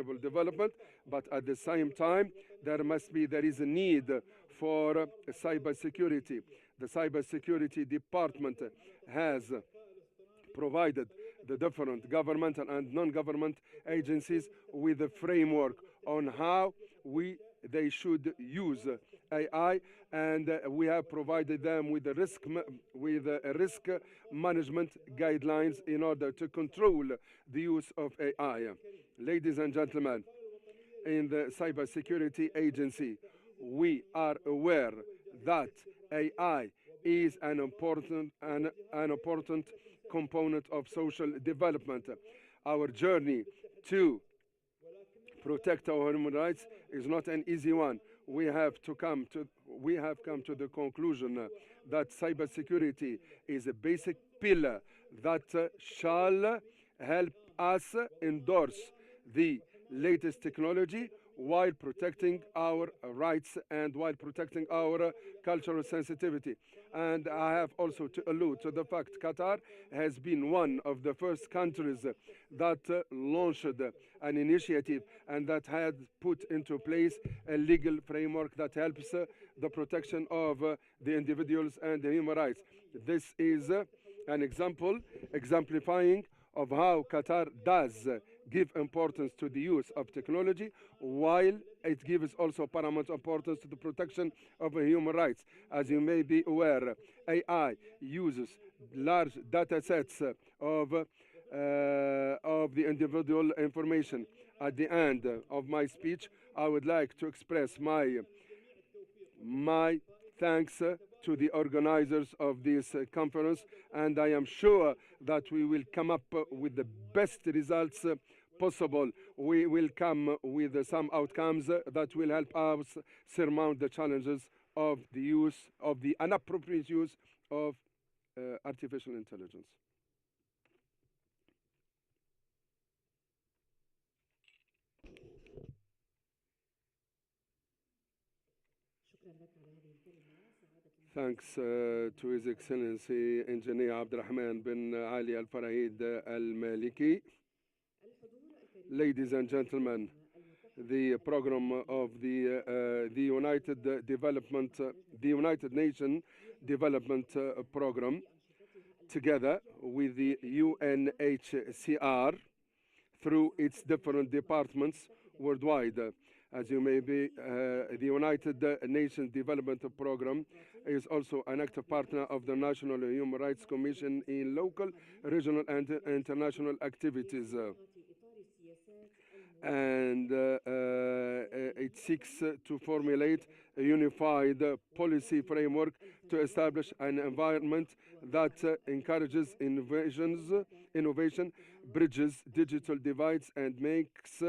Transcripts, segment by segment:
sustainable development, but at the same time, there is a need for cybersecurity. The cybersecurity department has provided the different governmental and non-government agencies with a framework on how they should use AI, and we have provided them with risk management guidelines in order to control the use of AI. Ladies and gentlemen, in the cybersecurity agency, we are aware that AI is an important component of social development. Our journey to protect our human rights is not an easy one. We have come to the conclusion that cybersecurity is a basic pillar that shall help us endorse the latest technology while protecting our rights and while protecting our cultural sensitivity. And I have also to allude to the fact Qatar has been one of the first countries that launched an initiative and that had put into place a legal framework that helps the protection of the individuals and the human rights. This is an example exemplifying of how Qatar does give importance to the use of technology, while it gives also paramount importance to the protection of human rights. As you may be aware, AI uses large data sets of the individual information. At the end of my speech, I would like to express my thanks to the organizers of this conference, and I am sure that we will come up with the best results possible. We will come with some outcomes that will help us surmount the challenges of the inappropriate use of artificial intelligence. Thanks to His Excellency Engineer Abdurrahman bin Ali Al Farahid Al Maliki. Ladies and gentlemen, the program of the United Nations Development Program, together with the UNHCR through its different departments worldwide. As you may be, the United Nations Development Program is also an active partner of the National Human Rights Commission in local, regional, and international activities. And it seeks to formulate a unified policy framework to establish an environment that encourages innovation, bridges digital divides, and makes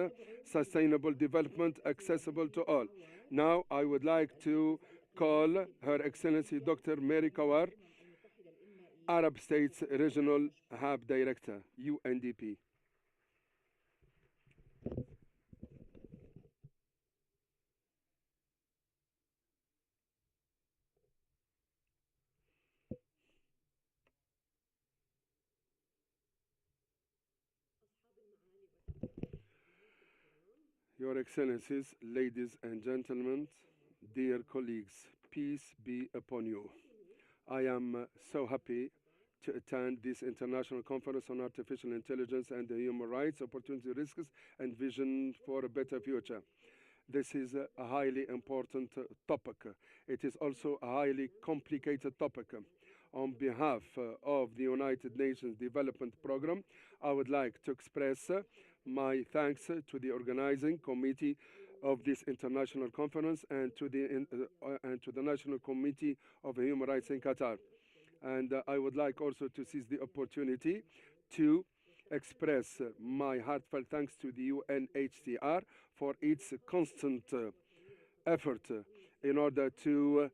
sustainable development accessible to all. Now, I would like to call Her Excellency Dr. Mary Kawar, Arab States Regional Hub Director, UNDP. Your Excellencies, ladies and gentlemen, dear colleagues, peace be upon you. I am so happy to attend this international conference on artificial intelligence and human rights, opportunity, risks, and vision for a better future. This is a highly important topic. It is also a highly complicated topic. On behalf of the United Nations Development Program, I would like to express my thanks to the organizing committee of this international conference and to the National Committee of Human Rights in Qatar. And I would like also to seize the opportunity to express my heartfelt thanks to the UNHCR for its constant effort in order to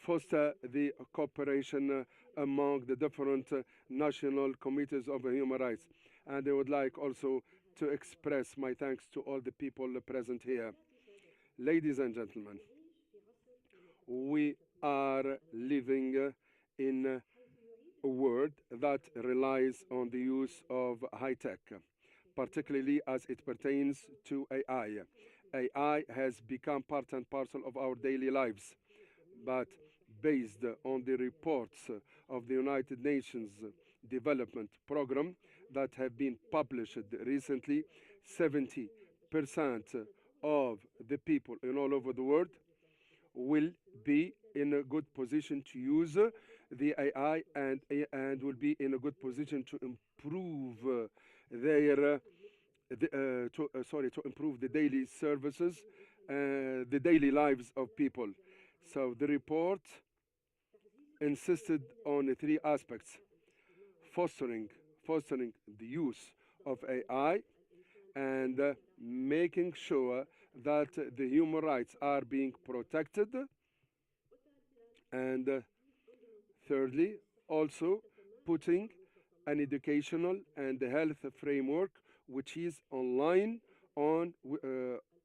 foster the cooperation among the different national committees of human rights. And I would like also to express my thanks to all the people present here. Ladies and gentlemen, we are living in a world that relies on the use of high tech. particularly as it pertains to AI. AI has become part and parcel of our daily lives, but based on the reports of the United Nations Development Program that have been published recently, 70% of the people in all over the world will be in a good position to use the AI, and will be in a good position to improve their to improve the daily services, the daily lives of people. So the report insisted on three aspects: fostering fostering the use of AI, and making sure that the human rights are being protected, and thirdly, also putting an educational and health framework which is on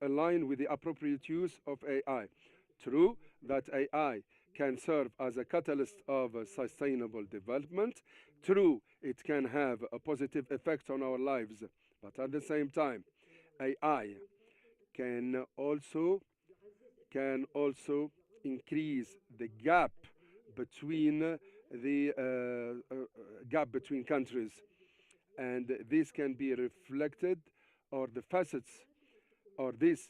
aligned with the appropriate use of AI. True that AI can serve as a catalyst of sustainable development. True, it can have a positive effect on our lives, but at the same time, AI can also can also increase the between gap between countries, and this can be reflected, or the facets, or this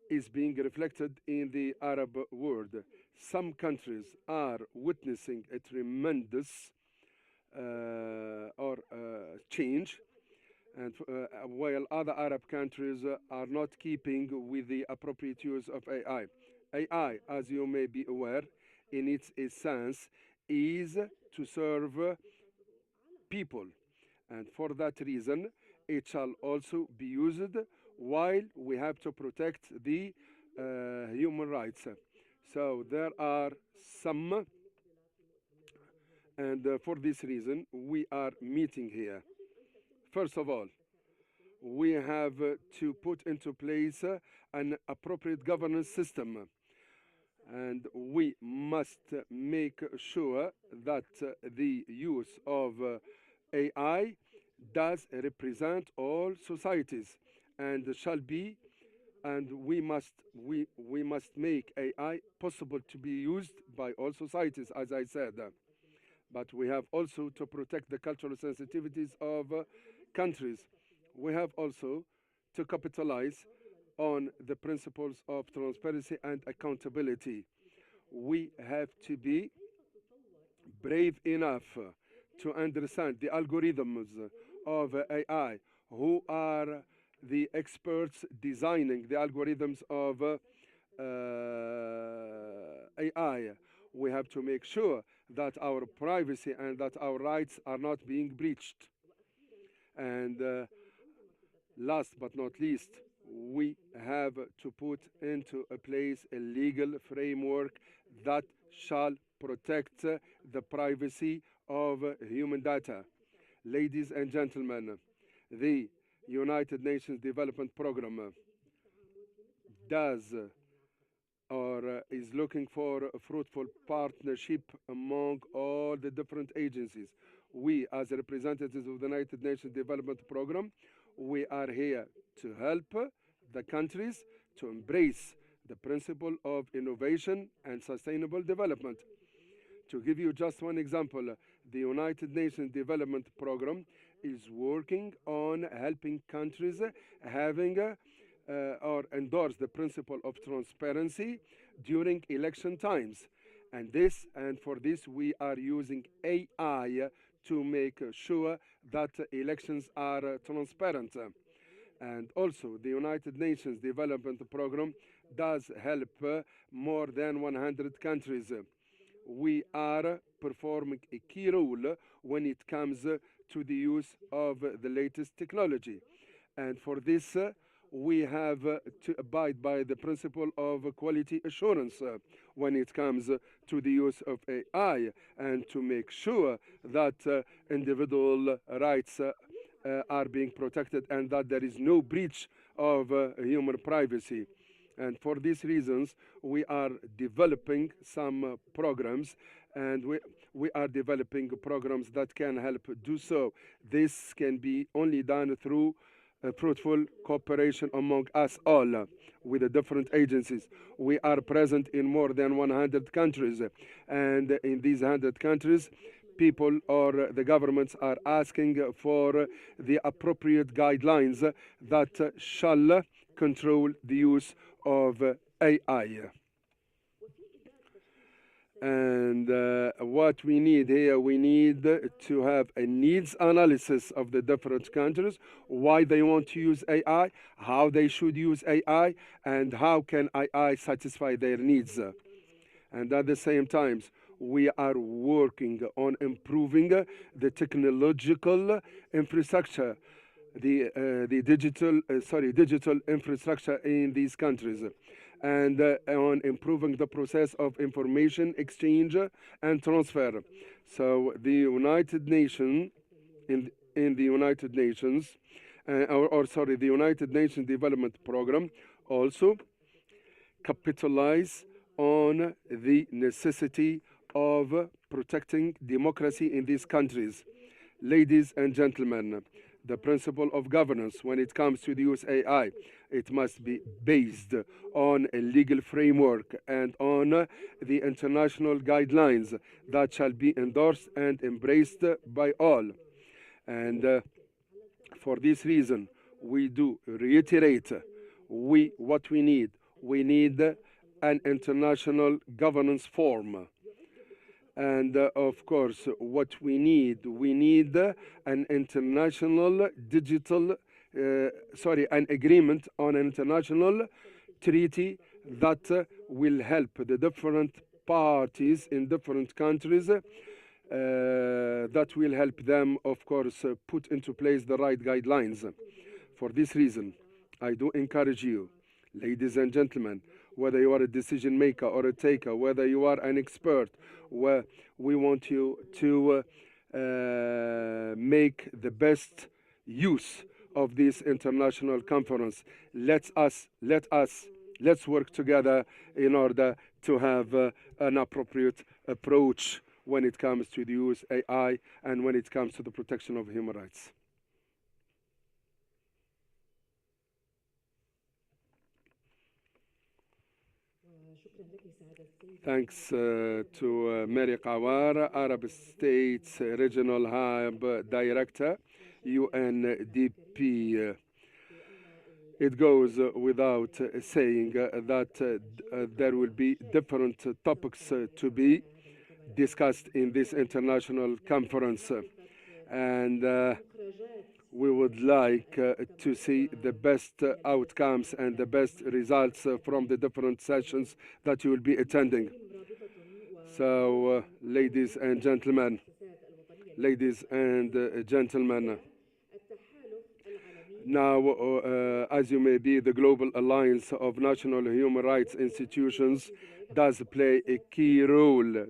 is being reflected in the Arab world. Some countries are witnessing a tremendous or change, and while other Arab countries are not keeping with the appropriate use of AI. AI, as you may be aware, in its essence, is to serve people, and for that reason, it shall also be used while we have to protect the human rights. So there are some, and for this reason, we are meeting here. First of all, we have to put into place an appropriate governance system, and we must make sure that the use of AI does represent all societies, and shall be, and we must make AI possible to be used by all societies, as I said. But we have also to protect the cultural sensitivities of countries. We have also to capitalize on the principles of transparency and accountability. We have to be brave enough to understand the algorithms of AI, who are the experts designing the algorithms of AI. We have to make sure that our privacy and that our rights are not being breached. And last but not least, we have to put into a place a legal framework that shall protect the privacy of human data. Ladies and gentlemen, the United Nations Development Programme does or is looking for a fruitful partnership among all the different agencies. We, as representatives of the United Nations Development Programme, we are here to help the countries to embrace the principle of innovation and sustainable development. To give you just one example, the United Nations Development Programme is working on helping countries having or endorse the principle of transparency during election times. And for this, we are using AI to make sure that elections are transparent. And also, the United Nations Development Programme does help more than 100 countries. We are performing a key role when it comes to the use of the latest technology. And for this, we have to abide by the principle of quality assurance when it comes to the use of AI, and to make sure that individual rights are being protected and that there is no breach of human privacy. And for these reasons, we are developing some programs, and we are developing programs that can help do so. This can be only done through fruitful cooperation among us all with the different agencies. We are present in more than 100 countries, and in these 100 countries, people or the governments are asking for the appropriate guidelines that shall control the use of AI. And what we need here, we need to have a needs analysis of the different countries, why they want to use AI, how they should use AI, and how can AI satisfy their needs. And at the same time, we are working on improving the technological infrastructure, the digital infrastructure in these countries, and on improving the process of information exchange and transfer. So the United Nations, in the United Nations, the United Nations Development Program also capitalize on the necessity of protecting democracy in these countries. Ladies and gentlemen, the principle of governance when it comes to the use AI, it must be based on a legal framework and on the international guidelines that shall be endorsed and embraced by all. And for this reason, we do reiterate what we need. We need an international governance form. And of course, what we need an international an agreement on an international treaty that will help the different parties in different countries, that will help them, of course, put into place the right guidelines. For this reason, I do encourage you, ladies and gentlemen, whether you are a decision maker or a taker, whether you are an expert, where we want you to make the best use of this international conference. Let's work together in order to have an appropriate approach when it comes to the use AI and when it comes to the protection of human rights. Thanks to Mary Kawar, Arab States Regional Hub Director, UNDP. It goes without saying that there will be different topics to be discussed in this international conference. And we would like to see the best outcomes and the best results from the different sessions that you will be attending. So, ladies and gentlemen, now, as you may be, the Global Alliance of National Human Rights Institutions does play a key role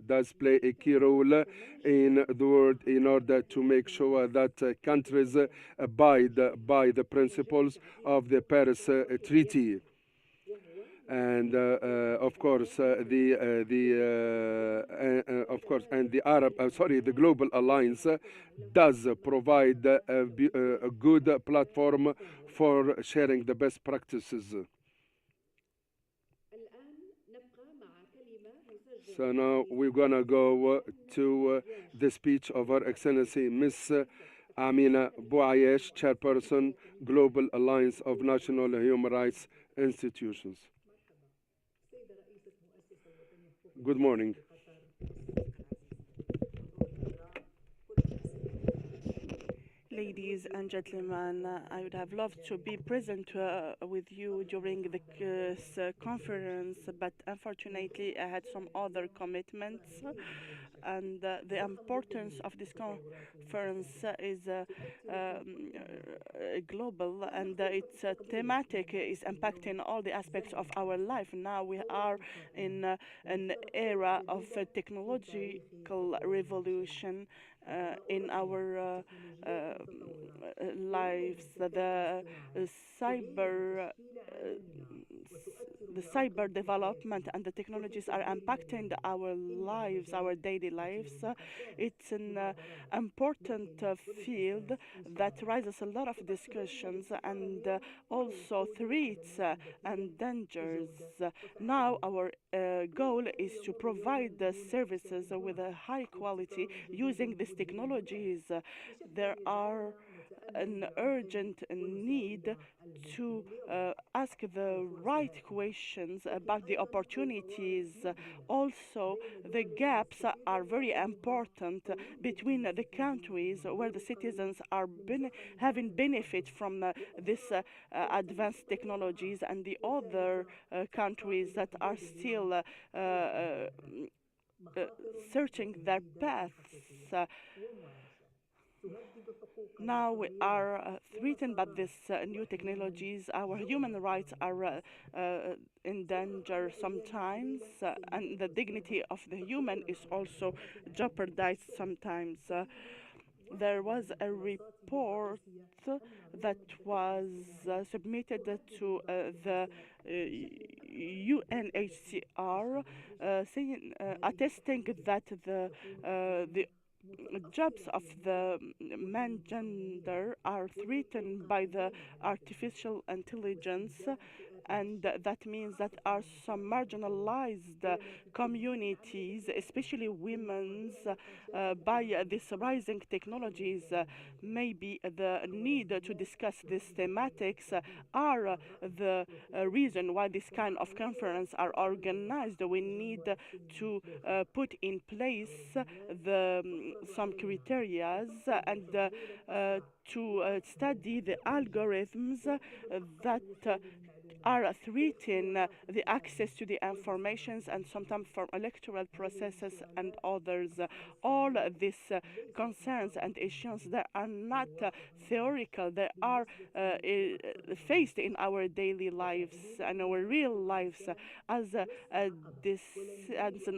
in the world in order to make sure that countries abide by the principles of the Paris Treaty. And of course, the Global Alliance does provide a good platform for sharing the best practices. So now we're gonna go to the speech of Her Excellency Ms. Amina Bouayesh, Chairperson, Global Alliance of National Human Rights Institutions. Good morning. Ladies and gentlemen, I would have loved to be present with you during this conference, but unfortunately I had some other commitments. And the importance of this conference is global, and its thematic is impacting all the aspects of our life. Now we are in an era of technological revolution in our lives. The cyber the cyber development and the technologies are impacting our lives, our daily lives. It's an important field that raises a lot of discussions and also threats and dangers. Now our goal is to provide the services with a high quality using these technologies. There are an urgent need to ask the right questions about the opportunities. Also, the gaps are very important between the countries where the citizens are having benefit from this advanced technologies and the other countries that are still searching their paths. Now we are threatened by these new technologies. Our human rights are in danger sometimes, and the dignity of the human is also jeopardized sometimes. There was a report that was submitted to the UNHCR, attesting that the jobs of the man gender are threatened by the artificial intelligence, and that means that are some marginalized communities, especially women's, by these rising technologies. Maybe the need to discuss these thematics are the reason why this kind of conference are organized. We need to put in place some criteria and to study the algorithms that are threatening the access to the informations and sometimes for electoral processes and others. All these concerns and issues that are not theoretical, they are faced in our daily lives and our real lives as an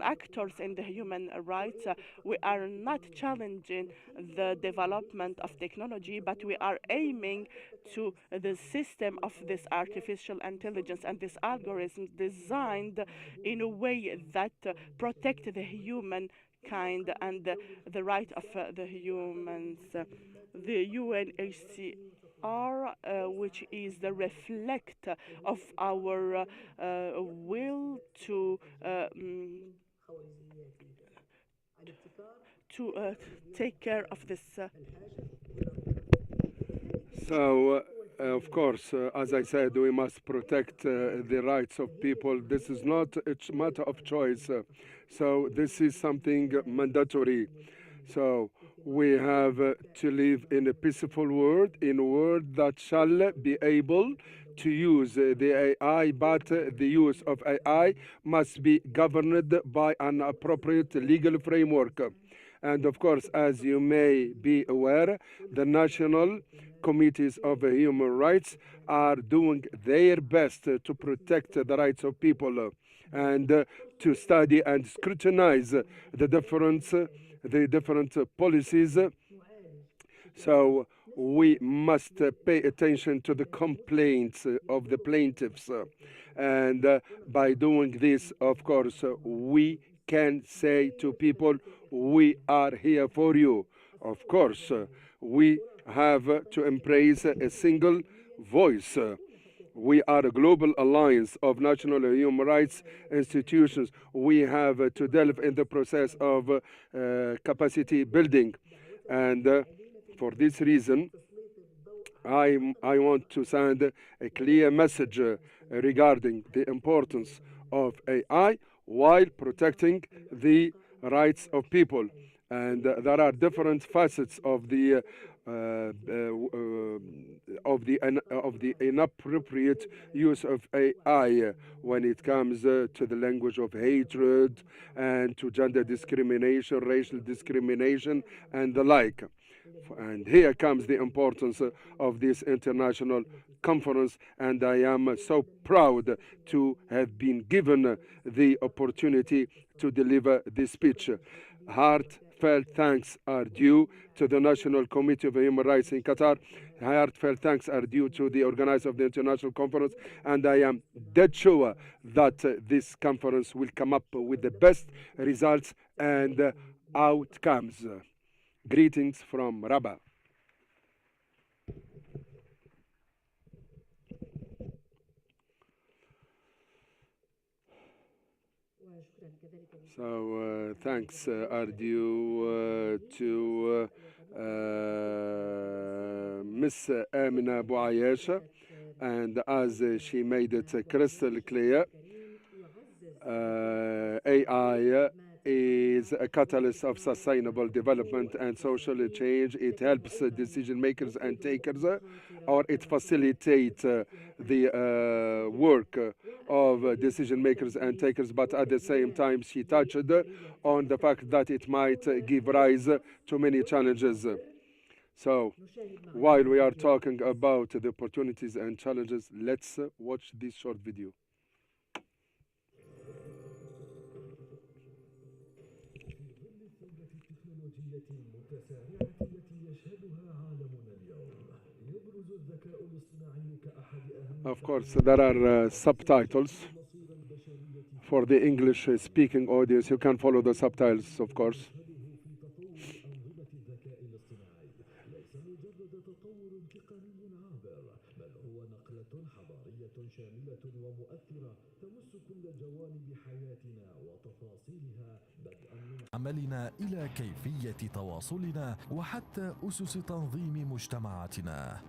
actors in the human rights. We are not challenging the development of technology, but we are aiming to the system of this artificial intelligence and this algorithm designed in a way that protect the human kind and the right of the humans. The UNHCR, which is the reflect of our will to take care of this. So, of course, as I said, we must protect the rights of people. This is not a matter of choice. So this is something mandatory. So we have to live in a peaceful world, in a world that shall be able to use the AI, but the use of AI must be governed by an appropriate legal framework. And of course, as you may be aware, the national committees of human rights are doing their best to protect the rights of people and to study and scrutinize the different policies. So we must pay attention to the complaints of the plaintiffs. And by doing this, of course, we can say to people, we are here for you. Of course, we have to embrace a single voice. We are a global alliance of national human rights institutions. We have to delve in the process of capacity building. And for this reason, I want to send a clear message regarding the importance of AI while protecting the rights of people. And there are different facets of the inappropriate use of AI when it comes to the language of hatred and to gender discrimination, racial discrimination, and the like. And here comes the importance of this international conference, and I am so proud to have been given the opportunity to deliver this speech. Heartfelt heartfelt thanks are due to the National Committee of Human Rights in Qatar. Heartfelt thanks are due to the organizer of the international conference, and I am dead sure that this conference will come up with the best results and outcomes. Greetings from Rabat. So thanks are due to Miss Amina Bouayesha, and as she made it crystal clear, AI is a catalyst of sustainable development and social change. It helps decision makers and takers, or it facilitates the work of decision makers and takers, but at the same time she touched on the fact that it might give rise to many challenges. So while we are talking about the opportunities and challenges, let's watch this short video. Of course, there are subtitles for the English speaking audience. You can follow the subtitles, of course. عملنا إلى كيفية تواصلنا وحتى أسس تنظيم مجتمعاتنا.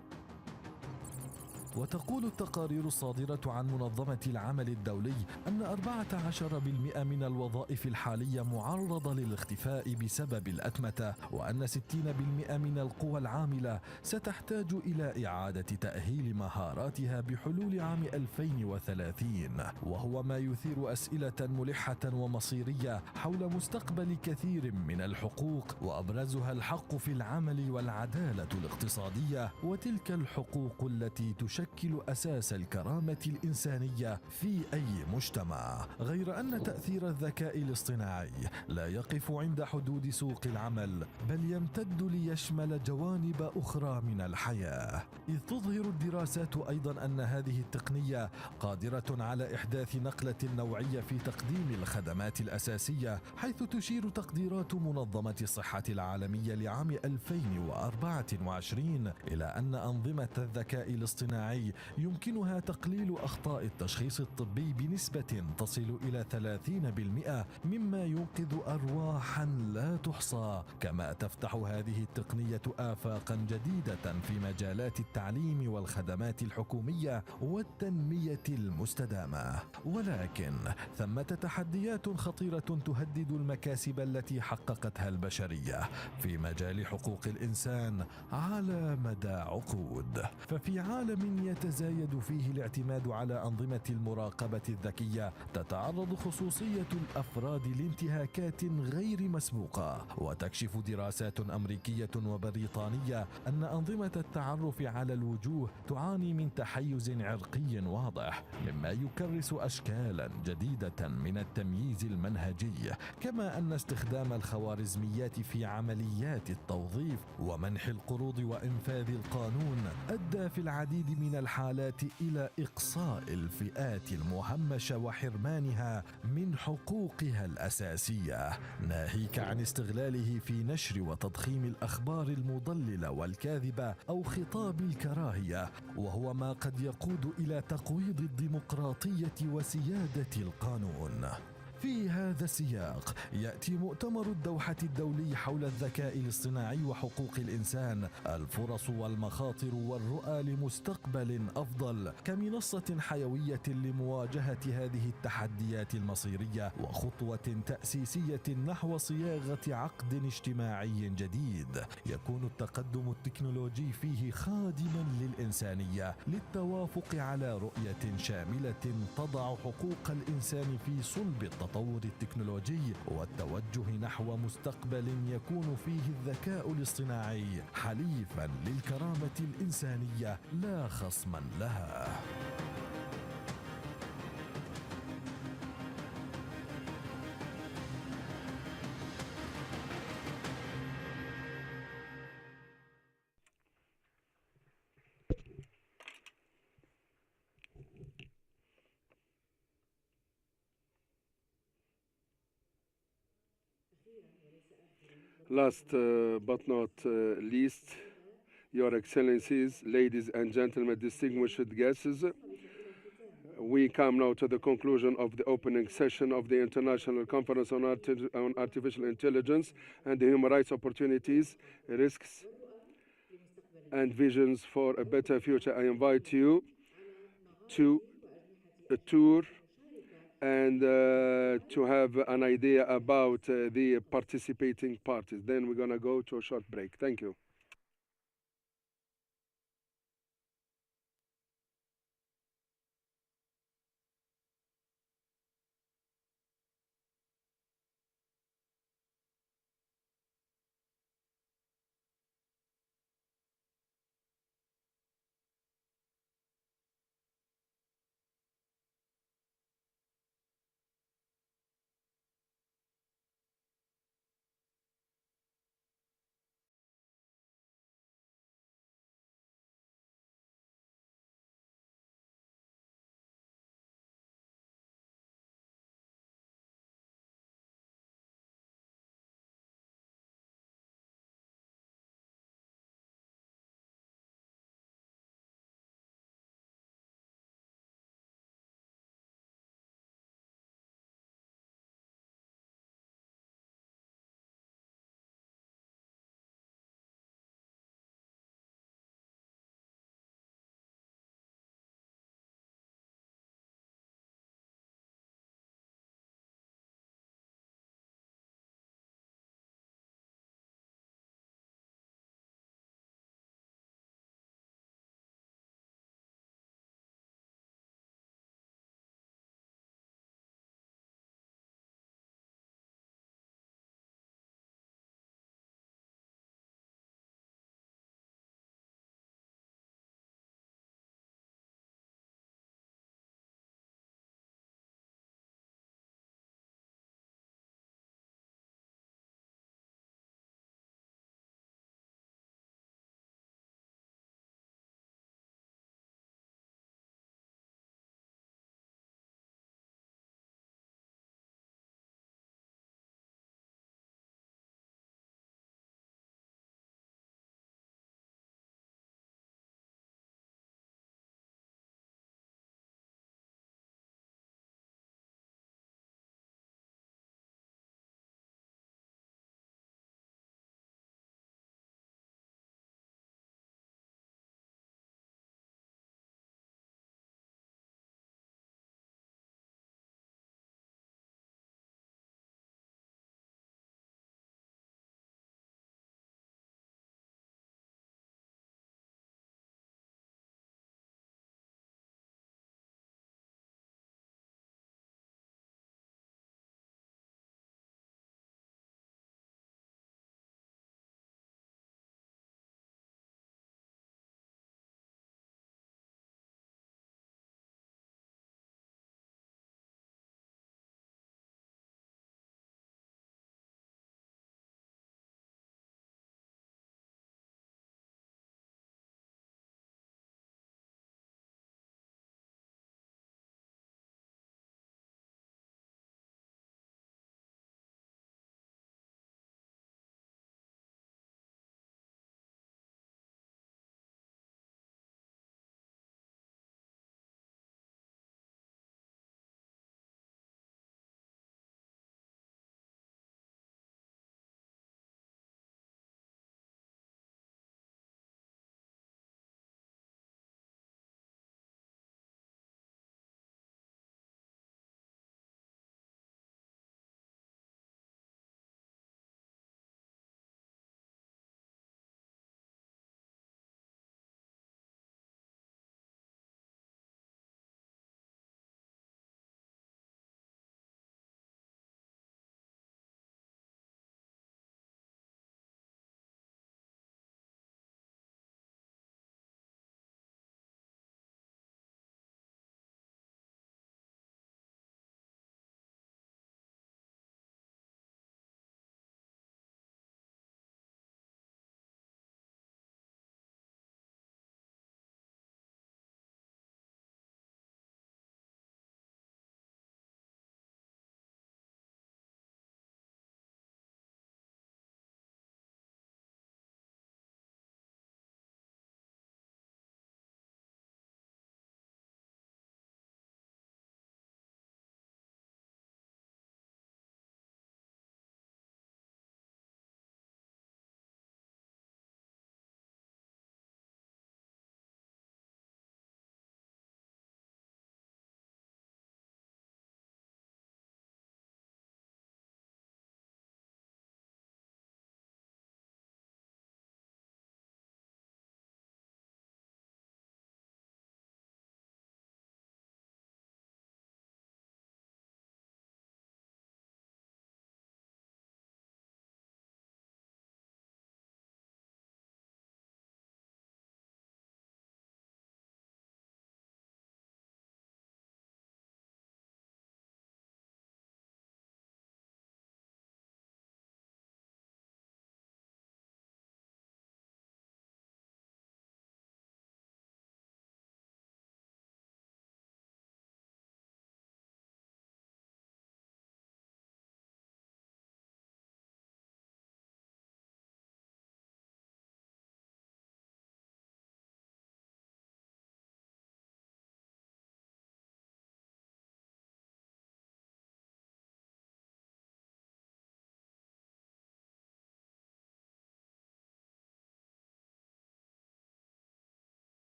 وتقول التقارير الصادرة عن منظمة العمل الدولي أن 14% من الوظائف الحالية معرضة للاختفاء بسبب الأتمتة، وأن 60% من القوى العاملة ستحتاج إلى إعادة تأهيل مهاراتها بحلول عام 2030، وهو ما يثير أسئلة ملحة ومصيرية حول مستقبل كثير من الحقوق، وأبرزها الحق في العمل والعدالة الاقتصادية، وتلك الحقوق التي تشكل أساس الكرامة الإنسانية في أي مجتمع. غير أن تأثير الذكاء الاصطناعي لا يقف عند حدود سوق العمل، بل يمتد ليشمل جوانب أخرى من الحياة، إذ تظهر الدراسات أيضا أن هذه التقنية قادرة على إحداث نقلة نوعية في تقديم الخدمات الأساسية، حيث تشير تقديرات منظمة الصحة العالمية لعام 2024 إلى أن أنظمة الذكاء الاصطناعي يمكنها تقليل أخطاء التشخيص الطبي بنسبة تصل إلى 30%، مما ينقذ أرواحا لا تحصى. كما تفتح هذه التقنية آفاقا جديدة في مجالات التعليم والخدمات الحكومية والتنمية المستدامة. ولكن ثمة تحديات خطيرة تهدد المكاسب التي حققتها البشرية في مجال حقوق الإنسان على مدى عقود. ففي عالم يتزايد فيه الاعتماد على أنظمة المراقبة الذكية، تتعرض خصوصية الأفراد لانتهاكات غير مسبوقة. وتكشف دراسات أمريكية وبريطانية أن أنظمة التعرف على الوجوه تعاني من تحيز عرقي واضح، مما يكرس أشكالا جديدة من التمييز المنهجي. كما أن استخدام الخوارزميات في عمليات التوظيف ومنح القروض وإنفاذ القانون أدى في العديد من الحالات إلى إقصاء الفئات المهمشة وحرمانها من حقوقها الأساسية، ناهيك عن استغلاله في نشر وتضخيم الأخبار المضللة والكاذبة أو خطاب الكراهية، وهو ما قد يقود إلى تقويض الديمقراطية وسيادة القانون. في هذا السياق يأتي مؤتمر الدوحة الدولي حول الذكاء الاصطناعي وحقوق الإنسان، الفرص والمخاطر والرؤى لمستقبل أفضل، كمنصة حيوية لمواجهة هذه التحديات المصيرية وخطوة تأسيسية نحو صياغة عقد اجتماعي جديد يكون التقدم التكنولوجي فيه خادما للإنسانية، للتوافق على رؤية شاملة تضع حقوق الإنسان في صلب التطور التكنولوجي، والتوجه نحو مستقبل يكون فيه الذكاء الاصطناعي حليفا للكرامة الإنسانية لا خصما لها. Last but not least, Your Excellencies, ladies and gentlemen, distinguished guests, we come now to the conclusion of the opening session of the International Conference on Artificial Intelligence and the Human Rights Opportunities, Risks, and Visions for a Better Future. I invite you to a tour and to have an idea about the participating parties. Then we're going to go to a short break. Thank you.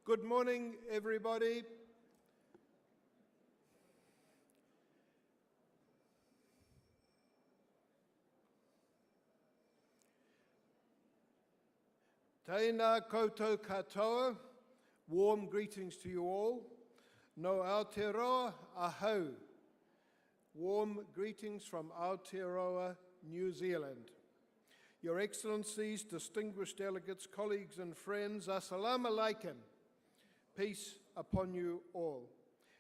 Good morning, everybody. Tēnā koutou katoa, warm greetings to you all. No Aotearoa ahau, warm greetings from Aotearoa, New Zealand. Your Excellencies, distinguished delegates, colleagues and friends, assalamu alaikum. Peace upon you all.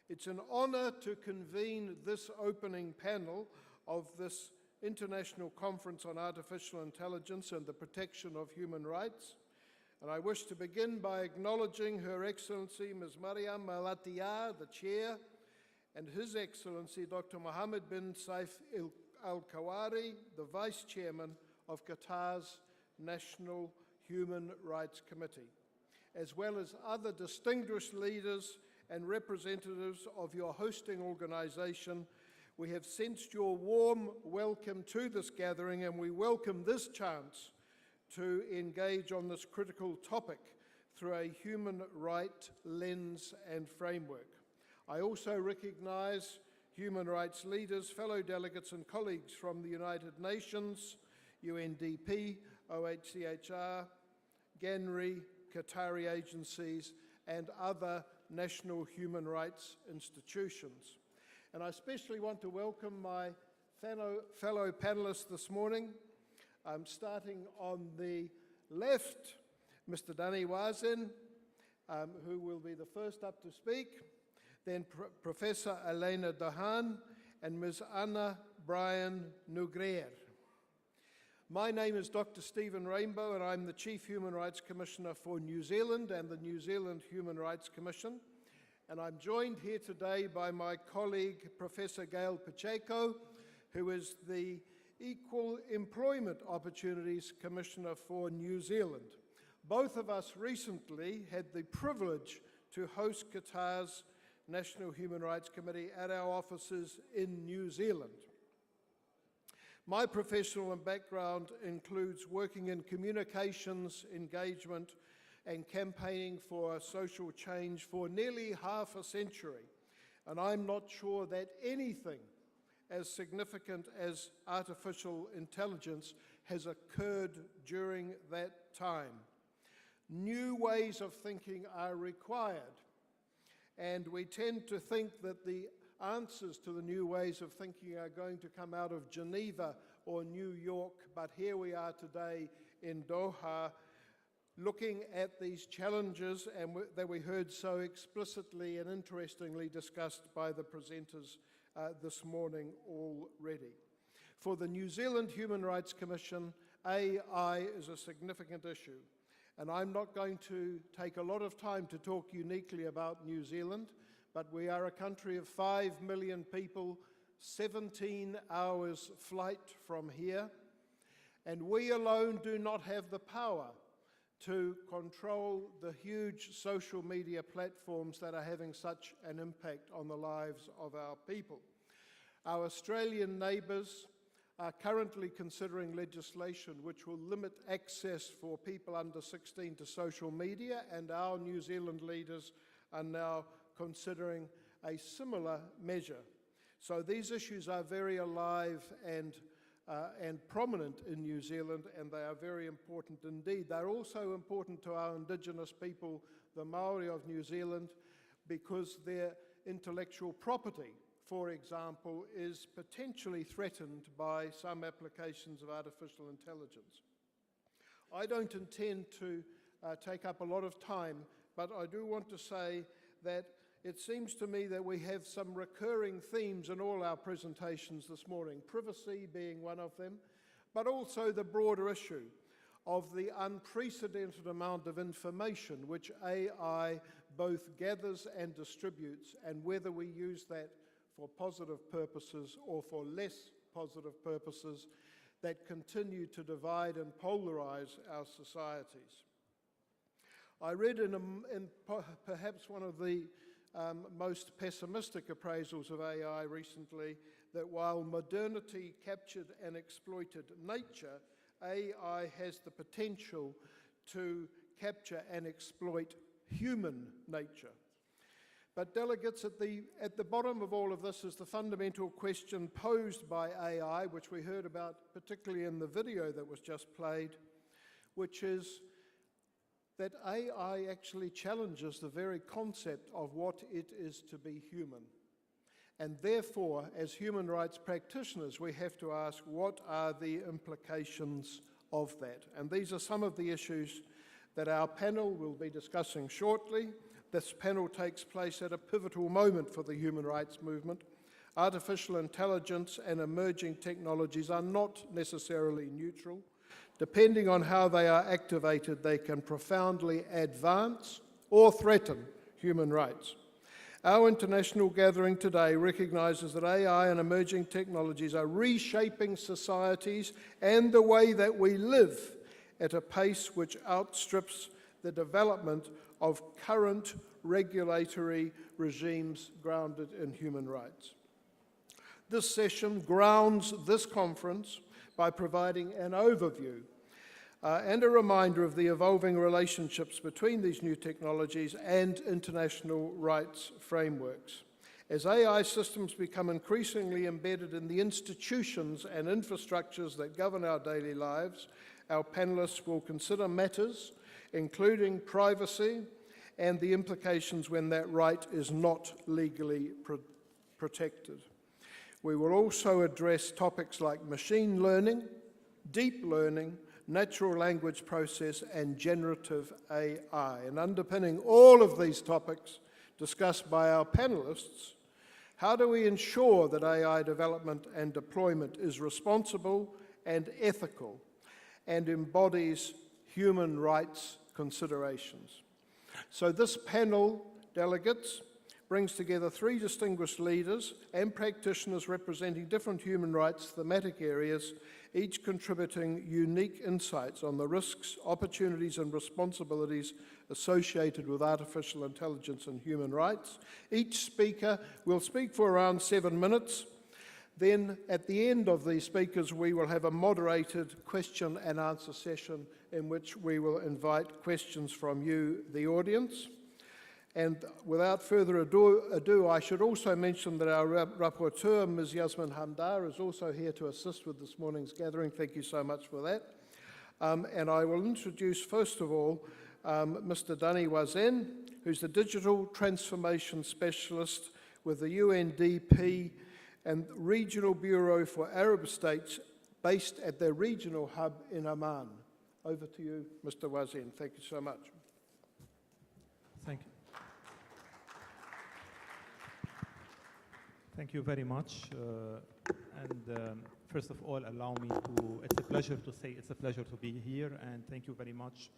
It's an honour to convene this opening panel of this International Conference on Artificial Intelligence and the Protection of Human Rights. And I wish to begin by acknowledging Her Excellency Ms. Mariam Malatiyar, the Chair, and His Excellency Dr. Mohammed bin Saif Al-Kawari, the Vice Chairman of Qatar's National Human Rights Committee, as well as other distinguished leaders and representatives of your hosting organisation. We have sensed your warm welcome to this gathering, and we welcome this chance to engage on this critical topic through a human right lens and framework. I also recognise human rights leaders, fellow delegates and colleagues from the United Nations, UNDP, OHCHR, GANRI, Qatari agencies and other national human rights institutions. And I especially want to welcome my fellow panellists this morning. Starting on the left, Mr. Danny Wazen, who will be the first up to speak, then Professor Elena Dahan and Ms. Anna Bryan Nugrier. My name is Dr. Stephen Rainbow, and I'm the Chief Human Rights Commissioner for New Zealand and the New Zealand Human Rights Commission. And I'm joined here today by my colleague, Professor Gail Pacheco, who is the Equal Employment Opportunities Commissioner for New Zealand. Both of us recently had the privilege to host Qatar's National Human Rights Committee at our offices in New Zealand. My professional background includes working in communications, engagement, and campaigning for social change for nearly half a century. And I'm not sure that anything as significant as artificial intelligence has occurred during that time. New ways of thinking are required, and we tend to think that the answers to the new ways of thinking are going to come out of Geneva or New York, but here we are today in Doha, looking at these challenges and that we heard so explicitly and interestingly discussed by the presenters this morning already. For the New Zealand Human Rights Commission, AI is a significant issue, and I'm not going to take a lot of time to talk uniquely about New Zealand, but we are a country of 5 million people, 17 hours flight from here, and we alone do not have the power to control the huge social media platforms that are having such an impact on the lives of our people. Our Australian neighbours are currently considering legislation which will limit access for people under 16 to social media, and our New Zealand leaders are now considering a similar measure. So these issues are very alive and prominent in New Zealand, and they are very important indeed. They're also important to our Indigenous people, the Maori of New Zealand, because their intellectual property, for example, is potentially threatened by some applications of artificial intelligence. I don't intend to take up a lot of time, but I do want to say that it seems to me that we have some recurring themes in all our presentations this morning, privacy being one of them, but also the broader issue of the unprecedented amount of information which AI both gathers and distributes, and whether we use that for positive purposes or for less positive purposes that continue to divide and polarize our societies. I read in perhaps one of the most pessimistic appraisals of AI recently that while modernity captured and exploited nature, AI has the potential to capture and exploit human nature. But delegates, at the bottom of all of this is the fundamental question posed by AI, which we heard about particularly in the video that was just played, which is that AI actually challenges the very concept of what it is to be human. And therefore, as human rights practitioners, we have to ask, what are the implications of that? And these are some of the issues that our panel will be discussing shortly. This panel takes place at a pivotal moment for the human rights movement. Artificial intelligence and emerging technologies are not necessarily neutral. Depending on how they are activated, they can profoundly advance or threaten human rights. Our international gathering today recognises that AI and emerging technologies are reshaping societies and the way that we live at a pace which outstrips the development of current regulatory regimes grounded in human rights. This session grounds this conference by providing an overview and a reminder of the evolving relationships between these new technologies and international rights frameworks. As AI systems become increasingly embedded in the institutions and infrastructures that govern our daily lives, our panelists will consider matters including privacy and the implications when that right is not legally protected. We will also address topics like machine learning, deep learning, natural language process, and generative AI. And underpinning all of these topics discussed by our panelists, how do we ensure that AI development and deployment is responsible and ethical and embodies human rights considerations? So this panel, delegates, brings together three distinguished leaders and practitioners representing different human rights thematic areas, each contributing unique insights on the risks, opportunities, and responsibilities associated with artificial intelligence and human rights. Each speaker will speak for around 7 minutes. Then, at the end of these speakers, we will have a moderated question and answer session in which we will invite questions from you, the audience. And without further ado, I should also mention that our rapporteur, Ms. Yasmin Hamdar, is also here to assist with this morning's gathering. Thank you so much for that. And I will introduce, first of all, Mr. Dani Wazen, who's the Digital Transformation Specialist with the UNDP and Regional Bureau for Arab States based at their regional hub in Amman. Over to you, Mr. Wazen. Thank you so much. Thank you. Thank you very much. First of all, allow me to, it's a pleasure to say it's a pleasure to be here, and thank you very much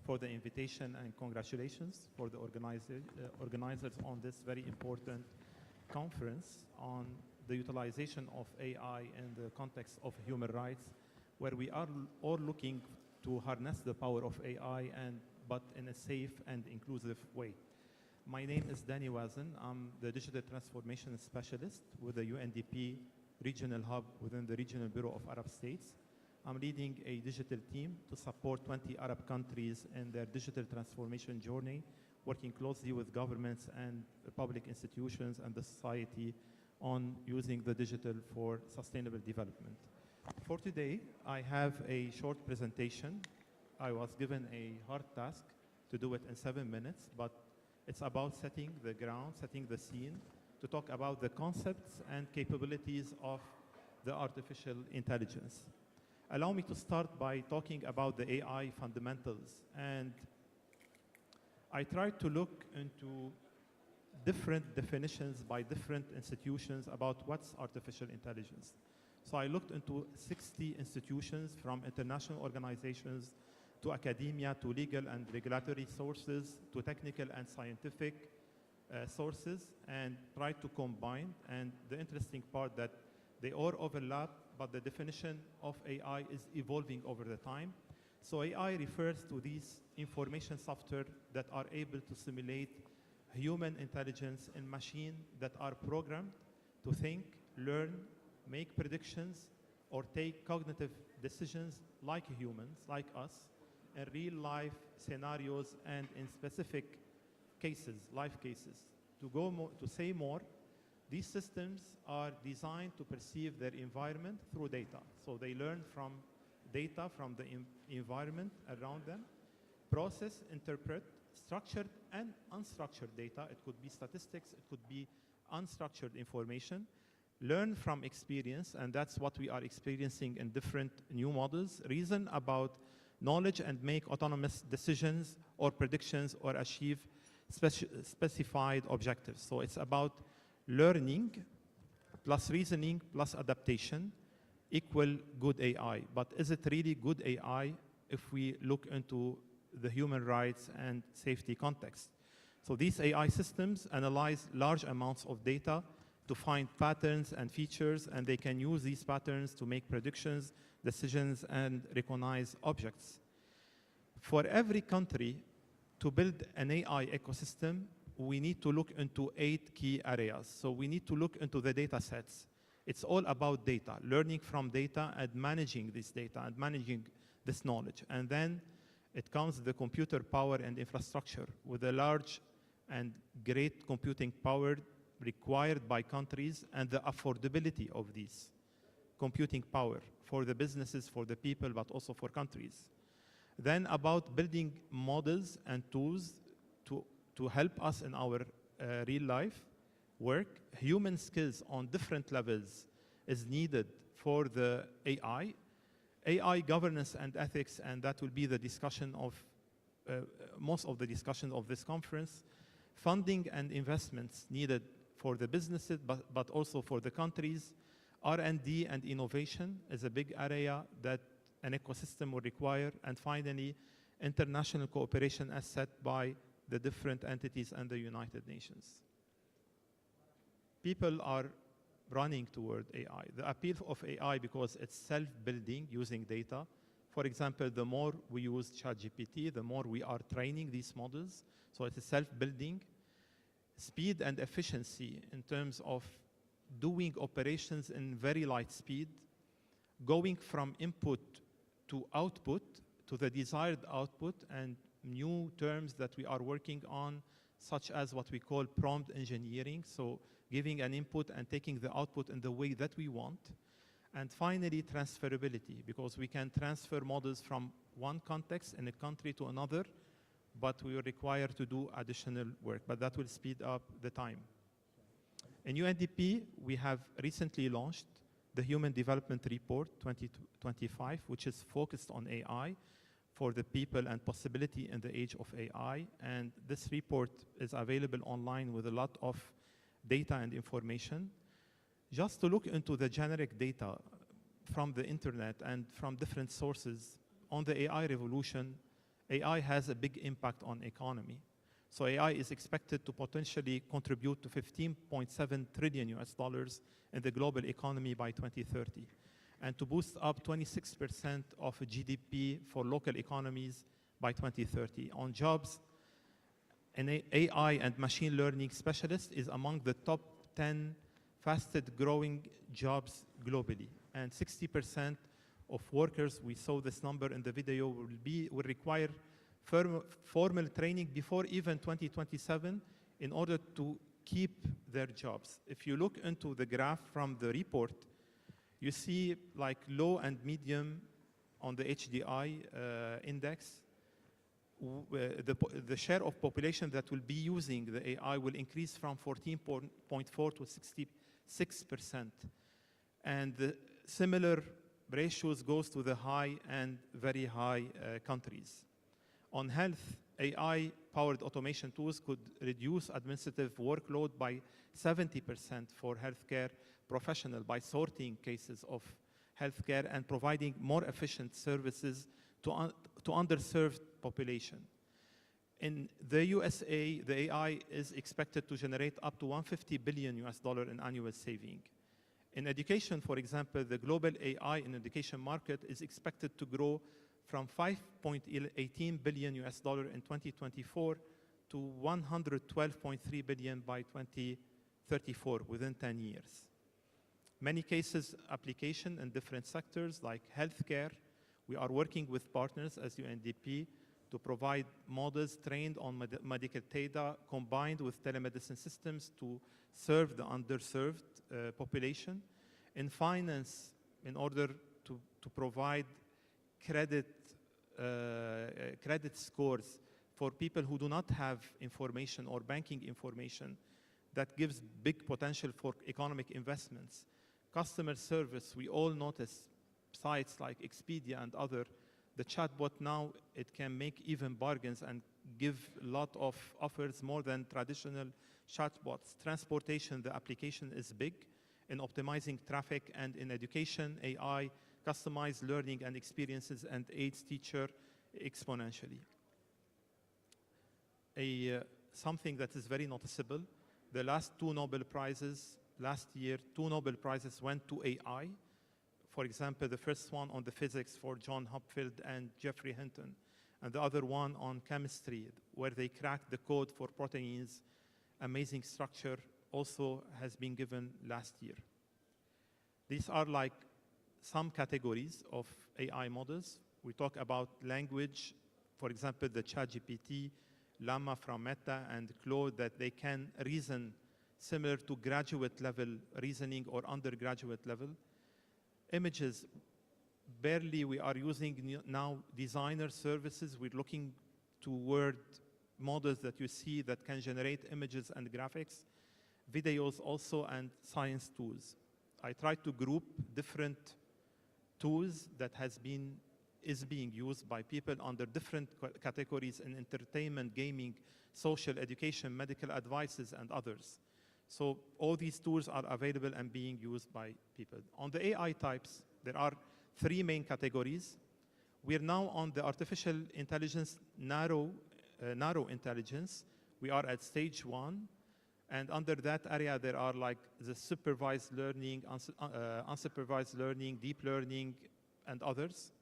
for the invitation and congratulations for the organizers on this very important conference on the utilization of AI in the context of human rights, where we are all looking to harness the power of AI, but in a safe and inclusive way. My name is Dani Wazen. I'm the Digital Transformation Specialist with the UNDP Regional Hub within the Regional Bureau of Arab States. I'm leading a digital team to support 20 Arab countries in their digital transformation journey, working closely with governments and public institutions and the society on using the digital for sustainable development. For today, I have a short presentation. I was given a hard task to do it in 7 minutes, but it's about setting the ground, setting the scene, to talk about the concepts and capabilities of the artificial intelligence. Allow me to start by talking about the AI fundamentals. And I tried to look into different definitions by different institutions about what's artificial intelligence. So I looked into 60 institutions, from international organizations to academia, to legal and regulatory sources, to technical and scientific sources, and tried to combine. And the interesting part that they all overlap, but the definition of AI is evolving over the time. So AI refers to these information software that are able to simulate human intelligence in machines that are programmed to think, learn, make predictions, or take cognitive decisions like humans, like us, in real life scenarios and in specific cases, life cases. To say more, these systems are designed to perceive their environment through data. So they learn from data from the environment around them, process, interpret structured and unstructured data. It could be statistics, it could be unstructured information, learn from experience, and that's what we are experiencing in different new models, reason about knowledge and make autonomous decisions or predictions or achieve specified objectives. So it's about learning plus reasoning plus adaptation equal good AI. But is it really good AI if we look into the human rights and safety context? So these AI systems analyze large amounts of data to find patterns and features, and they can use these patterns to make predictions, decisions, and recognize objects. For every country to build an AI ecosystem, we need to look into 8 key areas. So we need to look into the data sets. It's all about data, learning from data and managing this data and managing this knowledge. And then it comes the computer power and infrastructure with a large and great computing power required by countries and the affordability of these computing power for the businesses, for the people, but also for countries. Then about building models and tools to help us in our real life work. Human skills on different levels is needed for the AI. AI governance and ethics, and that will be the discussion of, most of the discussion of this conference. Funding and investments needed for the businesses, but also for the countries. R&D and innovation is a big area that an ecosystem will require. And finally, international cooperation as set by the different entities and the United Nations. People are running toward AI. The appeal of AI, because it's self-building using data. For example, the more we use ChatGPT, the more we are training these models. So it is self-building. Speed and efficiency in terms of doing operations in very light speed, going from input to output to the desired output, and new terms that we are working on, such as what we call prompt engineering. So giving an input and taking the output in the way that we want. And finally, transferability, because we can transfer models from one context in a country to another, but we are required to do additional work, but that will speed up the time. In UNDP, we have recently launched the Human Development Report 2025, which is focused on AI for the people and possibility in the age of AI. And this report is available online with a lot of data and information. Just to look into the generic data from the internet and from different sources on the AI revolution, AI has a big impact on economy. So AI is expected to potentially contribute to $15.7 trillion in the global economy by 2030, and to boost up 26% of GDP for local economies by 2030. On jobs, an AI and machine learning specialist is among the top 10 fastest growing jobs globally. And 60% of workers, we saw this number in the video, will require formal training before even 2027 in order to keep their jobs. If you look into the graph from the report, you see like low and medium on the HDI index. The share of population that will be using the AI will increase from 14.4 to 66%. And the similar ratios goes to the high and very high countries. On health, AI-powered automation tools could reduce administrative workload by 70% for healthcare professionals by sorting cases of healthcare and providing more efficient services to underserved population. In the USA, the AI is expected to generate up to $150 billion in annual saving. In education, for example, the global AI in education market is expected to grow from $5.18 billion in 2024 to $112.3 billion by 2034, within 10 years. Many cases application in different sectors like healthcare. We are working with partners as UNDP to provide models trained on medical data combined with telemedicine systems to serve the underserved population. In finance, in order to provide credit scores for people who do not have information or banking information that gives big potential for economic investments. Customer service, we all notice sites like Expedia and other. The chatbot now, it can make even bargains and give a lot of offers more than traditional chatbots. Transportation, the application is big in optimizing traffic, and in education, AI, customized learning and experiences and aids teacher exponentially. Something that is very noticeable, the last two Nobel Prizes, last year, 2 Nobel Prizes went to AI. For example, the first one on the physics for John Hopfield and Geoffrey Hinton, and the other one on chemistry, where they cracked the code for proteins. Amazing structure also has been given last year. These are like some categories of AI models. We talk about language, for example, the ChatGPT, Llama from Meta, and Claude, that they can reason similar to graduate level reasoning or undergraduate level. Images, barely we are using now designer services. We're looking toward models that you see that can generate images and graphics, videos also, and science tools. I tried to group different tools that is being used by people under different categories in entertainment, gaming, social, education, medical advices, and others. So all these tools are available and being used by people. On the AI types, there are 3 main categories. We are now on the artificial intelligence narrow intelligence. We are at stage 1. And under that area, there are like the supervised learning, unsupervised learning, deep learning, and others.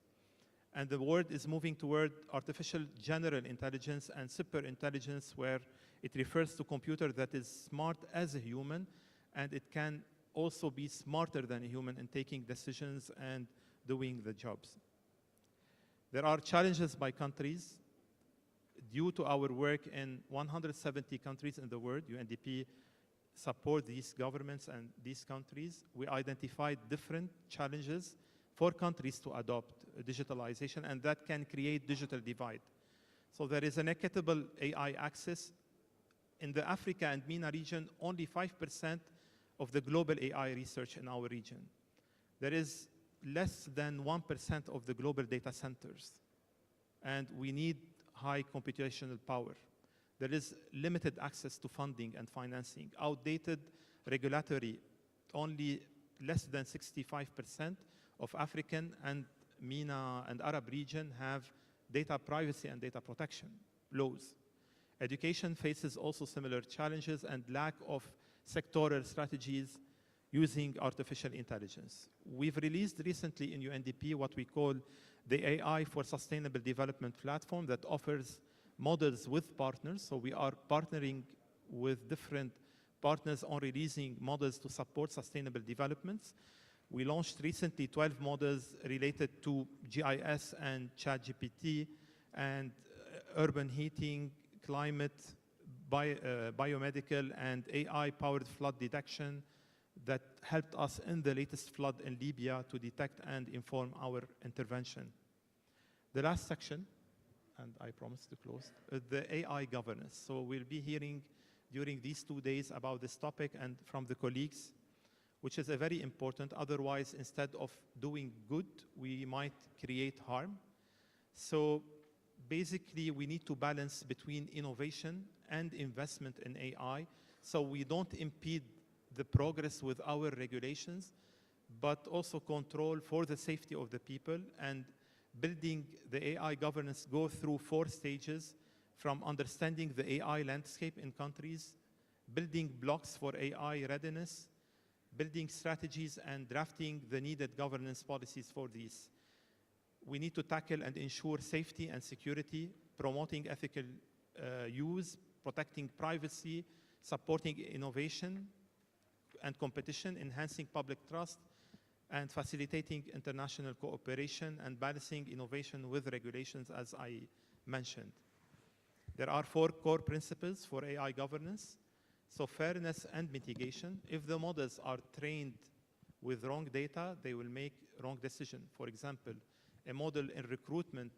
And the world is moving toward artificial general intelligence and super intelligence, where it refers to computer that is smart as a human, and it can also be smarter than a human in taking decisions and doing the jobs. There are challenges by countries. Due to our work in 170 countries in the world, UNDP support these governments and these countries. We identified different challenges for countries to adopt digitalization, and that can create digital divide. So there is an equitable AI access. In the Africa and MENA region, only 5% of the global AI research in our region. There is less than 1% of the global data centers, and we need high computational power. There is limited access to funding and financing. Outdated regulatory, only less than 65% of African and MENA and Arab region have data privacy and data protection laws. Education faces also similar challenges and lack of sectoral strategies using artificial intelligence. We've released recently in UNDP what we call the AI for Sustainable Development platform that offers models with partners. So we are partnering with different partners on releasing models to support sustainable developments. We launched recently 12 models related to GIS and ChatGPT and urban heating, climate, biomedical, and AI-powered flood detection that helped us in the latest flood in Libya to detect and inform our intervention. The last section, and I promise to close, the AI governance. So we'll be hearing during these 2 days about this topic and from the colleagues, which is a very important. Otherwise, instead of doing good, we might create harm. So basically, we need to balance between innovation and investment in AI, so we don't impede the progress with our regulations, but also control for the safety of the people. And building the AI governance go through 4 stages, from understanding the AI landscape in countries, building blocks for AI readiness, building strategies, and drafting the needed governance policies for these. We need to tackle and ensure safety and security, promoting ethical use, protecting privacy, supporting innovation and competition, enhancing public trust, and facilitating international cooperation, and balancing innovation with regulations, as I mentioned. There are 4 core principles for AI governance. So fairness and mitigation. If the models are trained with wrong data, they will make wrong decision. For example, a model in recruitment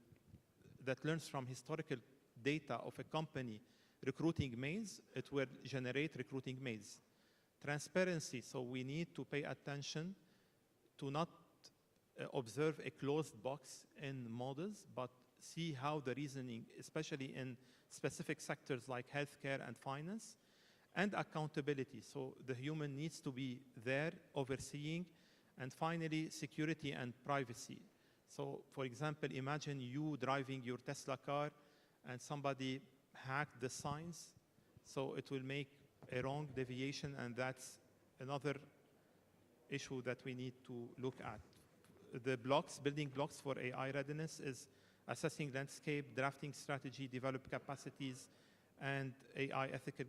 that learns from historical data of a company recruiting males, it will generate recruiting males. Transparency, so we need to pay attention to not observe a closed box in models, but see how the reasoning, especially in specific sectors like healthcare and finance, and accountability. So the human needs to be there overseeing. And finally, security and privacy. So for example, imagine you driving your Tesla car and somebody hacked the signs. So it will make a wrong deviation, and that's another issue that we need to look at. The building blocks for AI readiness is assessing landscape, drafting strategy, develop capacities, and AI ethical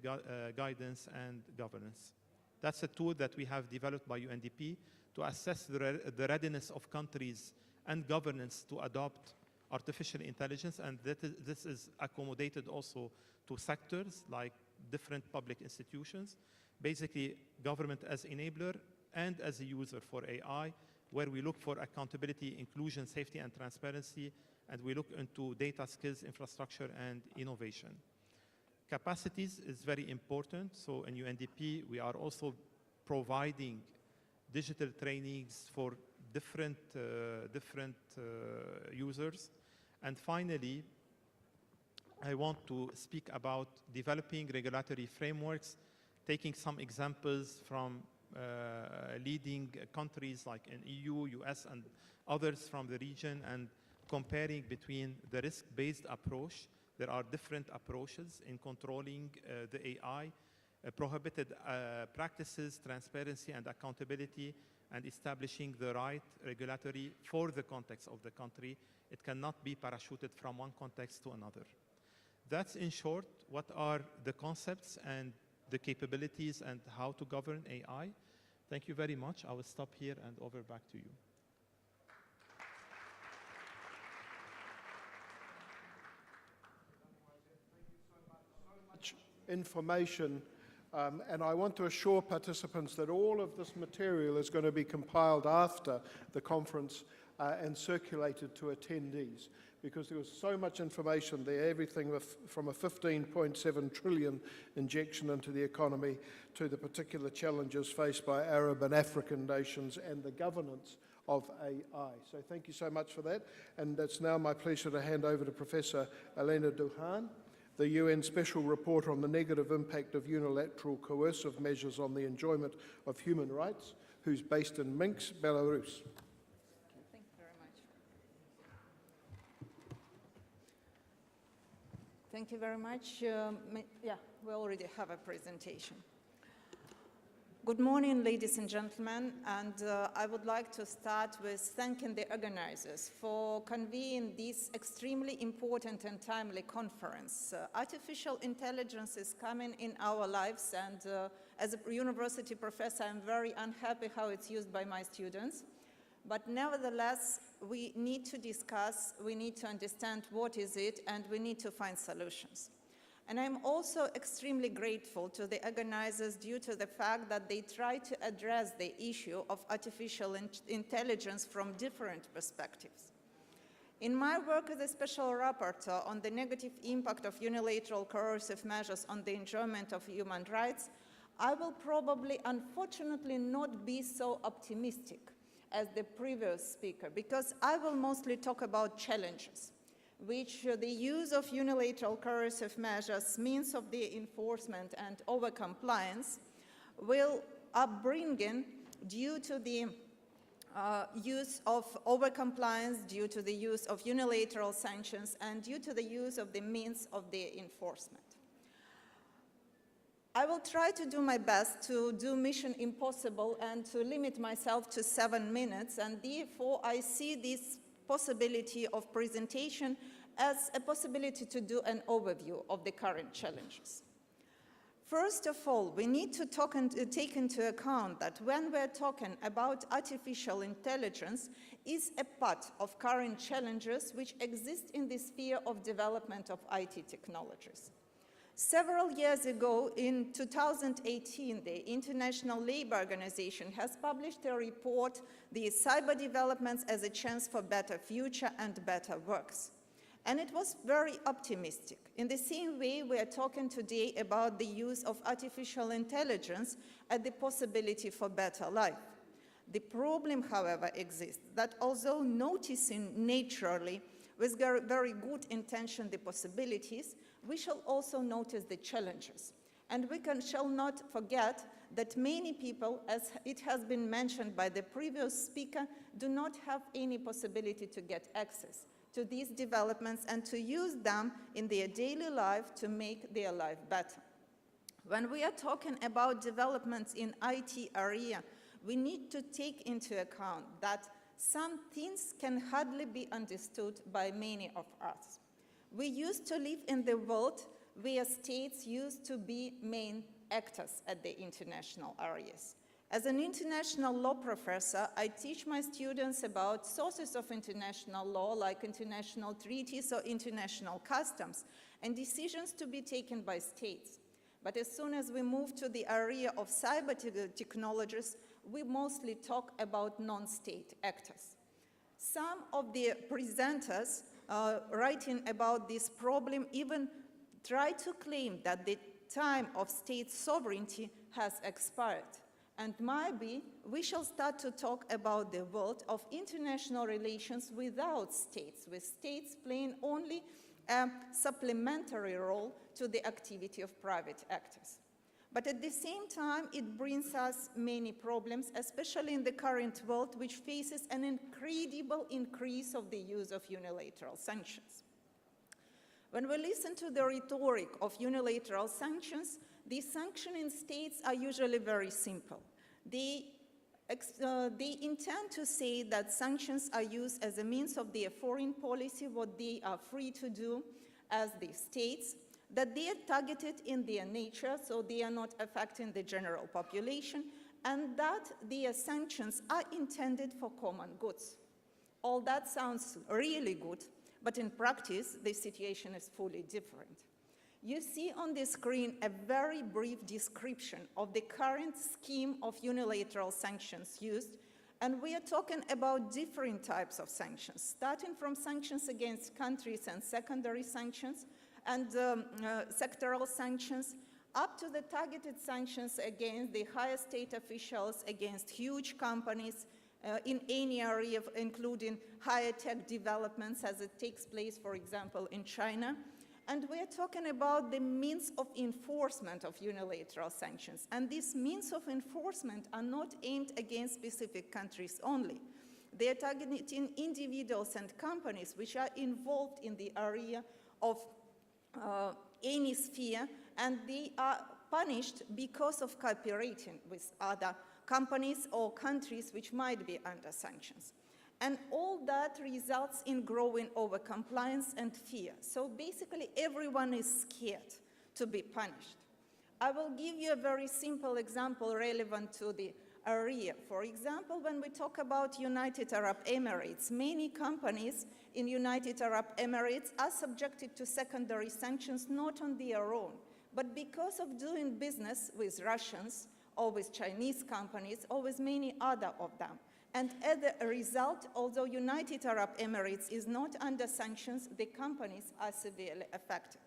guidance and governance. That's a tool that we have developed by UNDP to assess the readiness of countries and governance to adopt artificial intelligence, and this is accommodated also to sectors like different public institutions, basically government as enabler and as a user for AI, where we look for accountability, inclusion, safety, and transparency, and we look into data skills, infrastructure, and innovation. Capacities is very important. So in UNDP, we are also providing digital trainings for different users. And finally, I want to speak about developing regulatory frameworks, taking some examples from leading countries like in EU, US, and others from the region, and comparing between the risk-based approach. There are different approaches in controlling the AI, prohibited practices, transparency and accountability, and establishing the right regulatory for the context of the country. It cannot be parachuted from one context to another. That's in short what are the concepts and the capabilities and how to govern AI. Thank you very much. I will stop here and over back to you. Information, and I want to assure participants that all of this material is going to be compiled after the conference and circulated to attendees, because there was so much information there, everything from a 15.7 trillion injection into the economy to the particular challenges faced by Arab and African nations and the governance of AI. So thank you so much for that. And it's now my pleasure to hand over to Professor Elena Duhan, the UN Special Report on the Negative Impact of Unilateral Coercive Measures on the Enjoyment of Human Rights, who's based in Minsk, Belarus. Thank you very much. Thank you very much. Yeah, we already have a presentation. Good morning, ladies and gentlemen, and I would like to start with thanking the organizers for convening this extremely important and timely conference. Artificial intelligence is coming in our lives, and as a university professor, I'm very unhappy how it's used by my students. But nevertheless, we need to discuss, we need to understand what is it, and we need to find solutions. And I'm also extremely grateful to the organizers due to the fact that they try to address the issue of artificial intelligence from different perspectives. In my work as a special rapporteur on the negative impact of unilateral coercive measures on the enjoyment of human rights, I will probably, unfortunately, not be so optimistic as the previous speaker, because I will mostly talk about challenges, which the use of unilateral coercive measures, means of the enforcement and overcompliance, will upbringing due to the use of overcompliance, due to the use of unilateral sanctions, and due to the use of the means of the enforcement. I will try to do my best to do mission impossible and to limit myself to 7 minutes, and therefore I see this possibility of presentation as a possibility to do an overview of the current challenges. First of all, we need to take into account that when we're talking about artificial intelligence, is a part of current challenges which exist in the sphere of development of IT technologies. Several years ago, in 2018, the International Labour Organization has published a report, The Cyber Developments as a Chance for Better Future and Better Works. And it was very optimistic. In the same way, we are talking today about the use of artificial intelligence and the possibility for better life. The problem, however, exists that although noticing naturally with very good intention the possibilities, we shall also notice the challenges. And we shall not forget that many people, as it has been mentioned by the previous speaker, do not have any possibility to get access to these developments and to use them in their daily life to make their life better. When we are talking about developments in IT area, we need to take into account that some things can hardly be understood by many of us. We used to live in the world where states used to be main actors at the international areas. As an international law professor, I teach my students about sources of international law, like international treaties or international customs, and decisions to be taken by states. But as soon as we move to the area of cyber technologies, we mostly talk about non-state actors. Some of the presenters writing about this problem even try to claim that the time of state sovereignty has expired. And maybe we shall start to talk about the world of international relations without states, with states playing only a supplementary role to the activity of private actors. But at the same time, it brings us many problems, especially in the current world, which faces an incredible increase of the use of unilateral sanctions. When we listen to the rhetoric of unilateral sanctions, the sanctioning states are usually very simple. They intend to say that sanctions are used as a means of their foreign policy, what they are free to do as the states, that they are targeted in their nature, so they are not affecting the general population, and that their sanctions are intended for common goods. All that sounds really good, but in practice, the situation is fully different. You see on the screen a very brief description of the current scheme of unilateral sanctions used, and we are talking about different types of sanctions, starting from sanctions against countries and secondary sanctions, and sectoral sanctions, up to the targeted sanctions against the highest state officials, against huge companies in any area, including higher tech developments as it takes place, for example, in China. And we're talking about the means of enforcement of unilateral sanctions. And these means of enforcement are not aimed against specific countries only. They are targeting individuals and companies which are involved in the area of any sphere, and they are punished because of cooperating with other companies or countries which might be under sanctions. And all that results in growing overcompliance and fear. So basically, everyone is scared to be punished. I will give you a very simple example relevant to the area. For example, when we talk about United Arab Emirates, many companies in United Arab Emirates are subjected to secondary sanctions, not on their own, but because of doing business with Russians or with Chinese companies or with many other of them. And as a result, although United Arab Emirates is not under sanctions, the companies are severely affected.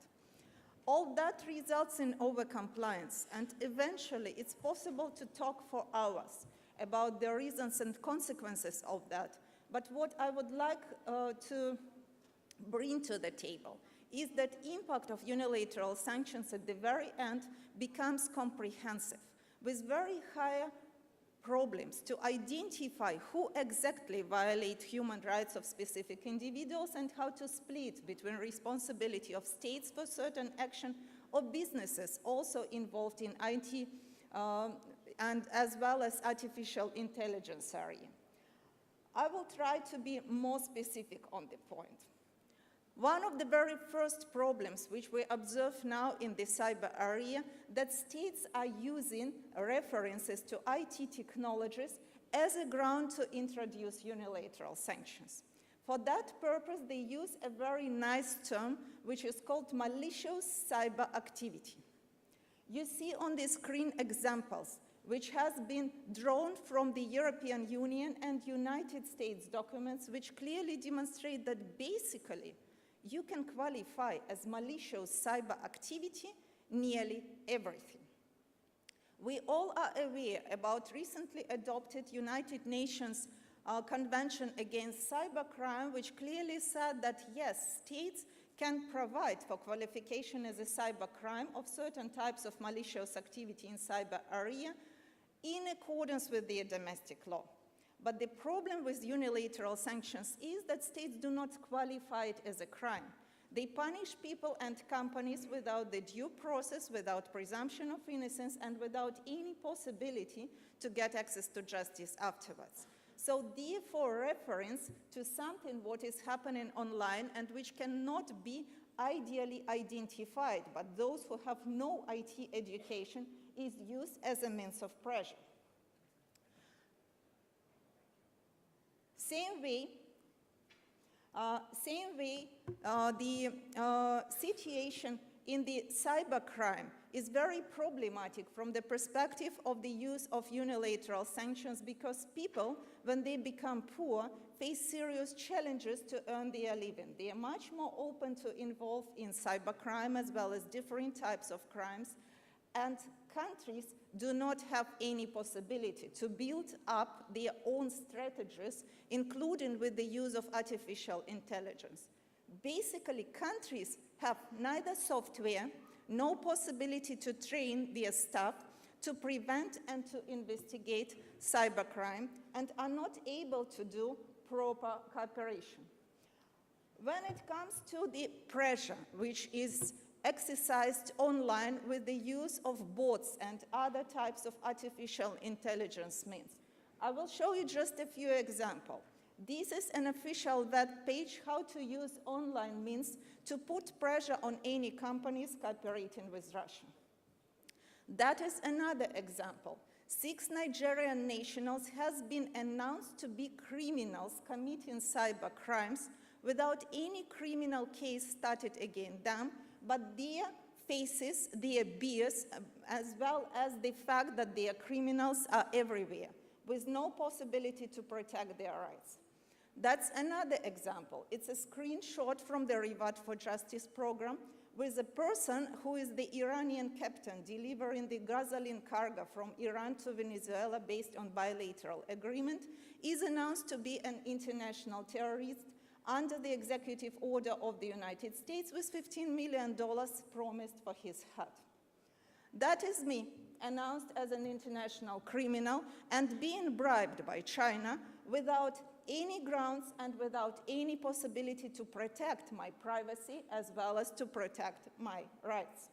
All that results in overcompliance, and eventually it's possible to talk for hours about the reasons and consequences of that. But what I would like to bring to the table is that impact of unilateral sanctions at the very end becomes comprehensive, with very high problems to identify who exactly violate human rights of specific individuals and how to split between responsibility of states for certain action or businesses also involved in IT and as well as artificial intelligence area. I will try to be more specific on the point. One of the very first problems which we observe now in the cyber area, that states are using references to IT technologies as a ground to introduce unilateral sanctions. For that purpose, they use a very nice term, which is called malicious cyber activity. You see on the screen examples, which has been drawn from the European Union and United States documents, which clearly demonstrate that basically you can qualify as malicious cyber activity nearly everything. We all are aware about recently adopted United Nations Convention Against Cybercrime, which clearly said that yes, states can provide for qualification as a cybercrime of certain types of malicious activity in cyber area in accordance with their domestic law. But the problem with unilateral sanctions is that states do not qualify it as a crime. They punish people and companies without the due process, without presumption of innocence, and without any possibility to get access to justice afterwards. So therefore, reference to something what is happening online and which cannot be ideally identified, but those who have no IT education is used as a means of pressure. Same way, the situation in the cybercrime is very problematic from the perspective of the use of unilateral sanctions, because people, when they become poor, face serious challenges to earn their living. They are much more open to involve in cybercrime as well as different types of crimes, and countries do not have any possibility to build up their own strategies, including with the use of artificial intelligence. Basically, countries have neither software, no possibility to train their staff to prevent and to investigate cybercrime, and are not able to do proper cooperation. When it comes to the pressure which is exercised online with the use of bots and other types of artificial intelligence means, I will show you just a few examples. This is an official web page, how to use online means to put pressure on any companies cooperating with Russia. That is another example. 6 Nigerian nationals has been announced to be criminals committing cyber crimes without any criminal case started against them, but their faces, their beards, as well as the fact that they are criminals, are everywhere, with no possibility to protect their rights. That's another example. It's a screenshot from the Reward for Justice program with a person who is the Iranian captain delivering the gasoline cargo from Iran to Venezuela based on bilateral agreement, is announced to be an international terrorist under the executive order of the United States with $15 million promised for his head. That is me, announced as an international criminal and being bribed by China without any grounds and without any possibility to protect my privacy as well as to protect my rights.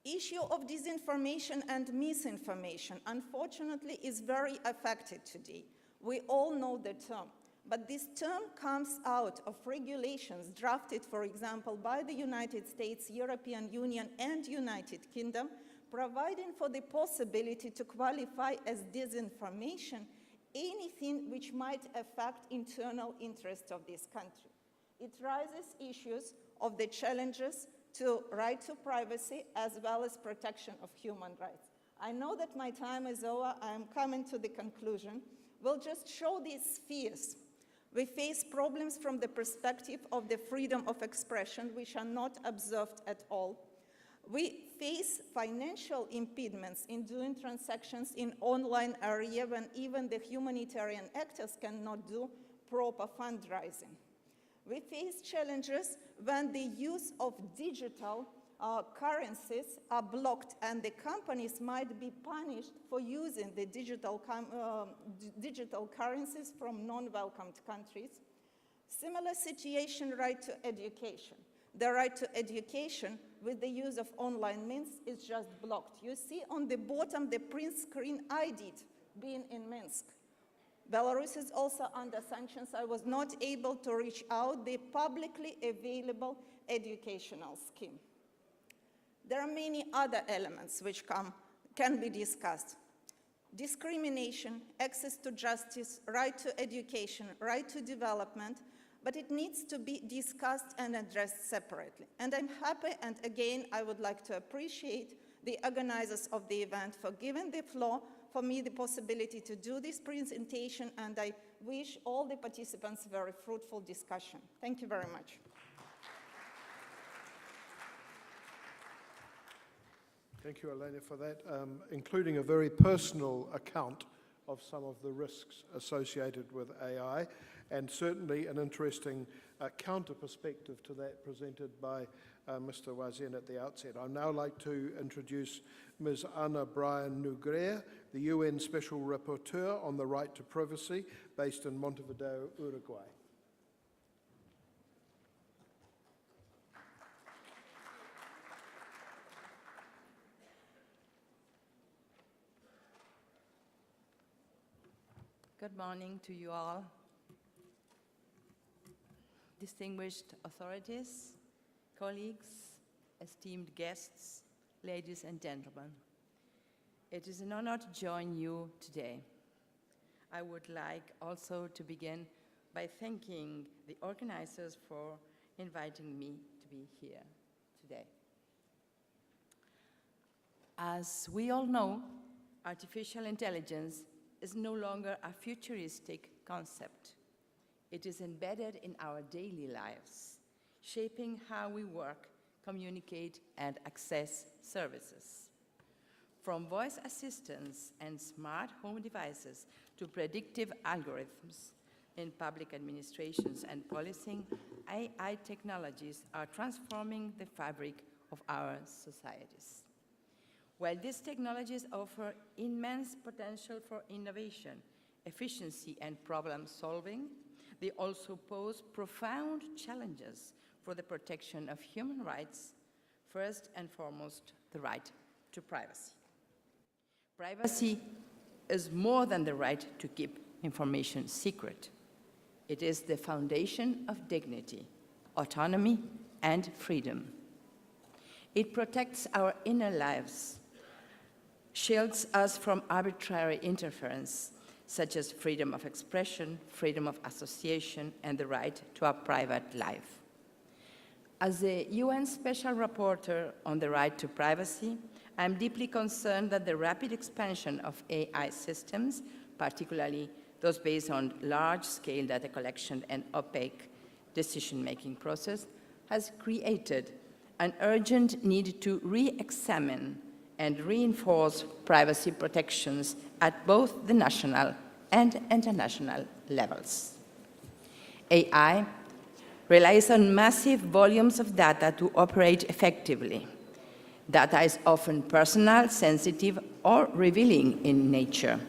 Issue of disinformation and misinformation, unfortunately, is very affected today. We all know the term, but this term comes out of regulations drafted, for example, by the United States, European Union, and United Kingdom, providing for the possibility to qualify as disinformation anything which might affect internal interests of this country. It raises issues of the challenges to right to privacy as well as protection of human rights. I know that my time is over. I am coming to the conclusion. We'll just show these spheres. We face problems from the perspective of the freedom of expression, which are not observed at all. We face financial impediments in doing transactions in online area when even the humanitarian actors cannot do proper fundraising. We face challenges when the use of digital currencies are blocked and the companies might be punished for using the digital currencies from non-welcomed countries. Similar situation, right to education. The right to education with the use of online means is just blocked. You see on the bottom the print screen I did being in Minsk. Belarus is also under sanctions. I was not able to reach out the publicly available educational scheme. There are many other elements which can be discussed. discrimination, access to justice, right to education, right to development, but it needs to be discussed and addressed separately. And I'm happy, and again, I would like to appreciate the organizers of the event for giving the floor for me the possibility to do this presentation, and I wish all the participants a very fruitful discussion. Thank you very much. Thank you, Elena, for that, including a very personal account of some of the risks associated with AI, and certainly an interesting counter perspective to that presented by Mr. Wazin at the outset. I'd now like to introduce Ms. Ana Brian Nugrea, the UN Special Rapporteur on the Right to Privacy, based in Montevideo, Uruguay. Good morning to you all. Distinguished authorities, colleagues, esteemed guests, ladies and gentlemen. It is an honor to join you today. I would like also to begin by thanking the organizers for inviting me to be here today. As we all know, artificial intelligence is no longer a futuristic concept. It is embedded in our daily lives, shaping how we work, communicate, and access services. From voice assistants and smart home devices to predictive algorithms in public administrations and policing, AI technologies are transforming the fabric of our societies. While these technologies offer immense potential for innovation, efficiency, and problem solving, they also pose profound challenges for the protection of human rights, first and foremost, the right to privacy. Privacy is more than the right to keep information secret. It is the foundation of dignity, autonomy, and freedom. It protects our inner lives, shields us from arbitrary interference, such as freedom of expression, freedom of association, and the right to a private life. As the UN Special Rapporteur on the right to privacy, I am deeply concerned that the rapid expansion of AI systems, particularly those based on large-scale data collection and opaque decision-making process, has created an urgent need to re-examine and reinforce privacy protections at both the national and international levels. AI relies on massive volumes of data to operate effectively. Data is often personal, sensitive, or revealing in nature.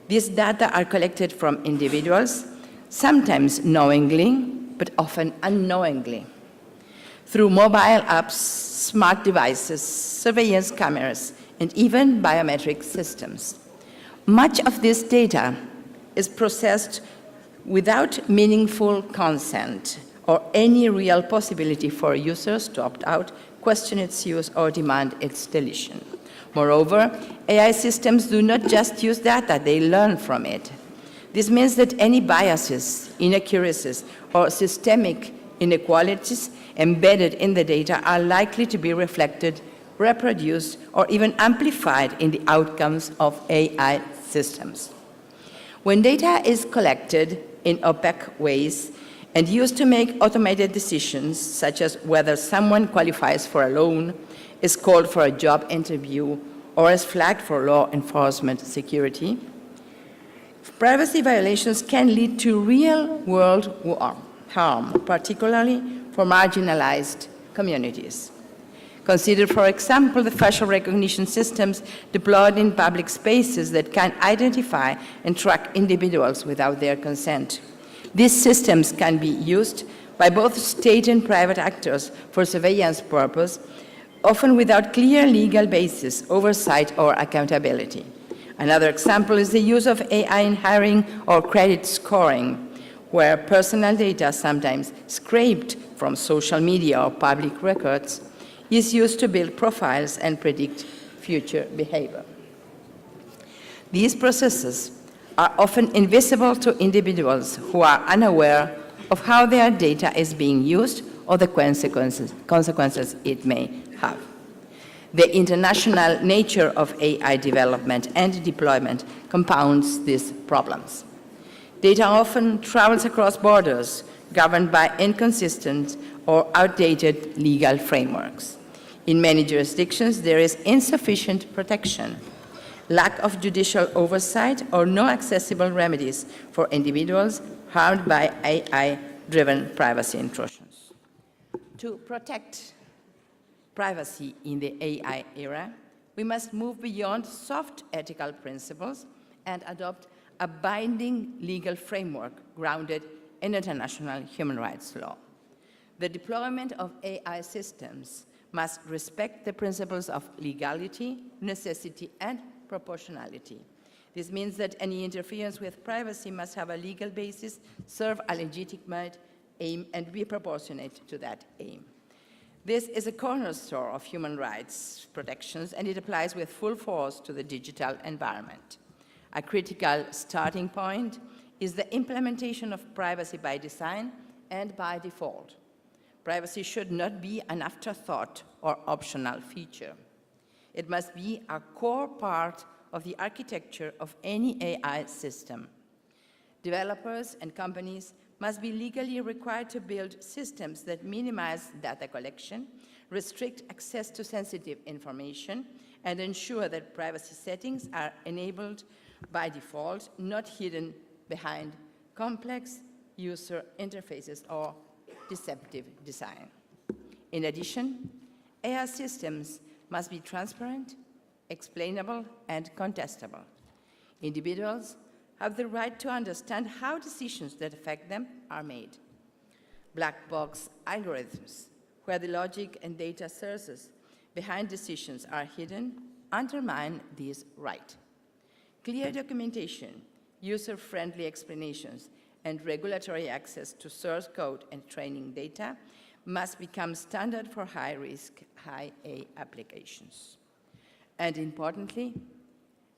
These data are collected from individuals, sometimes knowingly, but often unknowingly, through mobile apps, smart devices, surveillance cameras, and even biometric systems. Much of this data is processed without meaningful consent or any real possibility for users to opt out, question its use, or demand its deletion. Moreover, AI systems do not just use data, they learn from it. This means that any biases, inaccuracies, or systemic inequalities embedded in the data are likely to be reflected, reproduced, or even amplified in the outcomes of AI systems. When data is collected in opaque ways and used to make automated decisions, such as whether someone qualifies for a loan, is called for a job interview, or is flagged for law enforcement security, privacy violations can lead to real-world harm, particularly for marginalized communities. Consider, for example, the facial recognition systems deployed in public spaces that can identify and track individuals without their consent. These systems can be used by both state and private actors for surveillance purposes, often without clear legal basis, oversight, or accountability. Another example is the use of AI in hiring or credit scoring, where personal data, sometimes scraped from social media or public records, is used to build profiles and predict future behavior. These processes are often invisible to individuals who are unaware of how their data is being used or the consequences it may have. The international nature of AI development and deployment compounds these problems. Data often travels across borders, governed by inconsistent or outdated legal frameworks. In many jurisdictions, there is insufficient protection, lack of judicial oversight, or no accessible remedies for individuals harmed by AI-driven privacy intrusions. To protect privacy in the AI era, we must move beyond soft ethical principles and adopt a binding legal framework grounded in international human rights law. The deployment of AI systems must respect the principles of legality, necessity, and proportionality. This means that any interference with privacy must have a legal basis, serve a legitimate aim, and be proportionate to that aim. This is a cornerstone of human rights protections, and it applies with full force to the digital environment. A critical starting point is the implementation of privacy by design and by default. Privacy should not be an afterthought or optional feature. It must be a core part of the architecture of any AI system. Developers and companies must be legally required to build systems that minimize data collection, restrict access to sensitive information, and ensure that privacy settings are enabled by default, not hidden behind complex user interfaces or deceptive design. In addition, AI systems must be transparent, explainable, and contestable. Individuals have the right to understand how decisions that affect them are made. Black box algorithms, where the logic and data sources behind decisions are hidden, undermine this right. Clear documentation, user-friendly explanations, and regulatory access to source code and training data must become standard for high-risk, high-A applications. And importantly,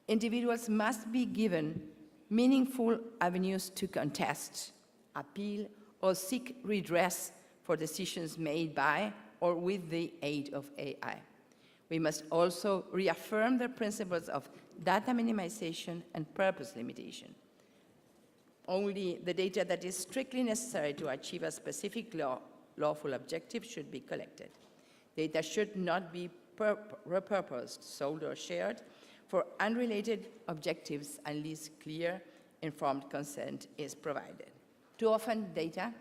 individuals must be given meaningful avenues to contest, appeal, or seek redress for decisions made by or with the aid of AI. We must also reaffirm the principles of data minimization and purpose limitation. Only the data that is strictly necessary to achieve a specific lawful objective should be collected. Data should not be repurposed, sold, or shared for unrelated objectives unless clear, informed consent is provided. Too often, data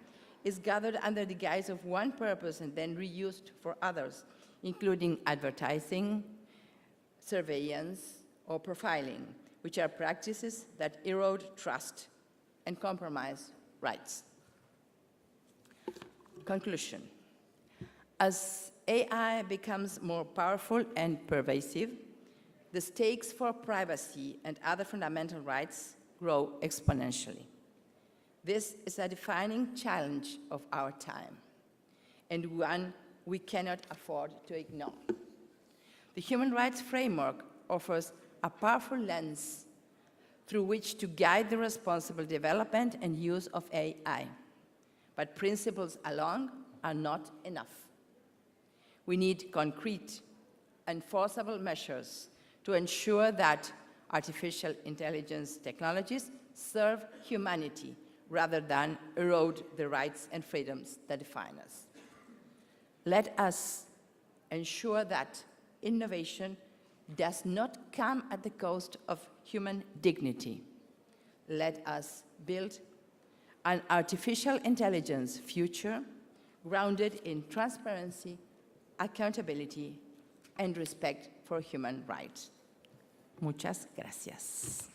is gathered under the guise of one purpose and then reused for others, including advertising, surveillance, or profiling, which are practices that erode trust and compromise rights. Conclusion. As AI becomes more powerful and pervasive, the stakes for privacy and other fundamental rights grow exponentially. This is a defining challenge of our time, and one we cannot afford to ignore. The human rights framework offers a powerful lens through which to guide the responsible development and use of AI. But principles alone are not enough. We need concrete, enforceable measures to ensure that artificial intelligence technologies serve humanity rather than erode the rights and freedoms that define us. Let us ensure that innovation does not come at the cost of human dignity. Let us build an artificial intelligence future grounded in transparency, accountability, and respect for human rights. Muchas gracias.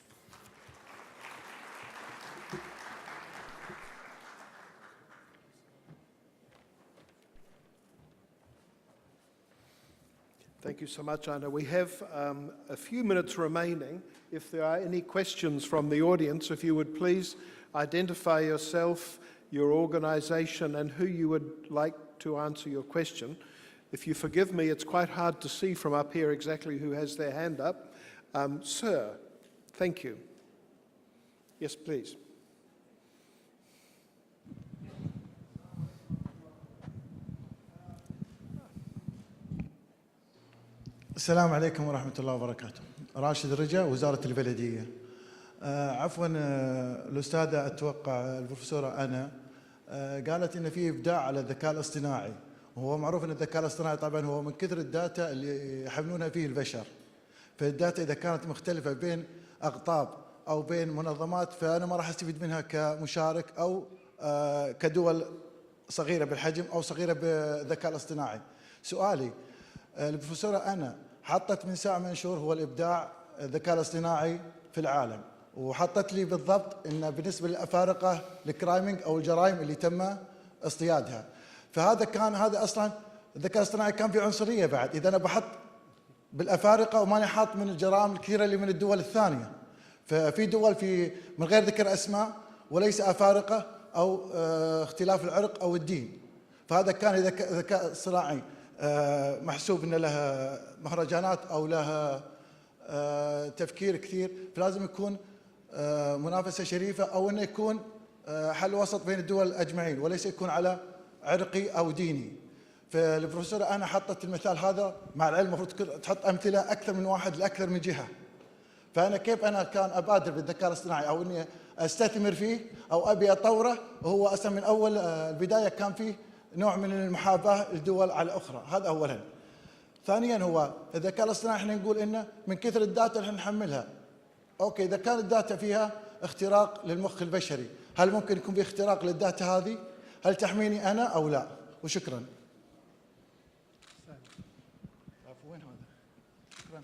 Thank you so much, Anna. We have a few minutes remaining. If there are any questions from the audience, if you would please identify yourself, your organization, and who you would like to answer your question. If you forgive me, it's quite hard to see from up here exactly who has their hand up. Sir, Thank you. Yes, please. السلام عليكم ورحمة الله وبركاته. راشد الرجا، وزارة البلدية. عفوا الأستاذة أتوقع البروفيسورة أنا قالت إن في إبداع على الذكاء الاصطناعي، وهو معروف إن الذكاء الاصطناعي طبعا هو من كثر الداتا اللي يحملونها فيه البشر. فالداتا إذا كانت مختلفة بين أقطاب أو بين منظمات فأنا ما راح أستفيد منها كمشارك أو كدول صغيرة بالحجم أو صغيرة بالذكاء الاصطناعي. سؤالي البروفيسورة أنا حطت من ساعة من شهور هو الإبداع الذكاء الاصطناعي في العالم، وحطت لي بالضبط إن بالنسبة للأفارقة الكرايمينج أو الجرائم اللي تم اصطيادها. هذا أصلا الذكاء الاصطناعي كان في عنصرية بعد، إذا أنا بحط بالأفارقة وماني حاط من الجرائم الكثيرة اللي من الدول الثانية. ففي دول من غير ذكر أسماء وليس أفارقة أو اختلاف العرق أو الدين. فهذا كان ذكاء اصطناعي محسوب ان لها مهرجانات او لها تفكير كثير، فلازم يكون منافسه شريفه او انه يكون حل وسط بين الدول اجمعين وليس يكون على عرقي او ديني. فالبروفيسوره انا حطت المثال هذا، مع العلم المفروض تحط امثله اكثر من واحد لاكثر من جهه. فانا كيف انا كان ابادر بالذكاء الاصطناعي او اني استثمر فيه او ابي اطوره، وهو اصلا من اول البدايه كان فيه نوع من المحاباه الدول على اخرى. هذا اولا. ثانيا هو الذكاء الاصطناعي احنا نقول انه من كثر الداتا اللي نحملها، اوكي اذا كانت الداتا فيها اختراق للمخ البشري، هل ممكن يكون في اختراق للداتا هذه؟ هل تحميني انا او لا؟ وشكرا. وين هذا؟ شكرا.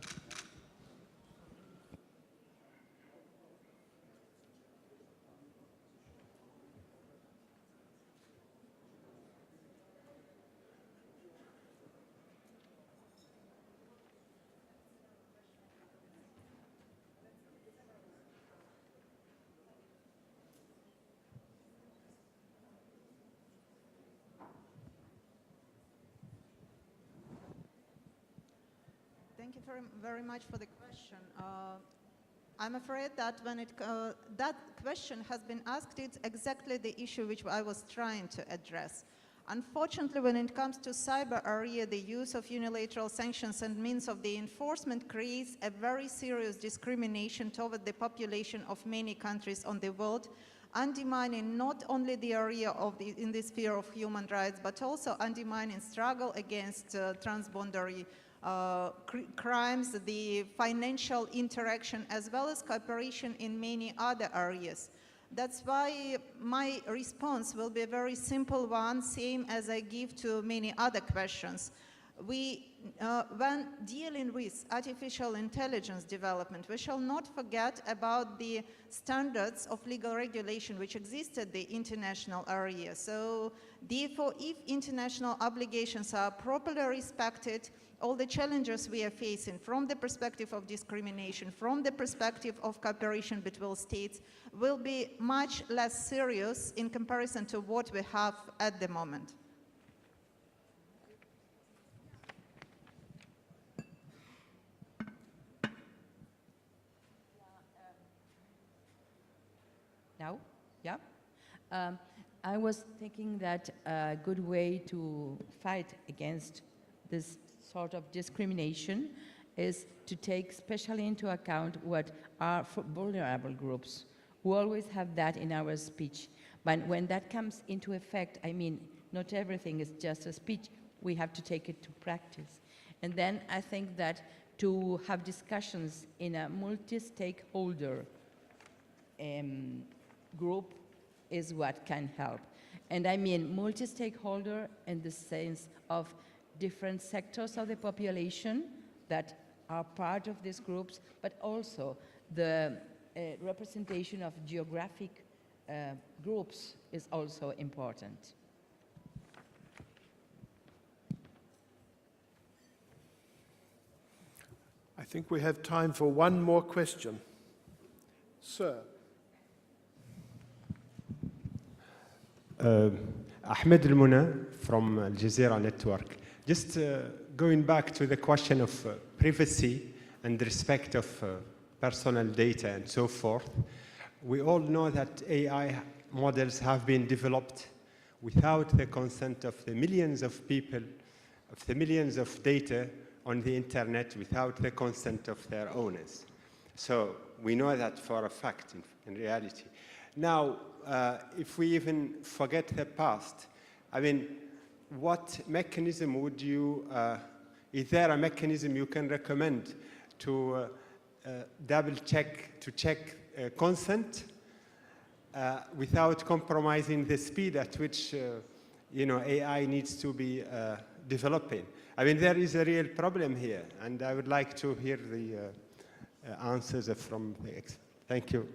Thank you very much for the question. I'm afraid that when that question has been asked, it's exactly the issue which I was trying to address. Unfortunately, when it comes to cyber area, the use of unilateral sanctions and means of the enforcement creates a very serious discrimination toward the population of many countries on the world, undermining not only the area in the sphere of human rights, but also undermining struggle against transboundary crimes, the financial interaction, as well as cooperation in many other areas. That's why my response will be a very simple one, same as I give to many other questions. When dealing with artificial intelligence development, we shall not forget about the standards of legal regulation which exist at the international area. So therefore, if international obligations are properly respected, all the challenges we are facing from the perspective of discrimination, from the perspective of cooperation between states, will be much less serious in comparison to what we have at the moment. Now? Yeah? I was thinking that a good way to fight against this sort of discrimination is to take specially into account what are vulnerable groups. We always have that in our speech. But when that comes into effect, I mean, not everything is just a speech. We have to take it to practice. And then I think that to have discussions in a multi-stakeholder group is what can help. And I mean multi-stakeholder in the sense of different sectors of the population that are part of these groups, but also the representation of geographic groups is also important. I think we have time for one more question. Sir. Ahmed Al-Muna from Al Jazeera Network. Just going back to the question of privacy and respect of personal data and so forth. We all know that AI models have been developed without the consent of the millions of people, of the millions of data on the internet, without the consent of their owners. So we know that for a fact in reality. Now, if we even forget the past, I mean, what mechanism would you, is there a mechanism you can recommend to double check, to check consent without compromising the speed at which AI needs to be developing? I mean, there is a real problem here, and I would like to hear the answers from the experts. Thank you.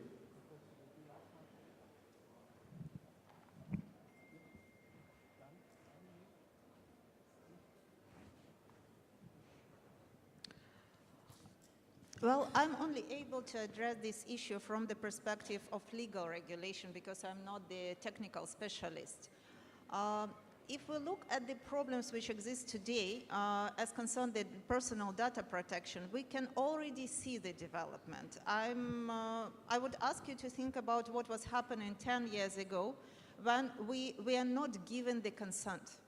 Well, I'm only able to address this issue from the perspective of legal regulation because I'm not the technical specialist. If we look at the problems which exist today as concerned the personal data protection, we can already see the development. I would ask you to think about what was happening 10 years ago when we are not given the consent.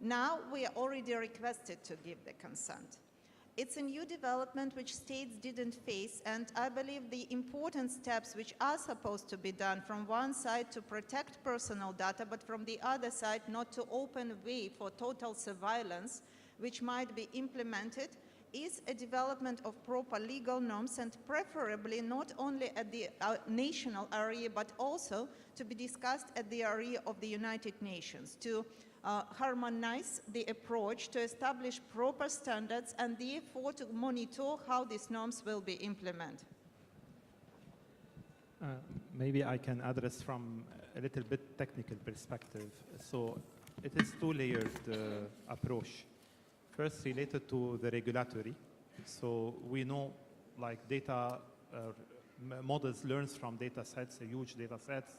Now we are already requested to give the consent. It's a new development which states didn't face, and I believe the important steps which are supposed to be done from one side to protect personal data, but from the other side not to open way for total surveillance, which might be implemented, is a development of proper legal norms, and preferably not only at the national area, but also to be discussed at the area of the United Nations, to harmonize the approach, to establish proper standards, and therefore to monitor how these norms will be implemented. Maybe I can address from a little bit technical perspective. So it is two-layered approach. First, related to the regulatory. So we know, like, data models learns from data sets, huge data sets.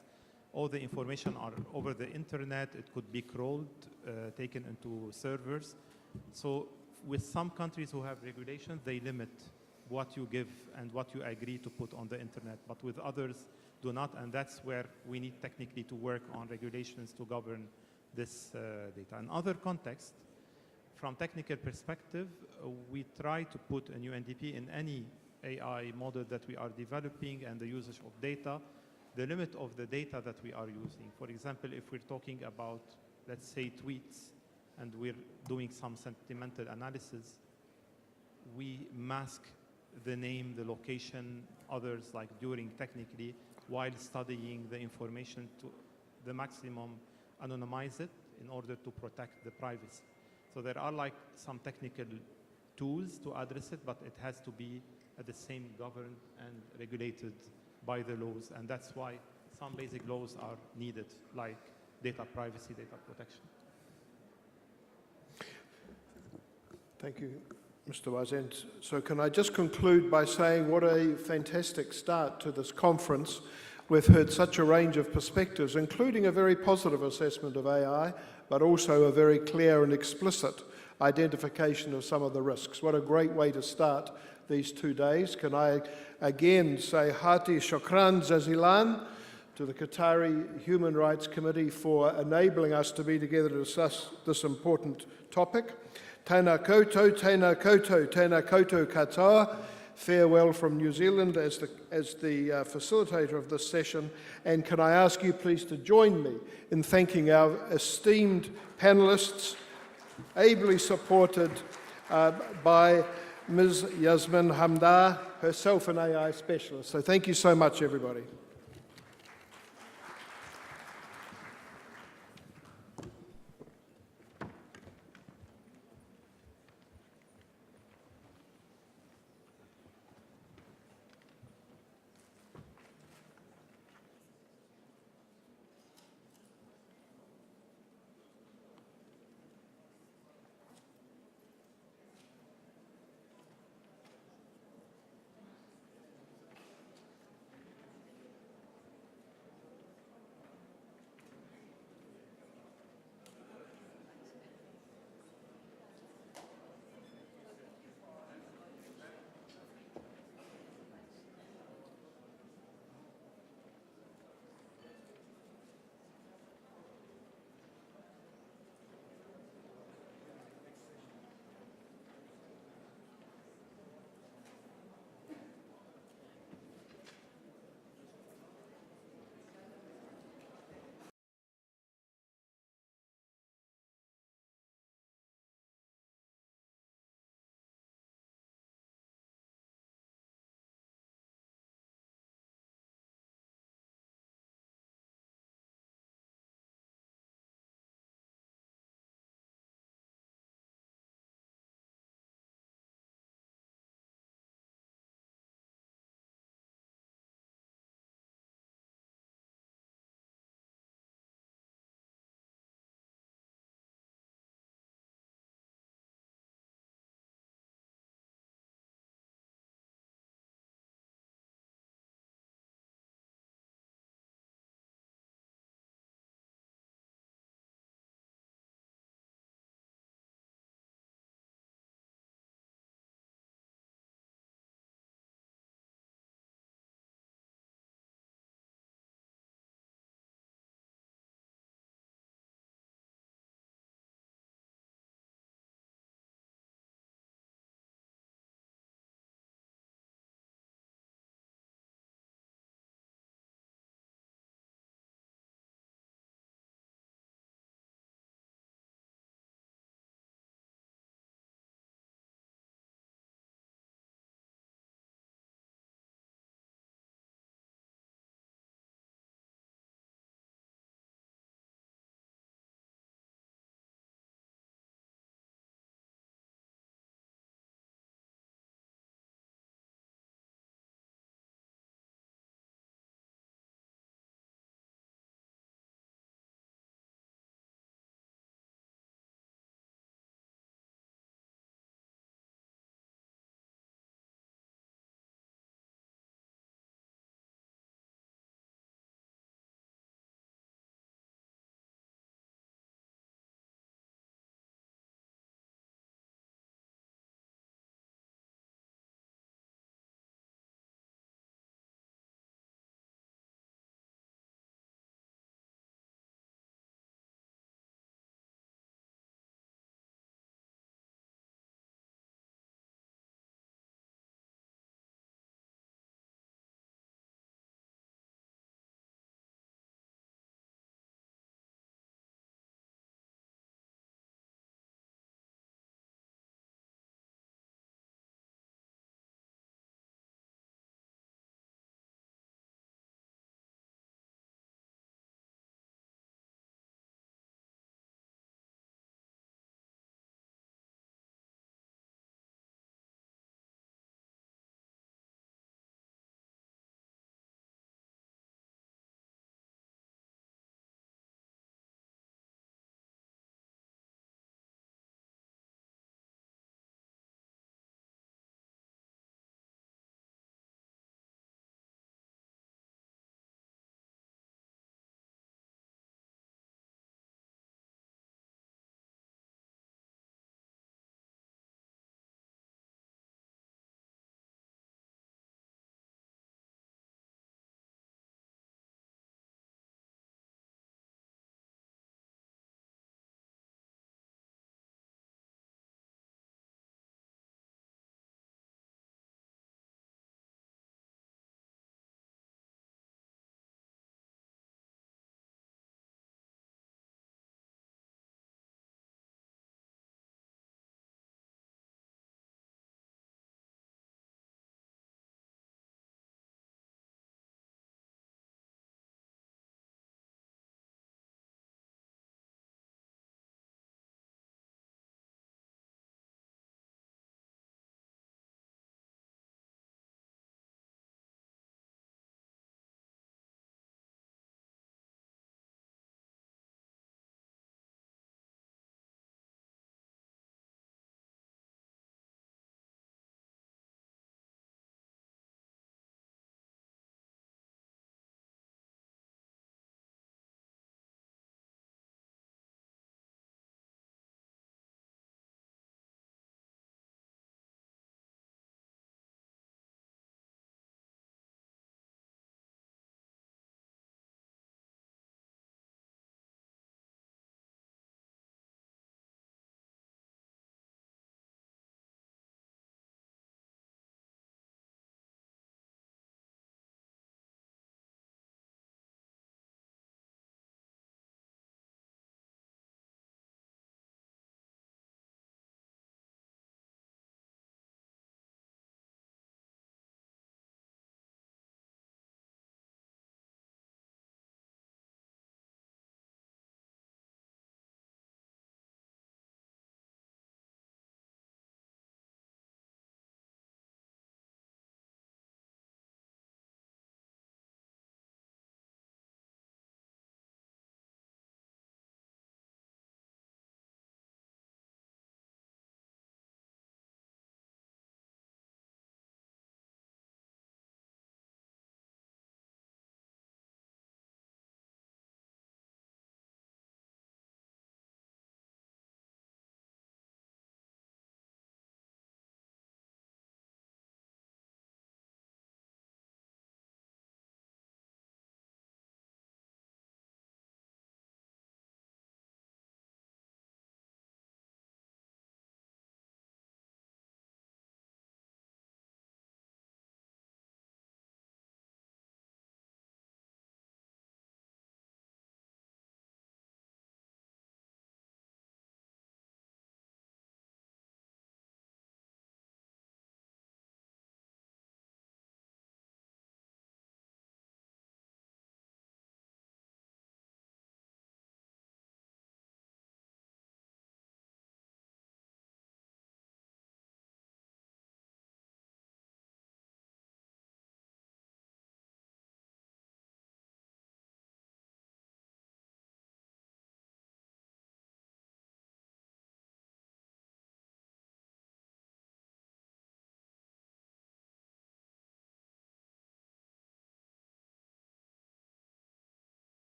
All the information are over the internet. It could be crawled, taken into servers. So with some countries who have regulations, they limit what you give and what you agree to put on the internet. But with others, do not. And that's where we need technically to work on regulations to govern this data. In other contexts, from technical perspective, we try to put a new NDP in any AI model that we are developing and the usage of data, the limit of the data that we are using. For example, if we're talking about, let's say, tweets, and we're doing some sentimental analysis, we mask the name, the location, others, like during technically, while studying the information to the maximum, anonymize it in order to protect the privacy. So there are like some technical tools to address it, but it has to be at the same governed and regulated by the laws, and that's why some basic laws are needed, like data privacy, data protection. Thank you, Mr. Wazent. So can I just conclude by saying what a fantastic start to this conference. We've heard such a range of perspectives, including a very positive assessment of AI, but also a very clear and explicit identification of some of the risks. What a great way to start these 2 days. Can I again say Hati Shokran Zazilan to the Qatari Human Rights Committee for enabling us to be together to discuss this important topic. Tēnā koutou, tēnā koutou, tēnā koutou katoa. Farewell from New Zealand as the facilitator of this session. And can I ask you please to join me in thanking our esteemed panelists, ably supported by Ms. Yasmin Hamdar, herself an AI specialist. So thank you so much, everybody.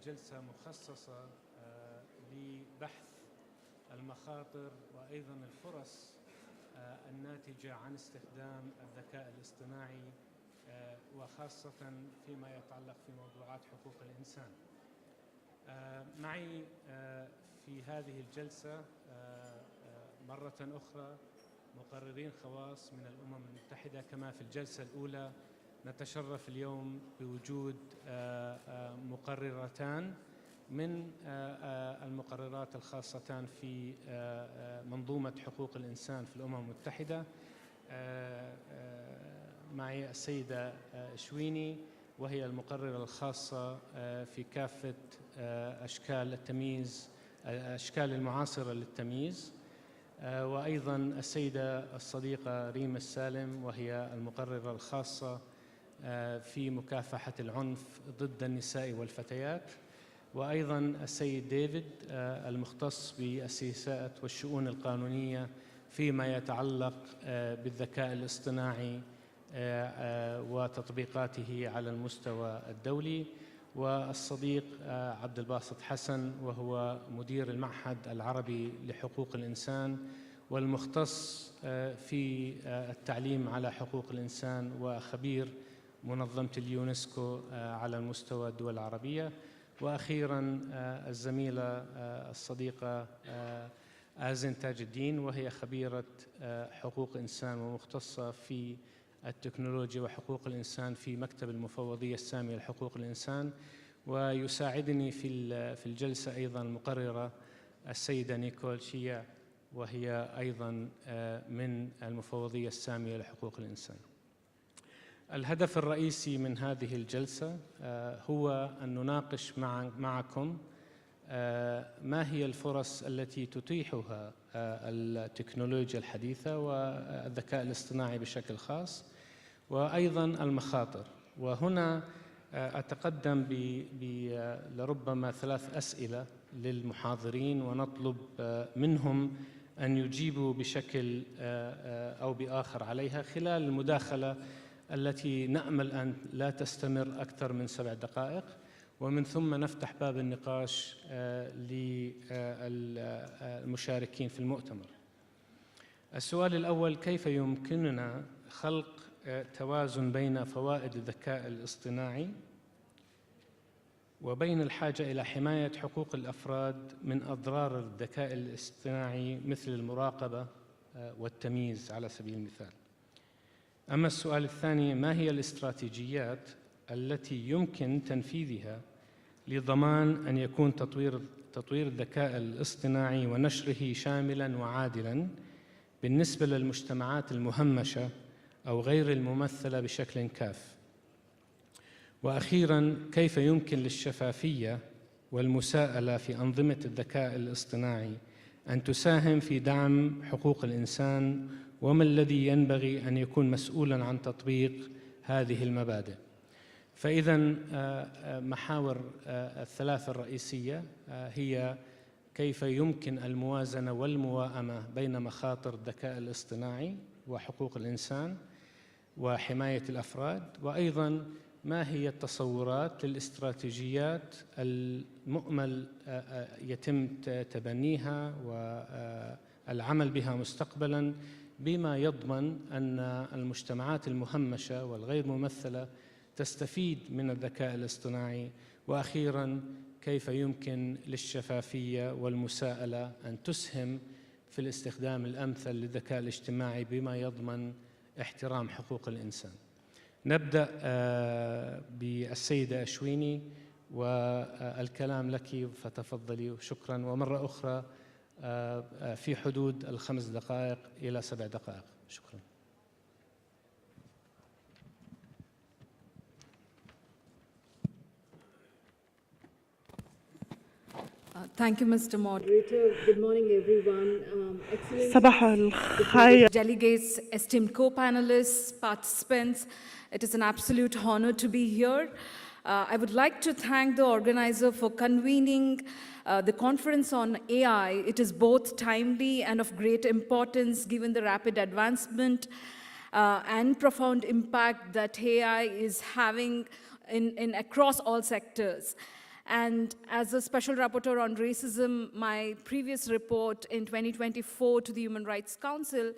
جلسة مخصصة لبحث المخاطر وأيضا الفرص الناتجة عن استخدام الذكاء الاصطناعي وخاصة فيما يتعلق في موضوعات حقوق الإنسان. معي في هذه الجلسة مرة أخرى مقررين خواص من الأمم المتحدة، كما في الجلسة الأولى نتشرف اليوم بوجود مقررتان من المقررات الخاصتان في منظومة حقوق الإنسان في الأمم المتحدة. معي السيدة شويني، وهي المقررة الخاصة في كافة أشكال التمييز، الأشكال المعاصرة للتمييز، وأيضا السيدة الصديقة ريم السالم، وهي المقررة الخاصة في مكافحة العنف ضد النساء والفتيات، وأيضا السيد ديفيد المختص بالسياسات والشؤون القانونية فيما يتعلق بالذكاء الاصطناعي وتطبيقاته على المستوى الدولي، والصديق عبد الباسط حسن، وهو مدير المعهد العربي لحقوق الإنسان والمختص في التعليم على حقوق الإنسان وخبير منظمة اليونسكو على المستوى الدول العربية، وأخيراً الزميلة الصديقة آزن تاج الدين، وهي خبيرة حقوق إنسان ومختصة في التكنولوجيا وحقوق الإنسان في مكتب المفوضية السامية لحقوق الإنسان. ويساعدني في الجلسة أيضاً المقررة السيدة نيكول شيع، وهي أيضاً من المفوضية السامية لحقوق الإنسان. الهدف الرئيسي من هذه الجلسة هو أن نناقش معكم ما هي الفرص التي تتيحها التكنولوجيا الحديثة والذكاء الاصطناعي بشكل خاص، وأيضاً المخاطر. وهنا أتقدم لربما 3 أسئلة للمحاضرين، ونطلب منهم أن يجيبوا بشكل أو بآخر عليها خلال المداخلة التي نأمل أن لا تستمر أكثر من 7 دقائق، ومن ثم نفتح باب النقاش للمشاركين في المؤتمر. السؤال الأول: كيف يمكننا خلق توازن بين فوائد الذكاء الاصطناعي وبين الحاجة إلى حماية حقوق الأفراد من أضرار الذكاء الاصطناعي مثل المراقبة والتمييز على سبيل المثال؟ أما السؤال الثاني: ما هي الاستراتيجيات التي يمكن تنفيذها لضمان أن يكون تطوير الذكاء الاصطناعي ونشره شاملاً وعادلاً بالنسبة للمجتمعات المهمشة أو غير الممثلة بشكل كاف؟ وأخيراً: كيف يمكن للشفافية والمساءلة في أنظمة الذكاء الاصطناعي أن تساهم في دعم حقوق الإنسان، وما الذي ينبغي أن يكون مسؤولاً عن تطبيق هذه المبادئ؟ فإذا محاور الثلاثة الرئيسية هي كيف يمكن الموازنة والمواءمة بين مخاطر الذكاء الاصطناعي وحقوق الإنسان وحماية الأفراد، وأيضاً ما هي التصورات للاستراتيجيات المؤمل يتم تبنيها والعمل بها مستقبلاً بما يضمن أن المجتمعات المهمشة والغير ممثلة تستفيد من الذكاء الاصطناعي. وأخيراً: كيف يمكن للشفافية والمساءلة أن تسهم في الاستخدام الأمثل للذكاء الاجتماعي بما يضمن احترام حقوق الإنسان؟ نبدأ بالسيدة أشويني، والكلام لك فتفضلي. شكراً، ومرة أخرى في حدود 5 دقائق إلى 7 دقائق. شكراً. Thank you, Mr. Moderator. Good morning, everyone. صباح الخير. Delegates, esteemed co-panelists, participants, it is an absolute honor to be here. I would like to thank the organizer for convening the conference on AI. It is both timely and of great importance given the rapid advancement and profound impact that AI is having in across all sectors. And as a special rapporteur on racism, my previous report in 2024 to the Human Rights Council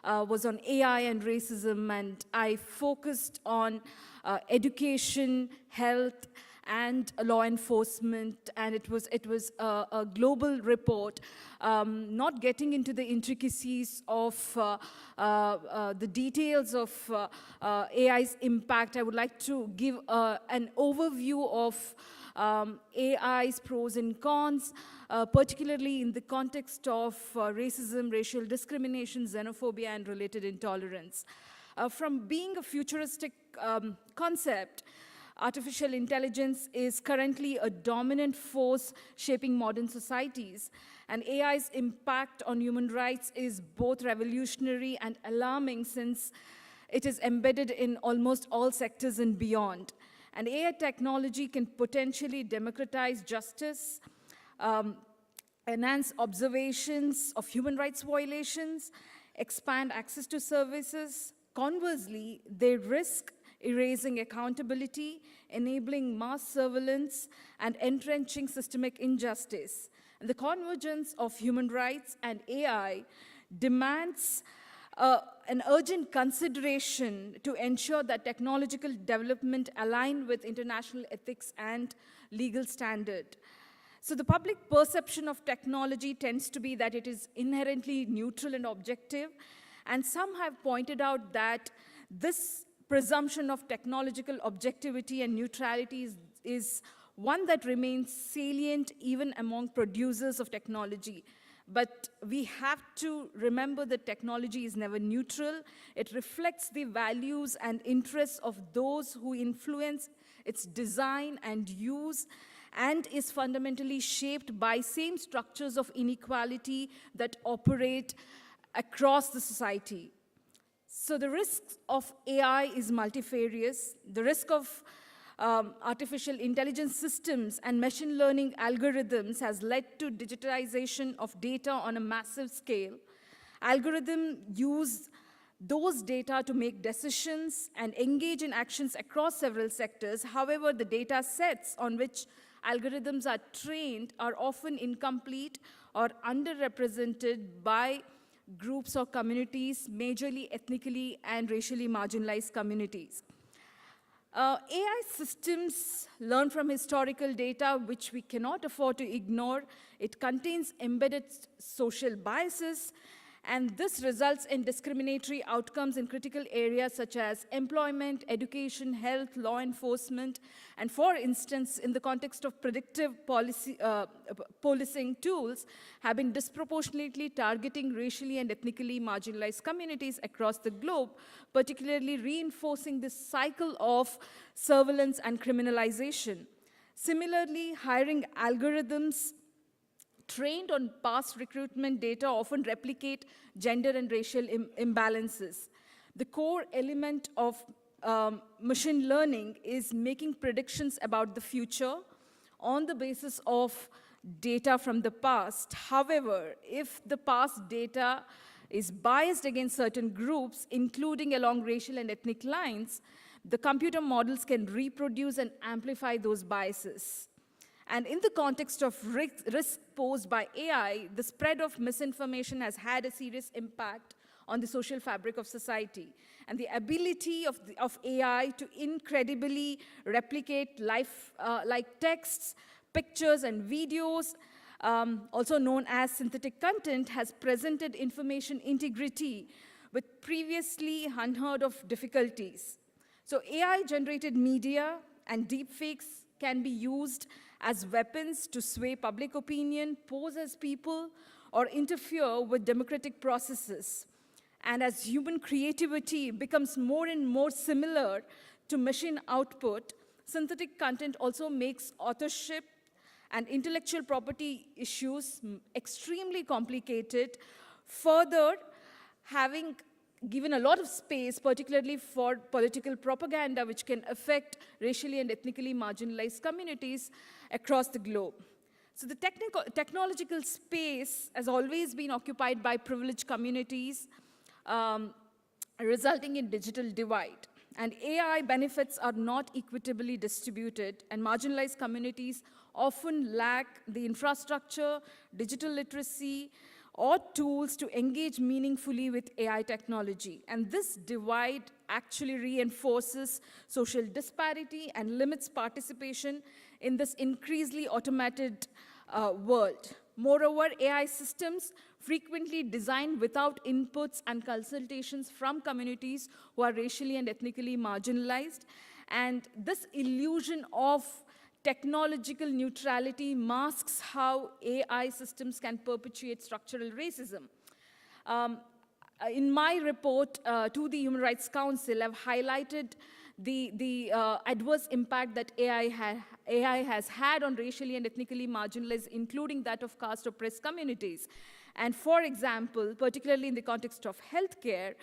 was on AI and racism, and I focused on education, health, and law enforcement, and it was a global report, not getting into the intricacies of the details of AI's impact. I would like to give an overview of AI's pros and cons, particularly in the context of racism, racial discrimination, xenophobia, and related intolerance. From being a futuristic concept, artificial intelligence is currently a dominant force shaping modern societies, and AI's impact on human rights is both revolutionary and alarming, since it is embedded in almost all sectors and beyond. And AI technology can potentially democratize justice, enhance observations of human rights violations, expand access to services. Conversely, they risk erasing accountability, enabling mass surveillance, and entrenching systemic injustice. And the convergence of human rights and AI demands an urgent consideration to ensure that technological development align with international ethics and legal standard. So the public perception of technology tends to be that it is inherently neutral and objective, and some have pointed out that this presumption of technological objectivity and neutrality is one that remains salient even among producers of technology. But we have to remember that technology is never neutral. It reflects the values and interests of those who influence its design and use, and is fundamentally shaped by same structures of inequality that operate across the society. So the risk of AI is multifarious. The risk of artificial intelligence systems and machine learning algorithms has led to digitization of data on a massive scale. Algorithms use those data to make decisions and engage in actions across several sectors. However, the data sets on which algorithms are trained are often incomplete or underrepresented by groups or communities, majorly ethnically and racially marginalized communities. AI systems learn from historical data, which we cannot afford to ignore. It contains embedded social biases, and this results in discriminatory outcomes in critical areas such as employment, education, health, law enforcement, and for instance, in the context of predictive policing tools, have been disproportionately targeting racially and ethnically marginalized communities across the globe, particularly reinforcing this cycle of surveillance and criminalization. Similarly, hiring algorithms trained on past recruitment data often replicate gender and racial imbalances. The core element of machine learning is making predictions about the future on the basis of data from the past. However, if the past data is biased against certain groups, including along racial and ethnic lines, the computer models can reproduce and amplify those biases. And in the context of risk posed by AI, the spread of misinformation has had a serious impact on the social fabric of society. And the ability of AI to incredibly replicate like texts, pictures, and videos, also known as synthetic content, has presented information integrity with previously unheard of difficulties. So AI-generated media and deepfakes can be used as weapons to sway public opinion, pose as people, or interfere with democratic processes. And as human creativity becomes more and more similar to machine output, synthetic content also makes authorship and intellectual property issues extremely complicated, further having given a lot of space, particularly for political propaganda, which can affect racially and ethnically marginalized communities across the globe. So the technological space has always been occupied by privileged communities, resulting in digital divide. and AI benefits are not equitably distributed, and marginalized communities often lack the infrastructure, digital literacy, or tools to engage meaningfully with AI technology. And this divide actually reinforces social disparity and limits participation in this increasingly automated world. Moreover, AI systems frequently designed without inputs and consultations from communities who are racially and ethnically marginalized. And this illusion of technological neutrality masks how AI systems can perpetuate structural racism. In my report to the Human Rights Council, I've highlighted the adverse impact that AI has had on racially and ethnically marginalized, including that of caste-oppressed communities. And for example, particularly in the context of healthcare,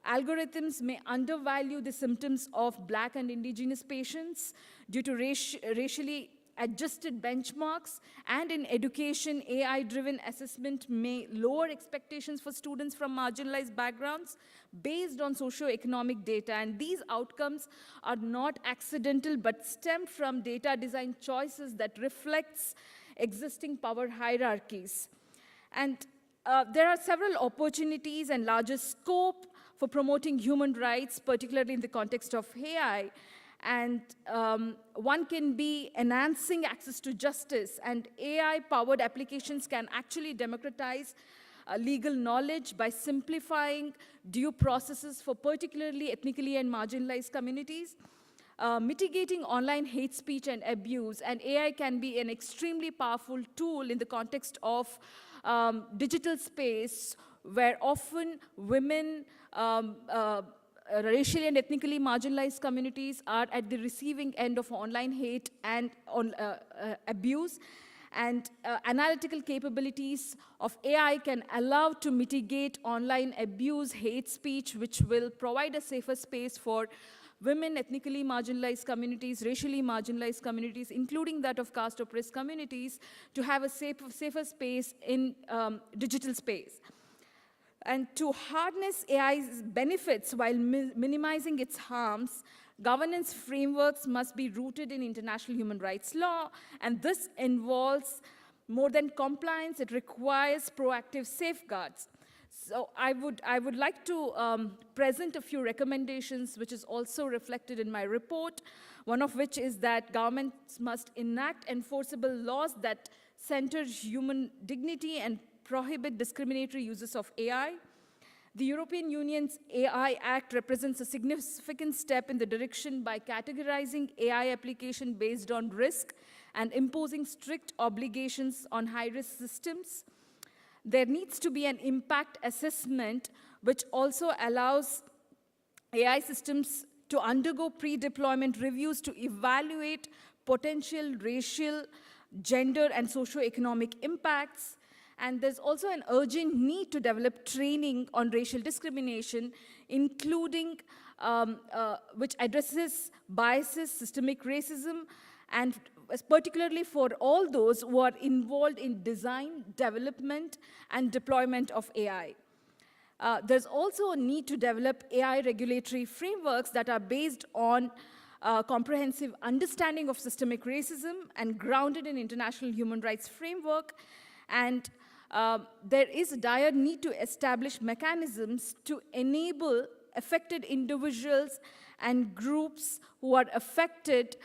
algorithms may undervalue the symptoms of Black and Indigenous patients due to racially adjusted benchmarks, and in education, AI-driven assessment may lower expectations for students from marginalized backgrounds based on socioeconomic data, and these outcomes are not accidental but stem from data design choices that reflects existing power hierarchies. And there are several opportunities and larger scope for promoting human rights, particularly in the context of AI. And one can be enhancing access to justice, and AI-powered applications can actually democratize legal knowledge by simplifying due processes for particularly ethnically and marginalized communities, mitigating online hate speech and abuse, and AI can be an extremely powerful tool in the context of digital space, where often women, racially and ethnically marginalized communities are at the receiving end of online hate and abuse. And analytical capabilities of AI can allow to mitigate online abuse, hate speech, which will provide a safer space for women, ethnically marginalized communities, racially marginalized communities, including that of caste-oppressed communities, to have a safer space in digital space. And to harness AI's benefits while minimizing its harms, governance frameworks must be rooted in international human rights law, and this involves more than compliance, it requires proactive safeguards. So I would like to present a few recommendations, which is also reflected in my report, one of which is that governments must enact enforceable laws that center human dignity and prohibit discriminatory uses of AI. The European Union's AI Act represents a significant step in the direction by categorizing AI application based on risk and imposing strict obligations on high-risk systems. There needs to be an impact assessment which also allows AI systems to undergo pre-deployment reviews to evaluate potential racial, gender, and socioeconomic impacts. And there's also an urgent need to develop training on racial discrimination, including which addresses biases, systemic racism, and particularly for all those who are involved in design, development, and deployment of AI. There's also a need to develop AI regulatory frameworks that are based on comprehensive understanding of systemic racism and grounded in international human rights framework. And there is a dire need to establish mechanisms to enable affected individuals and groups who are affected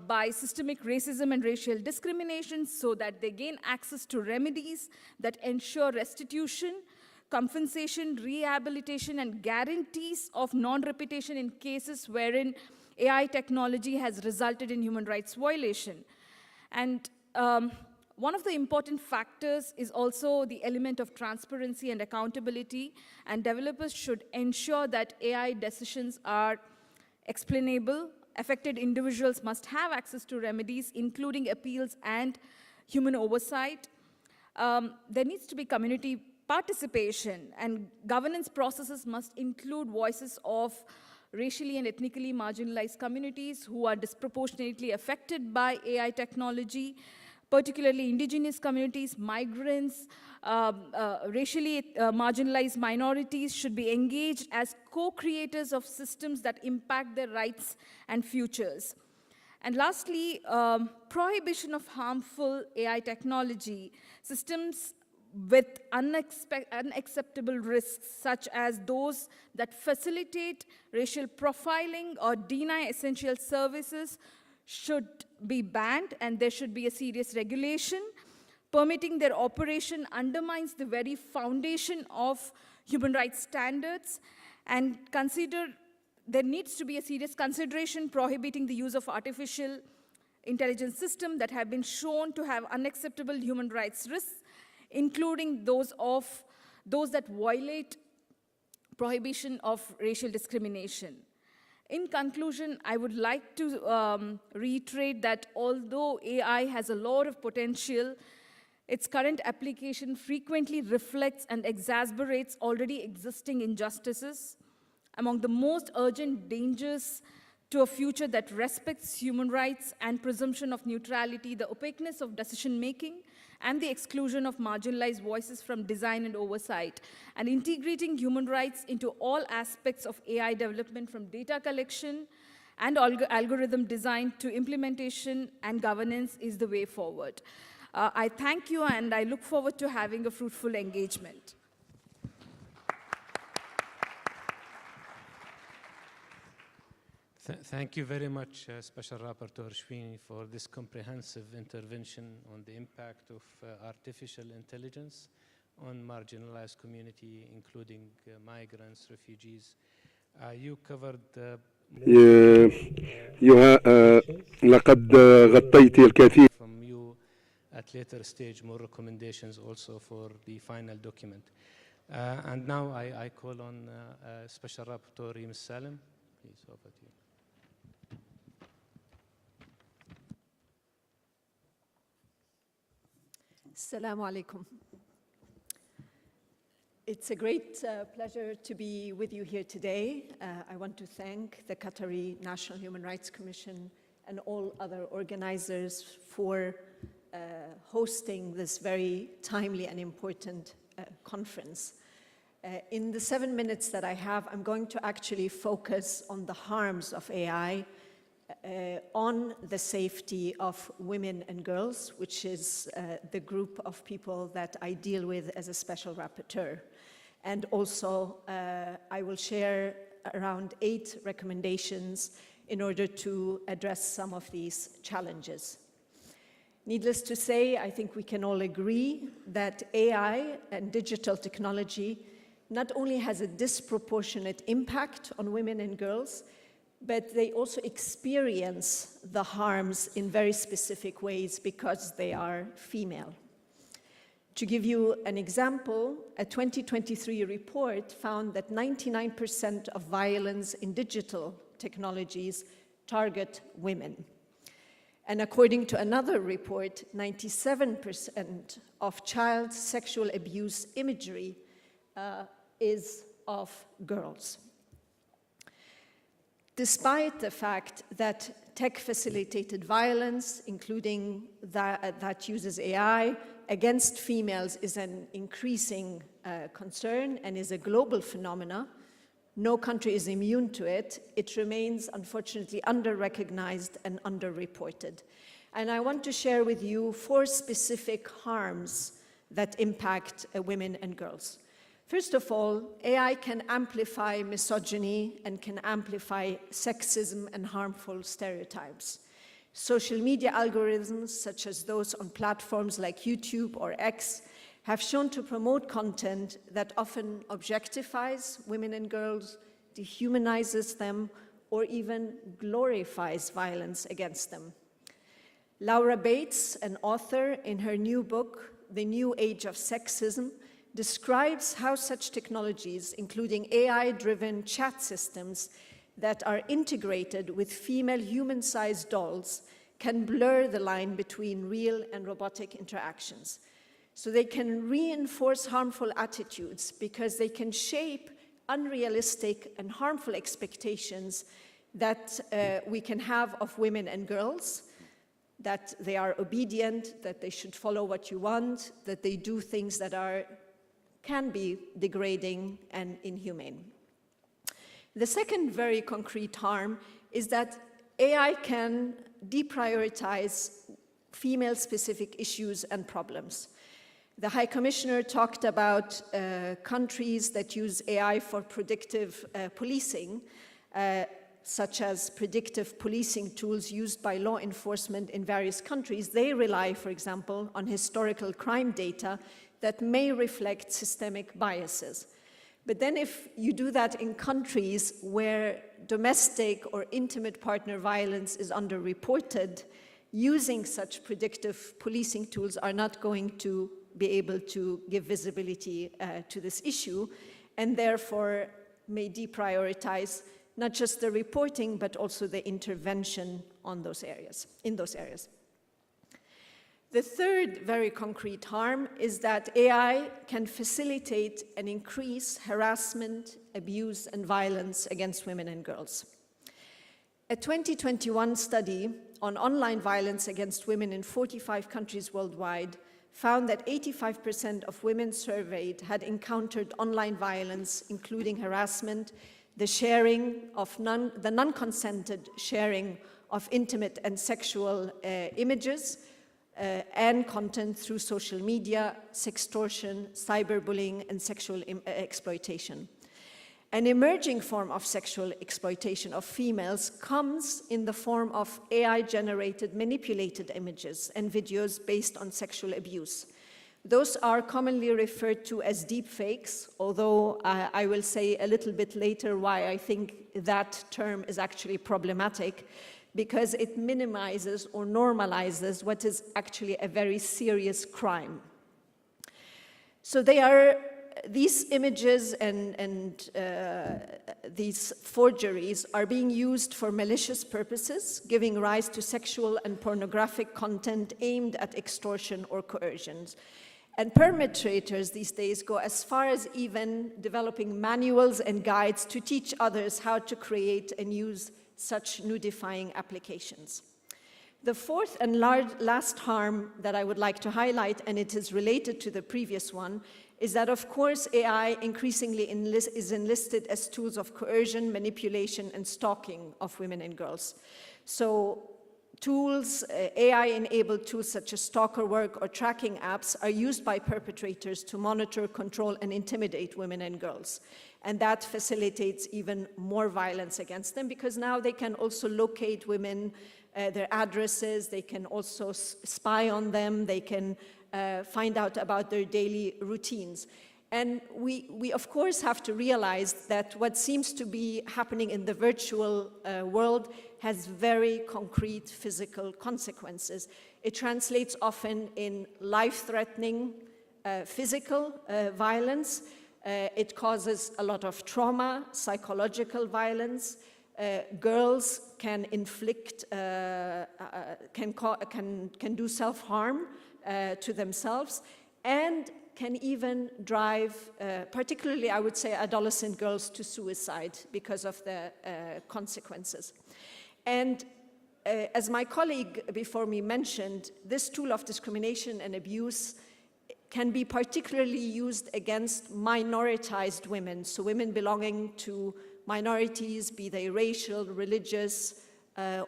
by systemic racism and racial discrimination so that they gain access to remedies that ensure restitution, compensation, rehabilitation, and guarantees of non-repetition in cases wherein AI technology has resulted in human rights violation. And one of the important factors is also the element of transparency and accountability, and developers should ensure that AI decisions are explainable. Affected individuals must have access to remedies, including appeals and human oversight. There needs to be community participation, and governance processes must include voices of racially and ethnically marginalized communities who are disproportionately affected by AI technology, particularly indigenous communities, migrants, racially marginalized minorities should be engaged as co-creators of systems that impact their rights and futures. And lastly, prohibition of harmful AI technology, systems with unacceptable risks, such as those that facilitate racial profiling or deny essential services, should be banned, and there should be a serious regulation. Permitting their operation undermines the very foundation of human rights standards, and there needs to be a serious consideration prohibiting the use of artificial intelligence systems that have been shown to have unacceptable human rights risks, including those that violate prohibition of racial discrimination. In conclusion, I would like to reiterate that although AI has a lot of potential, its current application frequently reflects and exacerbates already existing injustices. Among the most urgent dangers to a future that respects human rights and presumption of neutrality, the opaqueness of decision-making, and the exclusion of marginalized voices from design and oversight, and integrating human rights into all aspects of AI development, from data collection and algorithm design to implementation and governance, is the way forward. I thank you, and I look forward to having a fruitful engagement. Thank you very much, Special Rapporteur Shwini, for this comprehensive intervention on the impact of artificial intelligence on marginalized community, including migrants, refugees. You covered لقد غطيت الكثير. From you at later stage more recommendations also for the final document. And now I call on Special Rapporteur Reem Salim. Please, over to you. Assalamu alaikum. It's a great pleasure to be with you here today. I want to thank the Qatari National Human Rights Commission and all other organizers for hosting this very timely and important conference. In the 7 minutes that I have, I'm going to actually focus on the harms of AI on the safety of women and girls, which is the group of people that I deal with as a special rapporteur. And also, I will share around 8 recommendations in order to address some of these challenges. Needless to say, I think we can all agree that AI and digital technology not only has a disproportionate impact on women and girls, but they also experience the harms in very specific ways because they are female. To give you an example, a 2023 report found that 99% of violence in digital technologies target women. And according to another report, 97% of child sexual abuse imagery is of girls. Despite the fact that tech-facilitated violence, including that uses AI, against females is an increasing concern and is a global phenomenon, no country is immune to it. It remains, unfortunately, under-recognized and under-reported. And I want to share with you 4 specific harms that impact women and girls. First of all, AI can amplify misogyny and can amplify sexism and harmful stereotypes. Social media algorithms, such as those on platforms like YouTube or X, have shown to promote content that often objectifies women and girls, dehumanizes them, or even glorifies violence against them. Laura Bates, an author, in her new book, The New Age of Sexism, describes how such technologies, including AI-driven chat systems that are integrated with female human-sized dolls, can blur the line between real and robotic interactions. So they can reinforce harmful attitudes because they can shape unrealistic and harmful expectations that we can have of women and girls, that they are obedient, that they should follow what you want, that they do things that can be degrading and inhumane. The second very concrete harm is that AI can deprioritize female-specific issues and problems. The High Commissioner talked about countries that use AI for predictive policing, such as predictive policing tools used by law enforcement in various countries. They rely, for example, on historical crime data that may reflect systemic biases. But then if you do that in countries where domestic or intimate partner violence is underreported, using such predictive policing tools are not going to be able to give visibility to this issue, and therefore may deprioritize not just the reporting, but also the intervention in those areas. The third very concrete harm is that AI can facilitate and increase harassment, abuse, and violence against women and girls. A 2021 study on online violence against women in 45 countries worldwide found that 85% of women surveyed had encountered online violence, including harassment, the non-consented sharing of intimate and sexual images and content through social media, sextortion, cyberbullying, and sexual exploitation. An emerging form of sexual exploitation of females comes in the form of AI-generated manipulated images and videos based on sexual abuse. Those are commonly referred to as deepfakes, although I will say a little bit later why I think that term is actually problematic, because it minimizes or normalizes what is actually a very serious crime. So these images and these forgeries are being used for malicious purposes, giving rise to sexual and pornographic content aimed at extortion or coercion. And perpetrators these days go as far as even developing manuals and guides to teach others how to create and use such nudifying applications. The fourth and last harm that I would like to highlight, and it is related to the previous one, is that, of course, AI increasingly is enlisted as tools of coercion, manipulation, and stalking of women and girls. So tools, AI-enabled tools such as stalker work or tracking apps are used by perpetrators to monitor, control, and intimidate women and girls. And that facilitates even more violence against them, because now they can also locate women, their addresses, they can also spy on them, they can find out about their daily routines. And we of course have to realize that what seems to be happening in the virtual world has very concrete physical consequences. It translates often in life-threatening physical violence. It causes a lot of trauma, psychological violence. Girls can inflict, can do self-harm to themselves, and can even drive, particularly I would say adolescent girls, to suicide because of the consequences. And as my colleague before me mentioned, this tool of discrimination and abuse can be particularly used against minoritized women, so women belonging to minorities, be they racial, religious,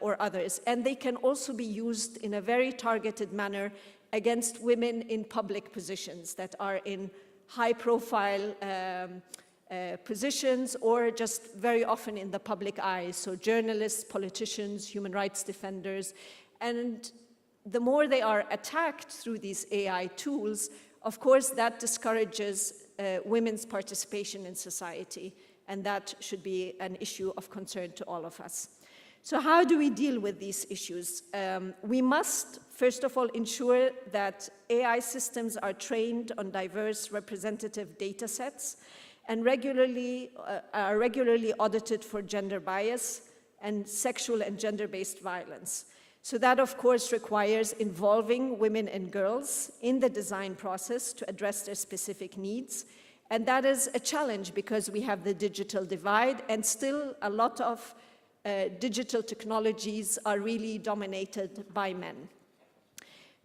or others. And they can also be used in a very targeted manner against women in public positions that are in high-profile positions, or just very often in the public eye, so journalists, politicians, human rights defenders. And the more they are attacked through these AI tools, of course, that discourages women's participation in society, and that should be an issue of concern to all of us. So how do we deal with these issues? We must, first of all, ensure that AI systems are trained on diverse representative data sets and are regularly audited for gender bias and sexual and gender-based violence. So that, of course, requires involving women and girls in the design process to address their specific needs. And that is a challenge because we have the digital divide, and still a lot of digital technologies are really dominated by men.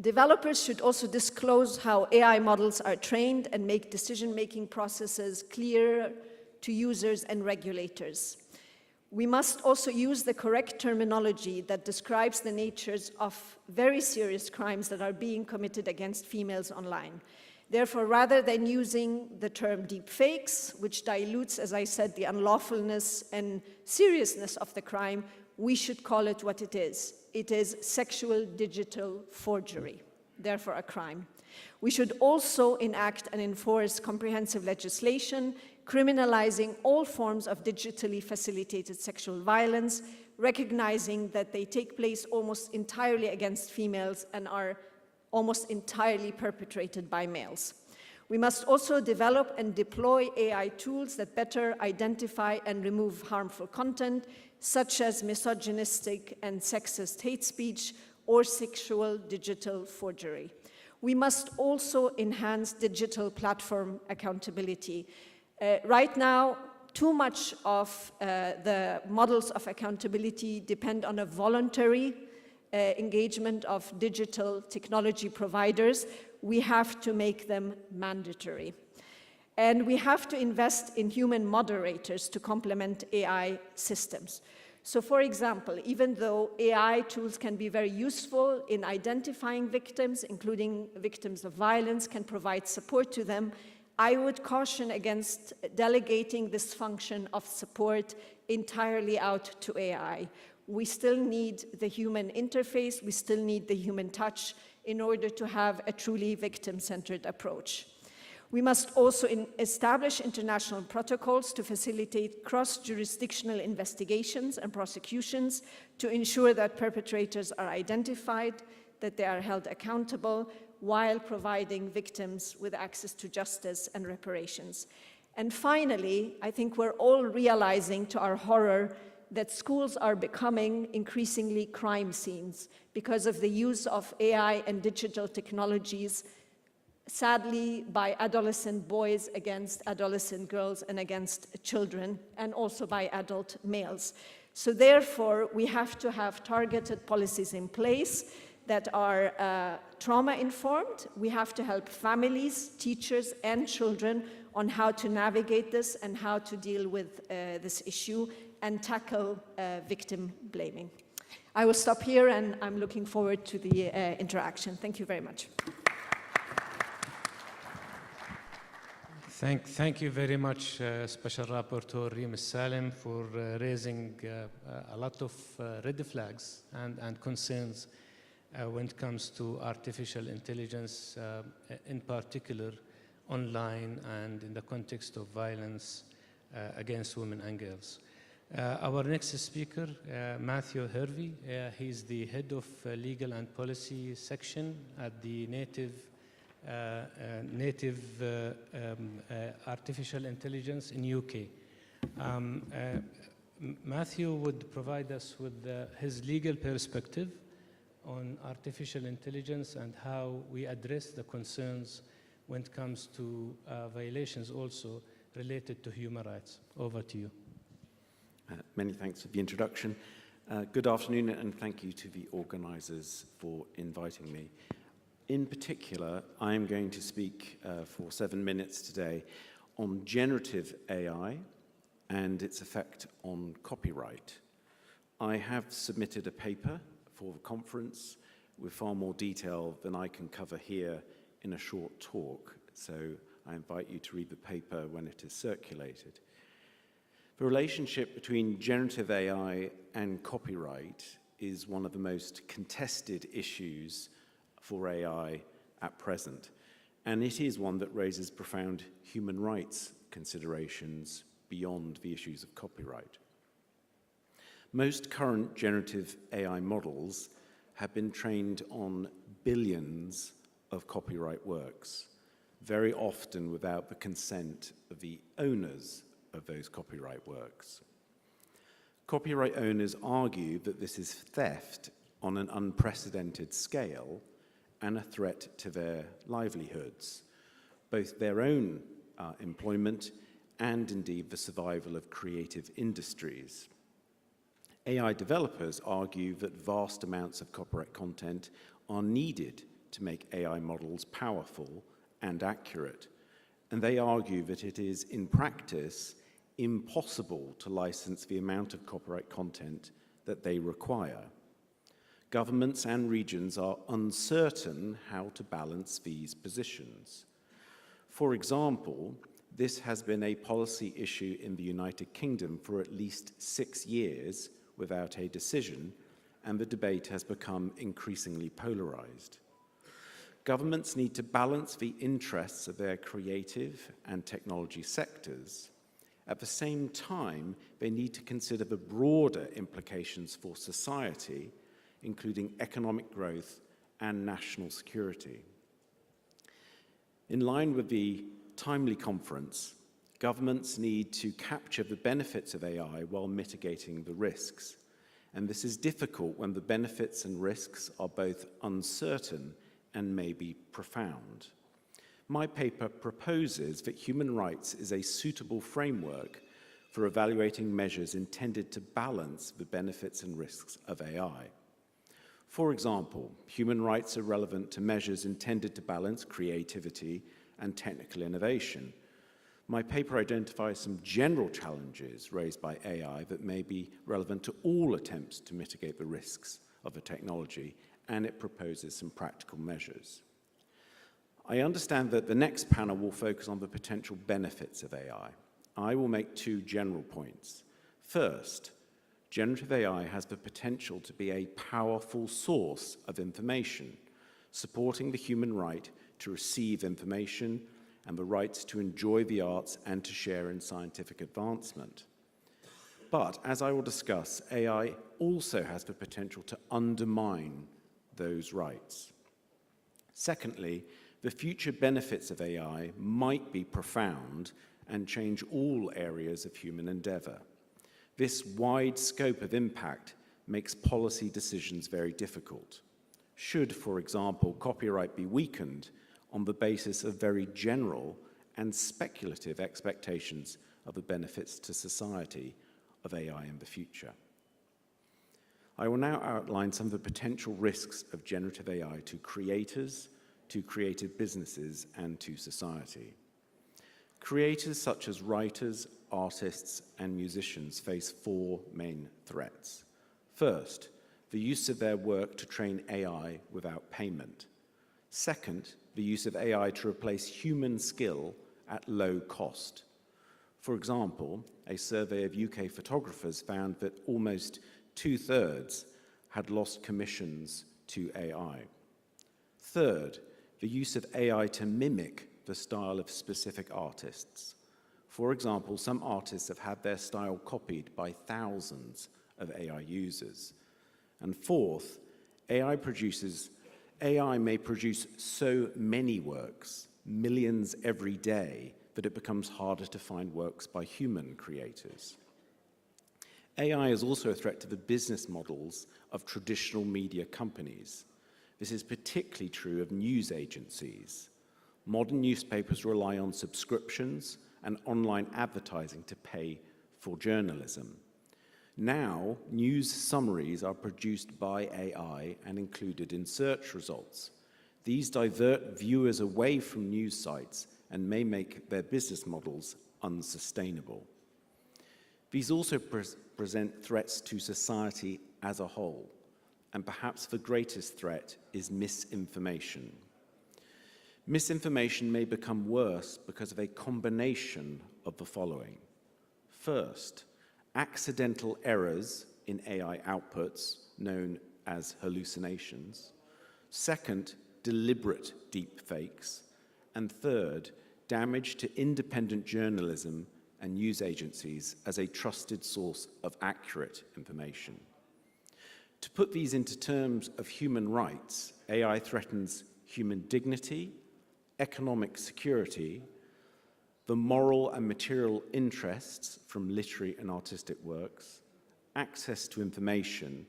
Developers should also disclose how AI models are trained and make decision-making processes clear to users and regulators. We must also use the correct terminology that describes the natures of very serious crimes that are being committed against females online. Therefore, rather than using the term deepfakes, which dilutes, as I said, the unlawfulness and seriousness of the crime, we should call it what it is. It is sexual digital forgery, therefore a crime. We should also enact and enforce comprehensive legislation criminalizing all forms of digitally facilitated sexual violence, recognizing that they take place almost entirely against females and are almost entirely perpetrated by males. We must also develop and deploy AI tools that better identify and remove harmful content, such as misogynistic and sexist hate speech or sexual digital forgery. We must also enhance digital platform accountability. Right now, too much of the models of accountability depend on a voluntary engagement of digital technology providers. We have to make them mandatory. And we have to invest in human moderators to complement AI systems. So for example, even though AI tools can be very useful in identifying victims, including victims of violence, can provide support to them, I would caution against delegating this function of support entirely out to AI. We still need the human interface, we still need the human touch in order to have a truly victim-centered approach. We must also establish international protocols to facilitate cross-jurisdictional investigations and prosecutions to ensure that perpetrators are identified, that they are held accountable, while providing victims with access to justice and reparations. And finally, I think we're all realizing to our horror that schools are becoming increasingly crime scenes because of the use of AI and digital technologies, sadly by adolescent boys against adolescent girls and against children, and also by adult males. So therefore, we have to have targeted policies in place that are trauma-informed. We have to help families, teachers, and children on how to navigate this and how to deal with this issue and tackle victim blaming. I will stop here, and I'm looking forward to the interaction. Thank you very much. Thank you very much, Special Rapporteur Reem Salim, for raising a lot of red flags and concerns when it comes to artificial intelligence, in particular online and in the context of violence against women and girls. Our next speaker, Matthew Hervey, he's the head of legal and policy section at the Native Artificial Intelligence in UK. Matthew would provide us with his legal perspective on artificial intelligence and how we address the concerns when it comes to violations also related to human rights. Over to you. Many thanks for the introduction. Good afternoon, and thank you to the organizers for inviting me. In particular, I'm going to speak for 7 minutes today on generative AI and its effect on copyright. I have submitted a paper for the conference with far more detail than I can cover here in a short talk, so I invite you to read the paper when it is circulated. The relationship between generative AI and copyright is one of the most contested issues for AI at present, and it is one that raises profound human rights considerations beyond the issues of copyright. Most current generative AI models have been trained on billions of copyright works, very often without the consent of the owners of those copyright works. Copyright owners argue that this is theft on an unprecedented scale and a threat to their livelihoods, both their own employment and indeed the survival of creative industries. AI developers argue that vast amounts of copyright content are needed to make AI models powerful and accurate, and they argue that it is, in practice, impossible to license the amount of copyright content that they require. Governments and regions are uncertain how to balance these positions. For example, this has been a policy issue in the United Kingdom for at least 6 years without a decision, and the debate has become increasingly polarized. Governments need to balance the interests of their creative and technology sectors. At the same time, they need to consider the broader implications for society, including economic growth and national security. In line with the timely conference, governments need to capture the benefits of AI while mitigating the risks. And this is difficult when the benefits and risks are both uncertain and may be profound. My paper proposes that human rights is a suitable framework for evaluating measures intended to balance the benefits and risks of AI. For example, human rights are relevant to measures intended to balance creativity and technical innovation. My paper identifies some general challenges raised by AI that may be relevant to all attempts to mitigate the risks of a technology, and it proposes some practical measures. I understand that the next panel will focus on the potential benefits of AI. I will make 2 general points. First, generative AI has the potential to be a powerful source of information, supporting the human right to receive information and the rights to enjoy the arts and to share in scientific advancement. But, as I will discuss, AI also has the potential to undermine those rights. Secondly, the future benefits of AI might be profound and change all areas of human endeavor. This wide scope of impact makes policy decisions very difficult. Should, for example, copyright be weakened on the basis of very general and speculative expectations of the benefits to society of AI in the future? I will now outline some of the potential risks of generative AI to creators, to creative businesses, and to society. Creators such as writers, artists, and musicians face 4 main threats. First, the use of their work to train AI without payment. Second, the use of AI to replace human skill at low cost. For example, a survey of UK photographers found that almost 2/3 had lost commissions to AI. Third, the use of AI to mimic the style of specific artists. For example, some artists have had their style copied by thousands of AI users. And fourth, AI may produce so many works, millions every day, that it becomes harder to find works by human creators. AI is also a threat to the business models of traditional media companies. This is particularly true of news agencies. Modern newspapers rely on subscriptions and online advertising to pay for journalism. Now, news summaries are produced by AI and included in search results. These divert viewers away from news sites and may make their business models unsustainable. These also present threats to society as a whole, and perhaps the greatest threat is misinformation. Misinformation may become worse because of a combination of the following. First, accidental errors in AI outputs, known as hallucinations. Second, deliberate deepfakes. And third, damage to independent journalism and news agencies as a trusted source of accurate information. To put these into terms of human rights, AI threatens human dignity, economic security, the moral and material interests from literary and artistic works, access to information,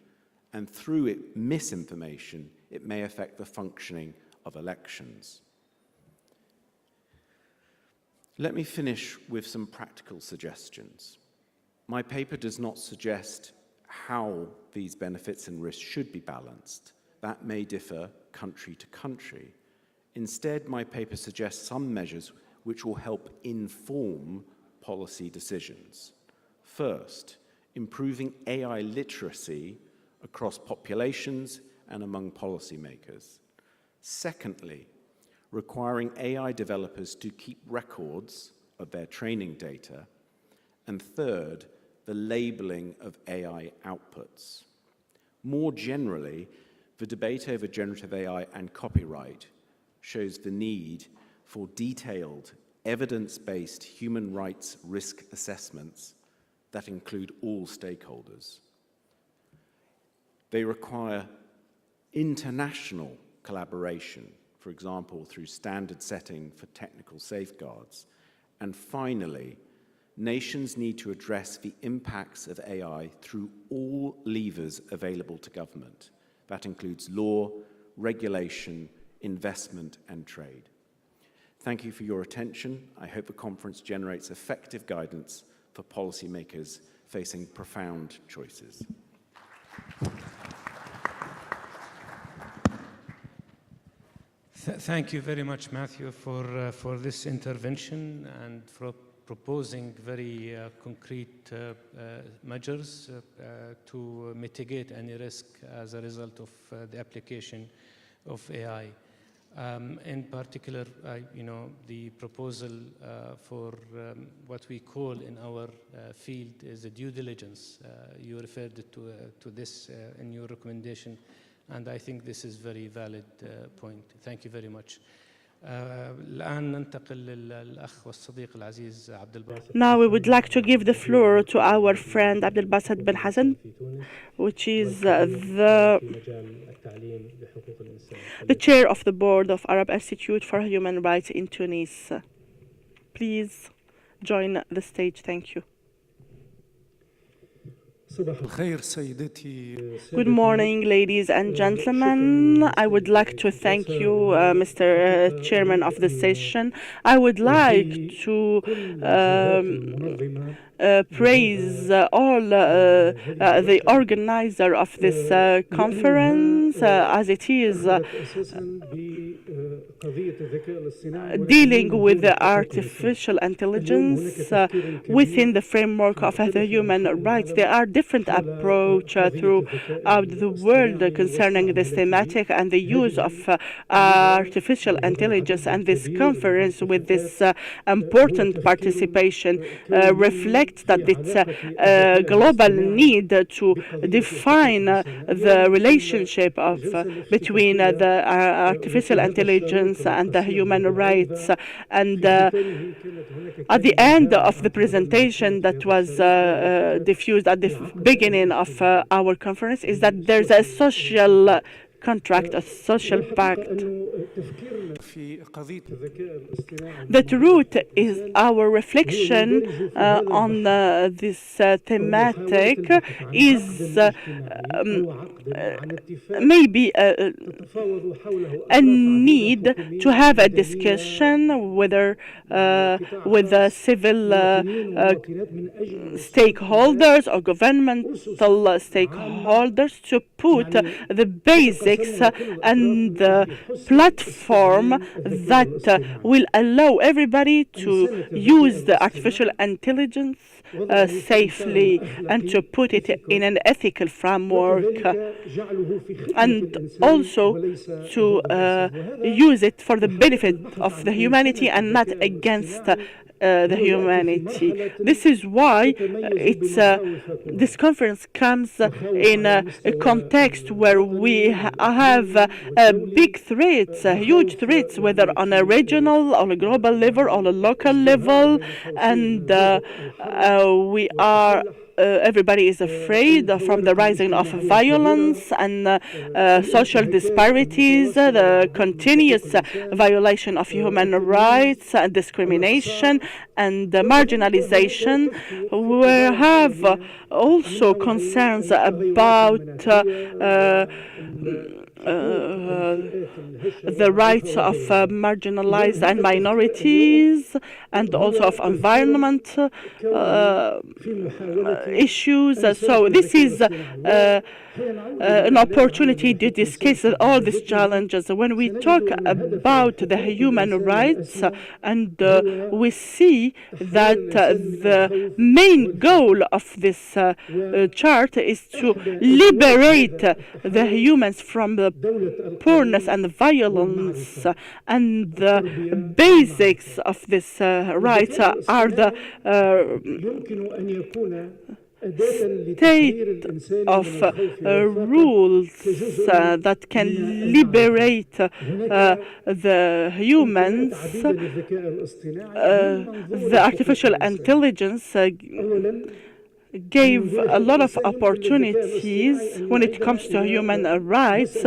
and through it, misinformation, it may affect the functioning of elections. Let me finish with some practical suggestions. My paper does not suggest how these benefits and risks should be balanced. that may differ country to country. Instead, my paper suggests some measures which will help inform policy decisions. First, improving AI literacy across populations and among policymakers. Secondly, requiring AI developers to keep records of their training data. And third, the labeling of AI outputs. More generally, the debate over generative AI and copyright shows the need for detailed, evidence-based human rights risk assessments that include all stakeholders. They require international collaboration, for example, through standard setting for technical safeguards. And finally, nations need to address the impacts of AI through all levers available to government. That includes law, regulation, investment, and trade. Thank you for your attention. I hope the conference generates effective guidance for policymakers facing profound choices. Thank you very much, Matthew, for this intervention and for proposing very concrete measures to mitigate any risk as a result of the application of AI. In particular, the proposal for what we call in our field is a due diligence. You referred to this in your recommendation, and I think this is a very valid point. Thank you very much. الآن ننتقل للأخ والصديق العزيز عبد الباسط. Now we would like to give the floor to our friend Abdel Basset Ben Hassan, which is the chair of the board of Arab Institute for Human Rights in Tunis. Please join the stage. Thank you. Good morning, ladies and gentlemen. I would like to thank you, Mr. Chairman of the session. I would like to praise all the organizer of this conference, as it is dealing with the artificial intelligence within the framework of the human rights. There are different approaches throughout the world concerning this thematic and the use of artificial intelligence, and this conference with this important participation reflects that it's a global need to define the relationship between the artificial intelligence and the human rights. And at the end of the presentation that was diffused at the beginning of our conference is that there's a social contract, a social pact. The truth is our reflection on this thematic is maybe a need to have a discussion whether with the civil stakeholders or governmental stakeholders to put the basics and the platform that will allow everybody to use the artificial intelligence safely and to put it in an ethical framework, and also to use it for the benefit of the humanity and not against the humanity. This is why this conference comes in a context where we have big threats, huge threats, whether on a regional, on a global level, on a local level, and we are everybody is afraid from the rising of violence and social disparities, the continuous violation of human rights, discrimination, and marginalization. also concerns about the rights of marginalized and minorities, and also of environment issues. So this is an opportunity to discuss all these challenges. When we talk about the human rights, and we see that the main goal of this chart is to liberate the humans from the poorness and violence, and the basics of this rights are the state of rules that can liberate the humans. The artificial intelligence gave a lot of opportunities when it comes to human rights,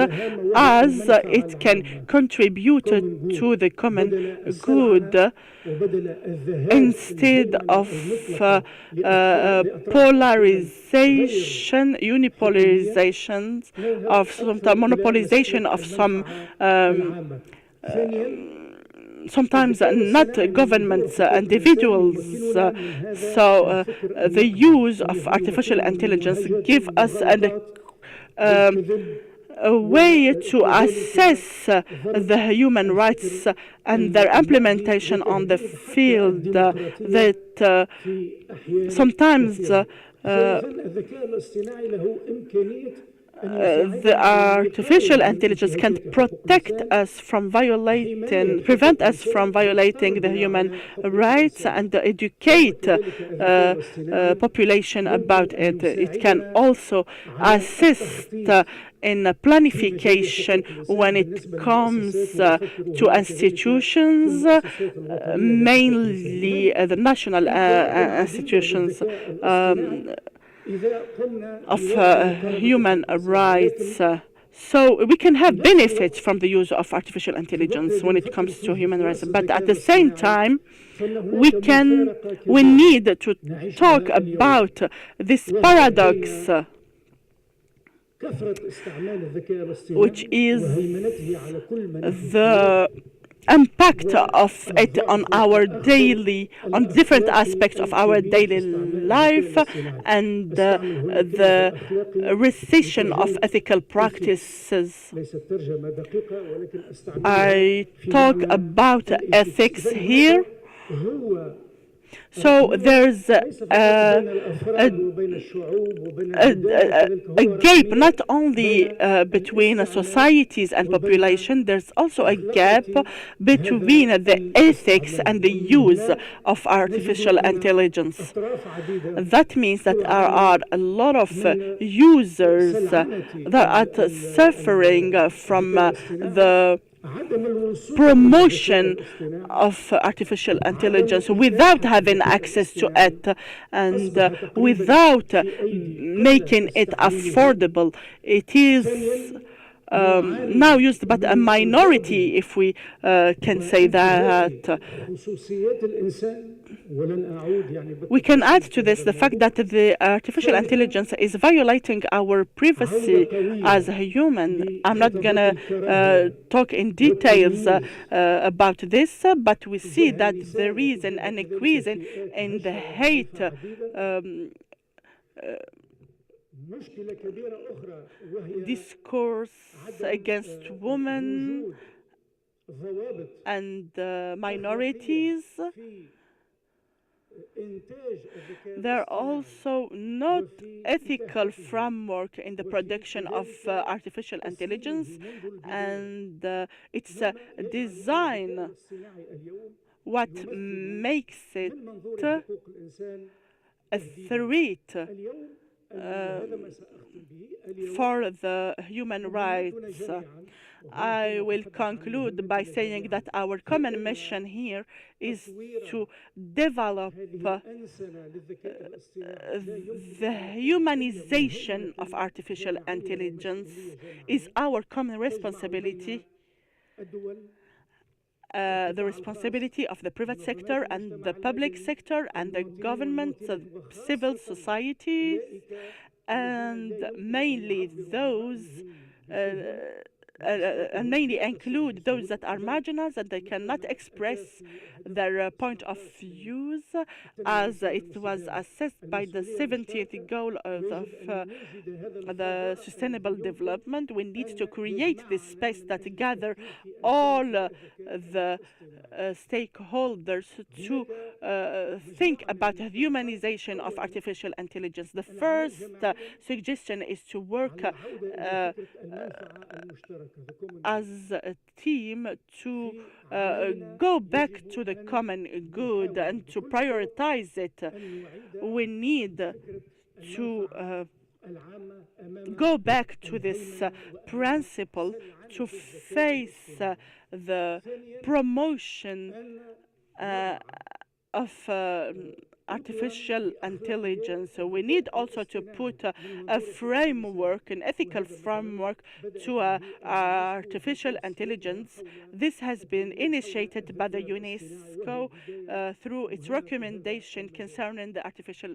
as it can contribute to the common good instead of polarization, unipolarization, of some monopolization of some sometimes not governments, individuals. So the use of artificial intelligence give us a way to assess the human rights and their implementation on the field, that sometimes the artificial intelligence can protect us from prevent us from violating the human rights, and educate population about it. It can also assist in planification when it comes to institutions, mainly the national institutions of human rights. So we can have benefits from the use of artificial intelligence when it comes to human rights, but at the same time, we need to talk about this paradox, which is the impact of it on on different aspects of our daily life, and the recession of ethical practices. I talk about ethics here. So there's a gap not only between societies and population, there's also a gap between the ethics and the use of artificial intelligence. That means that there are a lot of users that are suffering from the promotion of artificial intelligence without having access to it, and without making it affordable. It is now used by a minority, if we can say that. We can add to this the fact that the artificial intelligence is violating our privacy as a human. I'm not going to talk in details about this, but we see that there is an increase in the hate discourse against women and minorities. There are also not ethical framework in the production of artificial intelligence, and its design what makes it a threat for the human rights. I will conclude by saying that our common mission here is to develop the humanization of artificial intelligence is our common responsibility, the responsibility of the private sector and the public sector and the government, civil society, and mainly those and mainly include those that are marginalized and they cannot express their point of views, as it was assessed by the 70th goal of the sustainable development. We need to create this space that gather all the stakeholders to think about humanization of artificial intelligence. The first suggestion is to work as a team to go back to the common good and to prioritize it. We need to go back to this principle to face the promotion of artificial intelligence. So we need also to put a framework, an ethical framework to artificial intelligence. This has been initiated by the UNESCO through its recommendation concerning the artificial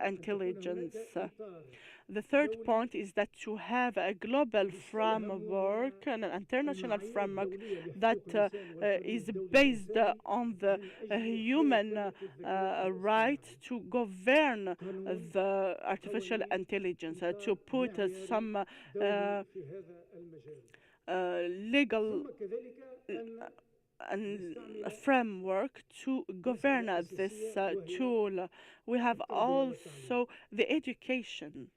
intelligence. The third point is that to have a global framework, an international framework that is based on the human right to govern the artificial intelligence, to put some legal a framework to govern this tool. We have also the education.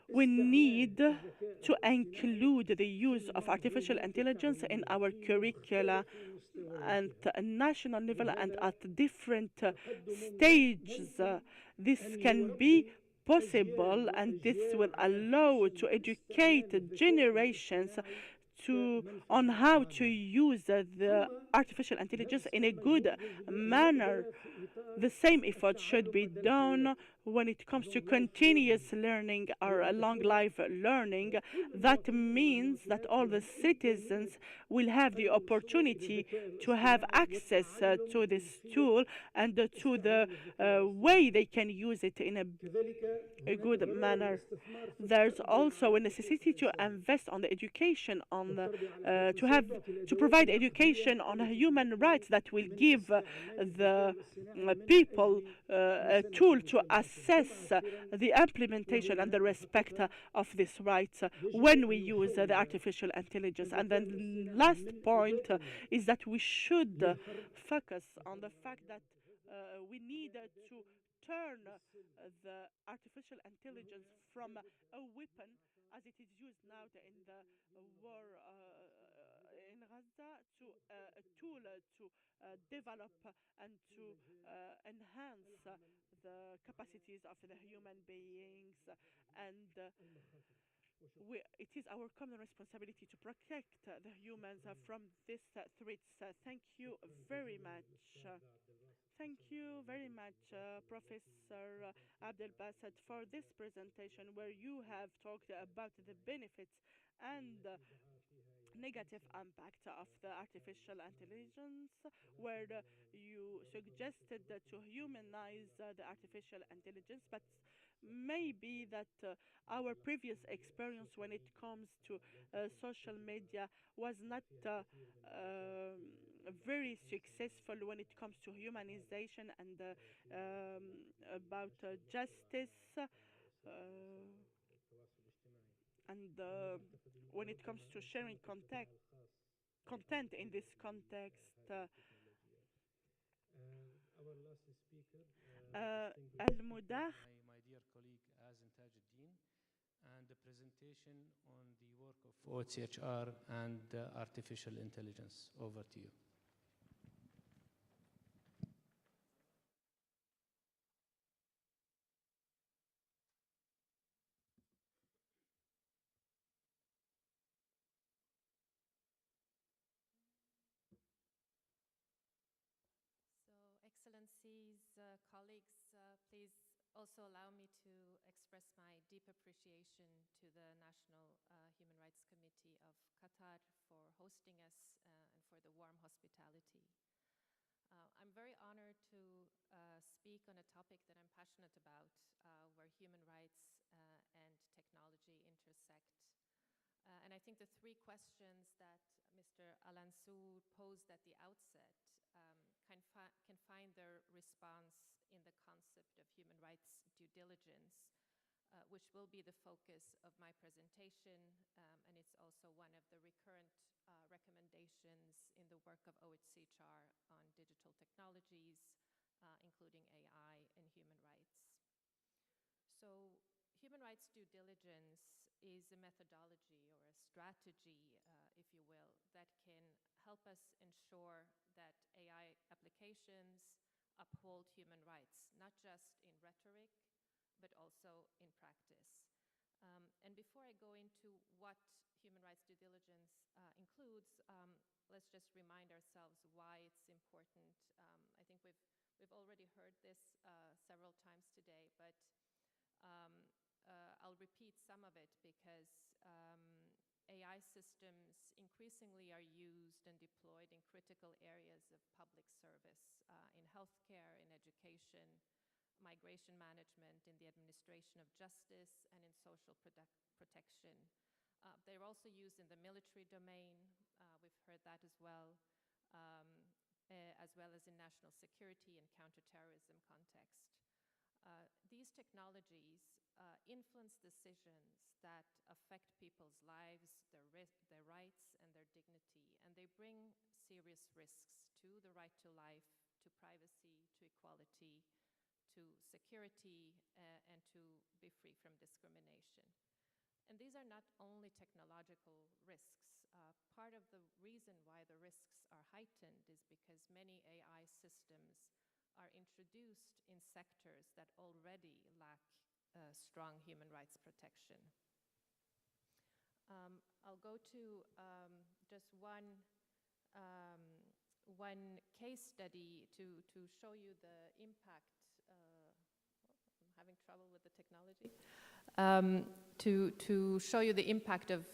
We need to include the use of artificial intelligence in our curricula at a national level and at different stages. This can be possible, and this will allow to educate generations on how to use the artificial intelligence in a good manner. The same effort should be done when it comes to continuous learning or long life learning. That means that all the citizens will have the opportunity to have access to this tool and to the way they can use it in a good manner. There's also a necessity to invest on the education, on to provide education on human rights that will give the people a tool to assess the implementation and the respect of these rights when we use the artificial intelligence. And then last point is that we should focus on the fact that we need to turn the artificial intelligence from a weapon, as it is used now in the war in Gaza, to a tool to develop and to enhance the capacities of the human beings. And it is our common responsibility to protect the humans from these threats. Thank you very much. Thank you very much, Professor Abdelbasset, for this presentation where you have talked about the benefits and negative impact of the artificial intelligence, where you suggested to humanize the artificial intelligence, but maybe that our previous experience when it comes to social media was not very successful when it comes to humanization and about justice and when it comes to sharing content in this context. Al-Mudah. My dear colleague Azin Tajuddin, and the presentation on the work of OHCHR and artificial intelligence. Over to you. Excellencies, colleagues, please also allow me to express my deep appreciation to the National Human Rights Committee of Qatar for hosting us and for for the warm hospitality. I'm very honored to speak on a topic that I'm passionate about, where human rights and technology intersect. And I think the three questions that Mr. Alansour posed at the outset can find their response in the concept of human rights due diligence, which will be the focus of my presentation, and it's also one of the recurrent recommendations in the work of OHCHR on digital technologies, including AI and human rights. So, human rights due diligence is a methodology or a strategy, if you will, that can help us ensure that AI applications uphold human rights, not just in rhetoric, but also in practice. And before I go into what human rights due diligence includes, let's just remind ourselves why it's important. I think we've already heard this several times today, but I'll repeat some of it because AI systems increasingly are used and deployed in critical areas of public service, in healthcare, in education, migration management, in the administration of justice, and in social protection. They're also used in the military domain. We've heard that as well as in national security and counterterrorism context. These technologies influence decisions that affect people's lives, their rights, and their dignity, and they bring serious risks to the right to life, to privacy, to equality, to security, and to be free from discrimination. And these are not only technological risks. Part of the reason why the risks are heightened is because many AI systems are introduced in sectors that already lack strong human rights protection. I'll go to just one case study to show you the impact. I'm having trouble with the technology. To show you the impact of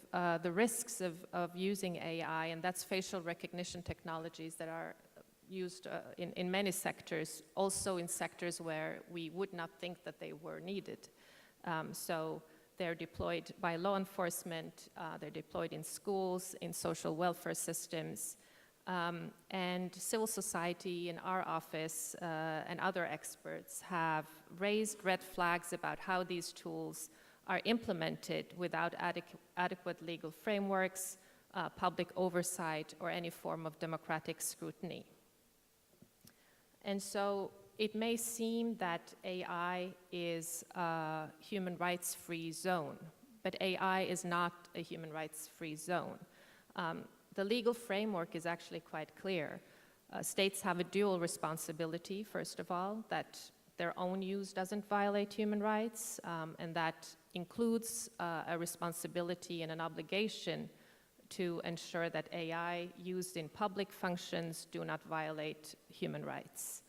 the risks of using AI, and that's facial recognition technologies that are used in many sectors, also in sectors where we would not think that they were needed. So they're deployed by law enforcement, they're deployed in schools, in social welfare systems, and civil society in our office and other experts have raised red flags about how these tools are implemented without adequate legal frameworks, public oversight, or any form of democratic scrutiny. And so it may seem that AI is a human rights-free zone, but AI is not a human rights-free zone. The legal framework is actually quite clear. States have a dual responsibility, first of all, that their own use doesn't violate human rights, and that includes a responsibility and an obligation to ensure that AI used in public functions do not violate human rights.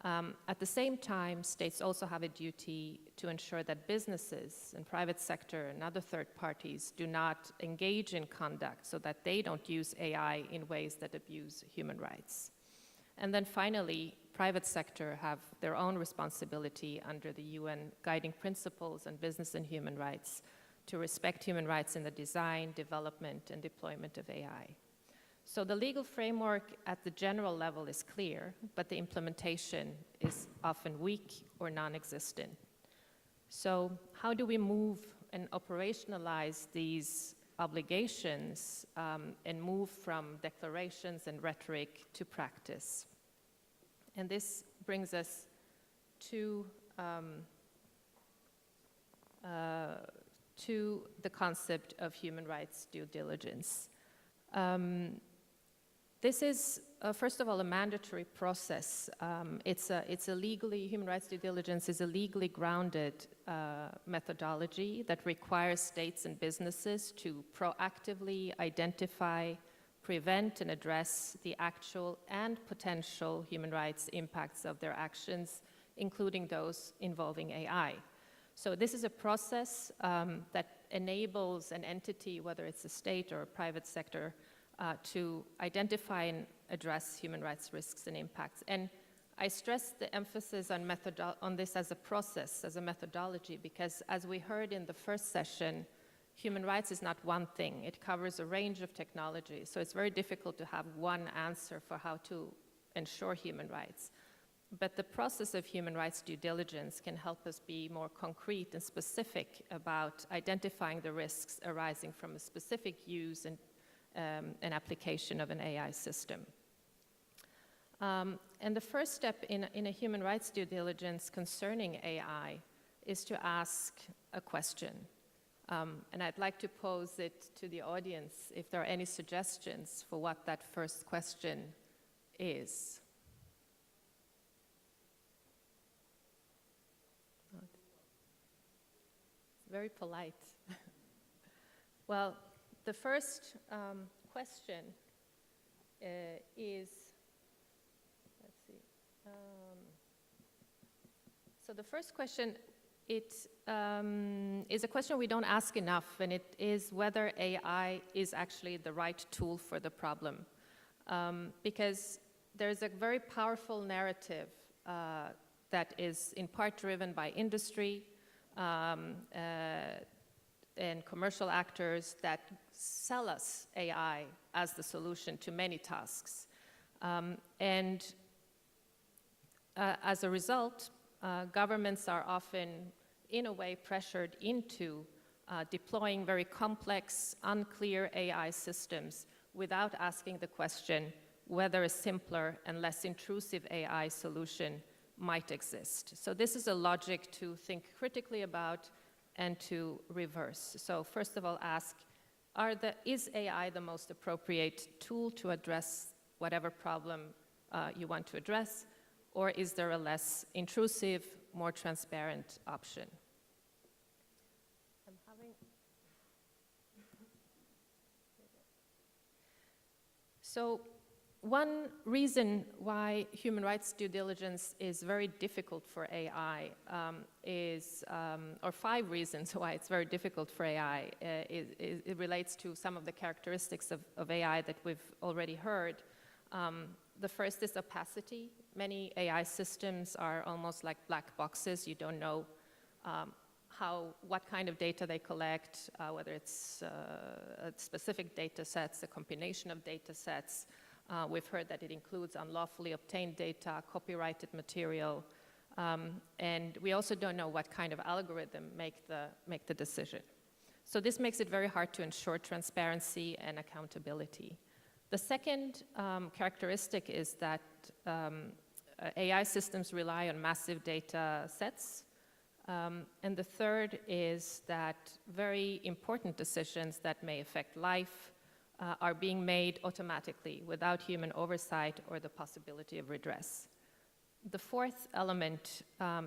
At the same time, states also have a duty to ensure that businesses and private sector and other third parties do not engage in conduct so that they don't use AI in ways that abuse human rights. And then finally, private sector have their own responsibility under the UN guiding principles on business and human rights to respect human rights in the design, development, and deployment of AI. So the legal framework at the general level is clear, but the implementation is often weak or non-existent. So how do we move and operationalize these obligations and move from declarations and rhetoric to practice? And this brings us to the concept of human rights due diligence. This is, first of all, a mandatory process. It's a legally, human rights due diligence is a legally grounded methodology that requires states and businesses to proactively identify, prevent, and address the actual and potential human rights impacts of their actions, including those involving AI. So this is a process that enables an entity, whether it's a state or a private sector to identify and address human rights risks and impacts. And I stress the emphasis on this as a process, as a methodology, because as we heard in the first session, human rights is not one thing. It covers a range of technologies. So it's very difficult to have one answer for how to ensure human rights. But the process of human rights due diligence can help us be more concrete and specific about identifying the risks arising from a specific use and application of an AI system. And the first step in a human rights due diligence concerning AI is to ask a question. And I'd like to pose it to the audience if there are any suggestions for what that first question is. It's very polite. Well, the first question is, let's see. So the first question, it is a question we don't ask enough, and it is whether AI is actually the right tool for the problem. Because there's a very powerful narrative that is in part driven by industry and commercial actors that sell us AI as the solution to many tasks. As a result, governments are often, in a way, pressured into deploying very complex, unclear AI systems without asking the question whether a simpler and less intrusive AI solution might exist. So this is a logic to think critically about and to reverse. So first of all, ask, is AI the most appropriate tool to address whatever problem you want to address, or is there a less intrusive, more transparent option? So one reason why human rights due diligence is very difficult for AI or 5 reasons why it's very difficult for AI, it relates to some of the characteristics of AI that we've already heard. The first is opacity. Many AI systems are almost like black boxes. You don't know what kind of data they collect, whether it's specific data sets, a combination of data sets. We've heard that it includes unlawfully obtained data, copyrighted material, and we also don't know what kind of algorithm make the decision. So this makes it very hard to ensure transparency and accountability. The second characteristic is that AI systems rely on massive data sets. And the third is that very important decisions that may affect life are being made automatically without human oversight or the possibility of redress. The fourth element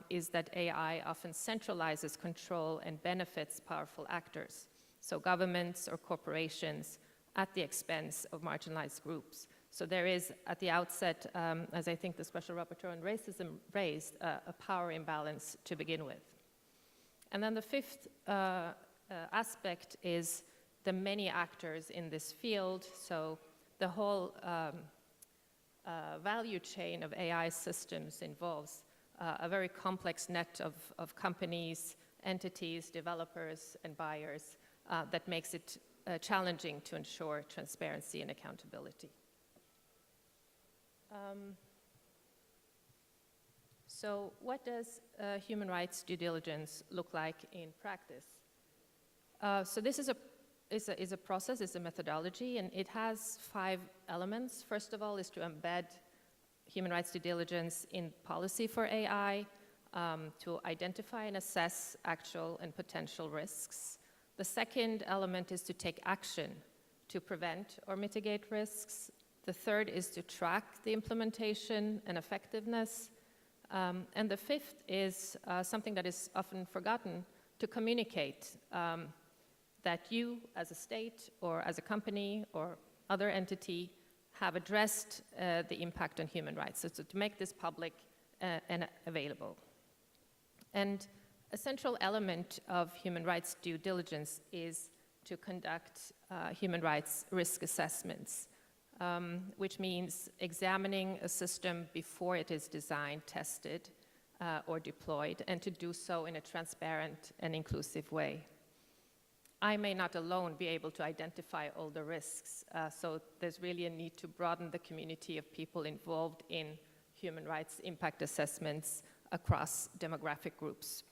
is that AI often centralizes control and benefits powerful actors, so governments or corporations, at the expense of marginalized groups. So there is, at the outset, as I think the Special Rapporteur on Racism raised, a power imbalance to begin with. And then the fifth aspect is the many actors in this field. So the whole value chain of AI systems involves a very complex net of companies, entities, developers, and buyers that makes it challenging to ensure transparency and accountability. So what does human rights due diligence look like in practice? So this is a process, it's a methodology, and it has 5 elements. First of all is to embed human rights due diligence in policy for AI, to identify and assess actual and potential risks. The second element is to take action to prevent or mitigate risks. The third is to track the implementation and effectiveness. And the fifth is something that is often forgotten, to communicate that you as a state or as a company or other entity have addressed the impact on human rights, so to make this public and available. And a central element of human rights due diligence is to conduct human rights risk assessments, which means examining a system before it is designed, tested, or deployed, and to do so in a transparent and inclusive way. I may not alone be able to identify all the risks, so there's really a need to broaden the community of people involved in human rights impact assessments across demographic groups.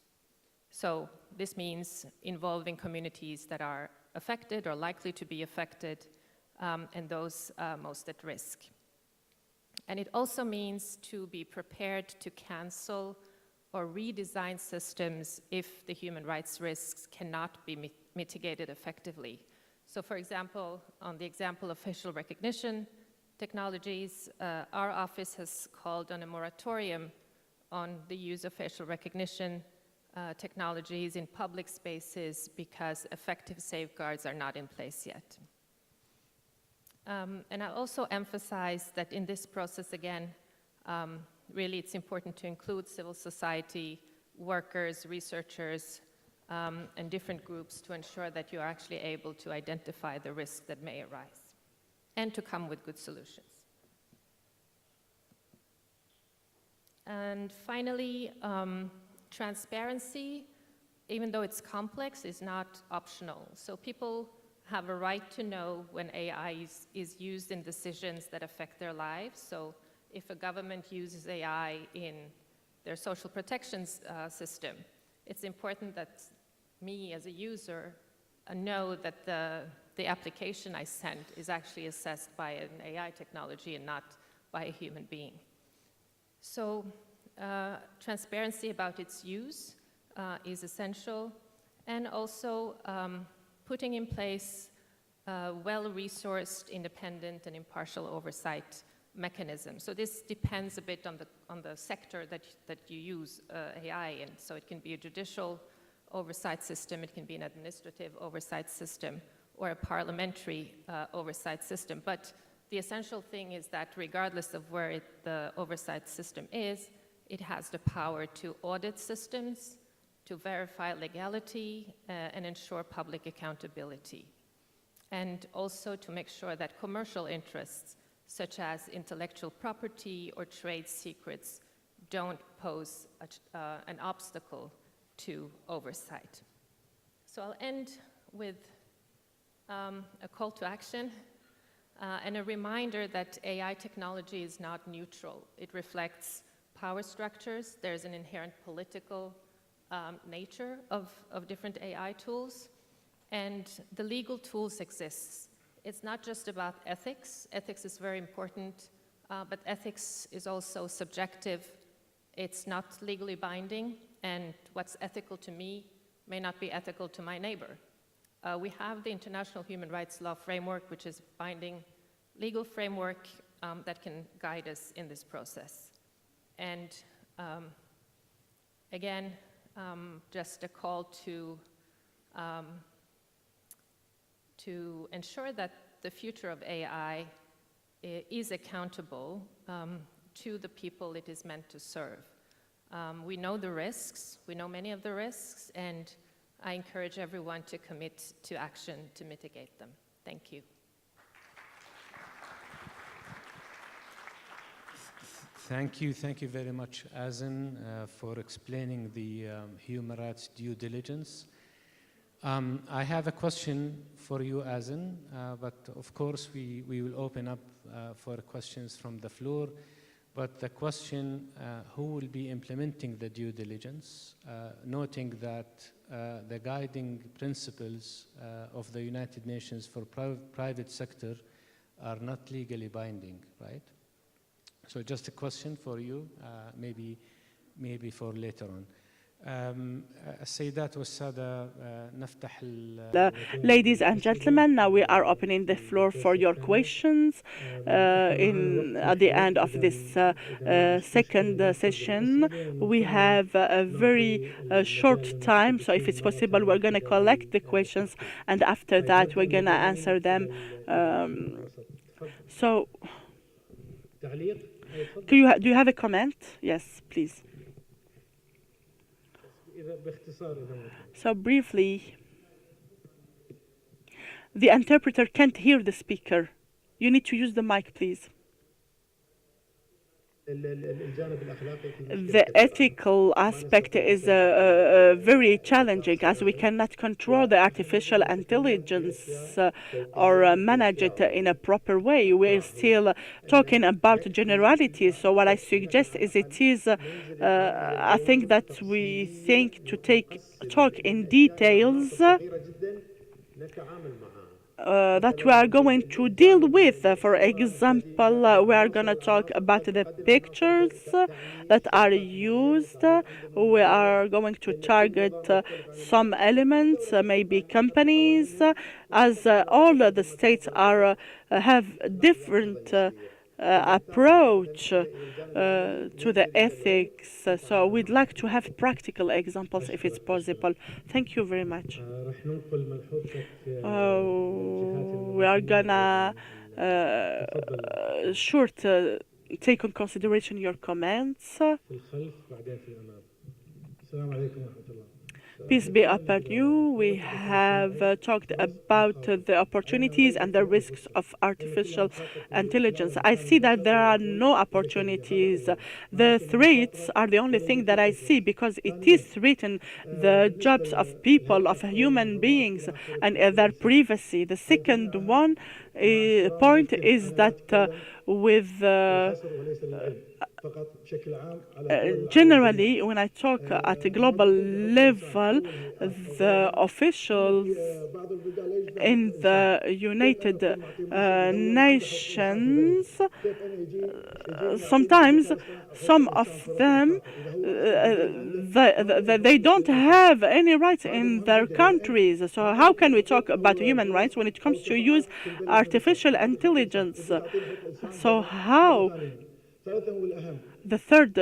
So this means involving communities that are affected or likely to be affected, and those most at risk. And it also means to be prepared to cancel or redesign systems if the human rights risks cannot be mitigated effectively. So for example, on the example of facial recognition technologies, our office has called on a moratorium on the use of facial recognition technologies in public spaces because effective safeguards are not in place yet. And I also emphasize that in this process, again, really it's important to include civil society, workers, researchers, and different groups to ensure that you are actually able to identify the risks that may arise and to come with good solutions. And finally, transparency, even though it's complex, is not optional. So people have a right to know when AI is used in decisions that affect their lives. So if a government uses AI in their social protections system, it's important that me as a user know that the application I sent is actually assessed by an AI technology and not by a human being. So transparency about its use is essential, and also putting in place well-resourced, independent, and impartial oversight mechanism. So this depends a bit on the sector that you use AI in. So it can be a judicial oversight system, it can be an administrative oversight system, or a parliamentary oversight system. But the essential thing is that regardless of where the oversight system is, it has the power to audit systems, to verify legality, and ensure public accountability. And also to make sure that commercial interests, such as intellectual property or trade secrets, don't pose an obstacle to oversight. So I'll end with a call to action and a reminder that AI technology is not neutral. It reflects power structures. There's an inherent political nature of different AI tools, and the legal tools exist. It's not just about ethics. Ethics is very important, but ethics is also subjective. It's not legally binding, and what's ethical to me may not be ethical to my neighbor. We have the International Human Rights Law Framework, which is a binding legal framework that can guide us in this process. And again, just a call to ensure that the future of AI is accountable to the people it is meant to serve. We know the risks, we know many of the risks, and I encourage everyone to commit to action to mitigate them. Thank you. Thank you very much, Azen, for explaining the human rights due diligence. I have a question for you, Azen, but of course we will open up for questions from the floor. But the question, who will be implementing the due diligence, noting that the guiding principles of the United Nations for private sector are not legally binding, right? So just a question for you, maybe for later on. السيدات والسادة نفتح Ladies and gentlemen, now we are opening the floor for your questions. At the end of this second session, we have a very short time, so if it's possible, we're going to collect the questions, and after that, we're going to answer them. So, do you have a comment? Yes, please. So briefly, The interpreter can't hear the speaker. You need to use the mic, please. The ethical aspect is very challenging, as we cannot control the artificial intelligence or manage it in a proper way. We're still talking about generalities. So what I suggest is I think that we think to talk in details that we are going to deal with. For example, we are going to talk about the pictures that are used. We are going to target some elements, maybe companies, as all the states have different approach to the ethics. So we'd like to have practical examples if it's possible. Thank you very much. We are gonna take on consideration your comments. Peace be upon you. We have talked about the opportunities and the risks of artificial intelligence. I see that there are no opportunities. The threats are the only thing that I see, because it is threatening the jobs of people, of human beings, and their privacy. The second point is that generally, when I talk at a global level, the officials in the United Nations, sometimes some of them, they don't have any rights in their countries. So how can we talk about human rights when it comes to use artificial intelligence? So how? The third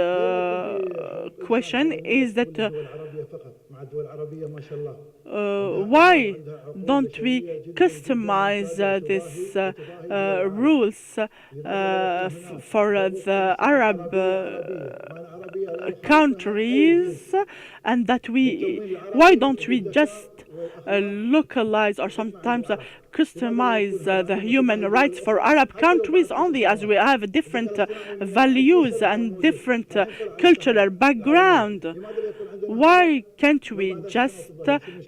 question is that why don't we customize these rules for the Arab countries, and that why don't we just localize or sometimes customize the human rights for Arab countries only, as we have different values and different cultural background? Why can't we just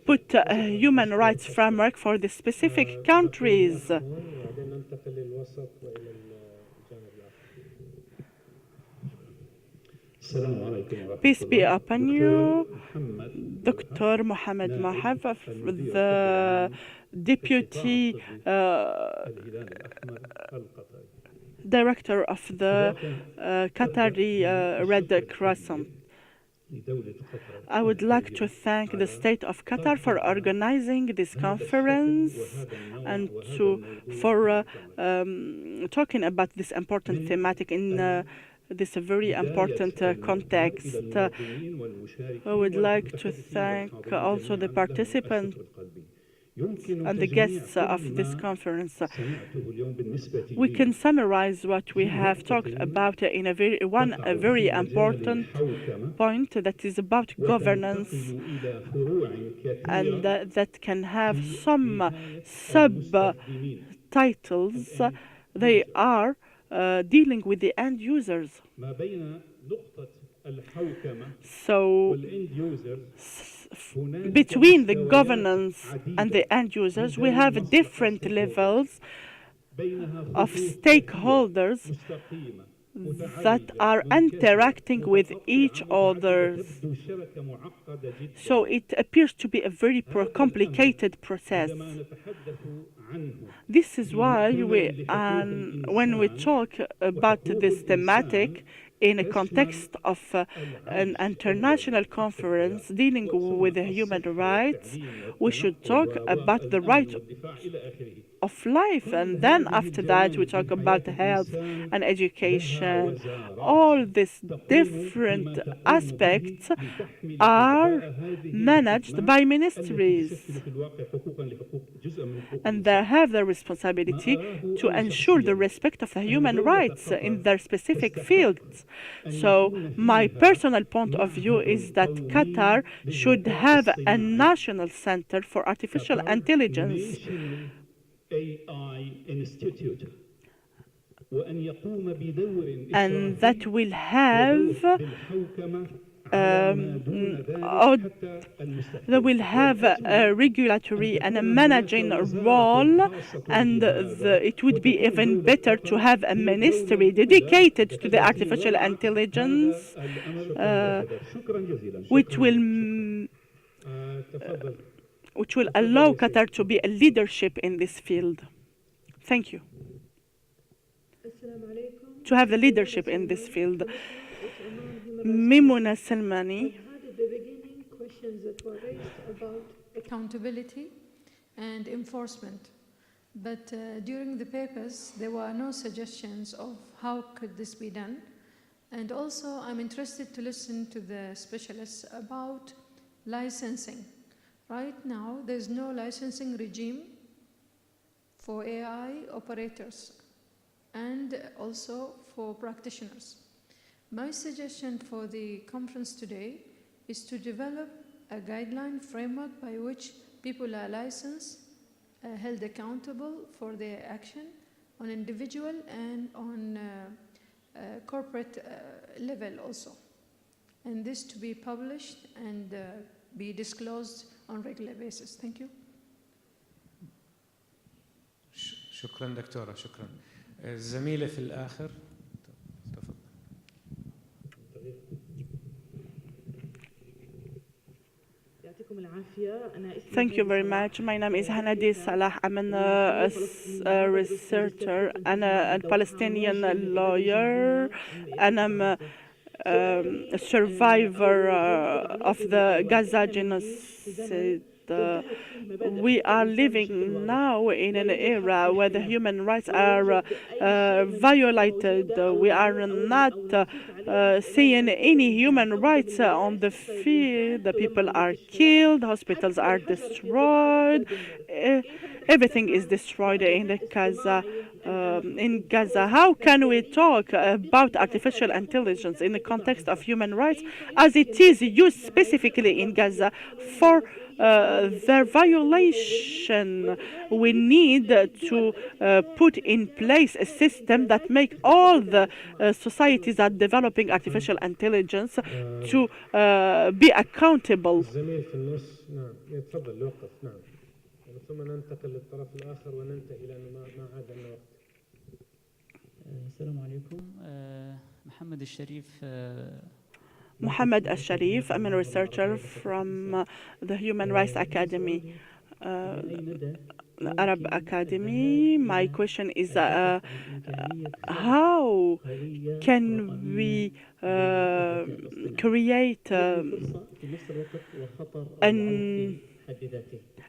put a human rights framework for the specific countries? Peace be upon you. Dr. Mohammed Mahab, the Deputy Director of the Qatari Red Crescent. I would like to thank the State of Qatar for organizing this conference and for talking about this important thematic in this very important context. I would like to thank also the participants and the guests of this conference. We can summarize what we have talked about in a very important point, that is about governance, and that can have some subtitles. They are dealing with the end users. So between the governance and the end users, we have different levels of stakeholders that are interacting with each other. So it appears to be a very complicated process. This is why when we talk about this thematic in a context of an international conference dealing with human rights, we should talk about the right of life, and then after that we talk about health and education. All these different aspects are managed by ministries, and they have the responsibility to ensure the respect of the human rights in their specific fields. So my personal point of view is that Qatar should have a national center for artificial intelligence, AI Institute وأن يقوم بدور and that will have they will have a regulatory and a managing role, and it would be even better to have a ministry dedicated to the artificial intelligence, which will allow Qatar to be a leadership in this field. Thank you. To have the leadership in this field. Mimuna Salmani. At the beginning, questions that were raised about accountability and enforcement. But during the papers, there were no suggestions of how could this be done. And also, I'm interested to listen to the specialists about licensing. Right now, there's no licensing regime for AI operators and also for practitioners. My suggestion for the conference today is to develop a guideline framework by which people are licensed, held accountable for their action on individual and on corporate level also. And this to be published and be disclosed on regular basis. Thank you. شكرا دكتورة، شكرا. الزميلة في الآخر. Thank you very much. My name is Hanadi Salah. I'm a researcher and a Palestinian lawyer, and I'm a survivor of the Gaza genocide. We are living now in an era where the human rights are violated. We are not seeing any human rights on the field. The people are killed, hospitals are destroyed, everything is destroyed in Gaza. How can we talk about artificial intelligence in the context of human rights as it is used specifically in Gaza for their violation? We need to put in place a system that makes all the societies that are developing artificial intelligence to be accountable. ثم ننتقل للطرف الآخر وننتهي لأنه ما عاد لنا وقت. السلام عليكم. محمد الشريف. Muhammad Al-Sharif. I'm a researcher from the Human Rights Academy, Arab Academy. My question is, how can we create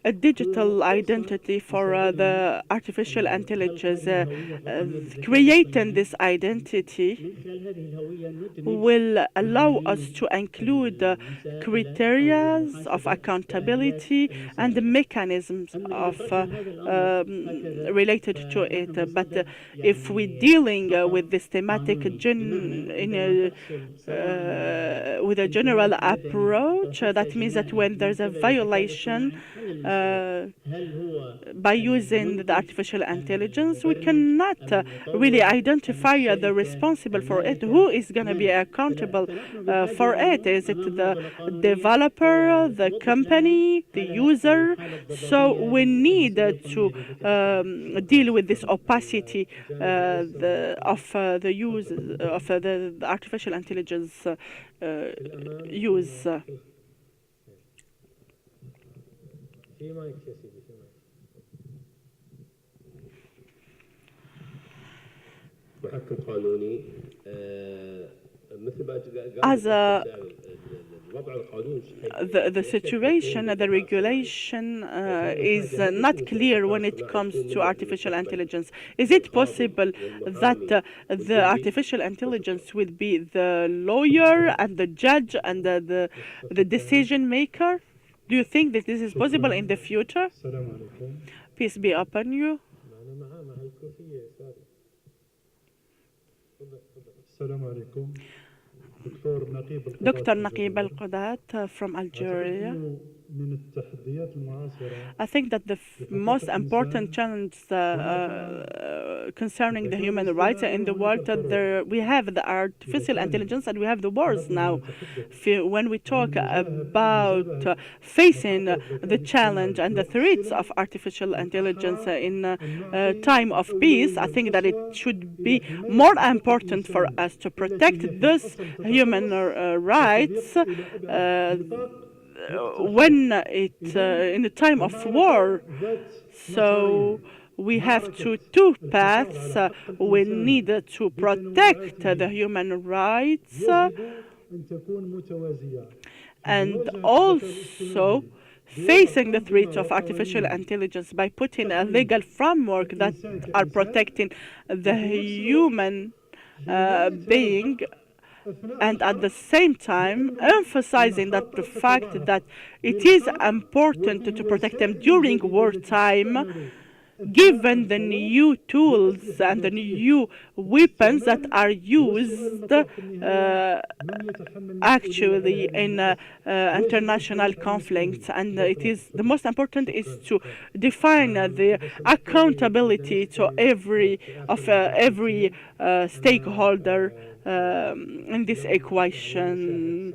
a digital identity for the artificial intelligence? Creating this identity will allow us to include criteria of accountability and the mechanisms of related to it. But if we're dealing with this thematic with a general approach, that means that when there's a violation by using the artificial intelligence, we cannot really identify the responsible for it. Who is going to be accountable for it? Is it the developer, the company, the user? So we need to deal with this opacity of the use of the artificial intelligence use. As the situation, the regulation is not clear when it comes to artificial intelligence. Is it possible that the artificial intelligence would be the lawyer and the judge and the decision maker? Do you think that this is possible in the future? Peace be upon you. Dr. Naqib Al-Qudat from Algeria. I think that the most important challenge concerning the human rights in the world, we have the artificial intelligence and we have the wars now. When we talk about facing the challenge and the threats of artificial intelligence in a time of peace, I think that it should be more important for us to protect those human rights when in a time of war. So we have two paths. We need to protect the human rights and also facing the threat of artificial intelligence by putting a legal framework that are protecting the human being, and at the same time emphasizing that the fact that it is important to protect them during wartime, given the new tools and the new weapons that are used actually in international conflicts. And the most important is to define the accountability to every stakeholder in this equation.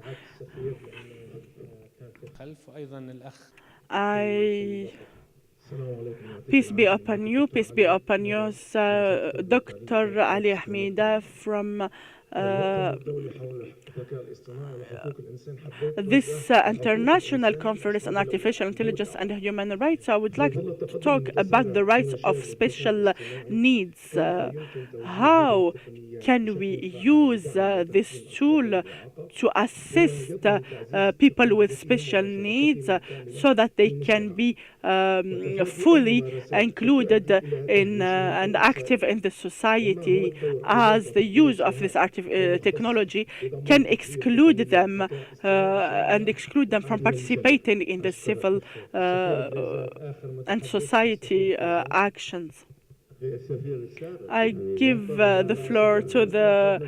Peace be upon you, peace be upon you, Dr. Ali Hamida from this international conference on artificial intelligence and human rights. I would like to talk about the rights of special needs. How can we use this tool to assist people with special needs so that they can be fully included in and active in the society, as the use of this technology can exclude them and exclude them from participating in the civil and society actions. I give the floor to the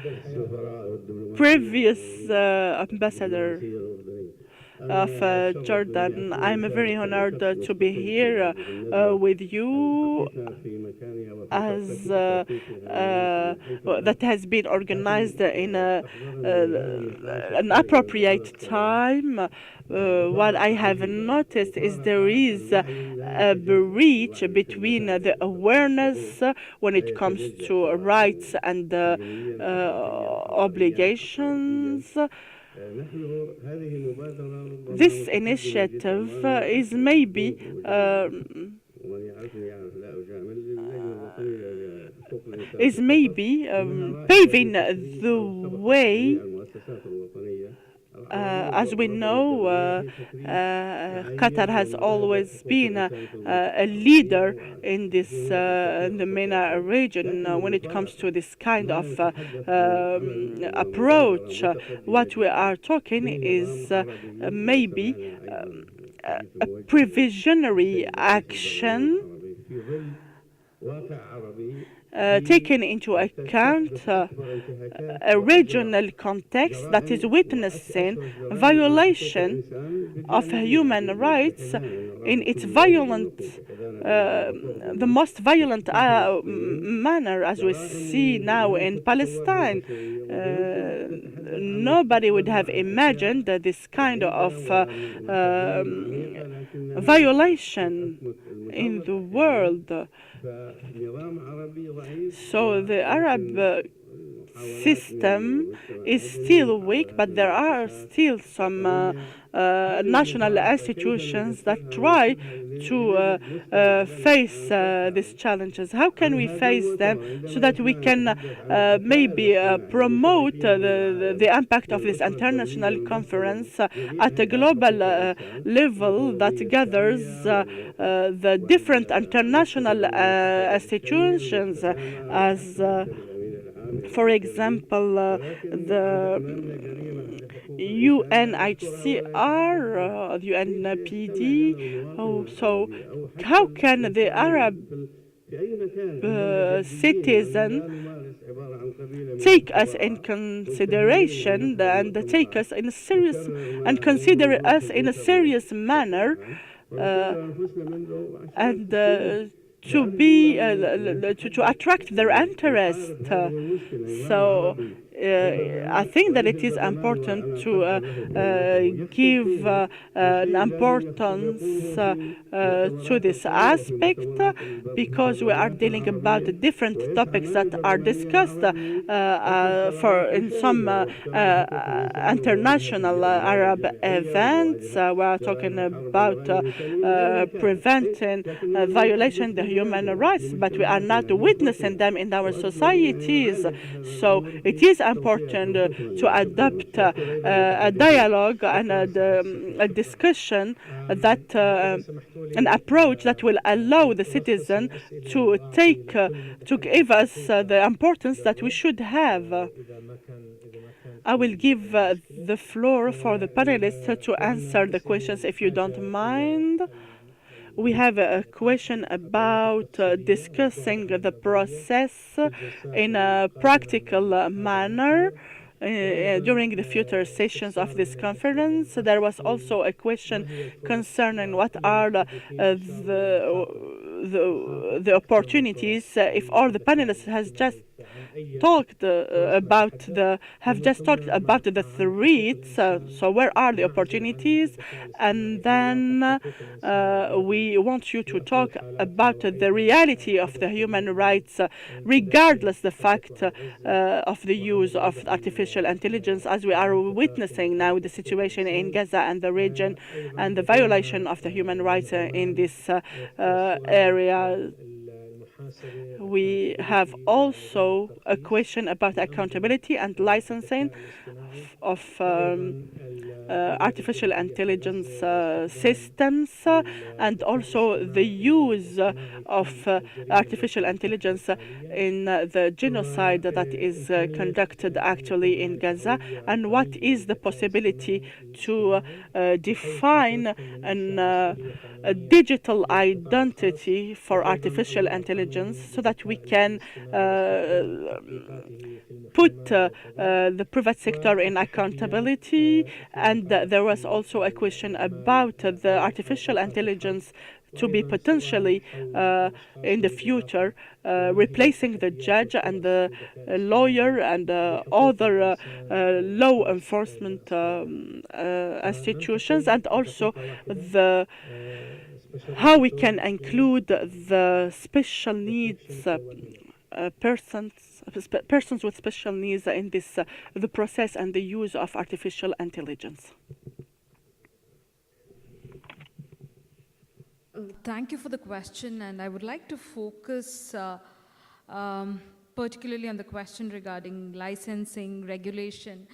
previous ambassador of Jordan. I'm very honored to be here with you, as that has been organized in an appropriate time. What I have noticed is there is a breach between the awareness when it comes to rights and obligations. This initiative is maybe paving the way. As we know, Qatar has always been a leader in this in the MENA region when it comes to this kind of approach. What we are talking is maybe a provisionary action taking into account a regional context that is witnessing violation of human rights in its the most violent manner, as we see now in Palestine. Nobody would have imagined this kind of violation in the world. So the Arab system is still weak, but there are still some national institutions that try to face these challenges. How can we face them so that we can maybe promote the impact of this international conference at a global level that gathers the different international institutions, as for example, the UNHCR, the UNPD. So how can the Arab citizen take us in consideration and take us in a serious and consider us in a serious manner and to be to attract their interest. So I think that it is important to give an importance to this aspect because we are dealing about different topics that are discussed in some international Arab events. We are talking about preventing violation of the human rights, but we are not witnessing them in our societies. So it is important to adopt a dialogue and a discussion that an approach that will allow the citizen to give us the importance that we should have. I will give the floor for the panelists to answer the questions, if you don't mind. We have a question about discussing the process in a practical manner during the future sessions of this conference. There was also a question concerning what are the opportunities if all the panelists have just talked about the threats. So where are the opportunities? And then we want you to talk about the reality of the human rights, regardless the fact of the use of artificial intelligence, as we are witnessing now the situation in Gaza and the region and the violation of the human rights in this area. We have also a question about accountability and licensing of artificial intelligence systems and also the use of artificial intelligence in the genocide that is conducted actually in Gaza, and what is the possibility to define a digital identity for artificial intelligence so that we can put the private sector in accountability. And there was also a question about the artificial intelligence to be potentially in the future replacing the judge and the lawyer and other law enforcement institutions, and also how we can include the special needs persons with special needs in this the process and the use of artificial intelligence. Thank you for the question, and I would like to focus particularly on the question regarding licensing, regulation.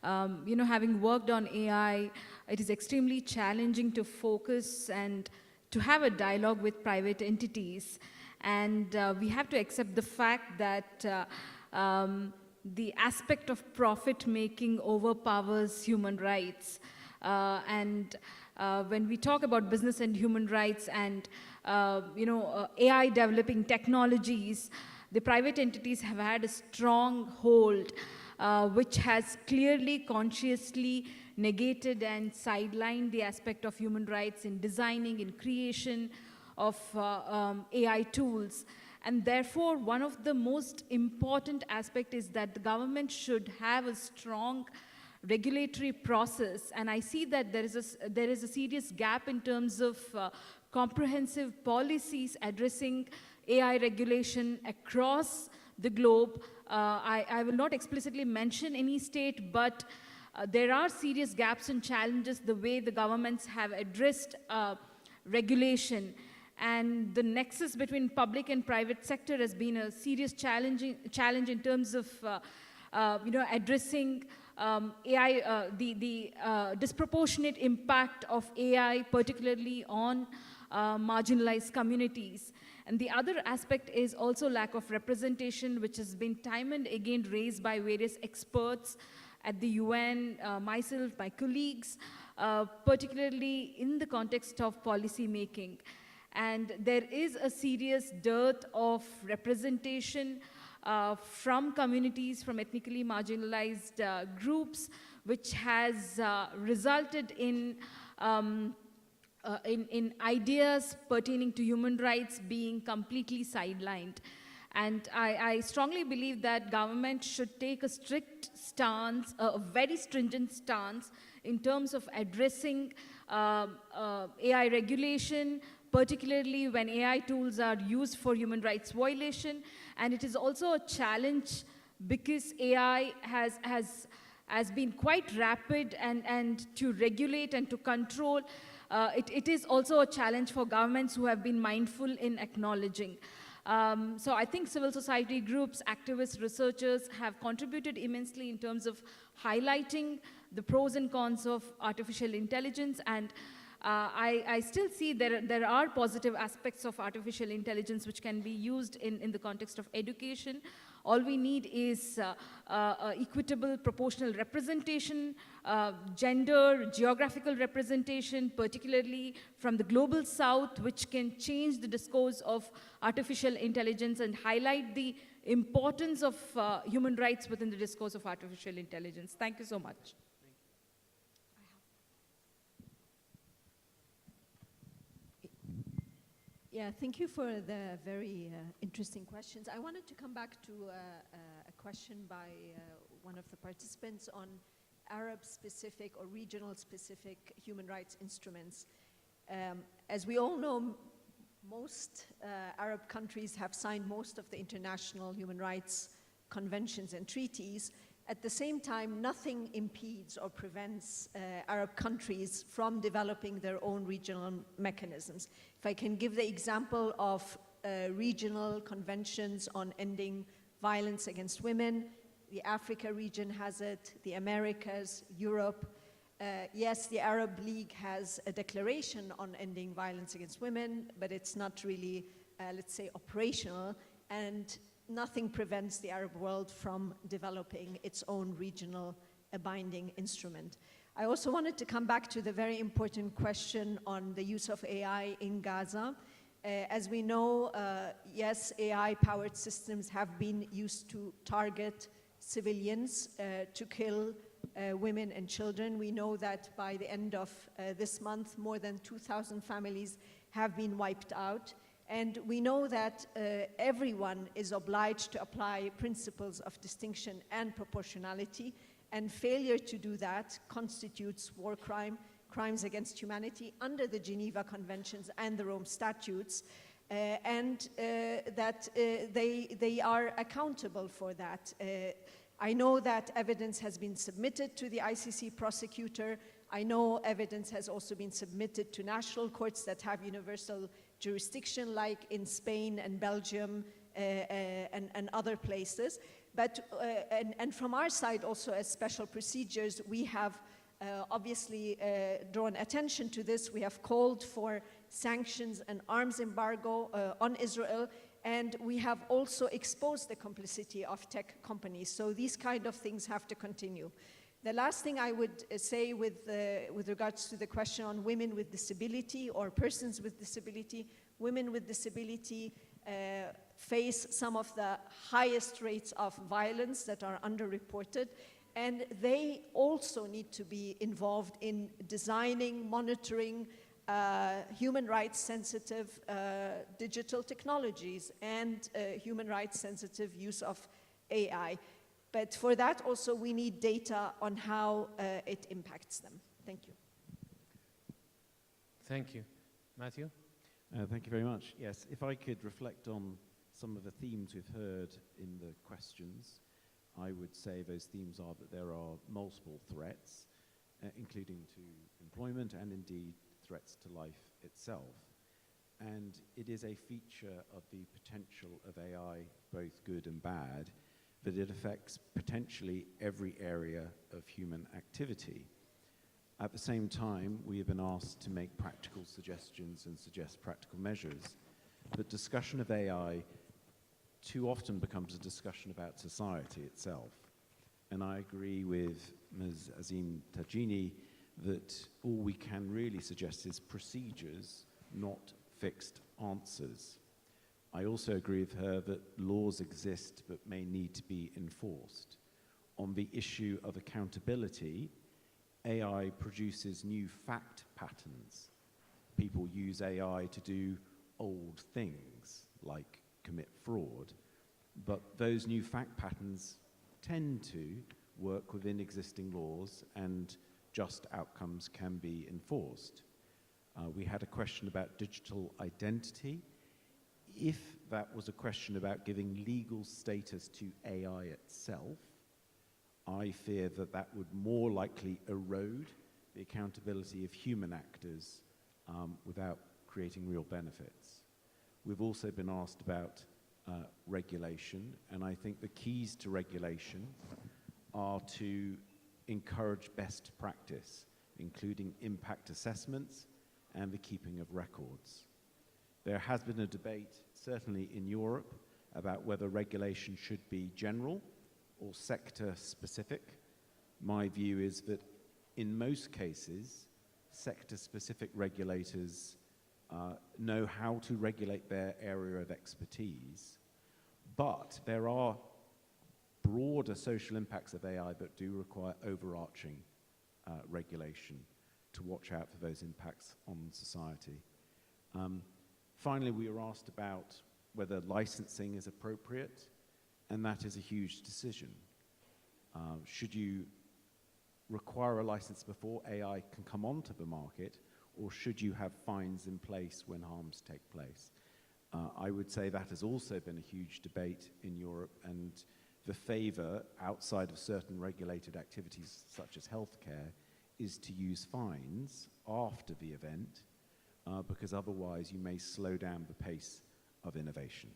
Having worked on AI, it is extremely challenging to focus and to have a dialogue with private entities. And we have to accept the fact that the aspect of profit-making overpowers human rights. When we talk about business and human rights and AI developing technologies, the private entities have had a strong hold, which has clearly, consciously negated and sidelined the aspect of human rights in designing, in creation of AI tools. And therefore, one of the most important aspects is that the government should have a strong regulatory process. And I see that there is a serious gap in terms of comprehensive policies addressing AI regulation across the globe. I will not explicitly mention any state, but there are serious gaps and challenges the way the governments have addressed regulation. And the nexus between public and private sector has been a serious challenge in terms of addressing AI, the disproportionate impact of AI, particularly on marginalized communities. And the other aspect is also lack of representation, which has been time and again raised by various experts at the UN, myself, my colleagues, particularly in the context of policy making. And there is a serious dearth of representation from communities, from ethnically marginalized groups, which has resulted in ideas pertaining to human rights being completely sidelined. And I strongly believe that government should take a strict stance, a very stringent stance in terms of addressing AI regulation, particularly when AI tools are used for human rights violation. And it is also a challenge because AI has been quite rapid, and to regulate and to control, it is also a challenge for governments who have been mindful in acknowledging. So I think civil society groups, activists, researchers have contributed immensely in terms of highlighting the pros and cons of artificial intelligence, and I still see there are positive aspects of artificial intelligence which can be used in the context of education. All we need is equitable proportional representation, gender, geographical representation, particularly from the global south, which can change the discourse of artificial intelligence and highlight the importance of human rights within the discourse of artificial intelligence. Thank you so much. Yeah, thank you for the very interesting questions. I wanted to come back to a question by one of the participants on Arab-specific or regional-specific human rights instruments. As we all know, most Arab countries have signed most of the international human rights conventions and treaties. At the same time, nothing impedes or prevents Arab countries from developing their own regional mechanisms. If I can give the example of regional conventions on ending violence against women, the Africa region has it, the Americas, Europe. Yes, the Arab League has a declaration on ending violence against women, but it's not really, let's say, operational, and nothing prevents the Arab world from developing its own regional binding instrument. I also wanted to come back to the very important question on the use of AI in Gaza. As we know, yes, AI-powered systems have been used to target civilians, to kill women and children. We know that by the end of this month, more than 2,000 families have been wiped out. And we know that everyone is obliged to apply principles of distinction and proportionality, and failure to do that constitutes war crime, crimes against humanity under the Geneva Conventions and the Rome Statutes, and that they are accountable for that. I know that evidence has been submitted to the ICC prosecutor. I know evidence has also been submitted to national courts that have universal jurisdiction, like in Spain and Belgium and other places. But, and from our side also, as special procedures, we have obviously drawn attention to this. We have called for sanctions and arms embargo on Israel, and we have also exposed the complicity of tech companies. So these kind of things have to continue. The last thing I would say with regards to the question on women with disability or persons with disability, women with disability face some of the highest rates of violence that are underreported, and they also need to be involved in designing, monitoring human rights sensitive digital technologies and human rights sensitive use of AI. But for that also we need data on how it impacts them. Thank you. Thank you. Matthew? Thank you very much. Yes, if I could reflect on some of the themes we've heard in the questions, I would say those themes are that there are multiple threats, including to employment and indeed threats to life itself. And it is a feature of the potential of AI, both good and bad, that it affects potentially every area of human activity. At the same time, we have been asked to make practical suggestions and suggest practical measures. But discussion of AI too often becomes a discussion about society itself. And I agree with Ms. Azim Tajini that all we can really suggest is procedures, not fixed answers. I also agree with her that laws exist but may need to be enforced. On the issue of accountability, AI produces new fact patterns. People use AI to do old things, like commit fraud, but those new fact patterns tend to work within existing laws and just outcomes can be enforced. We had a question about digital identity. If that was a question about giving legal status to AI itself, I fear that that would more likely erode the accountability of human actors without creating real benefits. We've also been asked about regulation, and I think the keys to regulation are to encourage best practice, including impact assessments and the keeping of records. There has been a debate, certainly in Europe, about whether regulation should be general or sector-specific. My view is that in most cases, sector-specific regulators know how to regulate their area of expertise, but there are broader social impacts of AI that do require overarching regulation to watch out for those impacts on society. Finally, we were asked about whether licensing is appropriate, and that is a huge decision. Should you require a license before AI can come onto the market, or should you have fines in place when harms take place? I would say that has also been a huge debate in Europe, and the favor outside of certain regulated activities such as healthcare is to use fines after the event, because otherwise you may slow down the pace of innovation.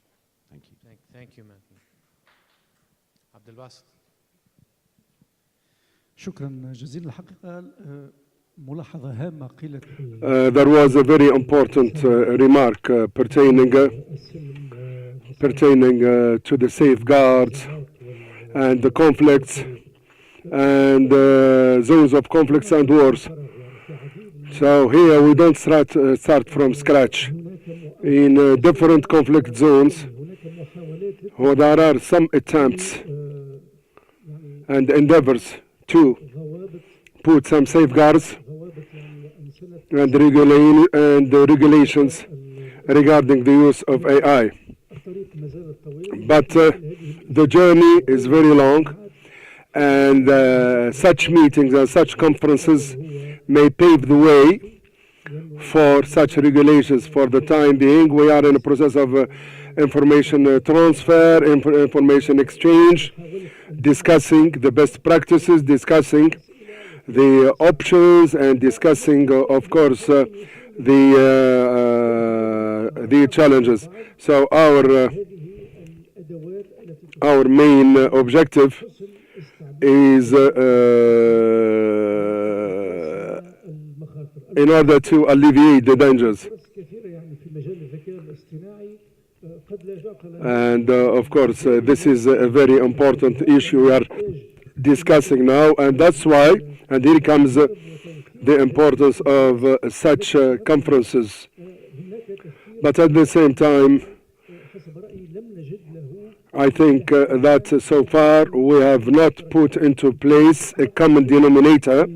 Thank you. Thank you, Matthew. Abdelbasit. شكرا جزيلا. الحقيقة ملاحظة هامة قيلت. There was a very important remark pertaining to the safeguards and the conflicts and zones of conflicts and wars. So here we don't start from scratch. In different conflict zones, there are some attempts and endeavors to put some safeguards and regulations regarding the use of AI. But the journey is very long, and such meetings and such conferences may pave the way for such regulations. For the time being, we are in a process of information transfer, information exchange, discussing the best practices, discussing the options, and discussing, of course, the challenges. So our main objective is in order to alleviate the dangers. And of course, this is a very important issue we are discussing now, and that's why, and here comes the importance of such conferences. But at the same time, I think that so far we have not put into place a common denominator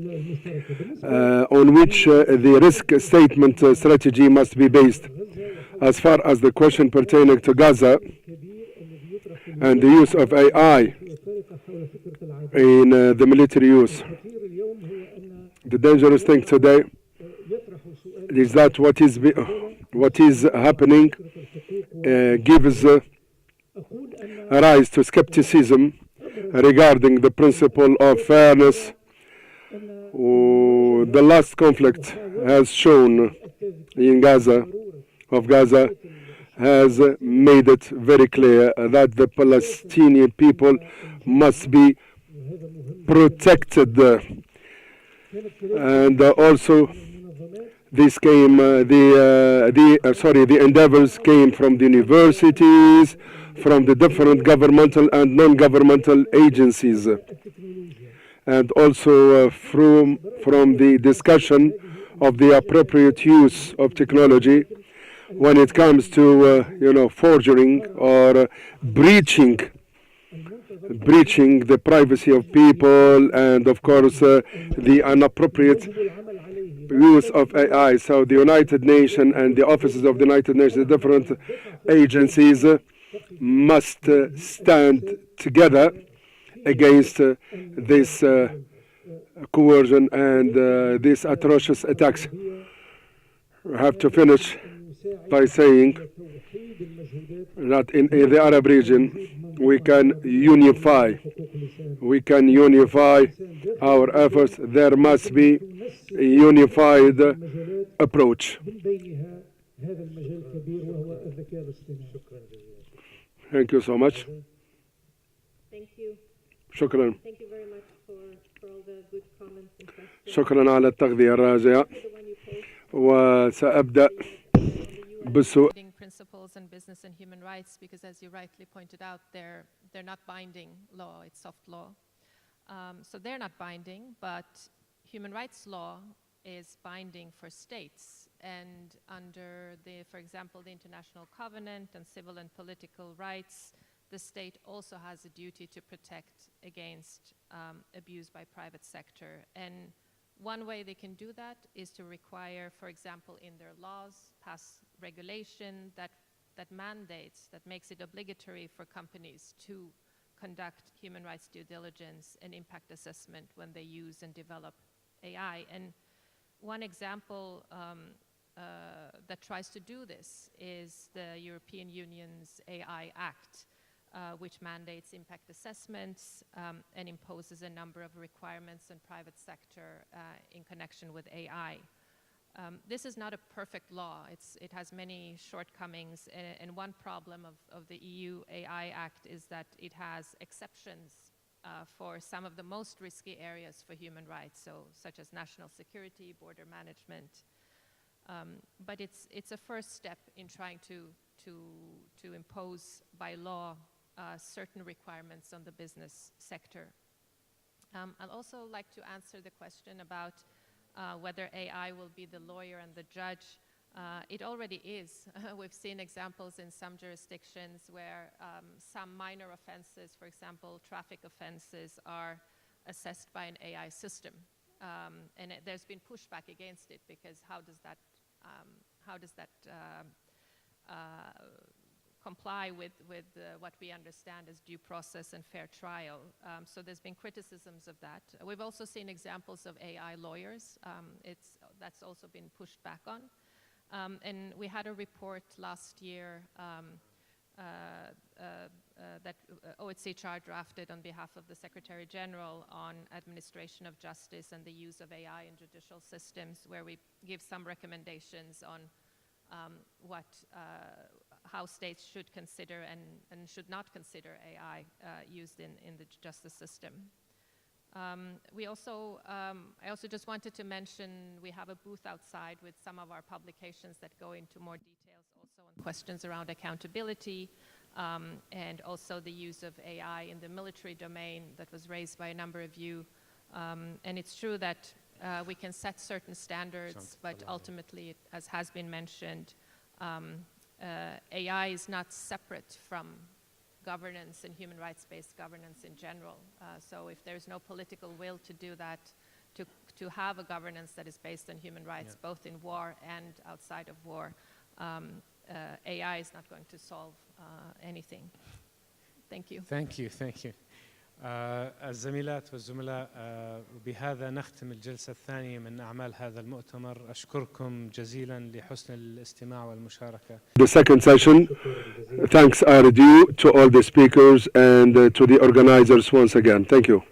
on which the risk statement strategy must be based. As far as the question pertaining to Gaza and the use of AI in the military use, the dangerous thing today is that what is happening gives rise to skepticism regarding the principle of fairness. The last conflict has shown in Gaza has made it very clear that the Palestinian people must be protected. And also this came, the endeavors came from the universities, from the different governmental and non-governmental agencies, and also from the discussion of the appropriate use of technology when it comes to forging or breaching the privacy of people, and of course the inappropriate use of AI. So the United Nations and the offices of the United Nations, the different agencies must stand together against this coercion and these atrocious attacks. I have to finish by saying that in the Arab region we can unify our efforts. There must be a unified approach. Thank you so much. Thank you. شكرا. Thank you very much for all the good comments and questions. شكرا على التغذية الرائعة. وسأبدأ بالسؤال. Principles and business and human rights, because as you rightly pointed out, they're not binding law, it's soft law. So they're not binding, but human rights law is binding for states. And under for example, the International Covenant on Civil and Political Rights, the state also has a duty to protect against abuse by private sector. And one way they can do that is to require, for example, in their laws, pass regulation that mandates, that makes it obligatory for companies to conduct human rights due diligence and impact assessment when they use and develop AI. And one example that tries to do this is the European Union's AI Act, which mandates impact assessments and imposes a number of requirements on private sector in connection with AI. This is not a perfect law. It has many shortcomings, and one problem of the EU AI Act is that it has exceptions for some of the most risky areas for human rights, such as national security, border management. But it's a first step in trying to impose by law certain requirements on the business sector. I'd also like to answer the question about whether AI will be the lawyer and the judge. It already is. We've seen examples in some jurisdictions where some minor offenses, for example, traffic offenses, are assessed by an AI system. And there's been pushback against it because how does that comply with what we understand as due process and fair trial. So there's been criticisms of that. We've also seen examples of AI lawyers. That's also been pushed back on. And we had a report last year that OHCHR drafted on behalf of the Secretary General on administration of justice and the use of AI in judicial systems, where we give some recommendations on how states should consider and should not consider AI used in the justice system. I also just wanted to mention we have a booth outside with some of our publications that go into more details also on questions around accountability and also the use of AI in the military domain that was raised by a number of you. And it's true that we can set certain standards, but ultimately, as has been mentioned, AI is not separate from governance and human rights-based governance in general. So if there's no political will to do that, to have a governance that is based on human rights, both in war and outside of war, AI is not going to solve anything. Thank you. Thank you. Thank you. الزميلات والزملاء، بهذا نختم الجلسة الثانية من أعمال هذا المؤتمر. أشكركم جزيلا لحسن الاستماع والمشاركة. The second session, thanks are due to all the speakers and to the organizers once again. Thank you.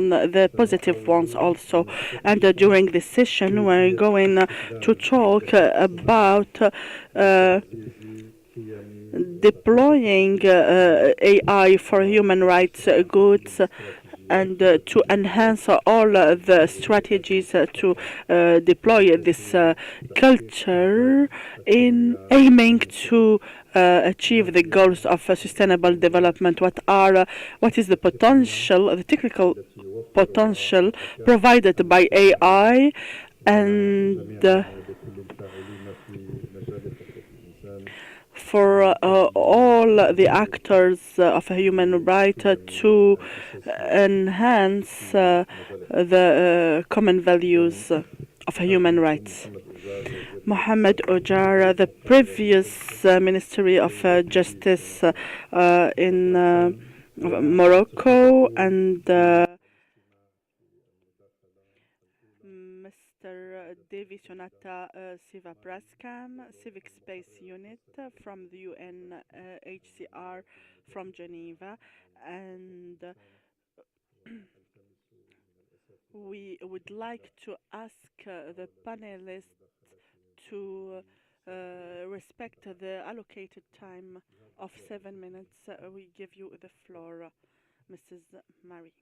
the positive ones also. And during this session, we're going to talk about deploying AI for human rights goods and to enhance all the strategies to deploy this culture in aiming to achieve the goals of sustainable development. What is the potential, the technical potential provided by AI, and for all the actors of human rights to enhance the common values of human rights. Mohamed Ojara, the previous Ministry of Justice in Morocco, and Mr. Devi Sonata Sivapraskam, Civic Space Unit from the UNHCR from Geneva, and we would like to ask the panelists to respect the allocated time of 7 minutes. We give you the floor, Mrs. Mary.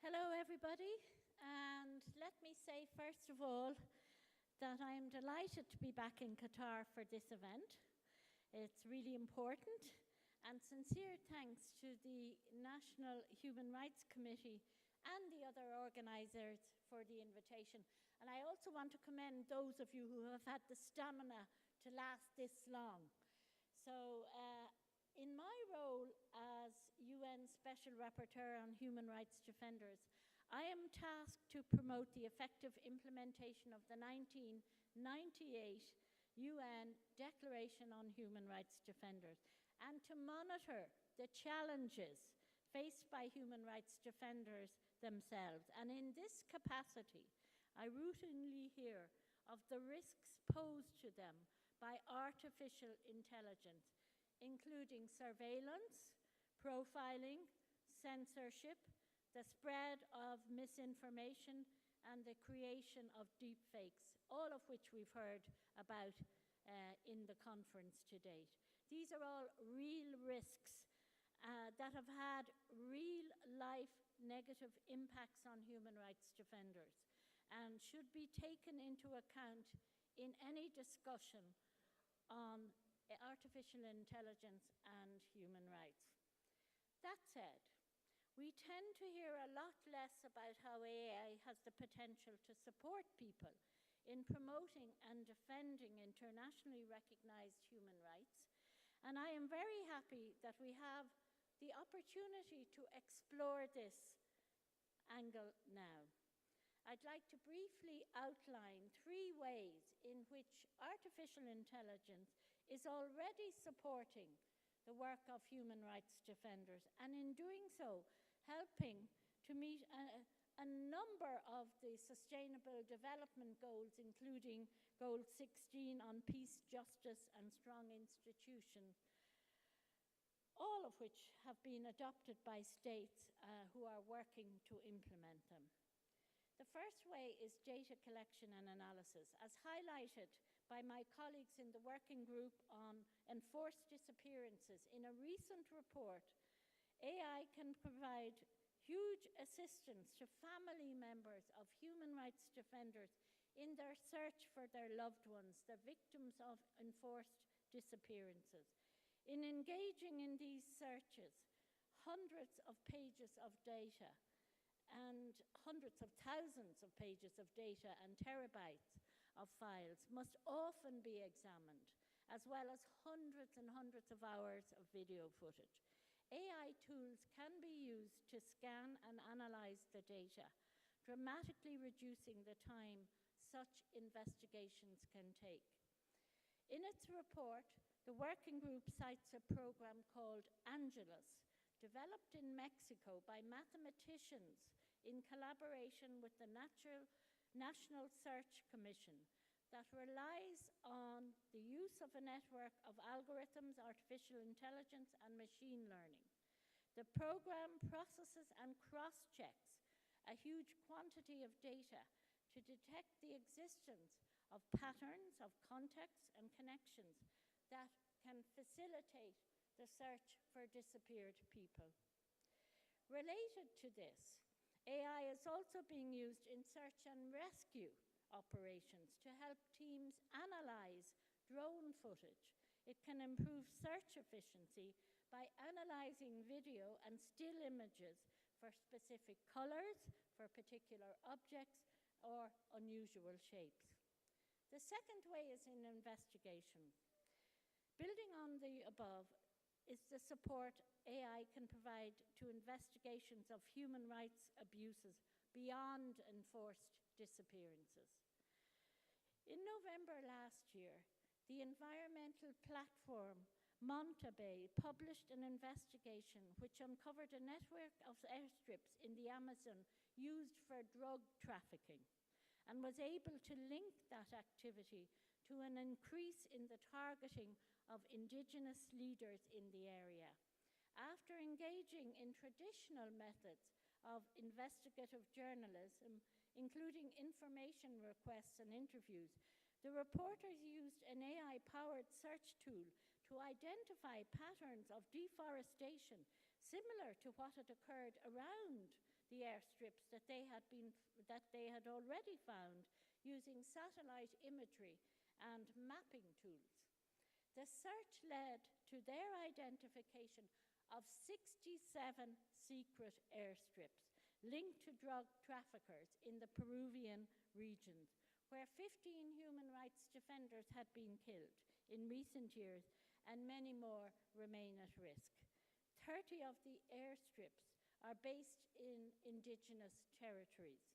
Hello, everybody, and let me say, first of all, that I am delighted to be back in Qatar for this event. It's really important, and sincere thanks to the National Human Rights Committee and the other organisers for the invitation. And I also want to commend those of you who have had the stamina to last this long. So, in my role as UN Special Rapporteur on Human Rights Defenders, I am tasked to promote the effective implementation of the 1998 UN Declaration on Human Rights Defenders and to monitor the challenges faced by human rights defenders themselves. And in this capacity, I routinely hear of the risks posed to them by artificial intelligence, including surveillance, profiling, censorship, the spread of misinformation, and the creation of deepfakes, all of which we've heard about in the conference to date. These are all real risks that have had real-life negative impacts on human rights defenders and should be taken into account in any discussion on artificial intelligence and human rights. That said, we tend to hear a lot less about how AI has the potential to support people in promoting and defending internationally recognized human rights, and I am very happy that we have the opportunity to explore this angle now. I'd like to briefly outline 3 ways in which artificial intelligence is already supporting the work of human rights defenders, and in doing so, helping to meet a number of the Sustainable Development Goals, including Goal 16 on peace, justice, and strong institutions, all of which have been adopted by states who are working to implement them. The first way is data collection and analysis. As highlighted by my colleagues in the working group on enforced disappearances in a recent report, AI can provide huge assistance to family members of human rights defenders in their search for their loved ones, the victims of enforced disappearances. In engaging in these searches, hundreds of pages of data and hundreds of thousands of pages of data and terabytes of files must often be examined, as well as hundreds and hundreds of hours of video footage. AI tools can be used to scan and analyze the data, dramatically reducing the time such investigations can take. In its report, the working group cites a program called Angelus developed in Mexico by mathematicians in collaboration with the National Search Commission that relies on the use of a network of algorithms, artificial intelligence, and machine learning. The program processes and cross-checks a huge quantity of data to detect the existence of patterns, of contexts, and connections that can facilitate the search for disappeared people. Related to this, AI is also being used in search and rescue operations to help teams analyze drone footage. It can improve search efficiency by analyzing video and still images for specific colors, for particular objects, or unusual shapes. The second way is in investigation. Building on the above is the support AI can provide to investigations of human rights abuses beyond enforced disappearances. In November last year, the environmental platform Montabay published an investigation which uncovered a network of airstrips in the Amazon used for drug trafficking and was able to link that activity to an increase in the targeting of indigenous leaders in the area. After engaging in traditional methods of investigative journalism, including information requests and interviews, the reporters used an AI-powered search tool to identify patterns of deforestation similar to what had occurred around the airstrips that they had already found using satellite imagery and mapping tools. The search led to their identification of 67 secret airstrips linked to drug traffickers in the Peruvian regions, where 15 human rights defenders had been killed in recent years and many more remain at risk. 30 of the airstrips are based in indigenous territories.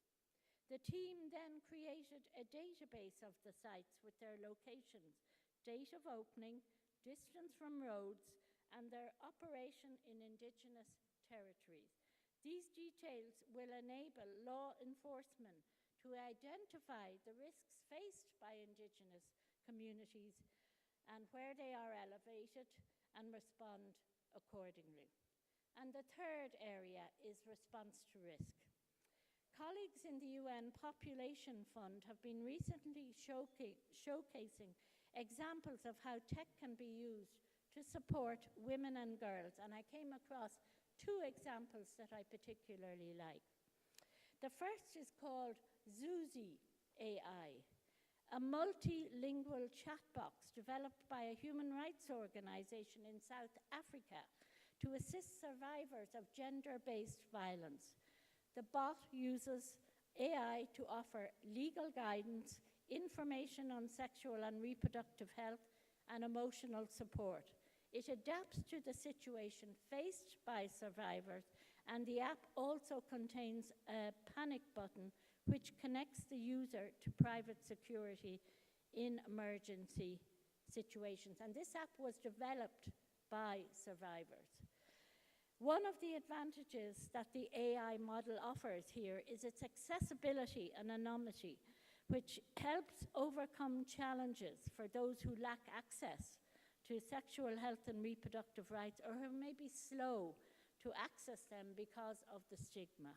The team then created a database of the sites with their locations, date of opening, distance from roads, and their operation in indigenous territories. These details will enable law enforcement to identify the risks faced by indigenous communities and where they are elevated and respond accordingly. And the third area is response to risk. Colleagues in the UN Population Fund have been recently showcasing examples of how tech can be used to support women and girls, and I came across two examples that I particularly like. The first is called Zuzi AI, a multilingual chat box developed by a human rights organization in South Africa to assist survivors of gender-based violence. The bot uses AI to offer legal guidance, information on sexual and reproductive health, and emotional support. It adapts to the situation faced by survivors, and the app also contains a panic button which connects the user to private security in emergency situations. And this app was developed by survivors. One of the advantages that the AI model offers here is its accessibility and anonymity, which helps overcome challenges for those who lack access to sexual health and reproductive rights, or who may be slow to access them because of the stigma.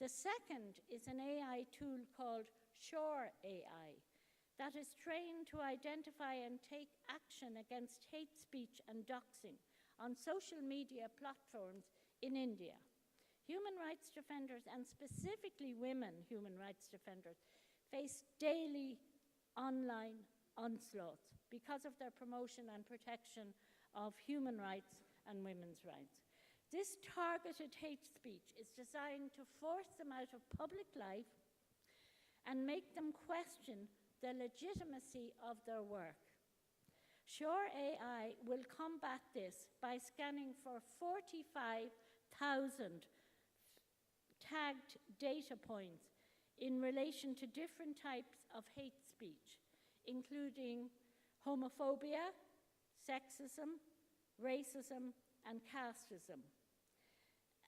The second is an AI tool called Shore AI that is trained to identify and take action against hate speech and doxing on social media platforms in India. Human rights defenders, and specifically women human rights defenders, face daily online onslaughts because of their promotion and protection of human rights and women's rights. This targeted hate speech is designed to force them out of public life and make them question the legitimacy of their work. Shore AI will combat this by scanning for 45,000 tagged data points in relation to different types of hate speech, including homophobia, sexism, racism, and casteism.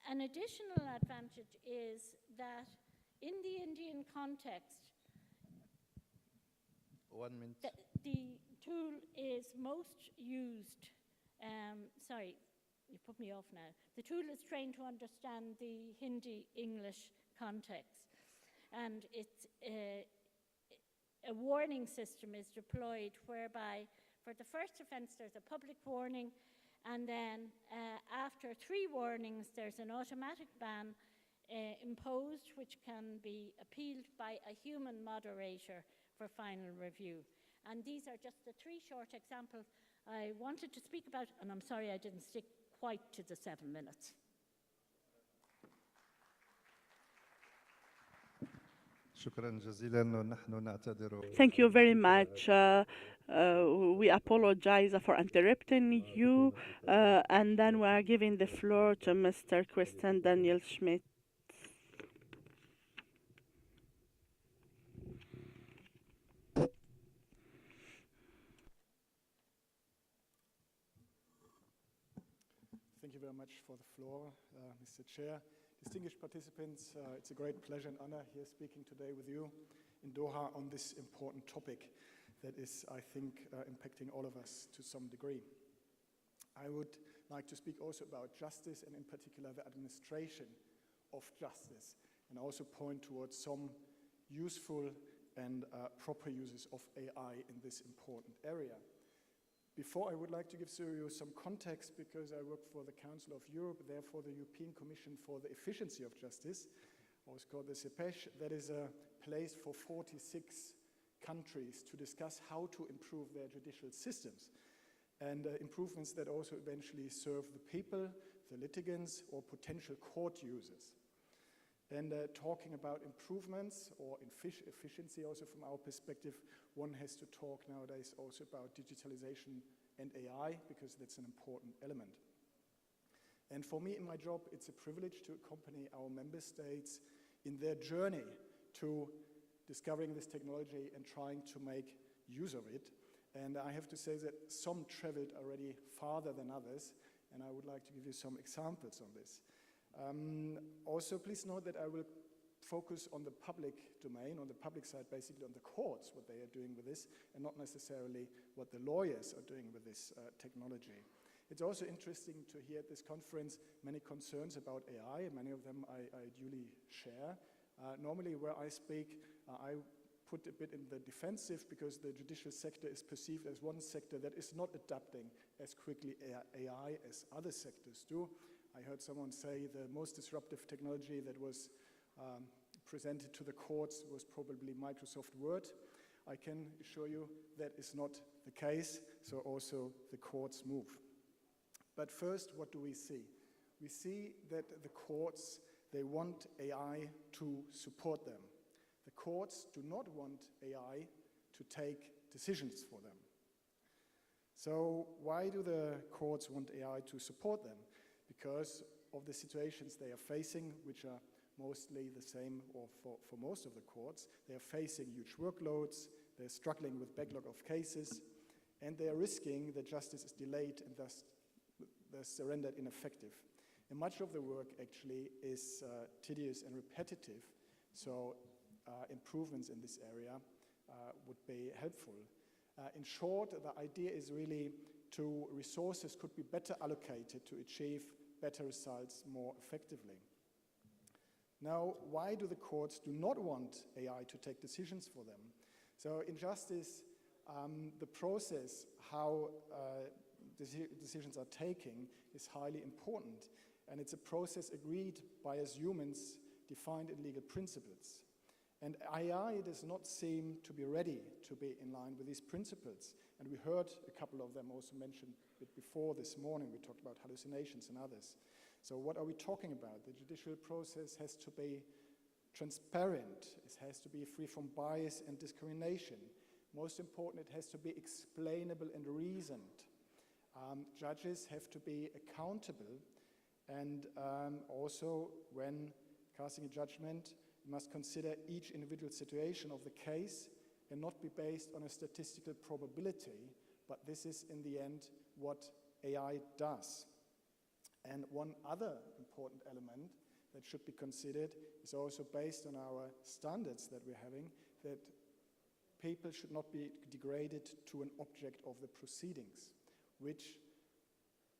An additional advantage is that in the Indian context, 1 minute. the tool is most used, sorry, you put me off now. The tool is trained to understand the Hindi-English context, and it's a warning system is deployed whereby for the first offence there's a public warning, and then after 3 warnings there's an automatic ban imposed, which can be appealed by a human moderator for final review. And these are just the 3 short examples I wanted to speak about, and I'm sorry I didn't stick quite to the 7 minutes. Thank you very much. We apologize for interrupting you, and then we are giving the floor to Mr. Christian Daniel Schmidt. Thank you very much for the floor, Mr. Chair. Distinguished participants, it's a great pleasure and honor here speaking today with you in Doha on this important topic that is, I think, impacting all of us to some degree. I would like to speak also about justice and in particular the administration of justice, and also point towards some useful and proper uses of AI in this important area. Before, I would like to give you some context, because I work for the Council of Europe, therefore the European Commission for the Efficiency of Justice, also called the CEPEJ. That is a place for 46 countries to discuss how to improve their judicial systems, and improvements that also eventually serve the people, the litigants, or potential court users. And talking about improvements or efficiency also from our perspective, one has to talk nowadays also about digitalization and AI, because that's an important element. And for me in my job, it's a privilege to accompany our member states in their journey to discovering this technology and trying to make use of it. And I have to say that some traveled already farther than others, and I would like to give you some examples on this. Also, please note that I will focus on the public domain, on the public side, basically on the courts, what they are doing with this, and not necessarily what the lawyers are doing with this technology. It's also interesting to hear at this conference many concerns about AI, and many of them I duly share. Normally where I speak, I put a bit in the defensive, because the judicial sector is perceived as one sector that is not adapting as quickly AI as other sectors do. I heard someone say the most disruptive technology that was presented to the courts was probably Microsoft Word. I can assure you that is not the case, so also the courts move. But first, what do we see? We see that the courts, they want AI to support them. The courts do not want AI to take decisions for them. So why do the courts want AI to support them? Because of the situations they are facing, which are mostly the same, or for most of the courts. They are facing huge workloads, they're struggling with backlog of cases, and they are risking that justice is delayed and thus rendered ineffective. And much of the work actually is tedious and repetitive, so improvements in this area would be helpful. In short, the idea is really resources could be better allocated to achieve better results more effectively. Now, why do the courts do not want AI to take decisions for them? So in justice, the process, how decisions are taken, is highly important. And it's a process agreed by us humans, defined in legal principles. And AI does not seem to be ready to be in line with these principles. And we heard a couple of them also mentioned a bit before this morning. We talked about hallucinations and others. So what are we talking about? The judicial process has to be transparent. It has to be free from bias and discrimination. Most important, it has to be explainable and reasoned. Judges have to be accountable, and also when casting a judgment, you must consider each individual situation of the case and not be based on a statistical probability, but this is in the end what AI does. And one other important element that should be considered is also based on our standards that we're having, that people should not be degraded to an object of the proceedings, which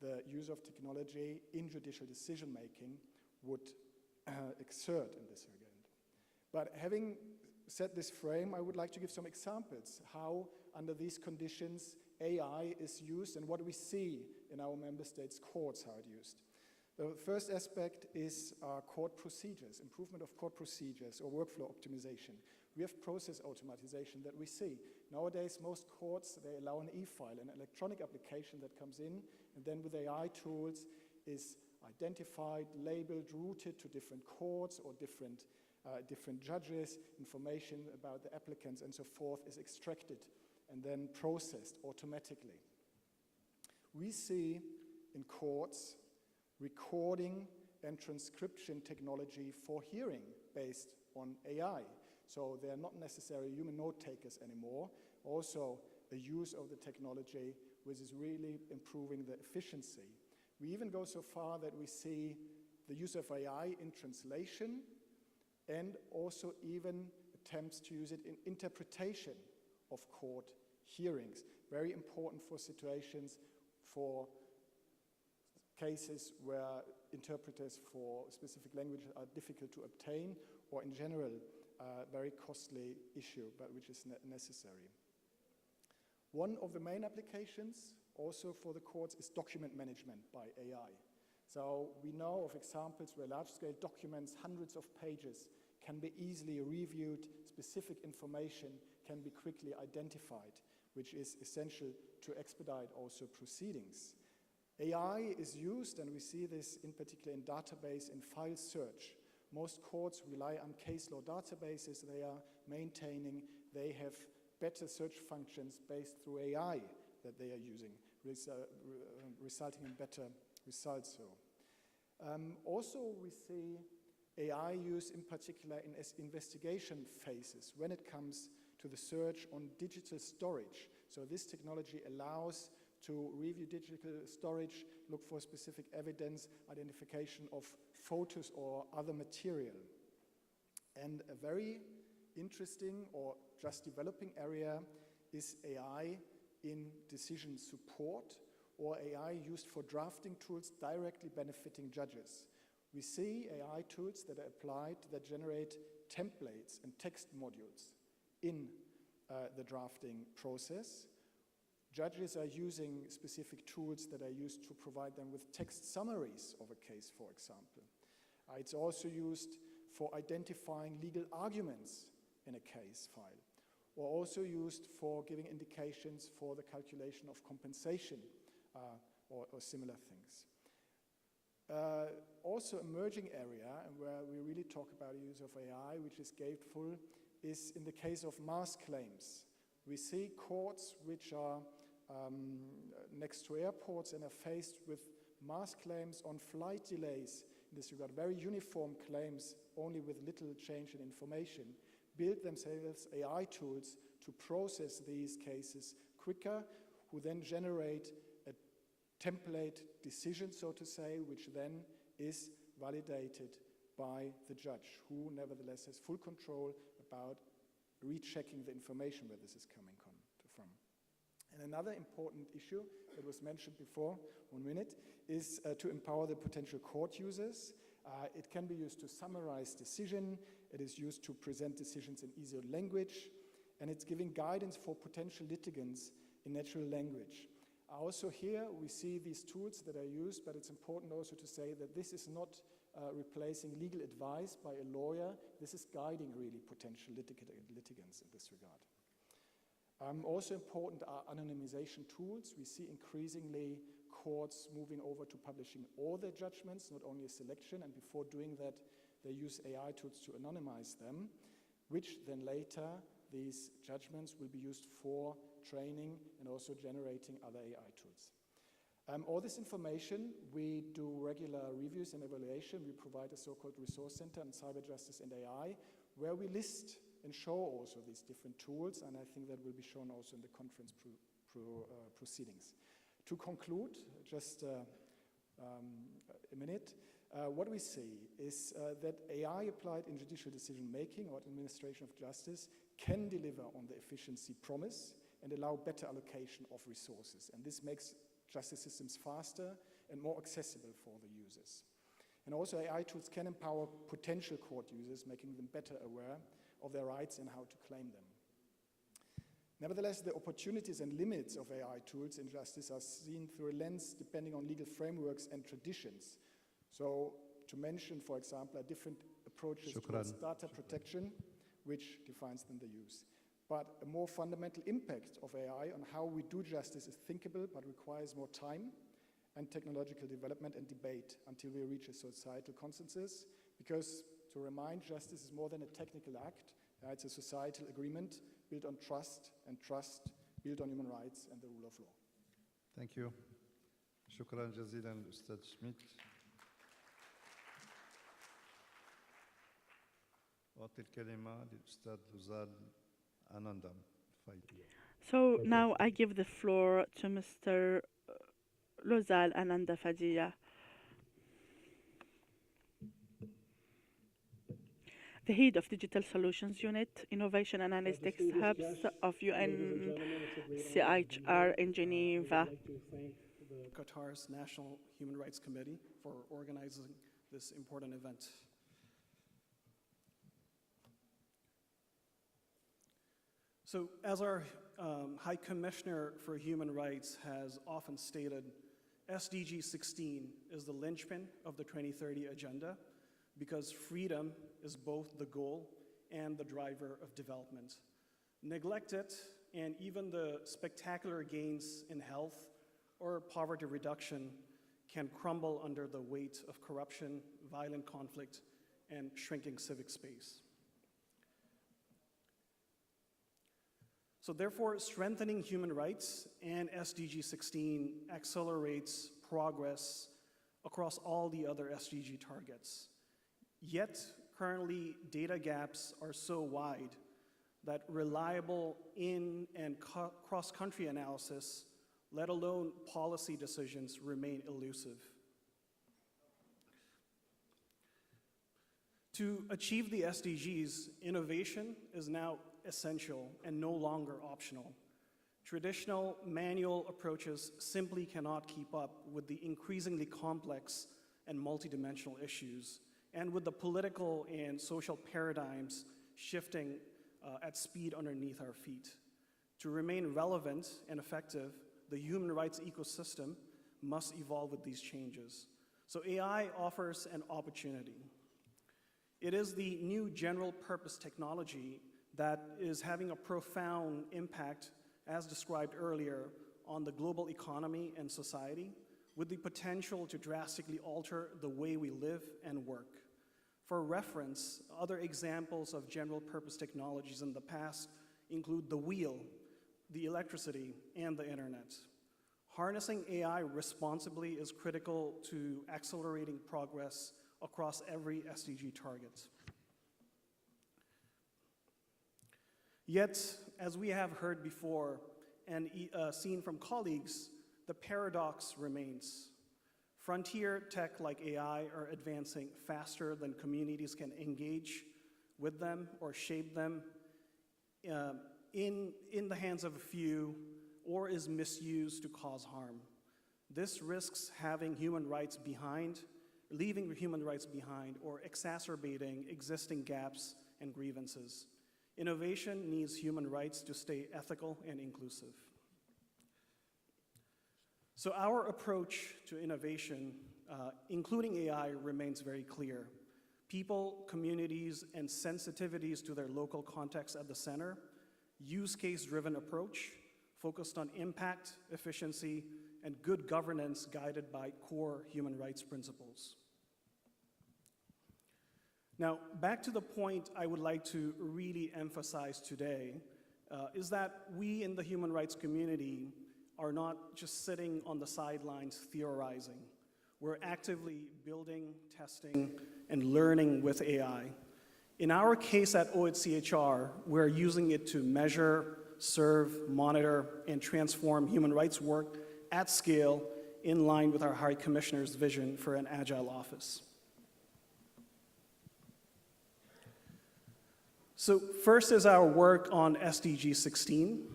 the use of technology in judicial decision-making would exert in this regard. But having set this frame, I would like to give some examples how, under these conditions, AI is used and what we see in our member states' courts, how it's used. The first aspect is court procedures, improvement of court procedures or workflow optimization. We have process automatization that we see. Nowadays, most courts, they allow an e-file, an electronic application that comes in, and then with AI tools is identified, labeled, routed to different courts or different judges, information about the applicants and so forth is extracted and then processed automatically. We see in courts recording and transcription technology for hearing based on AI. So they are not necessarily human note takers anymore. Also, the use of the technology, which is really improving the efficiency. We even go so far that we see the use of AI in translation and also even attempts to use it in interpretation of court hearings. Very important for situations, for cases where interpreters for specific languages are difficult to obtain, or in general, a very costly issue, but which is necessary. One of the main applications also for the courts is document management by AI. So we know of examples where large-scale documents, hundreds of pages, can be easily reviewed, specific information can be quickly identified, which is essential to expedite also proceedings. AI is used, and we see this in particular in database and file search. Most courts rely on case law databases they are maintaining. They have better search functions based through AI that they are using, resulting in better results. Also, we see AI used in particular in investigation phases when it comes to the search on digital storage. So this technology allows to review digital storage, look for specific evidence, identification of photos or other material. And a very interesting or just developing area is AI in decision support or AI used for drafting tools directly benefiting judges. We see AI tools that are applied that generate templates and text modules in the drafting process. Judges are using specific tools that are used to provide them with text summaries of a case, for example. It's also used for identifying legal arguments in a case file, or also used for giving indications for the calculation of compensation or similar things. Also emerging area, and where we really talk about the use of AI, which is gateful, is in the case of mass claims. We see courts which are next to airports and are faced with mass claims on flight delays. In this regard, very uniform claims, only with little change in information, build themselves AI tools to process these cases quicker, who then generate a template decision, so to say, which then is validated by the judge, who nevertheless has full control about rechecking the information where this is coming from. And another important issue that was mentioned before, 1 minute, is to empower the potential court users. It can be used to summarize decision, it is used to present decisions in easier language, and it's giving guidance for potential litigants in natural language. Also here we see these tools that are used, but it's important also to say that this is not replacing legal advice by a lawyer. This is guiding really potential litigants in this regard. Also important are anonymization tools. We see increasingly courts moving over to publishing all their judgments, not only a selection, and before doing that, they use AI tools to anonymize them, which then later these judgments will be used for training and also generating other AI tools. All this information, we do regular reviews and evaluation. We provide a so-called resource center on cyber justice and AI, where we list and show also these different tools, and I think that will be shown also in the conference proceedings. To conclude, just a minute. What we see is that AI applied in judicial decision-making or administration of justice can deliver on the efficiency promise and allow better allocation of resources. And this makes justice systems faster and more accessible for the users. And also AI tools can empower potential court users, making them better aware of their rights and how to claim them. Nevertheless, the opportunities and limits of AI tools in justice are seen through a lens depending on legal frameworks and traditions. So, to mention, for example, a different approaches towards data protection, which defines then the use. But a more fundamental impact of AI on how we do justice is thinkable, but requires more time and technological development and debate until we reach a societal consensus. Because, to remind, justice is more than a technical act. It's a societal agreement built on trust, and trust built on human rights and the rule of law. Thank you. شكرا جزيلا الأستاذ شميت. أعطي الكلمة للأستاذ لوزال أناندا فايدي. So now I give the floor to Mr. Lozal Ananda Fadia, the head of Digital Solutions Unit, Innovation and Analytics Hubs of UNCHR in Geneva. I'd like to thank Qatar's National Human Rights Committee for organizing this important event. So, as our High Commissioner for Human Rights has often stated, SDG 16 is the linchpin of the 2030 Agenda because freedom is both the goal and the driver of development. Neglect it, and even the spectacular gains in health or poverty reduction can crumble under the weight of corruption, violent conflict, and shrinking civic space. So therefore, strengthening human rights and SDG 16 accelerates progress across all the other SDG targets. Yet, currently, data gaps are so wide that reliable in- and cross-country analysis, let alone policy decisions, remain elusive. To achieve the SDGs, innovation is now essential and no longer optional. Traditional manual approaches simply cannot keep up with the increasingly complex and multidimensional issues, and with the political and social paradigms shifting at speed underneath our feet. To remain relevant and effective, the human rights ecosystem must evolve with these changes. So AI offers an opportunity. It is the new general purpose technology that is having a profound impact, as described earlier, on the global economy and society, with the potential to drastically alter the way we live and work. For reference, other examples of general purpose technologies in the past include the wheel, the electricity, and the internet. Harnessing AI responsibly is critical to accelerating progress across every SDG target. Yet, as we have heard before and seen from colleagues, the paradox remains. Frontier tech like AI are advancing faster than communities can engage with them or shape them in the hands of a few, or is misused to cause harm. This risks having human rights behind, leaving human rights behind, or exacerbating existing gaps and grievances. Innovation needs human rights to stay ethical and inclusive. So our approach to innovation, including AI, remains very clear. People, communities, and sensitivities to their local context at the center, use case-driven approach, focused on impact, efficiency, and good governance guided by core human rights principles. Now, back to the point I would like to really emphasize today, is that we in the human rights community are not just sitting on the sidelines theorizing. We're actively building, testing, and learning with AI. In our case at OHCHR, we're using it to measure, serve, monitor, and transform human rights work at scale in line with our High Commissioner's vision for an agile office. So first is our work on SDG 16.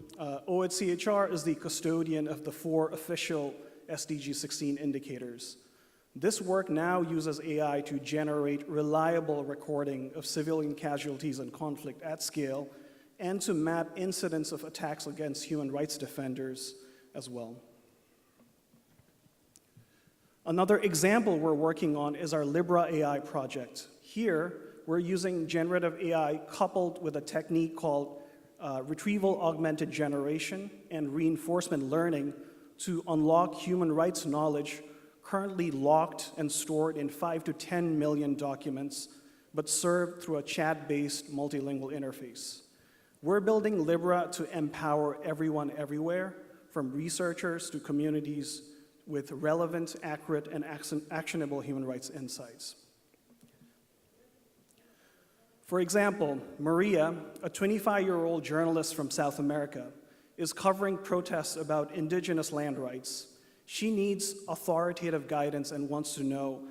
OHCHR is the custodian of the 4 official SDG 16 indicators. This work now uses AI to generate reliable recording of civilian casualties and conflict at scale, and to map incidents of attacks against human rights defenders as well. Another example we're working on is our Libra AI project. Here, we're using generative AI coupled with a technique called retrieval augmented generation and reinforcement learning to unlock human rights knowledge currently locked and stored in 5 to 10 million documents, but served through a chat-based multilingual interface. We're building Libra to empower everyone everywhere, from researchers to communities, with relevant, accurate, and actionable human rights insights. For example, Maria, a 25-year-old journalist from South America, is covering protests about indigenous land rights. She needs authoritative guidance and wants to know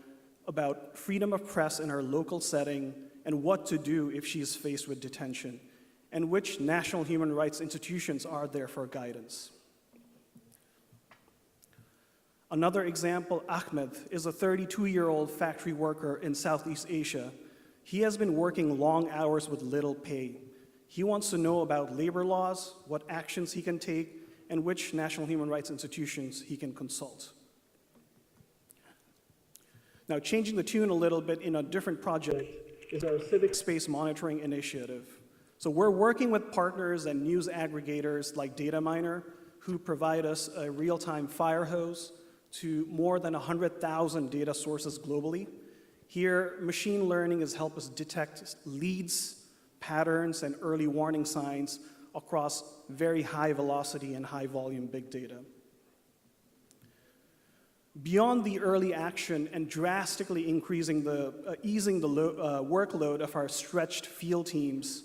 about freedom of press in her local setting and what to do if she is faced with detention, and which national human rights institutions are there for guidance. Another example, Ahmed, is a 32-year-old factory worker in Southeast Asia. He has been working long hours with little pay. He wants to know about labor laws, what actions he can take, and which national human rights institutions he can consult. Now, changing the tune a little bit in a different project is our civic space monitoring initiative. So we're working with partners and news aggregators like Dataminr, who provide us a real-time fire hose to more than 100,000 data sources globally. Here, machine learning has helped us detect leads, patterns, and early warning signs across very high velocity and high volume big data. Beyond the early action and drastically easing the workload of our stretched field teams,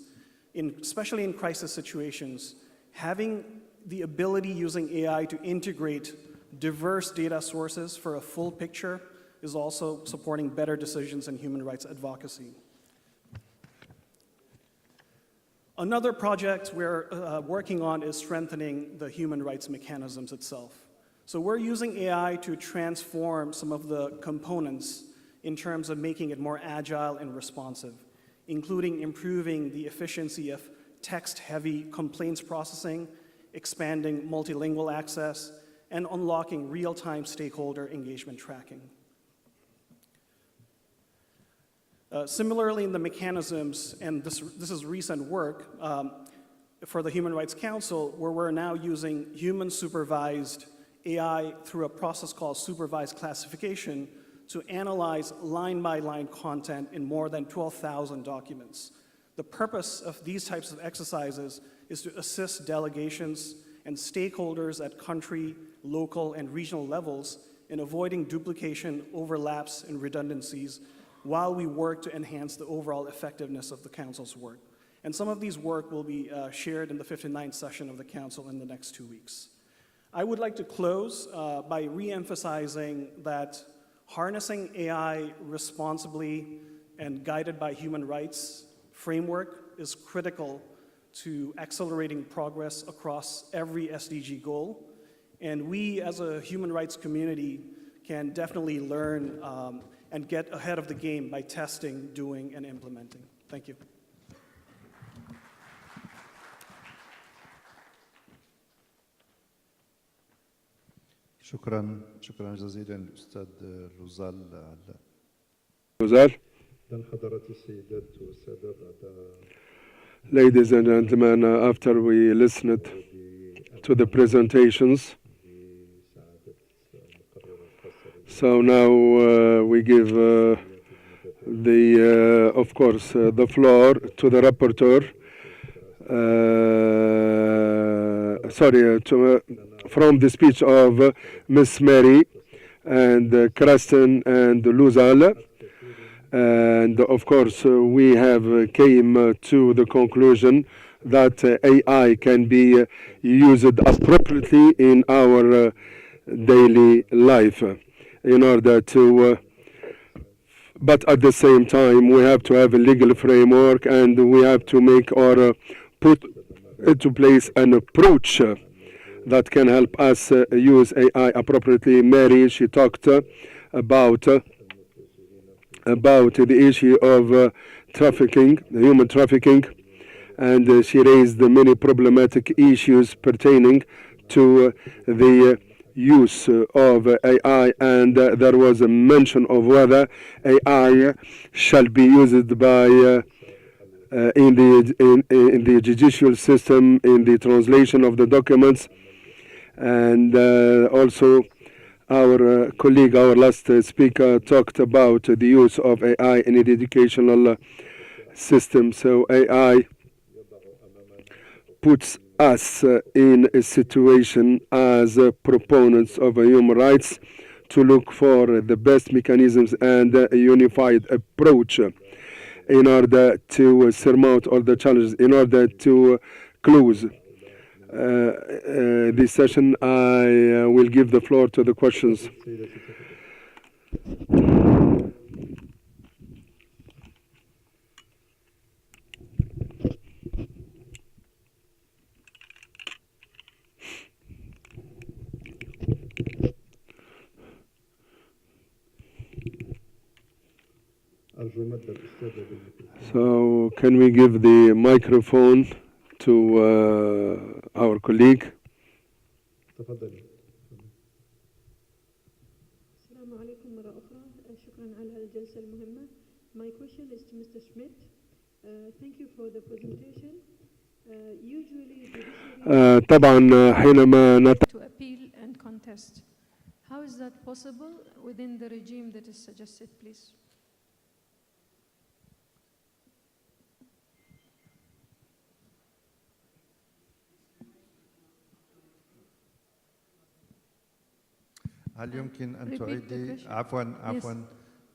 especially in crisis situations, having the ability using AI to integrate diverse data sources for a full picture is also supporting better decisions in human rights advocacy. Another project we're working on is strengthening the human rights mechanisms itself. So we're using AI to transform some of the components in terms of making it more agile and responsive, including improving the efficiency of text-heavy complaints processing, expanding multilingual access, and unlocking real-time stakeholder engagement tracking. Similarly, in the mechanisms, and this is recent work for the Human Rights Council, where we're now using human-supervised AI through a process called supervised classification to analyze line-by-line content in more than 12,000 documents. The purpose of these types of exercises is to assist delegations and stakeholders at country, local, and regional levels in avoiding duplication, overlaps, and redundancies while we work to enhance the overall effectiveness of the Council's work. And some of these work will be shared in the 59th session of the Council in the next 2 weeks. I would like to close by re-emphasizing that harnessing AI responsibly and guided by human rights framework is critical to accelerating progress across every SDG goal. And we, as a human rights community, can definitely learn and get ahead of the game by testing, doing, and implementing. Thank you. شكرا جزيلا للأستاذ لوزال. لوزال. حضرات السيدات والسادة Ladies and gentlemen, after we listened to the presentations, so now we give of course, the floor to the rapporteur. From the speech of Ms. Mary and Kristen and Luzal. And of course, we have came to the conclusion that AI can be used appropriately in our daily life in order to but at the same time we have to have a legal framework, and we have to make or put into place an approach that can help us use AI appropriately. Mary, she talked about the issue of trafficking, human trafficking, and she raised many problematic issues pertaining to the use of AI, and there was a mention of whether AI shall be used by in the judicial system, in the translation of the documents, and also our colleague, our last speaker, talked about the use of AI in the educational system. So AI puts us in a situation as proponents of human rights to look for the best mechanisms and a unified approach in order to surmount all the challenges. In order to close this session, I will give the floor to the questions. So, can we give the microphone to our colleague? السلام عليكم مرة أخرى. شكرا على الجلسة المهمة. My question is to Mr. Schmidt. Thank you for the presentation. Usually طبعا حينما to appeal and contest. How is that possible within the regime that is suggested, please? هل يمكن أن تعيدي؟ عفوا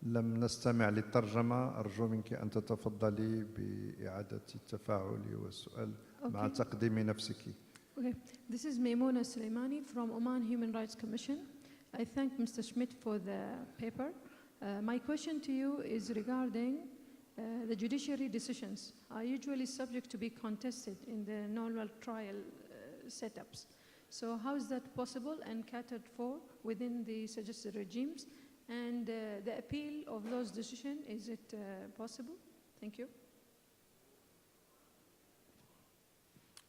لم نستمع للترجمة. أرجو منك أن تتفضلي بإعادة التفاعل والسؤال مع تقديم نفسك. Okay. This is Maimouna Sulaimani from Oman Human Rights Commission. I thank Mr. Schmidt for the paper. My question to you is regarding the judiciary decisions are usually subject to be contested in the normal trial setups. So how is that possible and catered for within the suggested regimes? And the appeal of those decisions, is it possible? Thank you.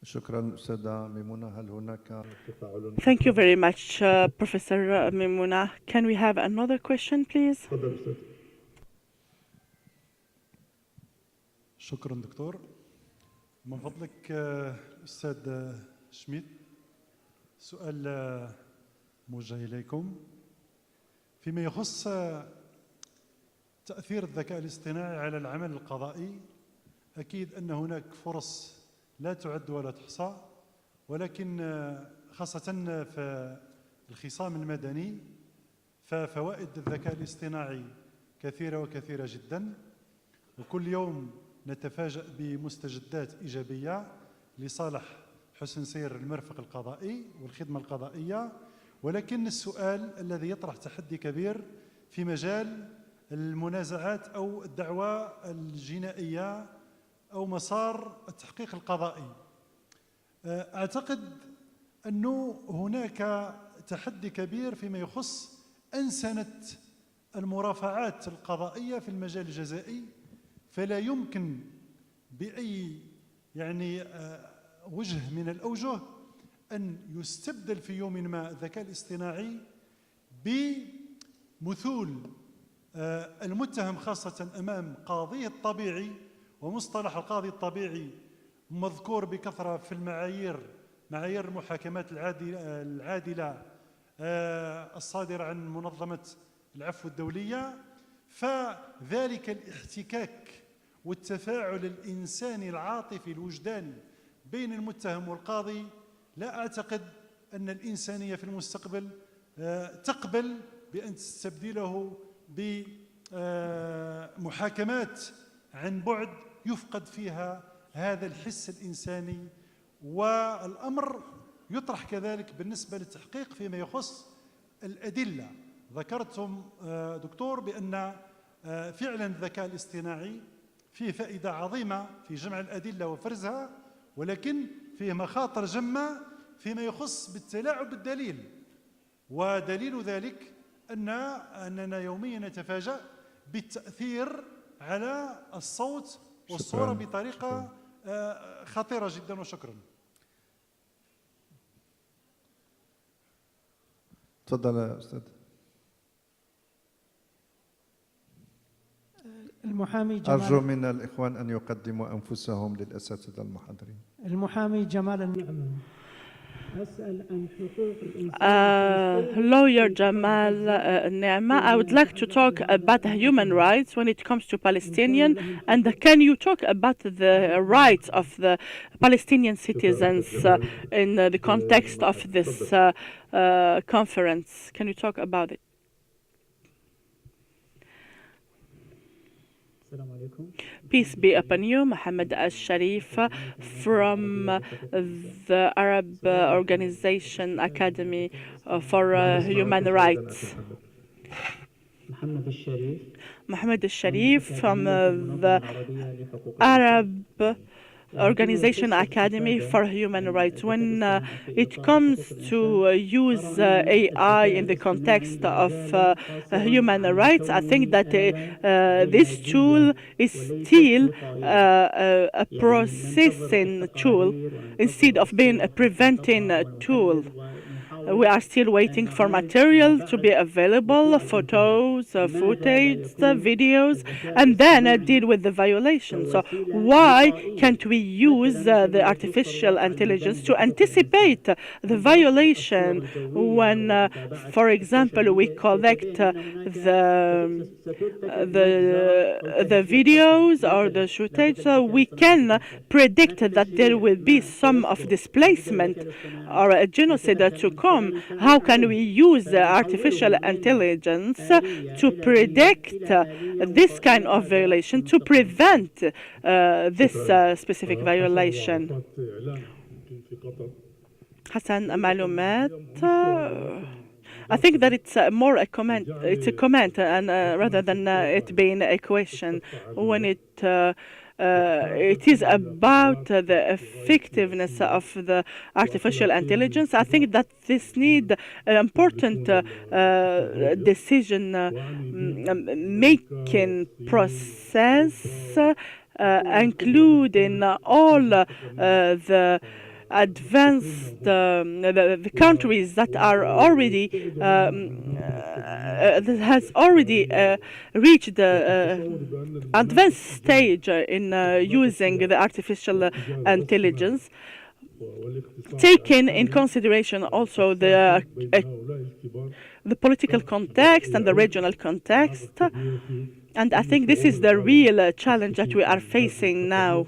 شكرا أستاذة ميمونة. هل هناك تفاعل؟ Thank you very much, Professor Mimouna. Can we have another question, please? شكرا دكتور. من فضلك أستاذ شميت، سؤال موجه إليكم فيما يخص تأثير الذكاء الاصطناعي على العمل القضائي. أكيد أن هناك فرص لا تعد ولا تحصى، ولكن خاصة في الخصام المدني ففوائد الذكاء الاصطناعي كثيرة وكثيرة جدا، وكل يوم نتفاجأ بمستجدات إيجابية لصالح حسن سير المرفق القضائي والخدمة القضائية. ولكن السؤال الذي يطرح تحدي كبير في مجال المنازعات أو الدعوى الجنائية أو مسار التحقيق القضائي. أعتقد أنه هناك تحدي كبير فيما يخص أنسنة المرافعات القضائية في المجال الجزائي، فلا يمكن بأي وجه من الأوجه أن يستبدل في يوم ما الذكاء الاصطناعي بمثول المتهم خاصة أمام قاضيه الطبيعي. ومصطلح القاضي الطبيعي مذكور بكثرة في معايير المحاكمات العادلة الصادرة عن منظمة العفو الدولية. فذلك الاحتكاك والتفاعل الإنساني العاطفي الوجداني بين المتهم والقاضي، لا أعتقد أن الإنسانية في المستقبل تقبل بأن تستبدله بمحاكمات عن بعد يفقد فيها هذا الحس الإنساني. والأمر يطرح كذلك بالنسبة للتحقيق فيما يخص الأدلة. ذكرتم دكتور بأن فعلا الذكاء الاصطناعي فيه فائدة عظيمة في جمع الأدلة وفرزها، ولكن فيه مخاطر جمة فيما يخص بالتلاعب بالدليل. ودليل ذلك أننا يوميا نتفاجأ بالتأثير على الصوت والصورة بطريقة خطيرة جدا. وشكرا. تفضل يا أستاذ. المحامي جمال، أرجو من الإخوان أن يقدموا أنفسهم للأساتذة المحاضرين. المحامي جمال Lawyer Jamal Neema, I would like to talk about human rights when it comes to Palestinian, and can you talk about the rights of the Palestinian citizens in the context of this conference? Can you talk about it? Peace be upon you, Mohammed Al-Sharif from the Arab Organization Academy for Human Rights. Mohammed Al-Sharif from the Arab Organization Academy for Human Rights. When it comes to use AI in the context of human rights, I think that this tool is still a processing tool instead of being a preventing tool. We are still waiting for material to be available, photos, footage, videos, and then deal with the violation. So why can't we use the artificial intelligence to anticipate the violation when, for example, we collect the videos or the footage, so we can predict that there will be some of displacement or a genocide to come? How can we use artificial intelligence to predict this kind of violation, to prevent this specific violation? Hassan Malumat. I think that it's more a comment. It's a comment, and rather than it being a question. When it is about the effectiveness of the artificial intelligence, I think that this needs an important decision-making process, including all the advanced the countries that are already that has already reached the advanced stage in using the artificial intelligence, taking in consideration also the political context and the regional context. And I think this is the real challenge that we are facing now.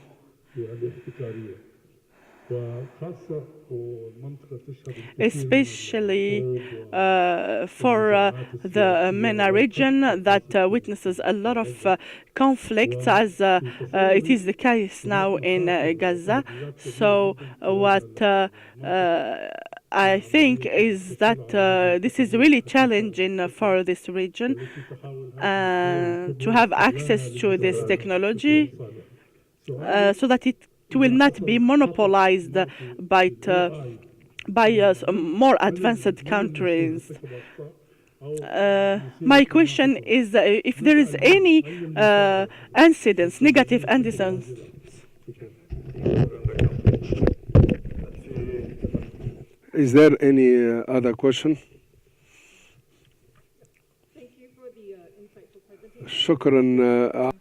Especially for the MENA region that witnesses a lot of conflicts, as it is the case now in Gaza. So what I think is that this is really challenging for this region to have access to this technology so that it will not be monopolized by more advanced countries. My question is if there is any incidents, negative incidents. Is there any other question? Thank you for the insightful presentation. Shukran.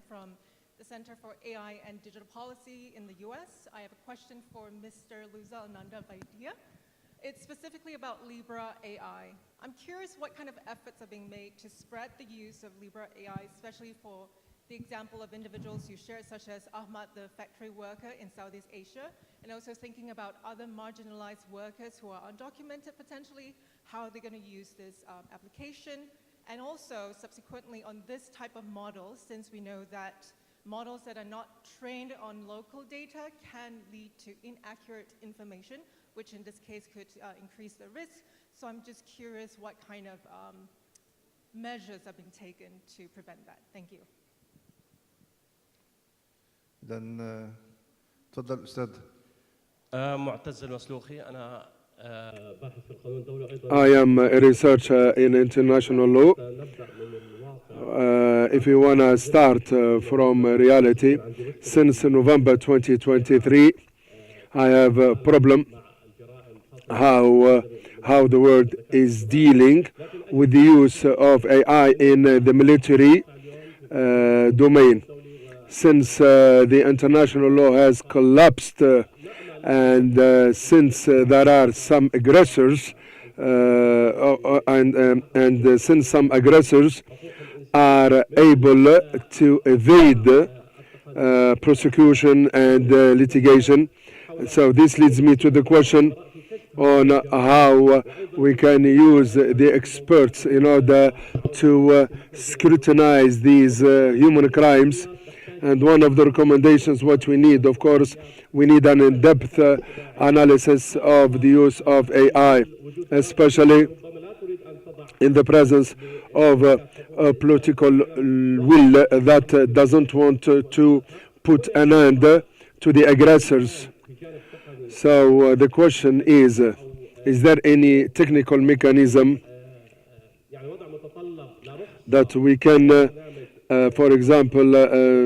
From the Center for AI and Digital Policy in the U.S. I have a question for Mr. Luzalananda Vaidya. It's specifically about Libra AI. I'm curious what kind of efforts are being made to spread the use of Libra AI, especially for the example of individuals you shared, such as Ahmad, the factory worker in Southeast Asia, and also thinking about other marginalized workers who are undocumented potentially, how are they going to use this application, and also subsequently on this type of model, since we know that models that are not trained on local data can lead to inaccurate information, which in this case could increase the risk. So I'm just curious what kind of measures have been taken to prevent that. Thank you. إذن تفضل أستاذ. معتز المسلوخي أنا باحث في القانون الدولي أيضا. I am a researcher in international law. If you want to start from reality, since November 2023, I have a problem how the world is dealing with the use of AI in the military domain. Since the international law has collapsed and since there are some aggressors and since some aggressors are able to evade prosecution and litigation. So this leads me to the question on how we can use the experts in order to scrutinize these human crimes. And one of the recommendations, what we need, of course, we need an in-depth analysis of the use of AI, especially in the presence of a political will that doesn't want to put an end to the aggressors. So the question is there any technical mechanism that we can, for example,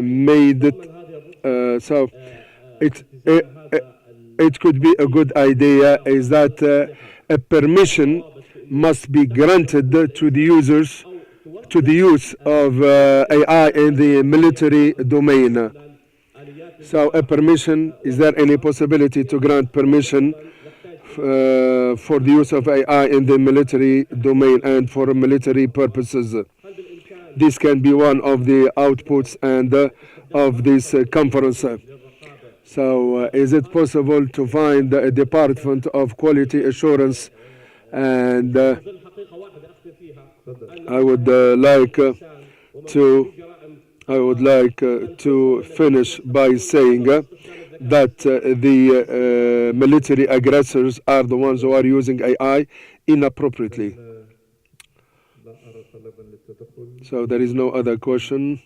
made it so it could be a good idea is that a permission must be granted to the users to the use of AI in the military domain. So a permission, is there any possibility to grant permission for the use of AI in the military domain and for military purposes? This can be one of the outputs and of this conference. So is it possible to find a Department of Quality Assurance? And I would like to finish by saying that the military aggressors are the ones who are using AI inappropriately. So there is no other question.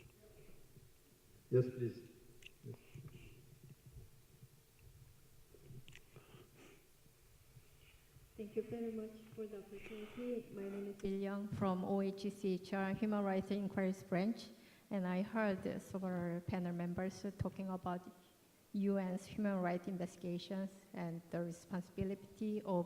Yes, please. Thank you very much for the opportunity. My name is Il Young from OHCHR Human Rights Inquiries Branch, and I heard several panel members talking about UN's human rights investigations and the responsibility of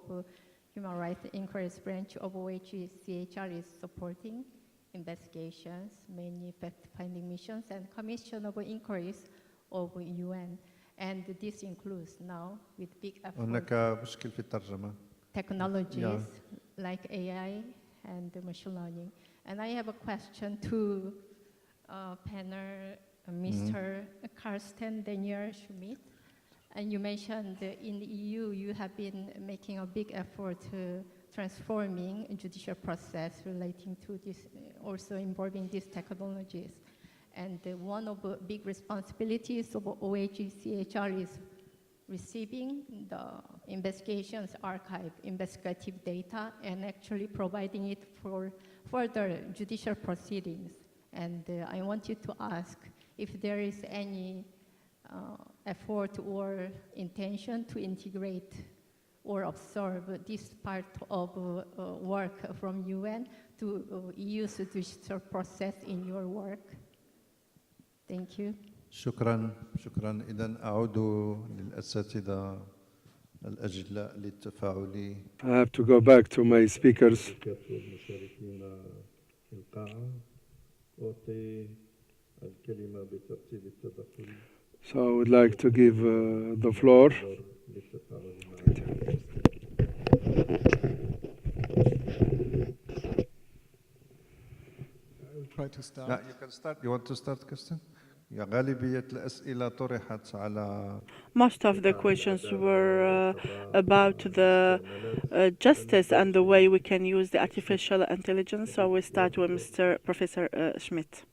Human Rights Inquiries Branch of OHCHR is supporting investigations, mainly fact-finding missions, and commission of inquiries of UN. And this includes now with big effort technologies like AI and machine learning. And I have a question to panel Mr. Carsten Daniel-Schmidt. And you mentioned in the EU you have been making a big effort to transforming judicial process relating to this, also involving these technologies. And one of the big responsibilities of OHCHR is receiving the investigations archive, investigative data, and actually providing it for further judicial proceedings. And I want you to ask if there is any effort or intention to integrate or observe this part of work from UN to use the judicial process in your work. Thank you. شكرا. إذن أعود للأساتذة الأجلاء للتفاعل. I have to go back to my speakers. So I would like to give the floor. I will try to start. You can start. You want to start, Kirsten? غالبية الأسئلة طرحت على. Most of the questions were about the justice and the way we can use the artificial intelligence. So we start with Professor Schmidt.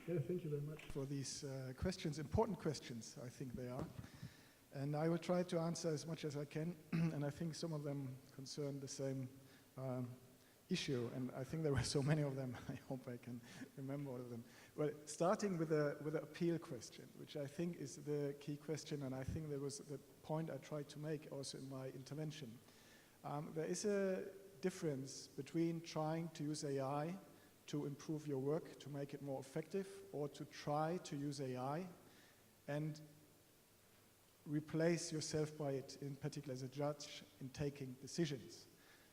Yeah, thank you very much for these questions, important questions, I think they are. And I will try to answer as much as I can, and I think some of them concern the same issue, and I think there were so many of them, I hope I can remember all of them. Well, starting with the appeal question, which I think is the key question, and I think that was the point I tried to make also in my intervention. There is a difference between trying to use AI to improve your work, to make it more effective, or to try to use AI and replace yourself by it, in particular as a judge, in taking decisions.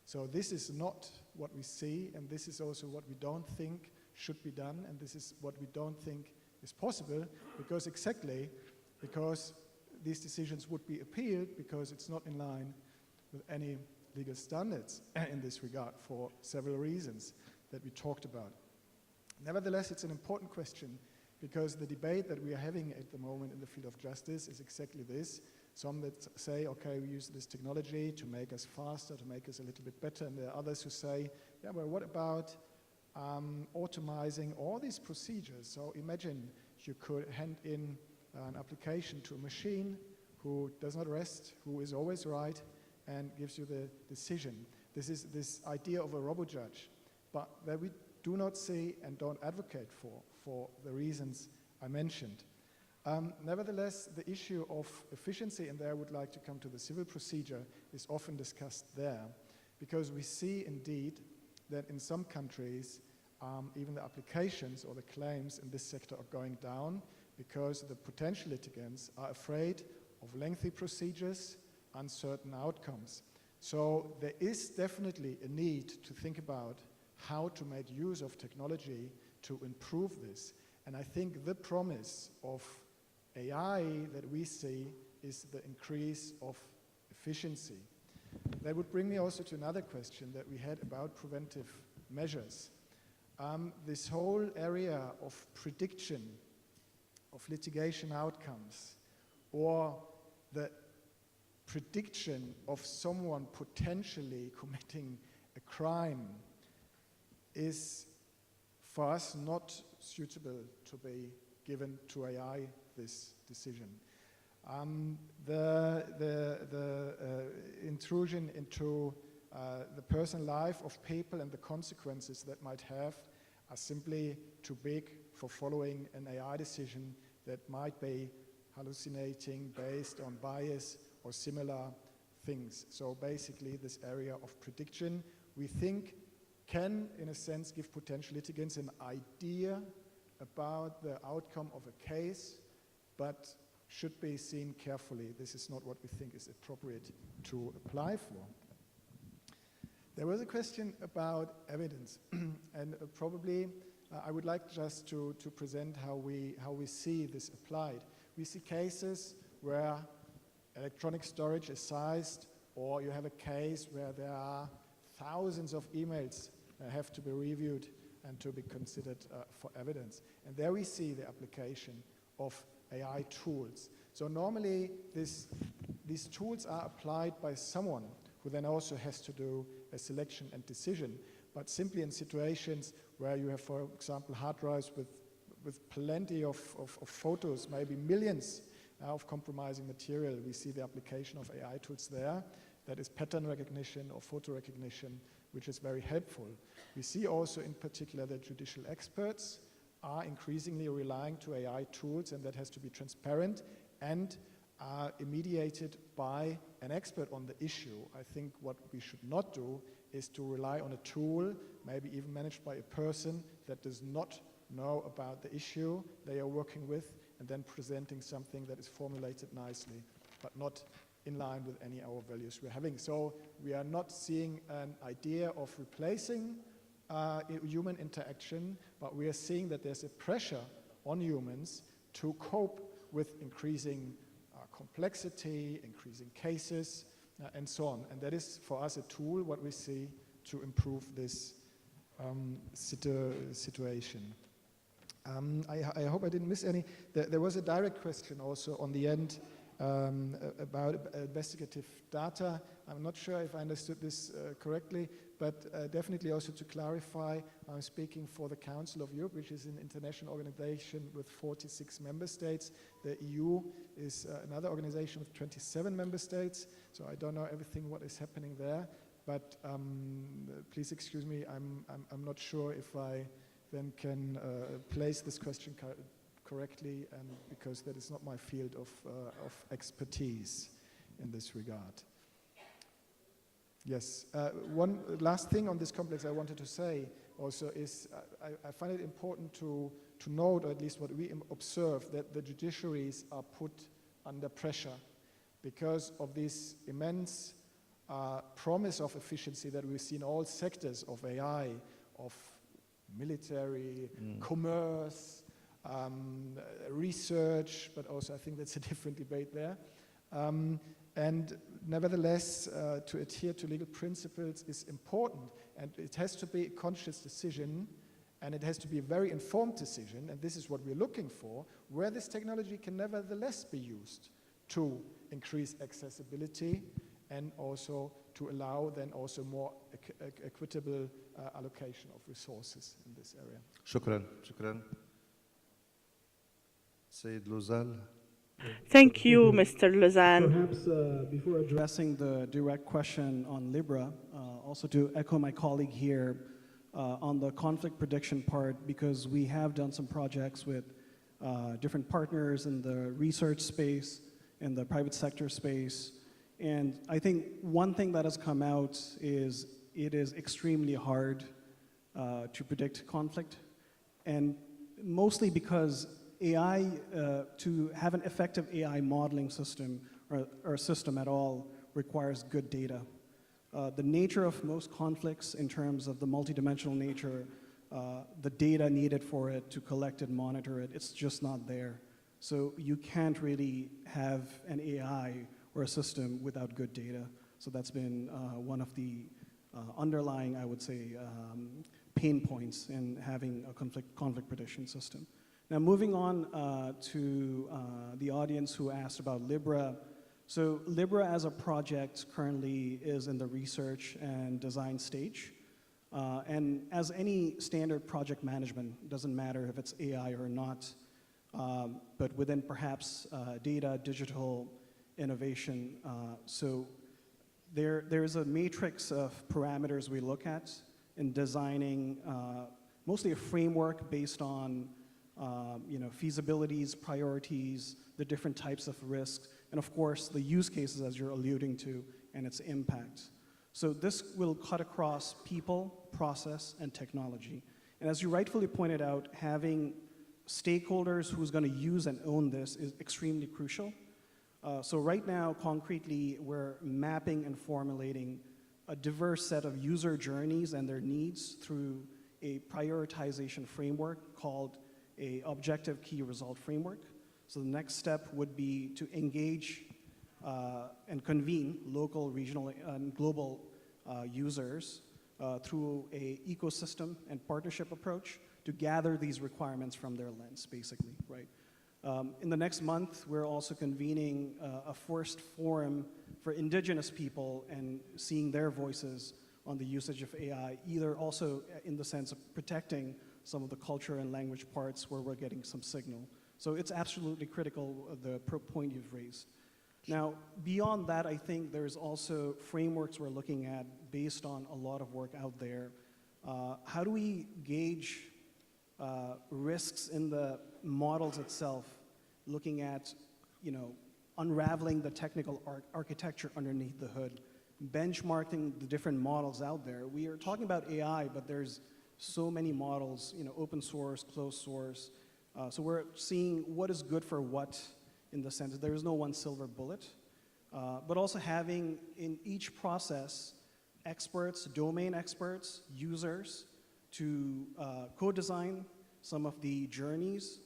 So this is not what we see, and this is also what we don't think should be done, and this is what we don't think is possible, because these decisions would be appealed, because it's not in line with any legal standards in this regard for several reasons that we talked about. Nevertheless, it's an important question, because the debate that we are having at the moment in the field of justice is exactly this. Some that say, okay, we use this technology to make us faster, to make us a little bit better, and there are others who say, yeah, well, what about automizing all these procedures? So imagine you could hand in an application to a machine who does not rest, who is always right, and gives you the decision. This is this idea of a robo-judge, but that we do not see and don't advocate for the reasons I mentioned. Nevertheless, the issue of efficiency, and there I would like to come to the civil procedure, is often discussed there, because we see indeed that in some countries, even the applications or the claims in this sector are going down, because the potential litigants are afraid of lengthy procedures, uncertain outcomes. So there is definitely a need to think about how to make use of technology to improve this. And I think the promise of AI that we see is the increase of efficiency. That would bring me also to another question that we had about preventive measures. This whole area of prediction of litigation outcomes, or the prediction of someone potentially committing a crime, is for us not suitable to be given to AI this decision. The intrusion into the personal life of people and the consequences that might have are simply too big for following an AI decision that might be hallucinating based on bias or similar things. So basically this area of prediction, we think, can, in a sense, give potential litigants an idea about the outcome of a case, but should be seen carefully. This is not what we think is appropriate to apply for. There was a question about evidence, and probably I would like just to present how we see this applied. We see cases where electronic storage is seized, or you have a case where there are thousands of emails that have to be reviewed and to be considered for evidence. And there we see the application of AI tools. So normally these tools are applied by someone who then also has to do a selection and decision. But simply in situations where you have, for example, hard drives with plenty of photos, maybe millions of compromising material, we see the application of AI tools there. That is pattern recognition or photo recognition, which is very helpful. We see also in particular that judicial experts are increasingly relying to AI tools, and that has to be transparent and mediated by an expert on the issue. I think what we should not do is to rely on a tool, maybe even managed by a person that does not know about the issue they are working with, and then presenting something that is formulated nicely, but not in line with any of our values we're having. So we are not seeing an idea of replacing human interaction, but we are seeing that there's a pressure on humans to cope with increasing complexity, increasing cases, and so on. And that is, for us, a tool, what we see, to improve this situation. I hope I didn't miss any. There was a direct question also on the end about investigative data. I'm not sure if I understood this correctly, but definitely also to clarify, I'm speaking for the Council of Europe, which is an international organization with 46 member states. The EU is another organization with 27 member states, so I don't know everything what is happening there. but please excuse me, I'm not sure if I then can place this question correctly, and because that is not my field of expertise in this regard. Yes, one last thing on this complex I wanted to say also is I find it important to note, or at least what we observe, that the judiciaries are put under pressure because of this immense promise of efficiency that we see in all sectors of AI, of military, commerce, research, but also I think that's a different debate there. And nevertheless, to adhere to legal principles is important, and it has to be a conscious decision, and it has to be a very informed decision, and this is what we're looking for, where this technology can nevertheless be used to increase accessibility and also to allow then also more equitable allocation of resources in this area. شكرا. سيد لوزال. Thank you, Mr. Lozan. Perhaps before addressing the direct question on Libra, also to echo my colleague here on the conflict prediction part, because we have done some projects with different partners in the research space, in the private sector space. And I think one thing that has come out is it is extremely hard to predict conflict, and mostly because AI, to have an effective AI modeling system or system at all requires good data. The nature of most conflicts in terms of the multidimensional nature, the data needed for it to collect it, monitor it, it's just not there. So you can't really have an AI or a system without good data. So that's been one of the underlying, I would say, pain points in having a conflict prediction system. Now, moving on to the audience who asked about Libra. So Libra as a project currently is in the research and design stage. And as any standard project management, doesn't matter if it's AI or not, but within perhaps data, digital innovation. So there's a matrix of parameters we look at in designing mostly a framework based on feasibilities, priorities, the different types of risks, and of course the use cases as you're alluding to and its impact. So this will cut across people, process, and technology. And as you rightfully pointed out, having stakeholders who's going to use and own this is extremely crucial. So right now, concretely, we're mapping and formulating a diverse set of user journeys and their needs through a prioritization framework called a objective key result framework. So the next step would be to engage and convene local, regional, and global users through a ecosystem and partnership approach to gather these requirements from their lens, basically, right? In the next month, we're also convening a first forum for indigenous people and seeing their voices on the usage of AI, either also in the sense of protecting some of the culture and language parts where we're getting some signal. So it's absolutely critical, the point you've raised. Now, beyond that, I think there's also frameworks we're looking at based on a lot of work out there. How do we gauge risks in the models itself, looking at, unraveling the technical architecture underneath the hood, benchmarking the different models out there. We are talking about AI, but there's so many models, open source, closed source. So we're seeing what is good for what, in the sense that there is no one silver bullet, but also having in each process experts, domain experts, users to co-design some of the journeys,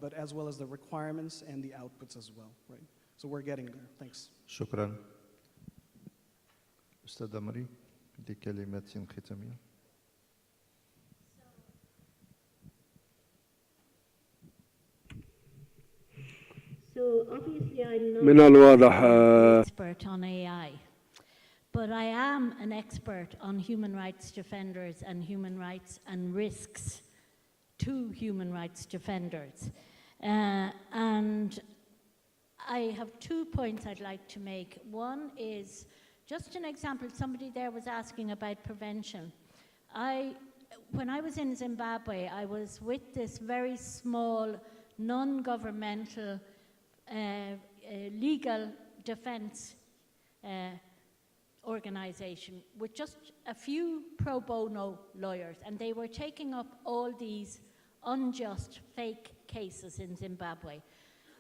but as well as the requirements and the outputs as well, right? So we're getting there. Thanks. شكرا. أستاذ أمري لكلمات ختامية. So obviously I'm not من الواضح an expert on AI, but I am an expert on human rights defenders and human rights and risks to human rights defenders. And I have 2 points I'd like to make. One is Just an example, somebody there was asking about prevention. When I was in Zimbabwe, I was with this very small, non-governmental legal defense organization with just a few pro bono lawyers, and they were taking up all these unjust fake cases in Zimbabwe.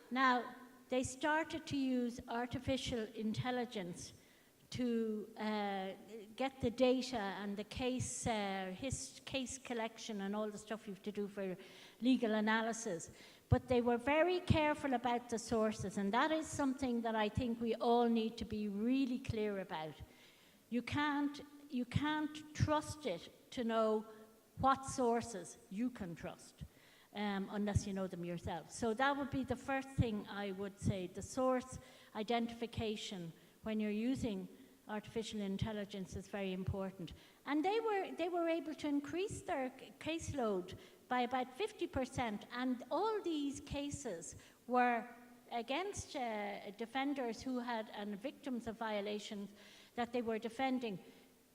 Now, they started to use artificial intelligence to get the data and the case collection and all the stuff you have to do for legal analysis. But they were very careful about the sources, and that is something that I think we all need to be really clear about. You can't trust it to know what sources you can trust unless you know them yourself. So that would be the first thing I would say. The source identification when you're using artificial intelligence is very important. And they were able to increase their caseload by about 50%, and all these cases were against defenders who had, and victims of violations that they were defending,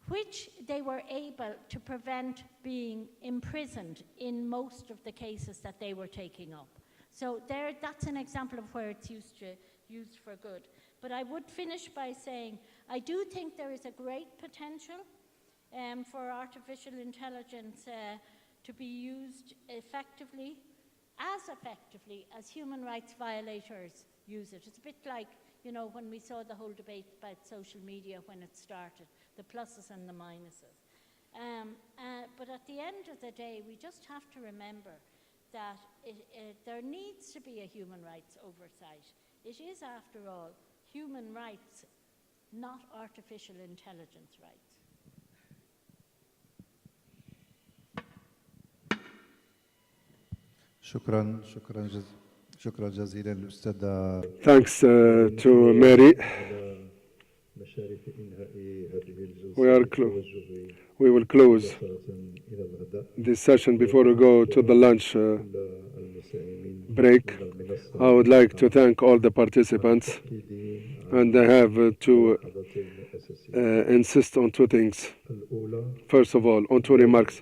which they were able to prevent being imprisoned in most of the cases that they were taking up. So that's an example of where it's used for good. But I would finish by saying I do think there is a great potential for artificial intelligence to be used effectively as human rights violators use it. It's a bit like, you know, when we saw the whole debate about social media when it started, the pluses and the minuses. But at the end of the day, we just have to remember that there needs to be a human rights oversight. It is, after all, human rights, not artificial intelligence rights. شكرا جزيلا للأستاذة. Thanks to Mary. We will close this session before we go to the lunch break. I would like to thank all the participants, and I have to insist on two things. First of all, on two remarks.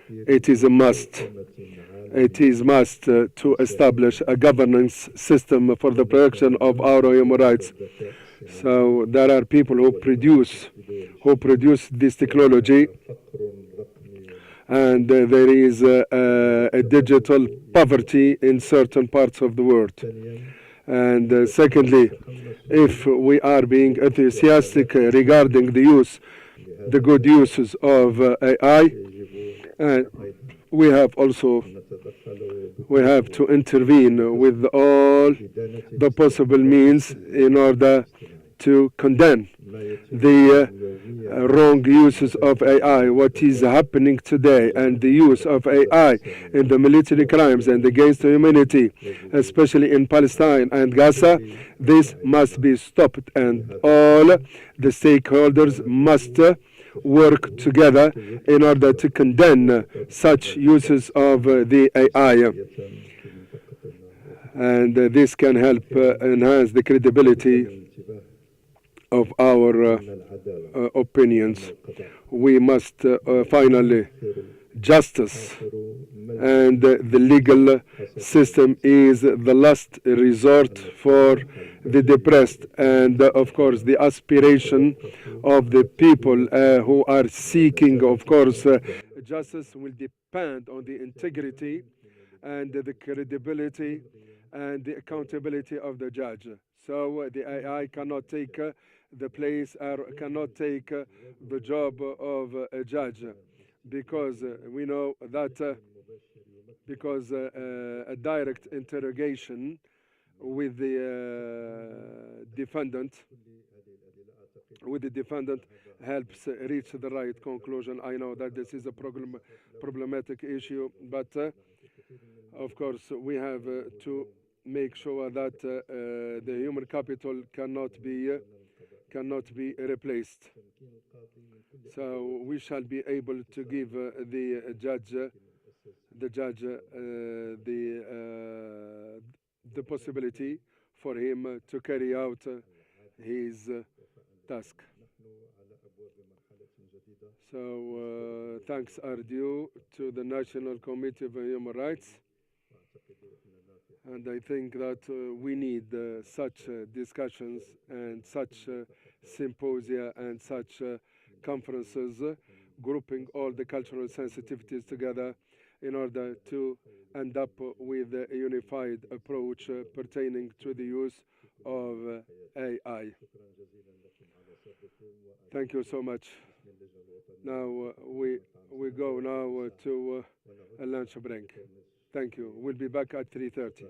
It is a must. It is must to establish a governance system for the protection of our human rights. So there are people who produce this technology, and there is a digital poverty in certain parts of the world. And secondly, if we are being enthusiastic regarding the good uses of AI, we have to intervene with all the possible means in order to condemn the wrong uses of AI. What is happening today and the use of AI in the military crimes and against humanity, especially in Palestine and Gaza, this must be stopped, and all the stakeholders must work together in order to condemn such uses of the AI. And this can help enhance the credibility of our opinions. We must finally, justice and the legal system is the last resort for the depressed, and of course the aspiration of the people who are seeking, of course, justice will depend on the integrity and the credibility and the accountability of the judge. So the AI cannot take the place or cannot take the job of a judge, because we know that because a direct interrogation with the defendant helps reach the right conclusion. I know that this is a problematic issue, but of course we have to make sure that the human capital cannot be replaced. So we shall be able to give the judge the possibility for him to carry out his task. So thanks are due to the National Committee of Human Rights. And I think that we need such discussions and such symposia and such conferences, grouping all the cultural sensitivities together in order to end up with a unified approach pertaining to the use of AI. Thank you so much. Now we go now to a lunch break. Thank you. We'll be back at 3:30.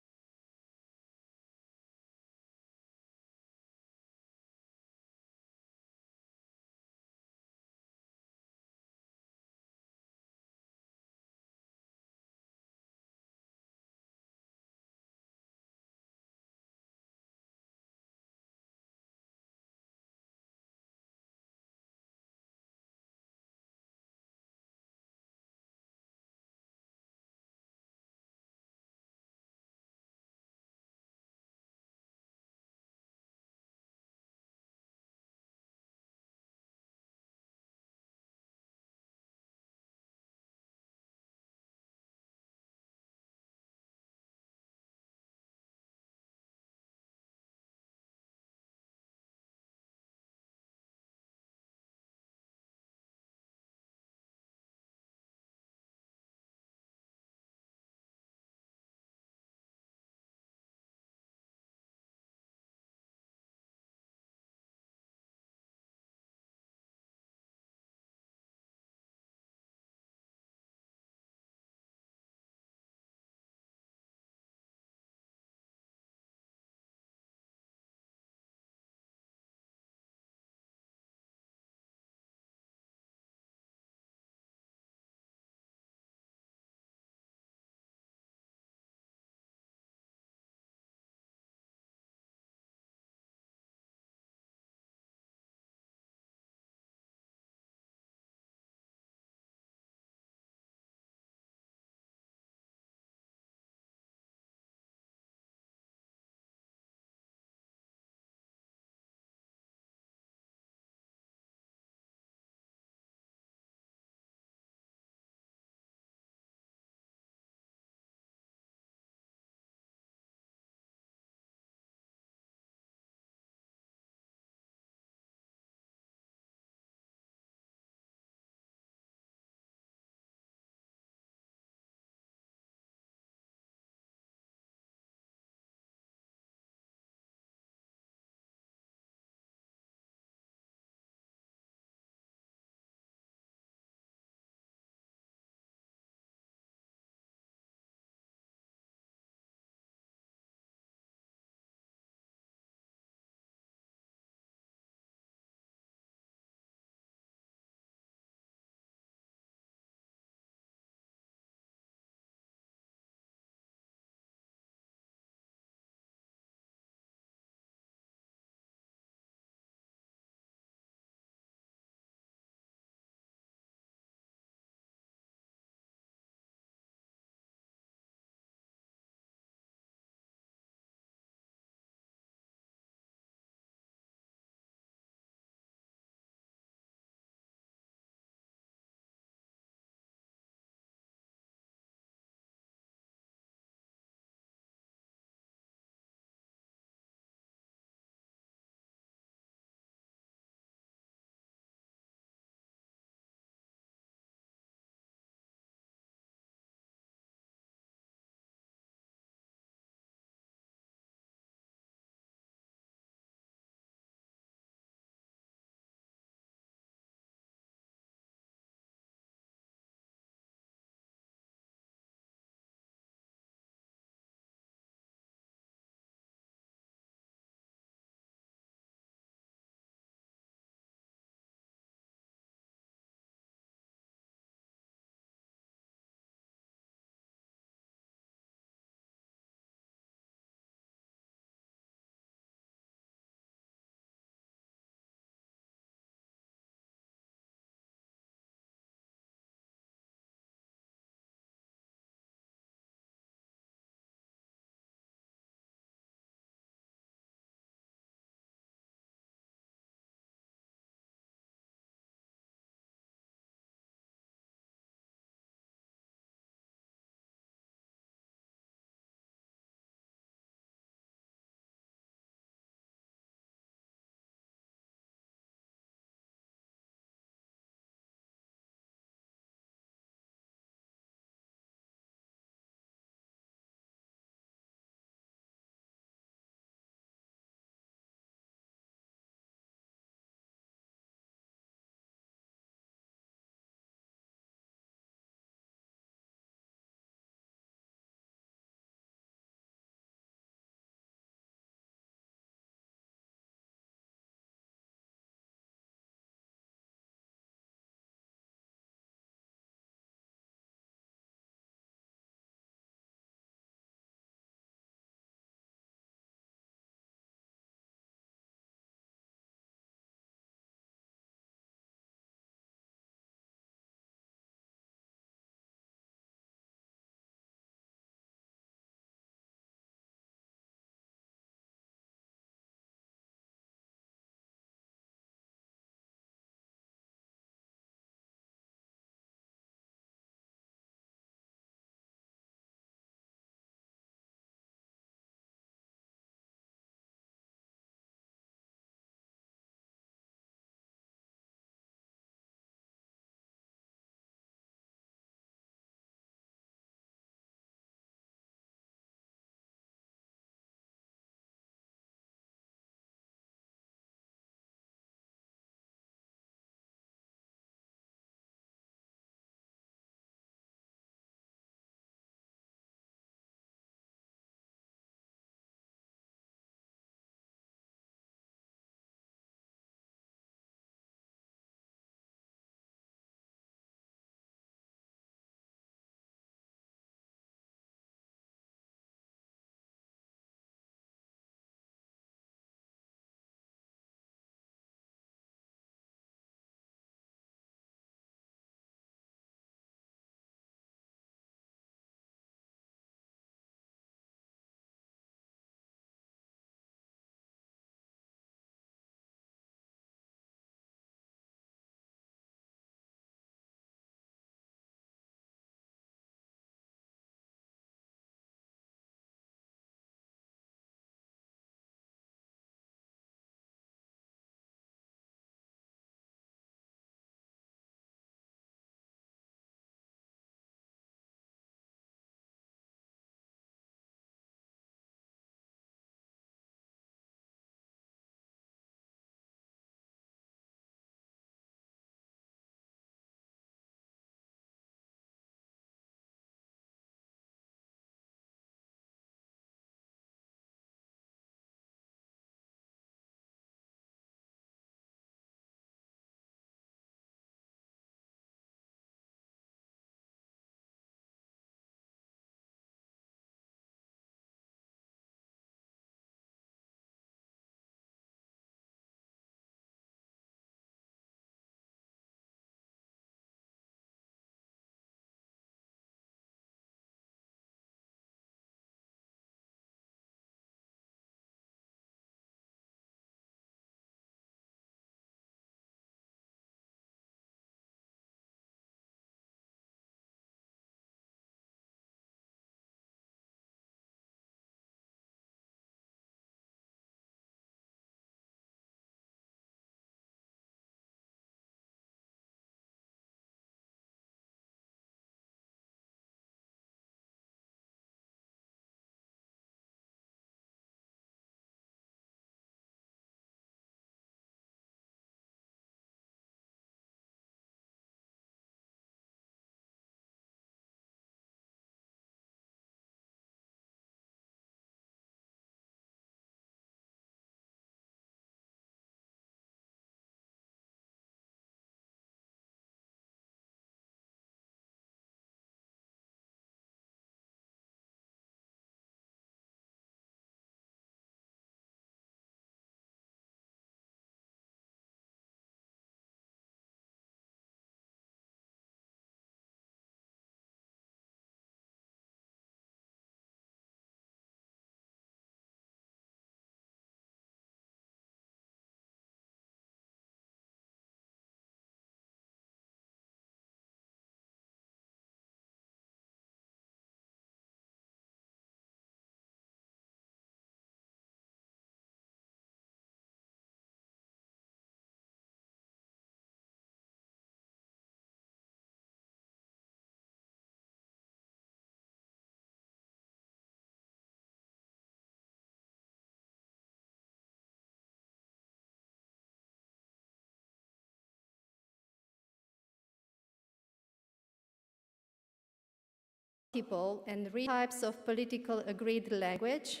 people and types of political agreed language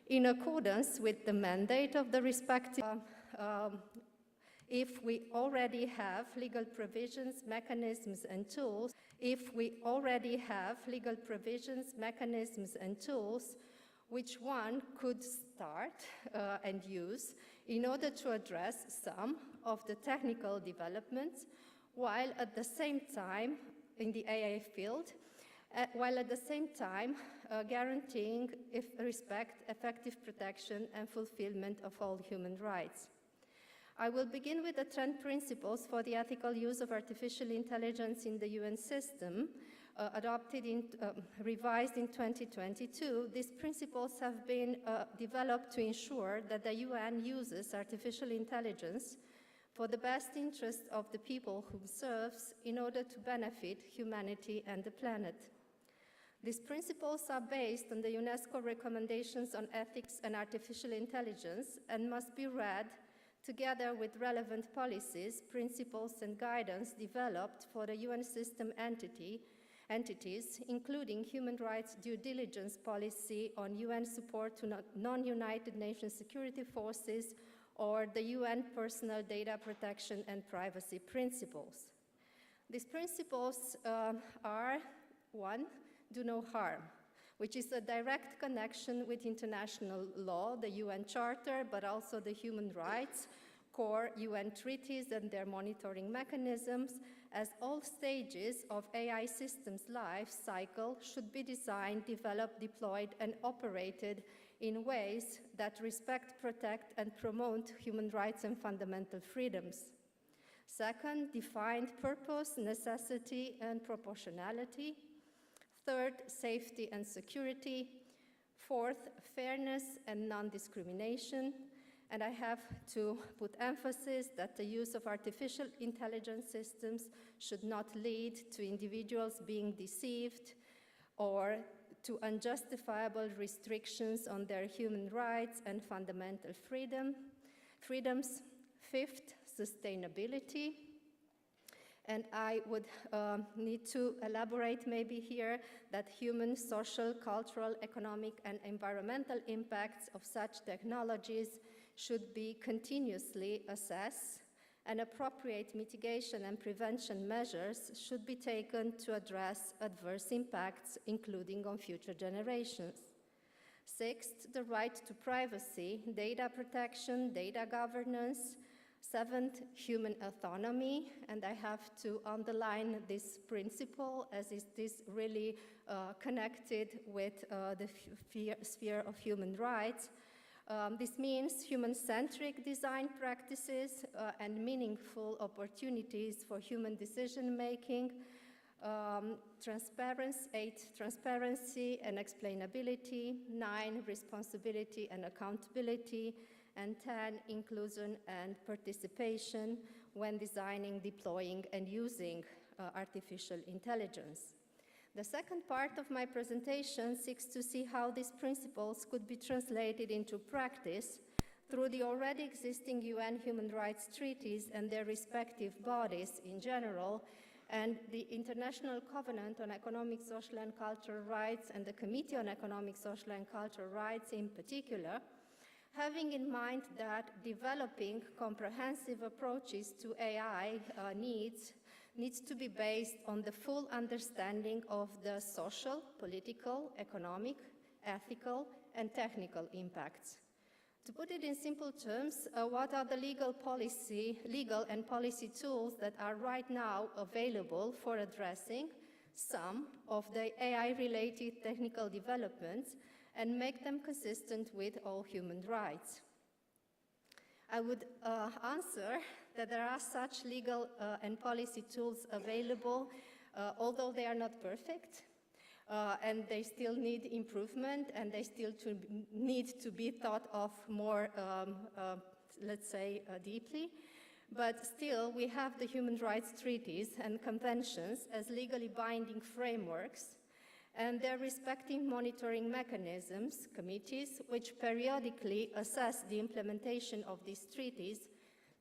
in accordance with the mandate of the respective if we already have legal provisions, mechanisms, and tools, which one could start and use in order to address some of the technical developments, while at the same time, in the AI field, guaranteeing effective protection and fulfillment of all human rights. I will begin with the 10 principles for the ethical use of artificial intelligence in the UN system, revised in 2022. These principles have been developed to ensure that the UN uses artificial intelligence for the best interest of the people whom it serves in order to benefit humanity and the planet. These principles are based on the UNESCO recommendations on ethics and artificial intelligence and must be read together with relevant policies, principles, and guidance developed for the UN system entities, including human rights due diligence policy on UN support to non-United Nations security forces or the UN personal data protection and privacy principles. These principles are, 1, do no harm, which is a direct connection with international law, the UN Charter, but also the human rights, core UN treaties and their monitoring mechanisms, as all stages of AI systems' life cycle should be designed, developed, deployed, and operated in ways that respect, protect, and promote human rights and fundamental freedoms. Second, defined purpose, necessity, and proportionality. Third, safety and security. Fourth, fairness and non-discrimination. And I have to put emphasis that the use of artificial intelligence systems should not lead to individuals being deceived or to unjustifiable restrictions on their human rights and fundamental freedoms. Fifth, sustainability. And I would need to elaborate maybe here that human, social, cultural, economic, and environmental impacts of such technologies should be continuously assessed, and appropriate mitigation and prevention measures should be taken to address adverse impacts, including on future generations. Sixth, the right to privacy, data protection, data governance. Seventh, human autonomy, and I have to underline this principle as it is really connected with the sphere of human rights. This means human-centric design practices and meaningful opportunities for human decision-making. 8, transparency and explainability. 9, responsibility and accountability. And 10, inclusion and participation when designing, deploying, and using artificial intelligence. The second part of my presentation seeks to see how these principles could be translated into practice through the already existing UN human rights treaties and their respective bodies in general, and the International Covenant on Economic, Social, and Cultural Rights and the Committee on Economic, Social, and Cultural Rights in particular, having in mind that developing comprehensive approaches to AI needs to be based on the full understanding of the social, political, economic, ethical, and technical impacts. To put it in simple terms, what are the legal and policy tools that are right now available for addressing some of the AI-related technical developments and make them consistent with all human rights? I would answer that there are such legal and policy tools available, although they are not perfect, and they still need improvement, and they still need to be thought of more, let's say, deeply. But still, we have the human rights treaties and conventions as legally binding frameworks, and their respective monitoring mechanisms, committees, which periodically assess the implementation of these treaties,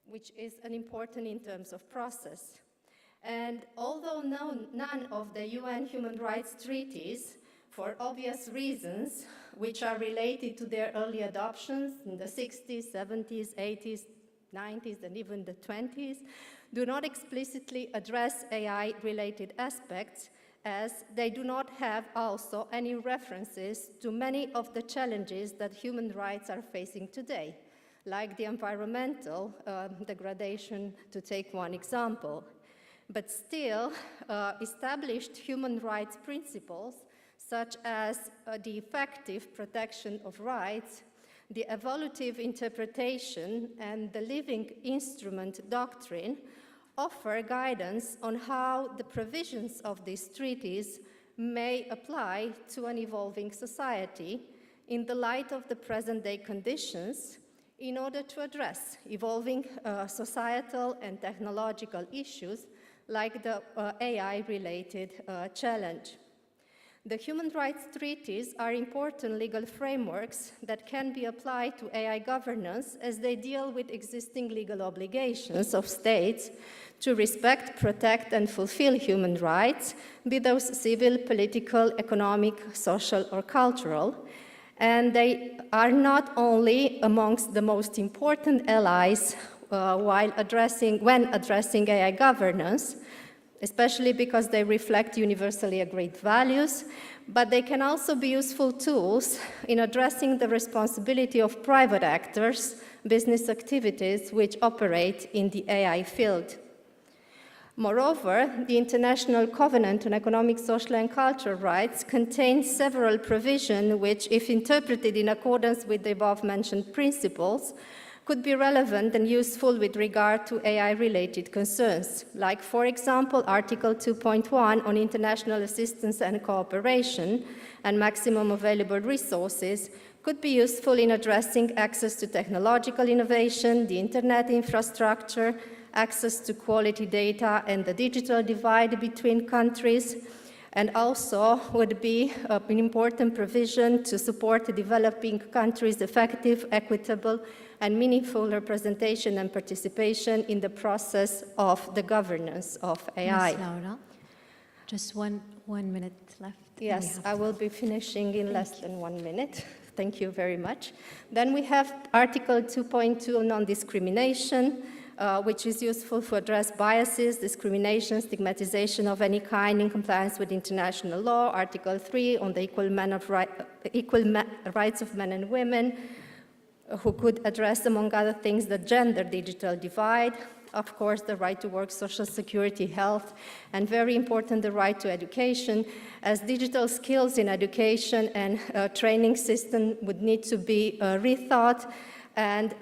which is an important in terms of process. And although none of the UN human rights treaties, for obvious reasons, which are related to their early adoptions in the 60s, 70s, 80s, 90s, and even the 20s, do not explicitly address AI-related aspects, as they do not have also any references to many of the challenges that human rights are facing today, like the environmental degradation, to take one example. But still, established human rights principles, such as the effective protection of rights, the evolutive interpretation, and the living instrument doctrine, offer guidance on how the provisions of these treaties may apply to an evolving society in the light of the present-day conditions, in order to address evolving societal and technological issues like the AI-related challenge. The human rights treaties are important legal frameworks that can be applied to AI governance, as they deal with existing legal obligations of states to respect, protect, and fulfill human rights, be those civil, political, economic, social, or cultural. And they are not only amongst the most important allies when addressing AI governance, especially because they reflect universally agreed values, but they can also be useful tools in addressing the responsibility of private actors, business activities which operate in the AI field. Moreover, the International Covenant on Economic, Social, and Cultural Rights contains several provisions which, if interpreted in accordance with the above-mentioned principles, could be relevant and useful with regard to AI-related concerns, like, for example, Article 2.1 on international assistance and cooperation and maximum available resources could be useful in addressing access to technological innovation, the internet infrastructure, access to quality data, and the digital divide between countries, and also would be an important provision to support the developing countries' effective, equitable, and meaningful representation and participation in the process of the governance of AI. Ms. Laura, just one minute left. Yes, I will be finishing in less than 1 minute. Thank you very much. Then we have Article 2.2 on non-discrimination, which is useful to address biases, discrimination, stigmatization of any kind in compliance with international law. Article 3 on the equal rights of men and women, who could address, among other things, the gender digital divide, of course, the right to work, social security, health, and very important, the right to education, as digital skills in education and training system would need to be rethought, and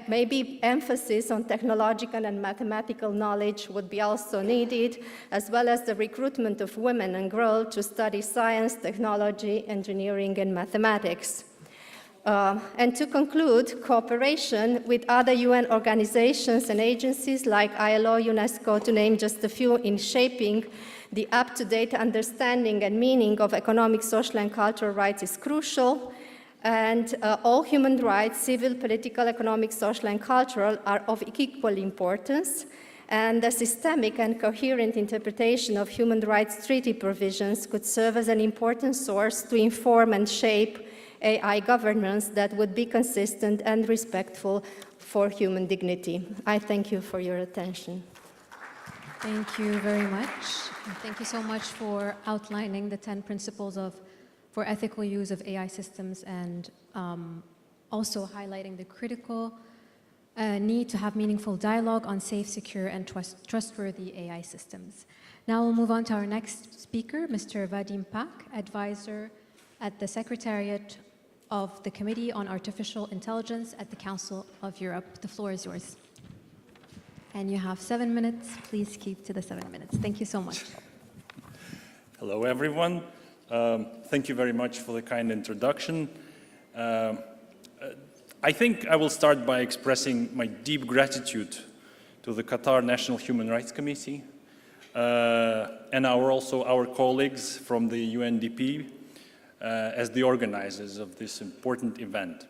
maybe emphasis on technological and mathematical knowledge would be also needed, as well as the recruitment of women and girls to study science, technology, engineering, and mathematics. And to conclude, cooperation with other UN organizations and agencies like ILO, UNESCO, to name just a few, in shaping the up-to-date understanding and meaning of economic, social, and cultural rights is crucial. And all human rights, civil, political, economic, social, and cultural, are of equal importance. And the systemic and coherent interpretation of human rights treaty provisions could serve as an important source to inform and shape AI governance that would be consistent and respectful for human dignity. I thank you for your attention. Thank you very much. Thank you so much for outlining the 10 principles for ethical use of AI systems, and also highlighting the critical need to have meaningful dialogue on safe, secure, and trustworthy AI systems. Now we'll move on to our next speaker, Mr. Vadim Pak, advisor at the Secretariat of the Committee on Artificial Intelligence at the Council of Europe. The floor is yours. And you have 7 minutes. Please keep to the 7 minutes. Thank you so much. Hello, everyone. Thank you very much for the kind introduction. I think I will start by expressing my deep gratitude to the Qatar National Human Rights Committee and also our colleagues from the UNDP as the organizers of this important event.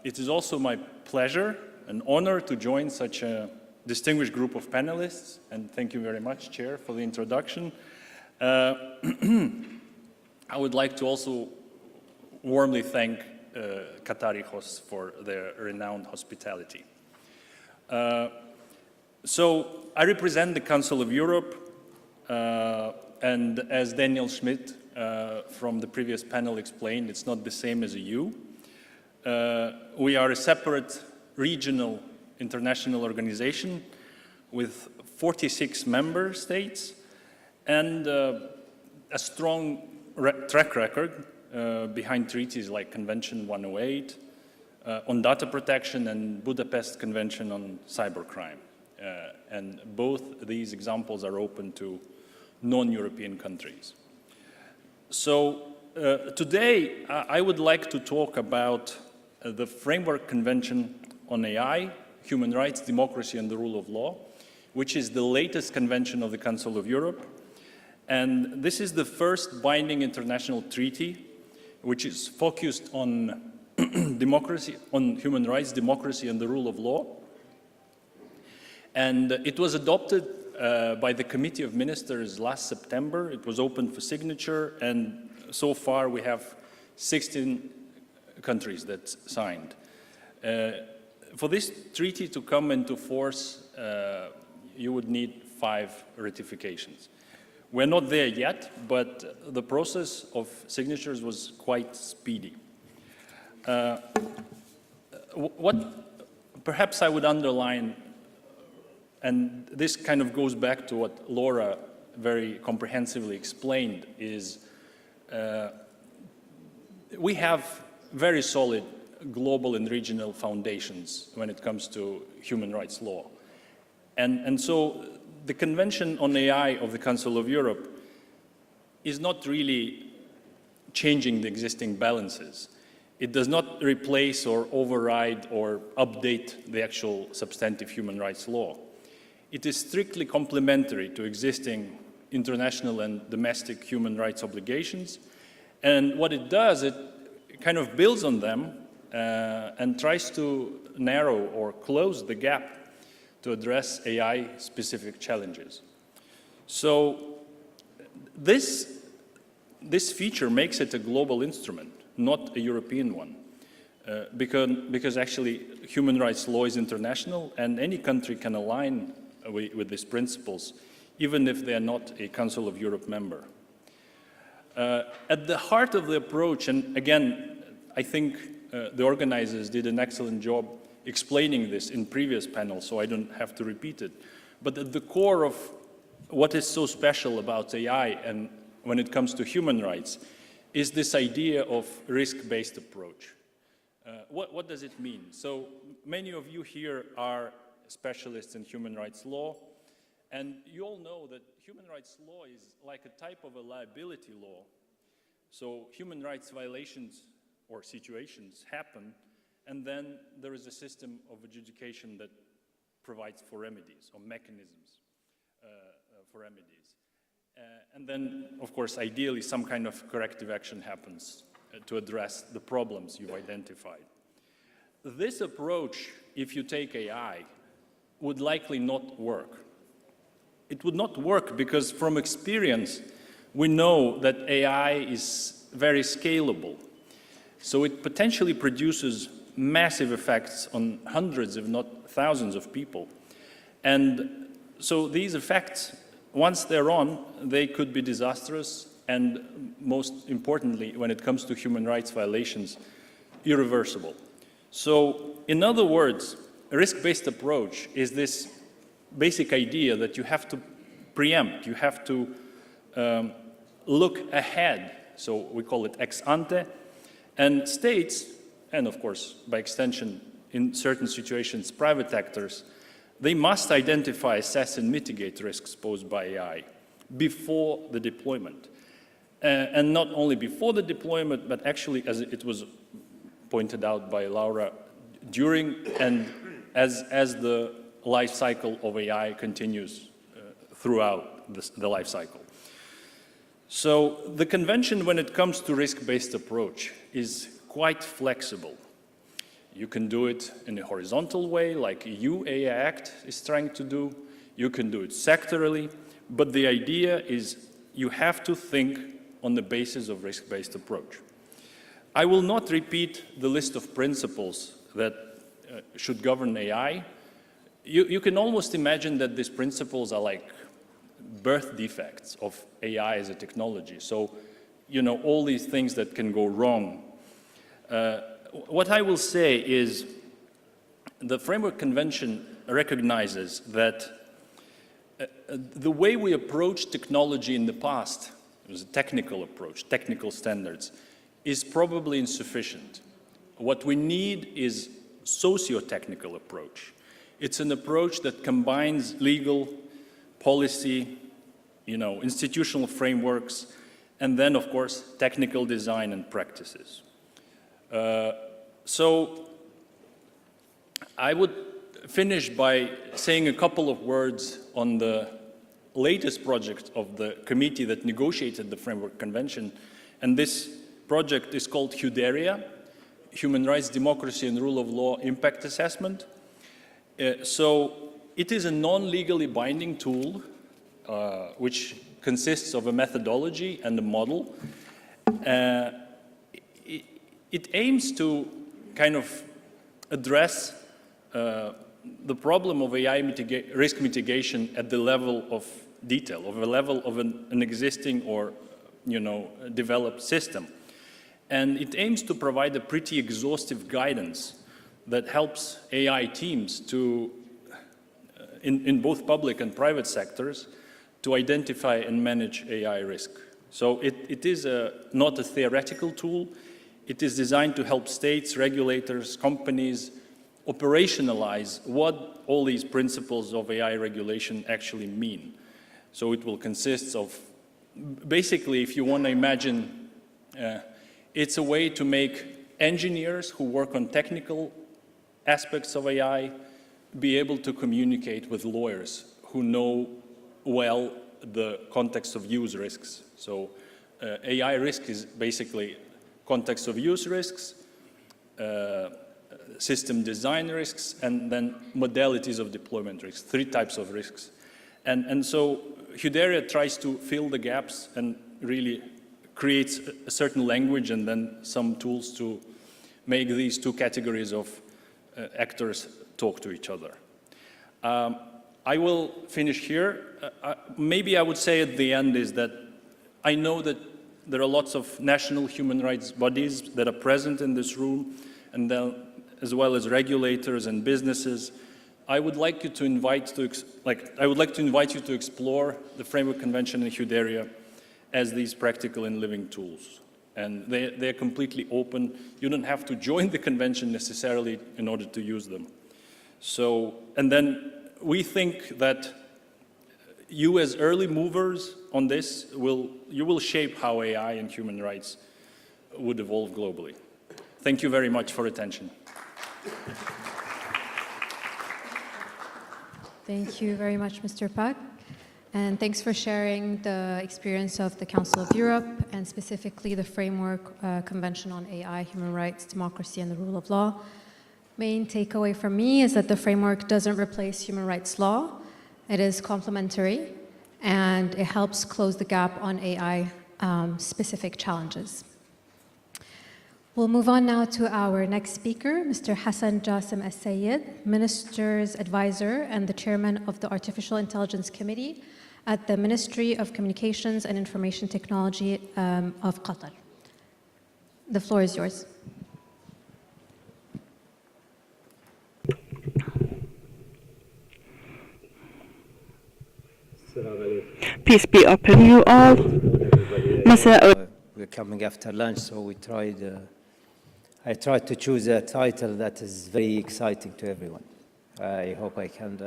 It is also my pleasure and honor to join such a distinguished group of panelists, and thank you very much, Chair, for the introduction. I would like to also warmly thank Qatari hosts for their renowned hospitality. So I represent the Council of Europe, and as Daniel Schmidt from the previous panel explained, it's not the same as a EU. We are a separate regional international organization with 46 member states and a strong track record behind treaties like Convention 108 on data protection and Budapest Convention on cybercrime. And both these examples are open to non-European countries. So today I would like to talk about the Framework Convention on AI, Human Rights, Democracy and the Rule of Law, which is the latest convention of the Council of Europe. And this is the first binding international treaty which is focused on democracy, on human rights, democracy and the rule of law. And it was adopted by the Committee of Ministers last September. It was open for signature, and so far we have 16 countries that signed. For this treaty to come into force, you would need 5 ratifications. We're not there yet, but the process of signatures was quite speedy. What perhaps I would underline, and this kind of goes back to what Laura very comprehensively explained, is we have very solid global and regional foundations when it comes to human rights law. And so the Convention on AI of the Council of Europe is not really changing the existing balances. It does not replace or override or update the actual substantive human rights law. It is strictly complementary to existing international and domestic human rights obligations. And what it does, it kind of builds on them and tries to narrow or close the gap to address AI-specific challenges. So this feature makes it a global instrument, not a European one, because actually human rights law is international and any country can align with these principles, even if they are not a Council of Europe member. At the heart of the approach, and again, I think the organizers did an excellent job explaining this in previous panels, so I don't have to repeat it. But at the core of what is so special about AI and when it comes to human rights is this idea of risk-based approach. What does it mean? So many of you here are specialists in human rights law, and you all know that human rights law is like a type of a liability law. So human rights violations or situations happen, and then there is a system of adjudication that provides for remedies or mechanisms for remedies. And then, of course, ideally, some kind of corrective action happens to address the problems you've identified. This approach, if you take AI, would likely not work. It would not work because from experience, we know that AI is very scalable. So it potentially produces massive effects on hundreds, if not thousands of people. And so these effects, once they're on, they could be disastrous and, most importantly, when it comes to human rights violations, irreversible. So, in other words, a risk-based approach is this basic idea that you have to preempt, you have to look ahead, so we call it ex ante, and states, and of course, by extension, in certain situations, private actors, they must identify, assess, and mitigate risks posed by AI before the deployment. And not only before the deployment, but actually, as it was pointed out by Laura, during and as the life cycle of AI continues throughout the life cycle. So the convention, when it comes to risk-based approach, is quite flexible. You can do it in a horizontal way, like EU AI Act is trying to do. You can do it sectorally. But the idea is you have to think on the basis of risk-based approach. I will not repeat the list of principles that should govern AI. You can almost imagine that these principles are like birth defects of AI as a technology. So, you know, all these things that can go wrong. What I will say is the Framework Convention recognizes that the way we approached technology in the past, it was a technical approach, technical standards, is probably insufficient. What we need is socio-technical approach. It's an approach that combines legal, policy, you know, institutional frameworks, and then, of course, technical design and practices. So I would finish by saying a couple of words on the latest project of the committee that negotiated the Framework Convention. And this project is called HUDERIA, Human Rights, Democracy and Rule of Law Impact Assessment. So it is a non-legally binding tool which consists of a methodology and a model. It aims to kind of address the problem of AI risk mitigation at the level of detail, of a level of an existing or, you know, developed system. And it aims to provide a pretty exhaustive guidance that helps AI teams to, in both public and private sectors, to identify and manage AI risk. So it is not a theoretical tool. It is designed to help states, regulators, companies operationalize what all these principles of AI regulation actually mean. So it will consist of, basically, if you want to imagine, it's a way to make engineers who work on technical aspects of AI be able to communicate with lawyers who know well the context of use risks. So AI risk is basically context of use risks, system design risks, and then modalities of deployment risks, 3 types of risks. And so HUDERIA tries to fill the gaps and really creates a certain language and then some tools to make these 2 categories of actors talk to each other. I will finish here. Maybe I would say at the end is that I know that there are lots of national human rights bodies that are present in this room, and then, as well as regulators and businesses. I would like you to invite you to explore the Framework Convention and HUDERIA as these practical and living tools. And they're completely open. You don't have to join the convention necessarily in order to use them. So, and then we think that you as early movers on this you will shape how AI and human rights would evolve globally. Thank you very much for attention. Thank you very much, Mr. Pak. And thanks for sharing the experience of the Council of Europe and specifically the Framework Convention on AI, Human Rights, Democracy, and the Rule of Law. Main takeaway from me is that the framework doesn't replace human rights law. It is complementary, and it helps close the gap on AI-specific challenges. We'll move on now to our next speaker, Mr. Hassan Jassim Al-Sayed, Minister's Advisor and the Chairman of the Artificial Intelligence Committee at the Ministry of Communications and Information Technology of Qatar. The floor is yours. Peace be upon you all. We're coming after lunch, so I tried to choose a title that is very exciting to everyone. I hope I can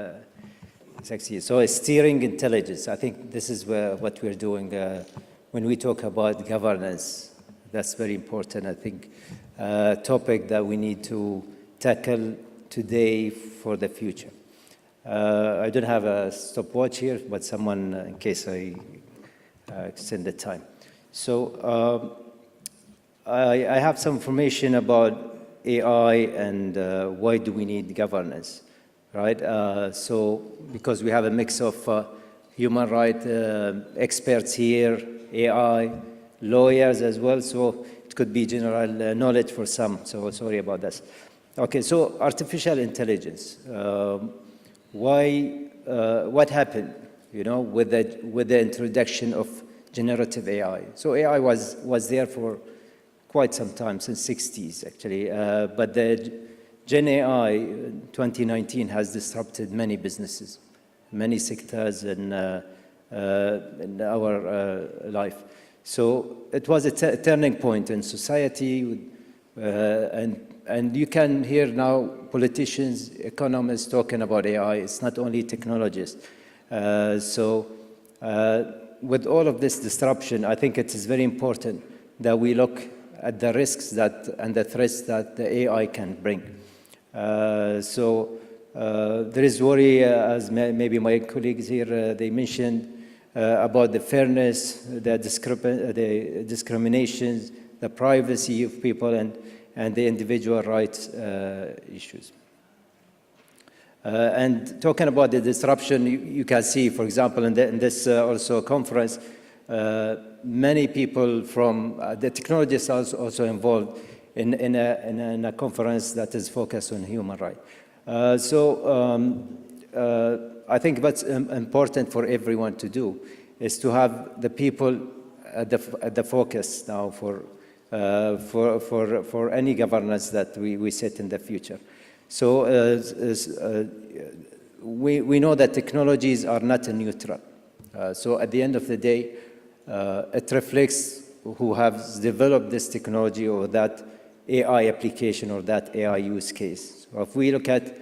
succeed. So steering intelligence, I think this is what we're doing when we talk about governance. That's very important, I think, topic that we need to tackle today for the future. I don't have a stopwatch here, but someone, in case I extend the time. So I have some information about AI and why do we need governance, right? So because we have a mix of human rights experts here, AI, lawyers as well, so it could be general knowledge for some, so sorry about this. Okay, so artificial intelligence. What happened, with the introduction of generative AI? So AI was there for quite some time, since 60s actually, but the Gen AI in 2019 has disrupted many businesses, many sectors in our life. So it was a turning point in society, and you can hear now politicians, economists talking about AI. It's not only technologists. With all of this disruption, I think it is very important that we look at the risks and the threats that the AI can bring. There is worry, as maybe my colleagues here, they mentioned, about the fairness, the discriminations, the privacy of people, and the individual rights issues. And talking about the disruption, you can see, for example, in this also conference, many people from the technologists are also involved in a conference that is focused on human rights. I think what's important for everyone to do is to have the people at the focus now for any governance that we set in the future. So we know that technologies are not neutral. So at the end of the day, it reflects who has developed this technology or that AI application or that AI use case. So if we look at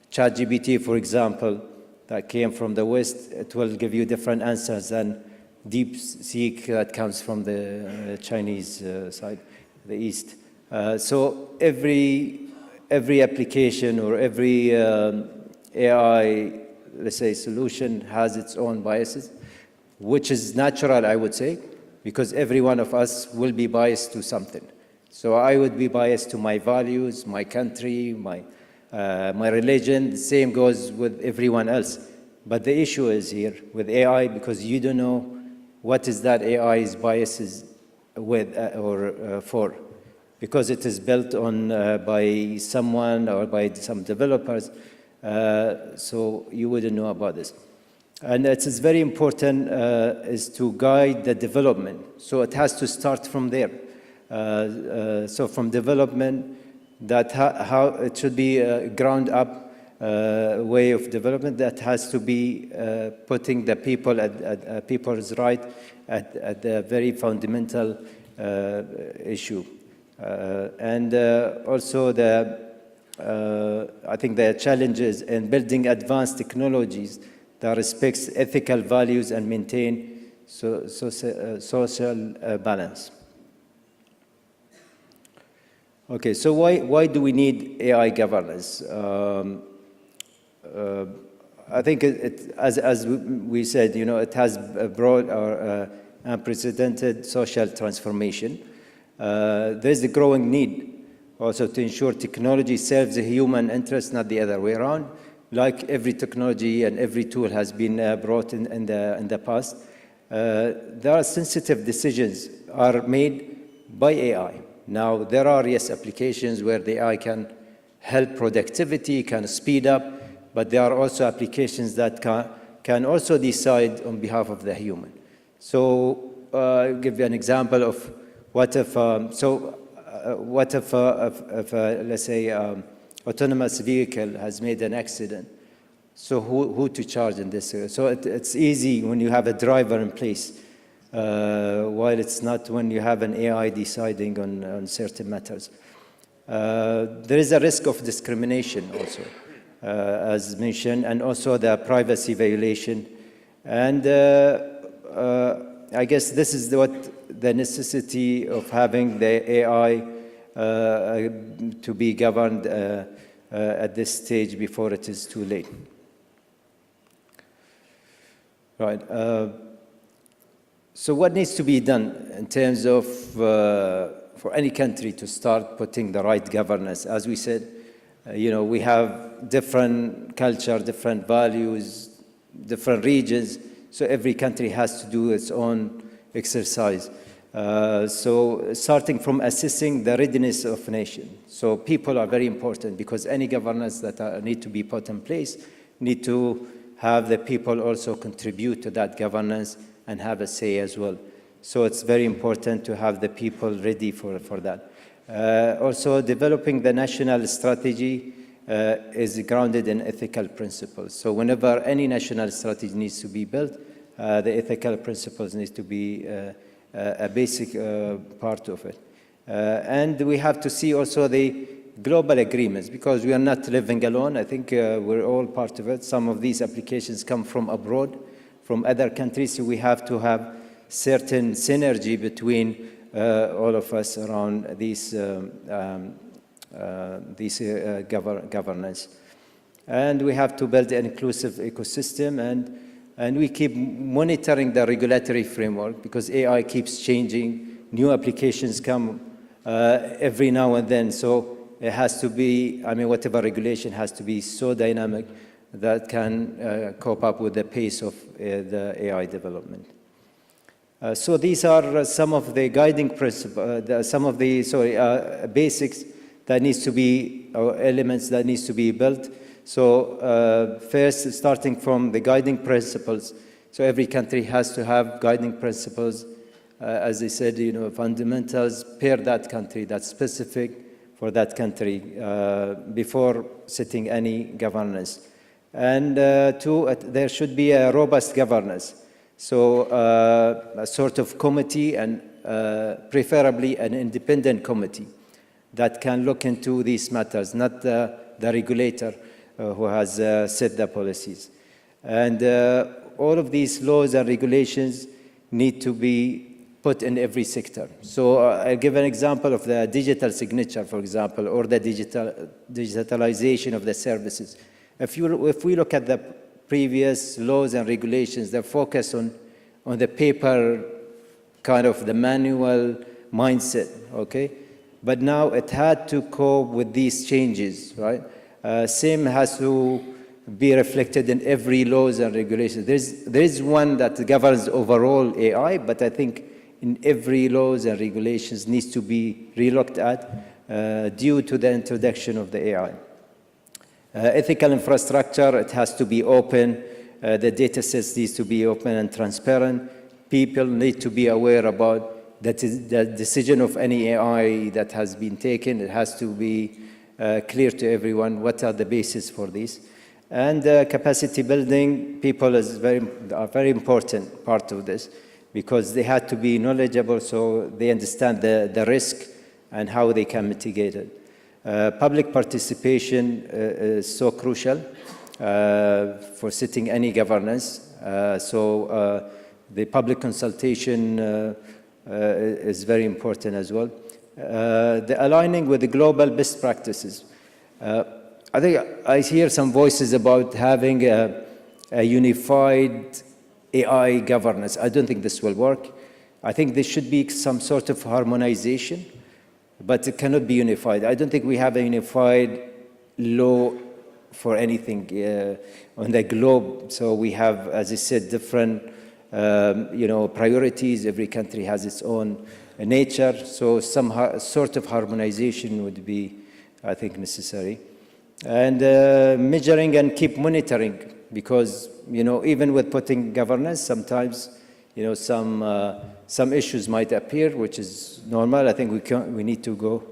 ChatGPT, for example, that came from the West, it will give you different answers than DeepSeek that comes from the Chinese side, the East. So every application or every AI, let's say, solution has its own biases, which is natural, I would say, because every one of us will be biased to something. So I would be biased to my values, my country, my religion. The same goes with everyone else. But the issue is here with AI, because you don't know what is that AI's biases with or for, because it is built on by someone or by some developers. So you wouldn't know about this. And it is very important is to guide the development. So it has to start from there. So from development, that how it should be a ground up way of development that has to be putting the people at people's right at the very fundamental issue. And also I think the challenges in building advanced technologies that respects ethical values and maintain social balance. Okay, so why do we need AI governance? I think as we said, it has brought our unprecedented social transformation. There is a growing need also to ensure technology serves the human interest, not the other way around. Like every technology and every tool has been brought in the past, there are sensitive decisions are made by AI. Now, there are, yes, applications where the AI can help productivity, can speed up, but there are also applications that can also decide on behalf of the human. So I'll give you an example of what if, let's say, autonomous vehicle has made an accident. So who to charge in this area? So it's easy when you have a driver in place, while it's not when you have an AI deciding on certain matters. There is a risk of discrimination also, as mentioned, and also the privacy violation. And I guess this is what the necessity of having the AI to be governed at this stage before it is too late. Right. So what needs to be done in terms of for any country to start putting the right governance. As we said, we have different culture, different values, different regions, so every country has to do its own exercise. So starting from assessing the readiness of a nation. So people are very important because any governance that need to be put in place need to have the people also contribute to that governance and have a say as well. So it's very important to have the people ready for that. Also, developing the national strategy is grounded in ethical principles. So whenever any national strategy needs to be built, the ethical principles need to be a basic part of it. And we have to see also the global agreements, because we are not living alone. I think we're all part of it. Some of these applications come from abroad, from other countries, so we have to have certain synergy between all of us around these governance. And we have to build an inclusive ecosystem, and we keep monitoring the regulatory framework because AI keeps changing. New applications come every now and then, so it has to be, whatever regulation has to be so dynamic that can cope up with the pace of the AI development. So these are some of the guiding principles, some of the basics that needs to be, or elements that needs to be built. So first, starting from the guiding principles. So every country has to have guiding principles, as I said, fundamentals per that country, that's specific for that country before setting any governance. And two, there should be a robust governance. So a sort of committee, and preferably an independent committee that can look into these matters, not the regulator who has set the policies. And all of these laws and regulations need to be put in every sector. So I'll give an example of the digital signature, for example, or the digitalization of the services. If we look at the previous laws and regulations, they're focused on the paper, kind of the manual mindset, okay? But now it had to cope with these changes, right? Same has to be reflected in every laws and regulations. There is one that governs overall AI, but I think in every laws and regulations needs to be relooked at due to the introduction of the AI. Ethical infrastructure, it has to be open. The data sets needs to be open and transparent. People need to be aware about that the decision of any AI that has been taken. It has to be clear to everyone what are the basis for this. And capacity building, people is a very important part of this, because they had to be knowledgeable so they understand the risk and how they can mitigate it. Public participation is so crucial for setting any governance. So the public consultation is very important as well. The aligning with the global best practices. I think I hear some voices about having a unified AI governance. I don't think this will work. I think there should be some sort of harmonization, but it cannot be unified. I don't think we have a unified law for anything on the globe. So we have, as I said, different priorities. Every country has its own nature. So some sort of harmonization would be, I think, necessary. And measuring and keep monitoring, because even with putting governance, sometimes some issues might appear, which is normal. I think we need to go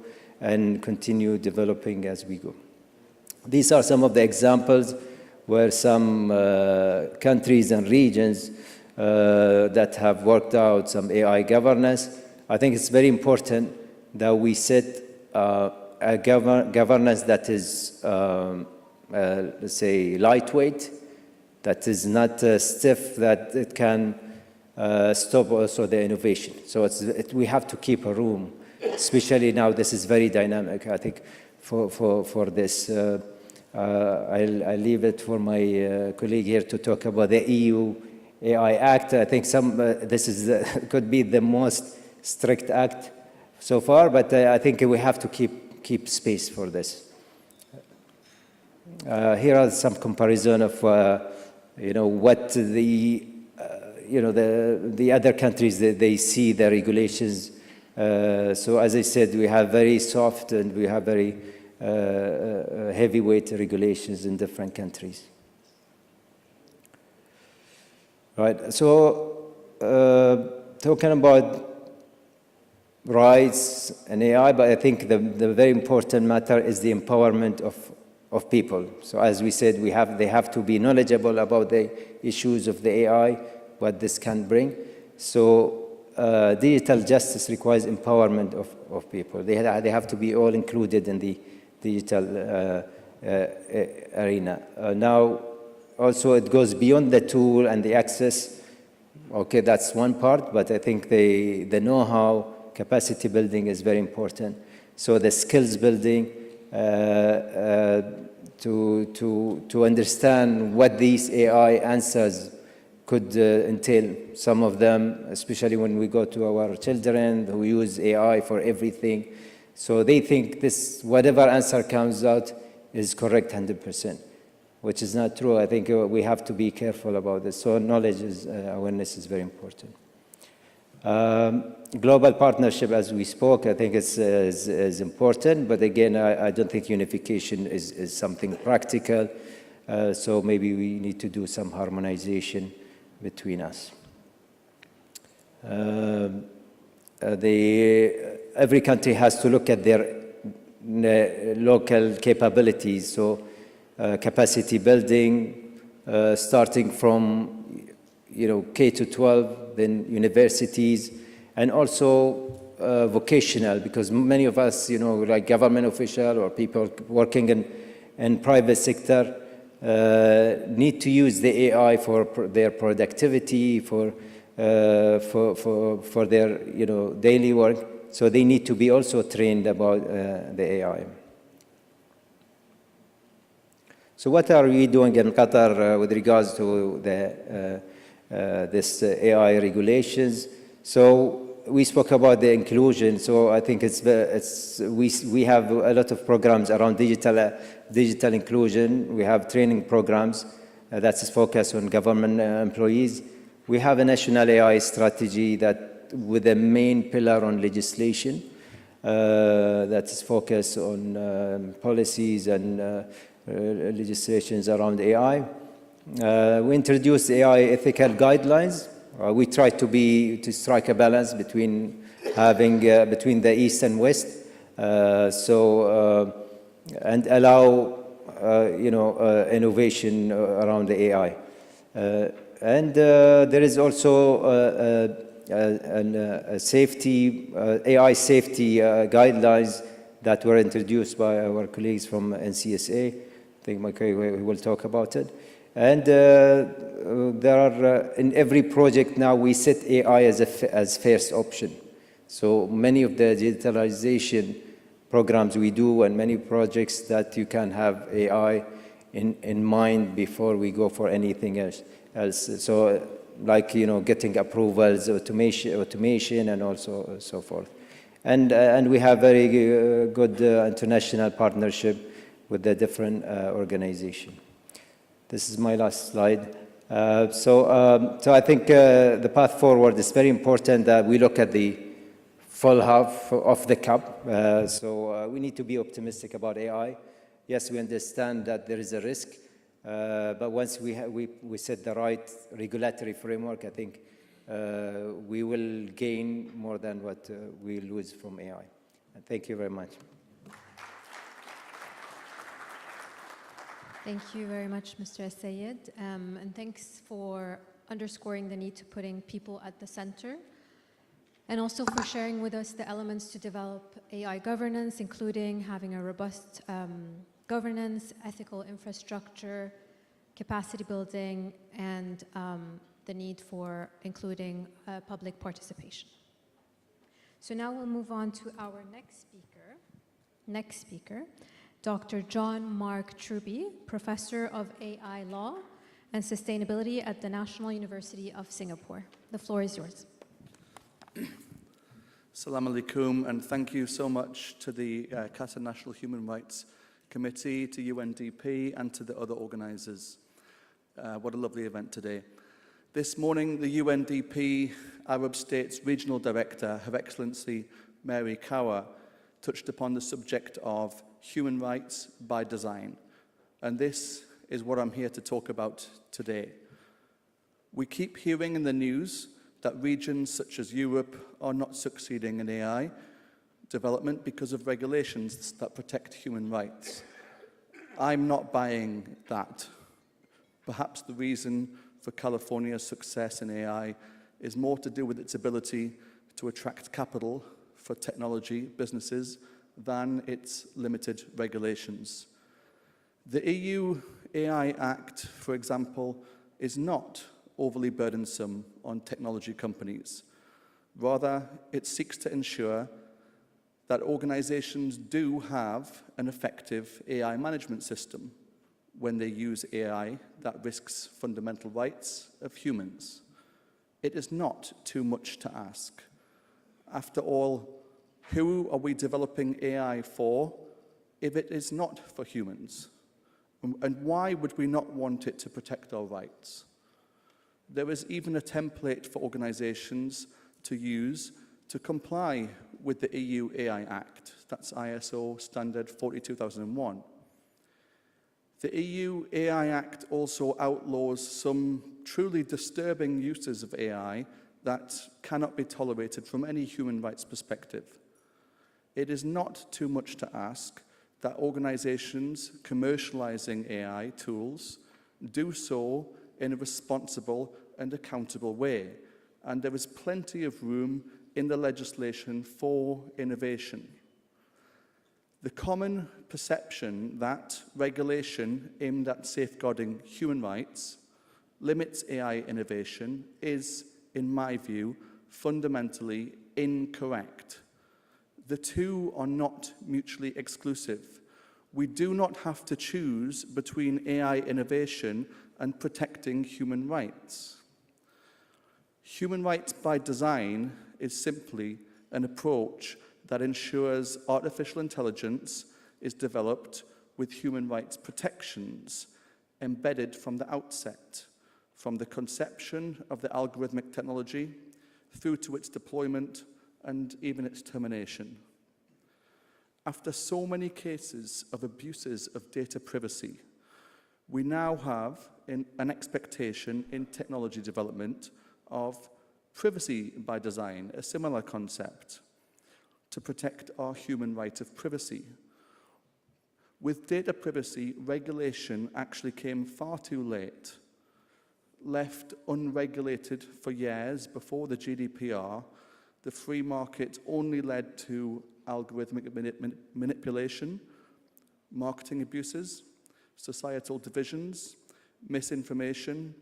and continue developing as we go. These are some of the examples where some countries and regions that have worked out some AI governance. I think it's very important that we set a governance that is, let's say, lightweight, that is not stiff, that it can stop also the innovation. So we have to keep a room, especially now this is very dynamic, I think, for this. I'll leave it for my colleague here to talk about the EU AI Act. I think this could be the most strict act so far, but I think we have to keep space for this. Here are some comparison of what the the other countries that they see the regulations. So as I said, we have very soft and we have very heavyweight regulations in different countries. Right. So talking about rights and AI, but I think the very important matter is the empowerment of people. So as we said, they have to be knowledgeable about the issues of the AI, what this can bring. So digital justice requires empowerment of people. They have to be all included in the digital arena. Now, also it goes beyond the tool and the access. Okay, that's one part, but I think the know-how, capacity building is very important. So the skills building, to understand what these AI answers could entail. Some of them, especially when we go to our children who use AI for everything, so they think whatever answer comes out is correct 100%, which is not true. I think we have to be careful about this. So knowledge awareness is very important. Global partnership, as we spoke, I think is important, but again, I don't think unification is something practical, so maybe we need to do some harmonization between us. Every country has to look at their local capabilities, so capacity building, starting from K to 12, then universities, and also vocational, because many of us, like government official or people working in private sector, need to use the AI for their productivity, for their daily work. So they need to be also trained about the AI. So what are we doing in Qatar with regards to this AI regulations? So we spoke about the inclusion. So I think we have a lot of programs around digital inclusion. We have training programs that's focused on government employees. We have a national AI strategy that with a main pillar on legislation that is focused on policies and legislations around AI. We introduced AI ethical guidelines. We try to strike a balance between between the East and West, and allow innovation around the AI. And there is also AI safety guidelines that were introduced by our colleagues from NCSA. I think we will talk about it. And there are, in every project now, we set AI as first option. So many of the digitalization programs we do and many projects that you can have AI in mind before we go for anything else. So like, getting approvals, automation, and also so forth. And we have very good international partnership with the different organizations. This is my last slide. So I think the path forward is very important that we look at the full half of the cup. So we need to be optimistic about AI. Yes, we understand that there is a risk, but once we set the right regulatory framework, I think we will gain more than what we lose from AI. And thank you very much. Thank you very much, Mr. Sayed, and thanks for underscoring the need to putting people at the center, and also for sharing with us the elements to develop AI governance, including having a robust governance, ethical infrastructure, capacity building, and the need for including public participation. So now we'll move on to our next speaker, Dr. John Mark Truby, Professor of AI Law and Sustainability at the National University of Singapore. The floor is yours. Assalamu alaikum, and thank you so much to the Qatar National Human Rights Committee, to UNDP, and to the other organisers. What a lovely event today. This morning, the UNDP Arab States Regional Director, Her Excellency Mary Kawa, touched upon the subject of human rights by design. And this is what I'm here to talk about today. We keep hearing in the news that regions such as Europe are not succeeding in AI development because of regulations that protect human rights. I'm not buying that. Perhaps the reason for California's success in AI is more to do with its ability to attract capital for technology businesses than its limited regulations. The EU AI Act, for example, is not overly burdensome on technology companies. Rather, it seeks to ensure that organizations do have an effective AI management system when they use AI that risks fundamental rights of humans. It is not too much to ask. After all, who are we developing AI for if it is not for humans? And why would we not want it to protect our rights? There is even a template for organizations to use to comply with the EU AI Act. That's ISO Standard 42001. The EU AI Act also outlaws some truly disturbing uses of AI that cannot be tolerated from any human rights perspective. It is not too much to ask that organizations commercializing AI tools do so in a responsible and accountable way, and there is plenty of room in the legislation for innovation. The common perception that regulation aimed at safeguarding human rights limits AI innovation is, in my view, fundamentally incorrect. The two are not mutually exclusive. We do not have to choose between AI innovation and protecting human rights. Human rights by design is simply an approach that ensures artificial intelligence is developed with human rights protections embedded from the outset, from the conception of the algorithmic technology through to its deployment and even its termination. After so many cases of abuses of data privacy, we now have an expectation in technology development of privacy by design, a similar concept, to protect our human right of privacy. With data privacy, regulation actually came far too late. Left unregulated for years before the GDPR, the free market only led to algorithmic manipulation, marketing abuses, societal divisions, misinformation,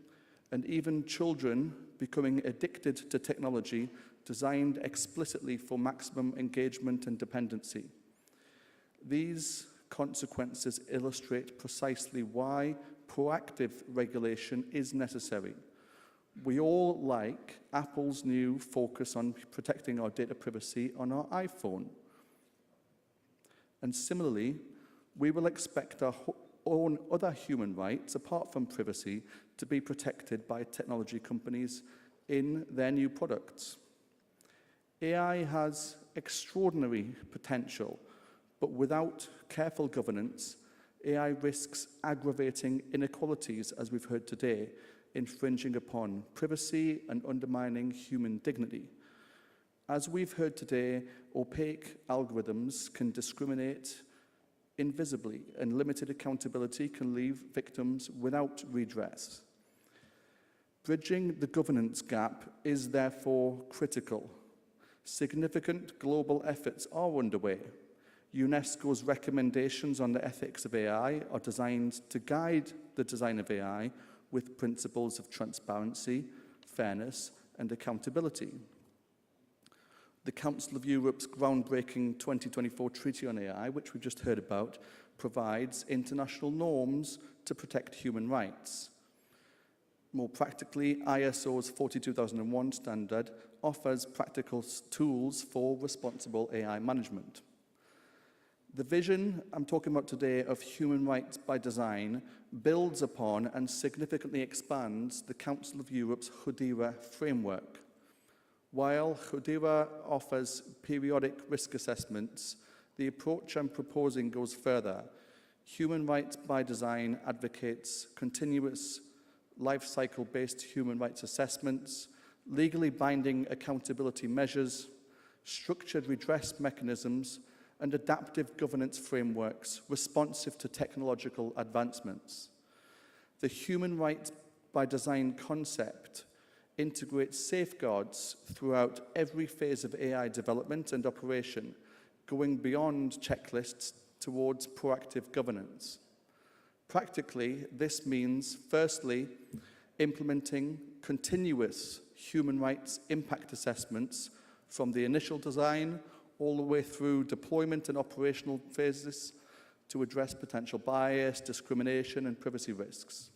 and even children becoming addicted to technology designed explicitly for maximum engagement and dependency. These consequences illustrate precisely why proactive regulation is necessary. We all like Apple's new focus on protecting our data privacy on our iPhone. And similarly, we will expect our own other human rights, apart from privacy, to be protected by technology companies in their new products. AI has extraordinary potential, but without careful governance, AI risks aggravating inequalities, as we've heard today, infringing upon privacy and undermining human dignity. As we've heard today, opaque algorithms can discriminate invisibly, and limited accountability can leave victims without redress. Bridging the governance gap is therefore critical. Significant global efforts are underway. UNESCO's recommendations on the ethics of AI are designed to guide the design of AI with principles of transparency, fairness, and accountability. The Council of Europe's groundbreaking 2024 Treaty on AI, which we've just heard about, provides international norms to protect human rights. More practically, ISO's 42001 standard offers practical tools for responsible AI management. The vision I'm talking about today of human rights by design builds upon and significantly expands the Council of Europe's HUDIRA framework. While HUDIRA offers periodic risk assessments, the approach I'm proposing goes further. Human rights by design advocates continuous life cycle-based human rights assessments, legally binding accountability measures, structured redress mechanisms, and adaptive governance frameworks responsive to technological advancements. The human rights by design concept integrates safeguards throughout every phase of AI development and operation, going beyond checklists towards proactive governance. Practically, this means, firstly, implementing continuous human rights impact assessments from the initial design all the way through deployment and operational phases to address potential bias, discrimination, and privacy risks.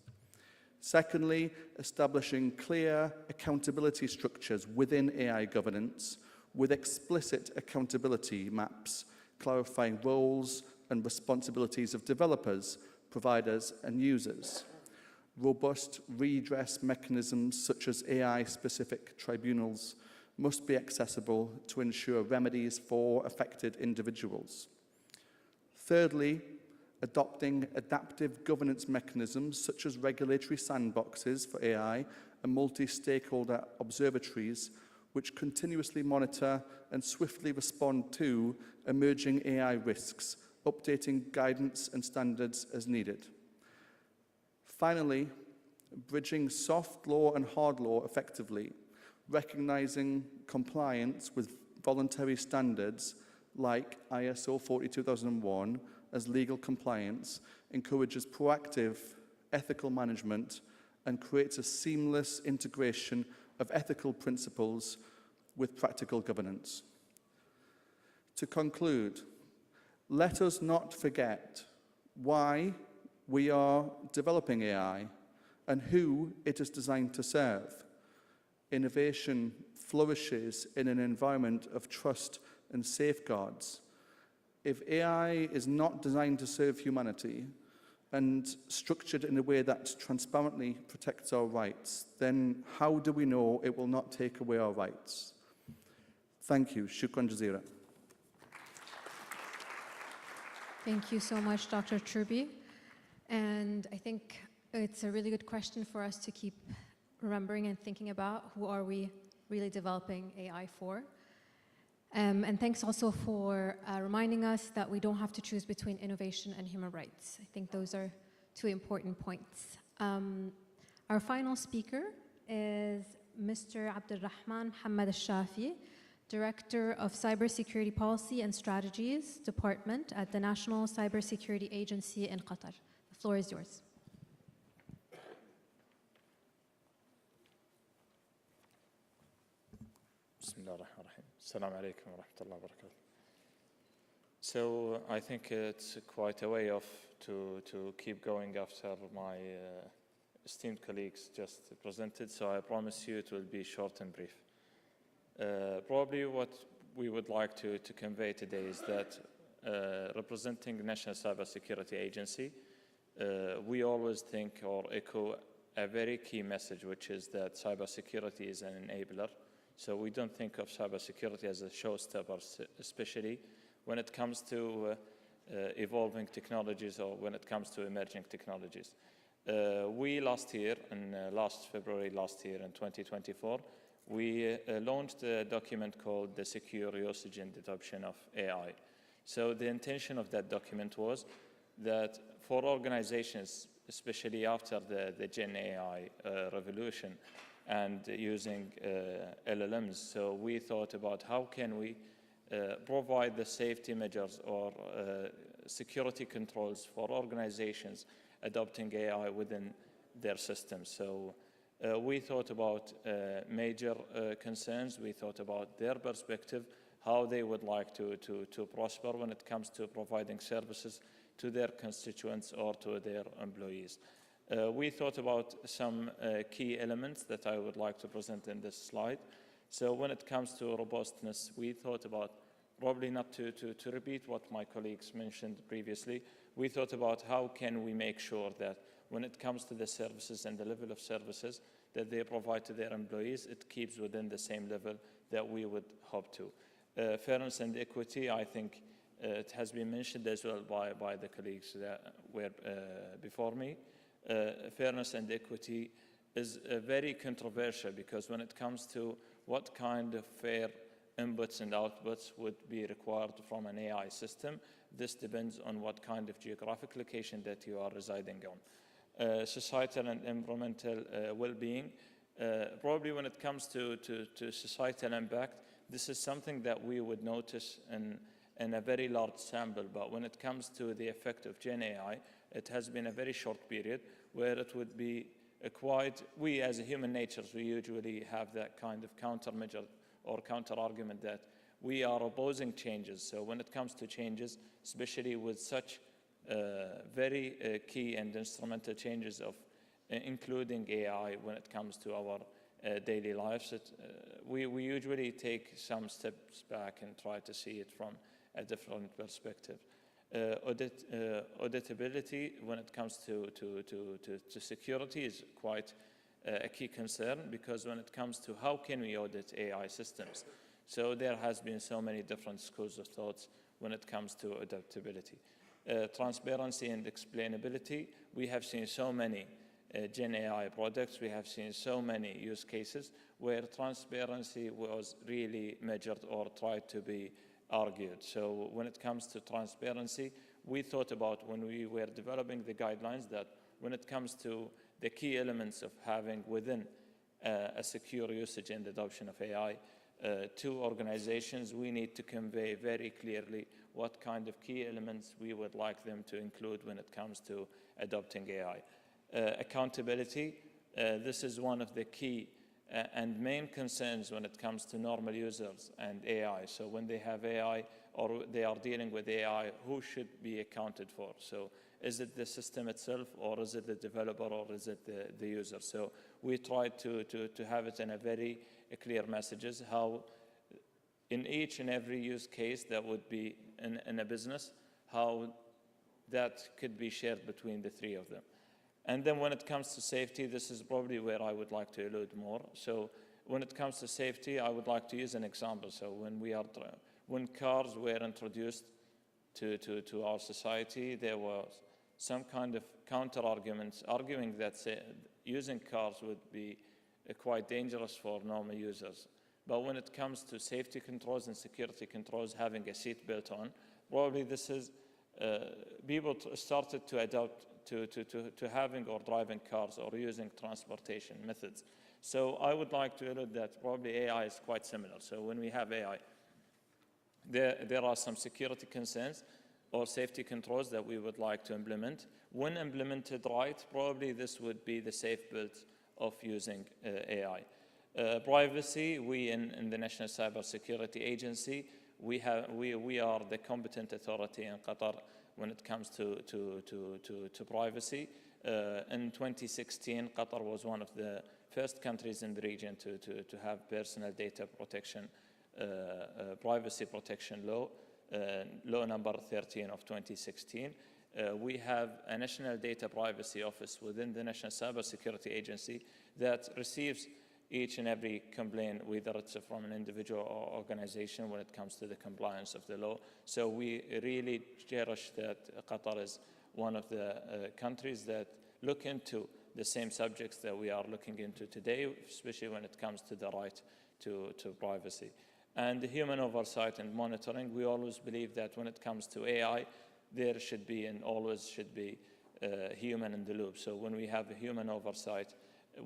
Secondly, establishing clear accountability structures within AI governance with explicit accountability maps, clarifying roles and responsibilities of developers, providers, and users. Robust redress mechanisms such as AI-specific tribunals must be accessible to ensure remedies for affected individuals. Thirdly, adopting adaptive governance mechanisms such as regulatory sandboxes for AI and multi-stakeholder observatories which continuously monitor and swiftly respond to emerging AI risks, updating guidance and standards as needed. Finally, bridging soft law and hard law effectively, recognizing compliance with voluntary standards like ISO 42001 as legal compliance encourages proactive ethical management and creates a seamless integration of ethical principles with practical governance. To conclude, let us not forget why we are developing AI and who it is designed to serve. Innovation flourishes in an environment of trust and safeguards. If AI is not designed to serve humanity and structured in a way that transparently protects our rights, then how do we know it will not take away our rights? Thank you. Shukran jazeera. Thank you so much, Dr. Cherbi. And I think it's a really good question for us to keep remembering and thinking about who are we really developing AI for. And thanks also for reminding us that we don't have to choose between innovation and human rights. I think those are two important points. Our final speaker is Mr. Abdulrahman Mohammed Al-Shafi, Director of Cybersecurity Policy and Strategies Department at the National Cybersecurity Agency in Qatar. The floor is yours. Assalamu alaikum wa rahmatullahi wa barakatuh. So I think it's quite a way off to keep going after my esteemed colleagues just presented, so I promise you it will be short and brief. Probably what we would like to convey today is that representing the National Cybersecurity Agency, we always think or echo a very key message, which is that cybersecurity is an enabler. So we don't think of cybersecurity as a showstopper, especially when it comes to evolving technologies or when it comes to emerging technologies. We last year, last February last year in 2024, we launched a document called the Secure Usage and Adoption of AI. So the intention of that document was that for organizations, especially after the Gen AI revolution, and using LLMs. So we thought about how can we provide the safety measures or security controls for organizations adopting AI within their systems. So we thought about major concerns. We thought about their perspective, how they would like to prosper when it comes to providing services to their constituents or to their employees. We thought about some key elements that I would like to present in this slide. So when it comes to robustness, we thought about, probably not to repeat what my colleagues mentioned previously, we thought about how can we make sure that when it comes to the services and the level of services that they provide to their employees, it keeps within the same level that we would hope to. Fairness and equity, I think it has been mentioned as well by the colleagues that were before me. Fairness and equity is very controversial because when it comes to what kind of fair inputs and outputs would be required from an AI system, this depends on what kind of geographic location that you are residing on. Societal and environmental well-being, probably when it comes to societal impact, this is something that we would notice in a very large sample, but when it comes to the effect of Gen AI, it has been a very short period where it would be we as human natures, we usually have that kind of countermeasure or counter-argument that we are opposing changes. So when it comes to changes, especially with such very key and instrumental changes of including AI when it comes to our daily lives, we usually take some steps back and try to see it from a different perspective. Auditability when it comes to security is quite a key concern, because when it comes to how can we audit AI systems, so there has been so many different schools of thoughts when it comes to adaptability. Transparency and explainability, we have seen so many Gen AI products, we have seen so many use cases where transparency was really measured or tried to be argued. So when it comes to transparency, we thought about when we were developing the guidelines that when it comes to the key elements of having within a secure usage and adoption of AI to organizations, we need to convey very clearly what kind of key elements we would like them to include when it comes to adopting AI. Accountability, this is one of the key and main concerns when it comes to normal users and AI. So when they have AI or they are dealing with AI, who should be accounted for? So is it the system itself, or is it the developer, or is it the user? So we tried to have it in a very clear messages, how in each and every use case that would be in a business, how that could be shared between the three of them. And then when it comes to safety, this is probably where I would like to allude more. So when it comes to safety, I would like to use an example. So when cars were introduced to our society, there was some kind of counter-arguments arguing that using cars would be quite dangerous for normal users. But when it comes to safety controls and security controls, having a seat belt on, probably this is, people started to adopt to having or driving cars or using transportation methods. So I would like to allude that probably AI is quite similar. So when we have AI, there are some security concerns or safety controls that we would like to implement. When implemented right, probably this would be the safe build of using AI. Privacy, we in the National Cybersecurity Agency, we are the competent authority in Qatar when it comes to privacy. In 2016, Qatar was one of the first countries in the region to have personal data protection, privacy protection law, law number 13 of 2016. We have a National Data Privacy Office within the National Cybersecurity Agency that receives each and every complaint, whether it's from an individual or organization, when it comes to the compliance of the law. So we really cherish that Qatar is one of the countries that look into the same subjects that we are looking into today, especially when it comes to the right to privacy. And the human oversight and monitoring, we always believe that when it comes to AI, there should be and always should be human in the loop. So when we have a human oversight,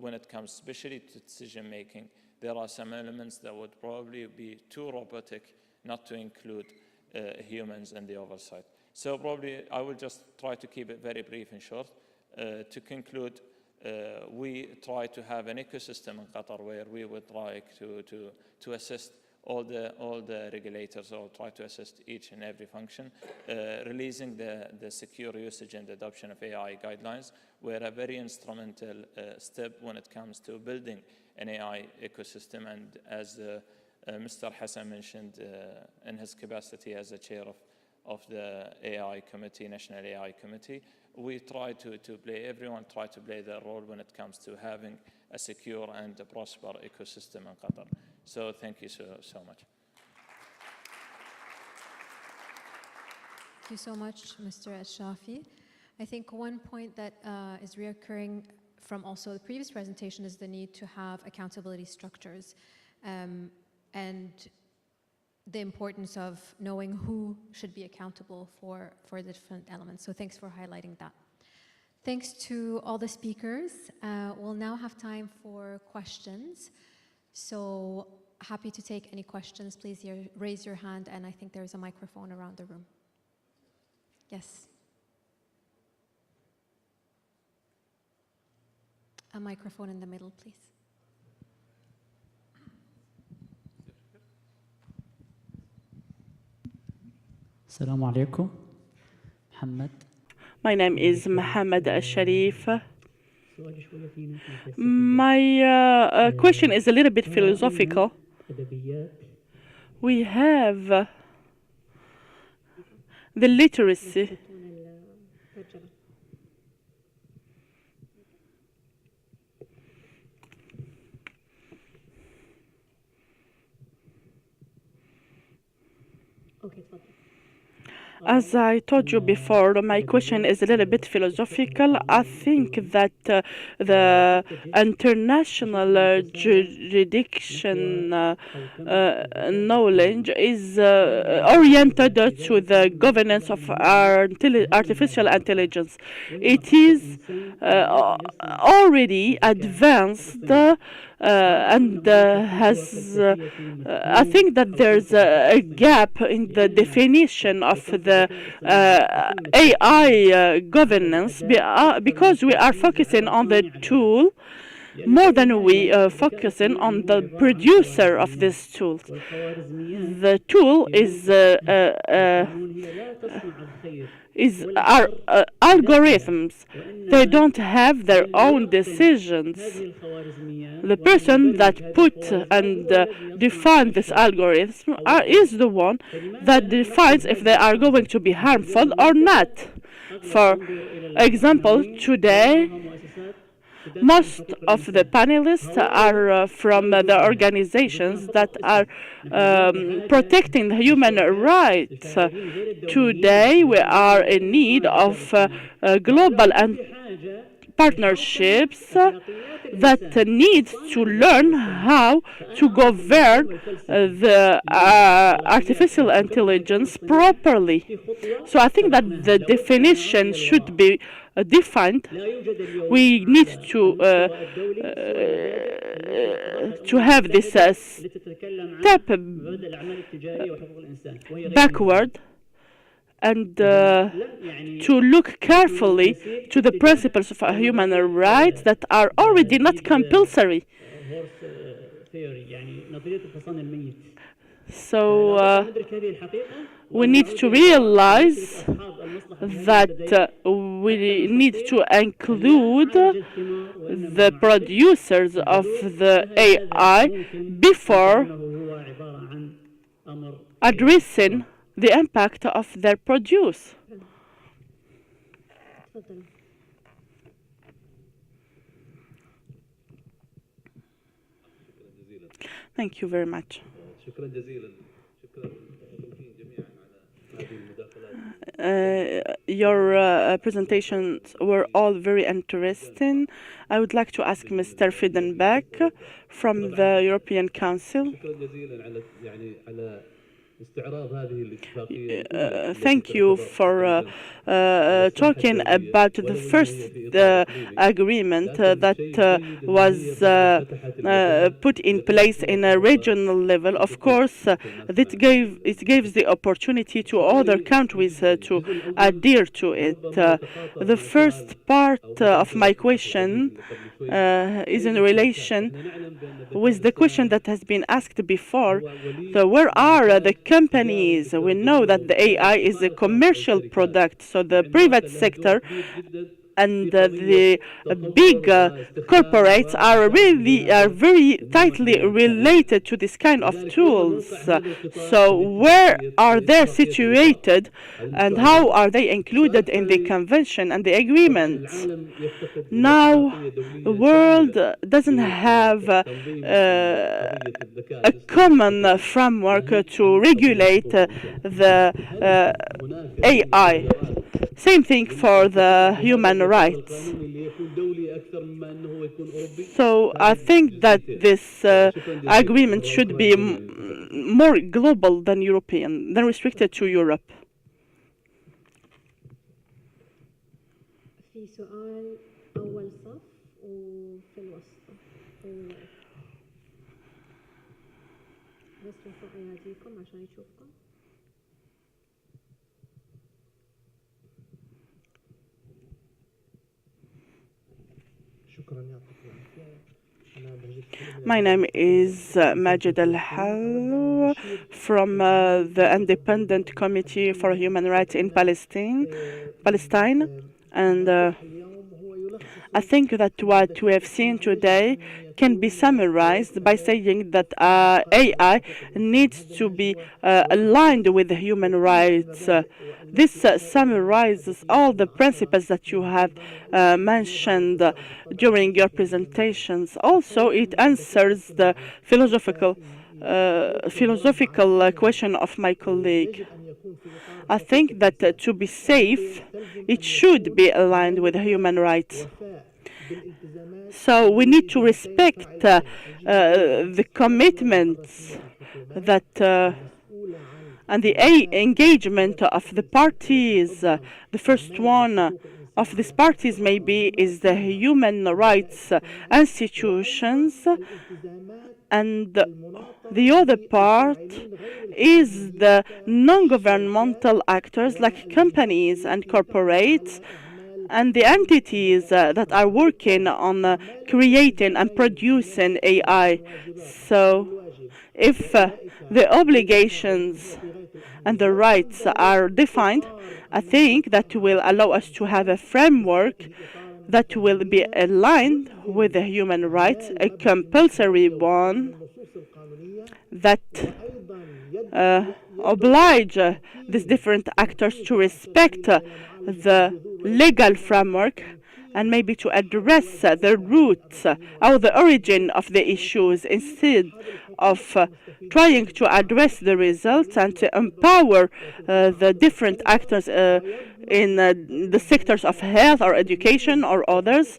when it comes especially to decision making, there are some elements that would probably be too robotic not to include humans in the oversight. So probably I will just try to keep it very brief and short. To conclude, we try to have an ecosystem in Qatar where we would like to assist all the regulators all try to assist each and every function. Releasing the secure usage and adoption of AI guidelines were a very instrumental step when it comes to building an AI ecosystem. And as Mr. Hassan mentioned in his capacity as the chair of the AI committee, National AI Committee, we try to play, everyone try to play their role when it comes to having a secure and a prosper ecosystem in Qatar. So thank you so much. Thank you so much, Mr. Al-Shafi. I think one point that is reoccurring from also the previous presentation is the need to have accountability structures and the importance of knowing who should be accountable for the different elements. So thanks for highlighting that. Thanks to all the speakers. We'll now have time for questions. So happy to take any questions. Please raise your hand, and I think there's a microphone around the room. Yes. A microphone in the middle, please. Assalamu alaikum. Muhammad. My name is Mohammed Al-Sharif. My question is a little bit philosophical. We have the literacy. As I told you before, my question is a little bit philosophical. I think that the international jurisdiction knowledge is oriented to the governance of our artificial intelligence. It is already advanced and has, I think that there's a gap in the definition of the AI governance because we are focusing on the tool more than we focusing on the producer of this tool. The tool is our algorithms. They don't have their own decisions. The person that put and defined this algorithm is the one that defines if they are going to be harmful or not. For example, today, most of the panelists are from the organizations that are protecting human rights. Today, we are in need of global partnerships that need to learn how to govern the artificial intelligence properly. So I think that the definition should be defined. We need to have this step backward and to look carefully to the principles of human rights that are already not compulsory. So we need to realize that we need to include the producers of the AI before addressing the impact of their produce. Thank you very much. Your presentations were all very interesting. I would like to ask Mr. Fidenbeck from the European Council. Thank you for talking about the first agreement that was put in place in a regional level. Of course, it gives the opportunity to other countries to adhere to it. The first part of my question is in relation with the question that has been asked before. So where are the companies? We know that the AI is a commercial product, so the private sector and the big corporates are very tightly related to this kind of tools. So where are they situated, and how are they included in the convention and the agreement? Now, the world doesn't have a common framework to regulate the AI. Same thing for the human rights. So I think that this agreement should be more global than European, than restricted to Europe. في سؤال أول صف وفي الوسط بس رفعوا أيديكم عشان يشوفكم. My name is Majid Al-Hal from the Independent Committee for Human Rights in Palestine, and I think that what we have seen today can be summarized by saying that AI needs to be aligned with human rights. This summarizes all the principles that you have mentioned during your presentations. Also, it answers the philosophical question of my colleague. I think that to be safe, it should be aligned with human rights. So we need to respect the commitments that and the engagement of the parties. The first one of these parties maybe is the human rights institutions, and the other part is the non-governmental actors like companies and corporates and the entities that are working on creating and producing AI. So if the obligations and the rights are defined, I think that will allow us to have a framework that will be aligned with the human rights, a compulsory one that oblige these different actors to respect the legal framework and maybe to address the roots or the origin of the issues instead of trying to address the results and to empower the different actors in the sectors of health or education or others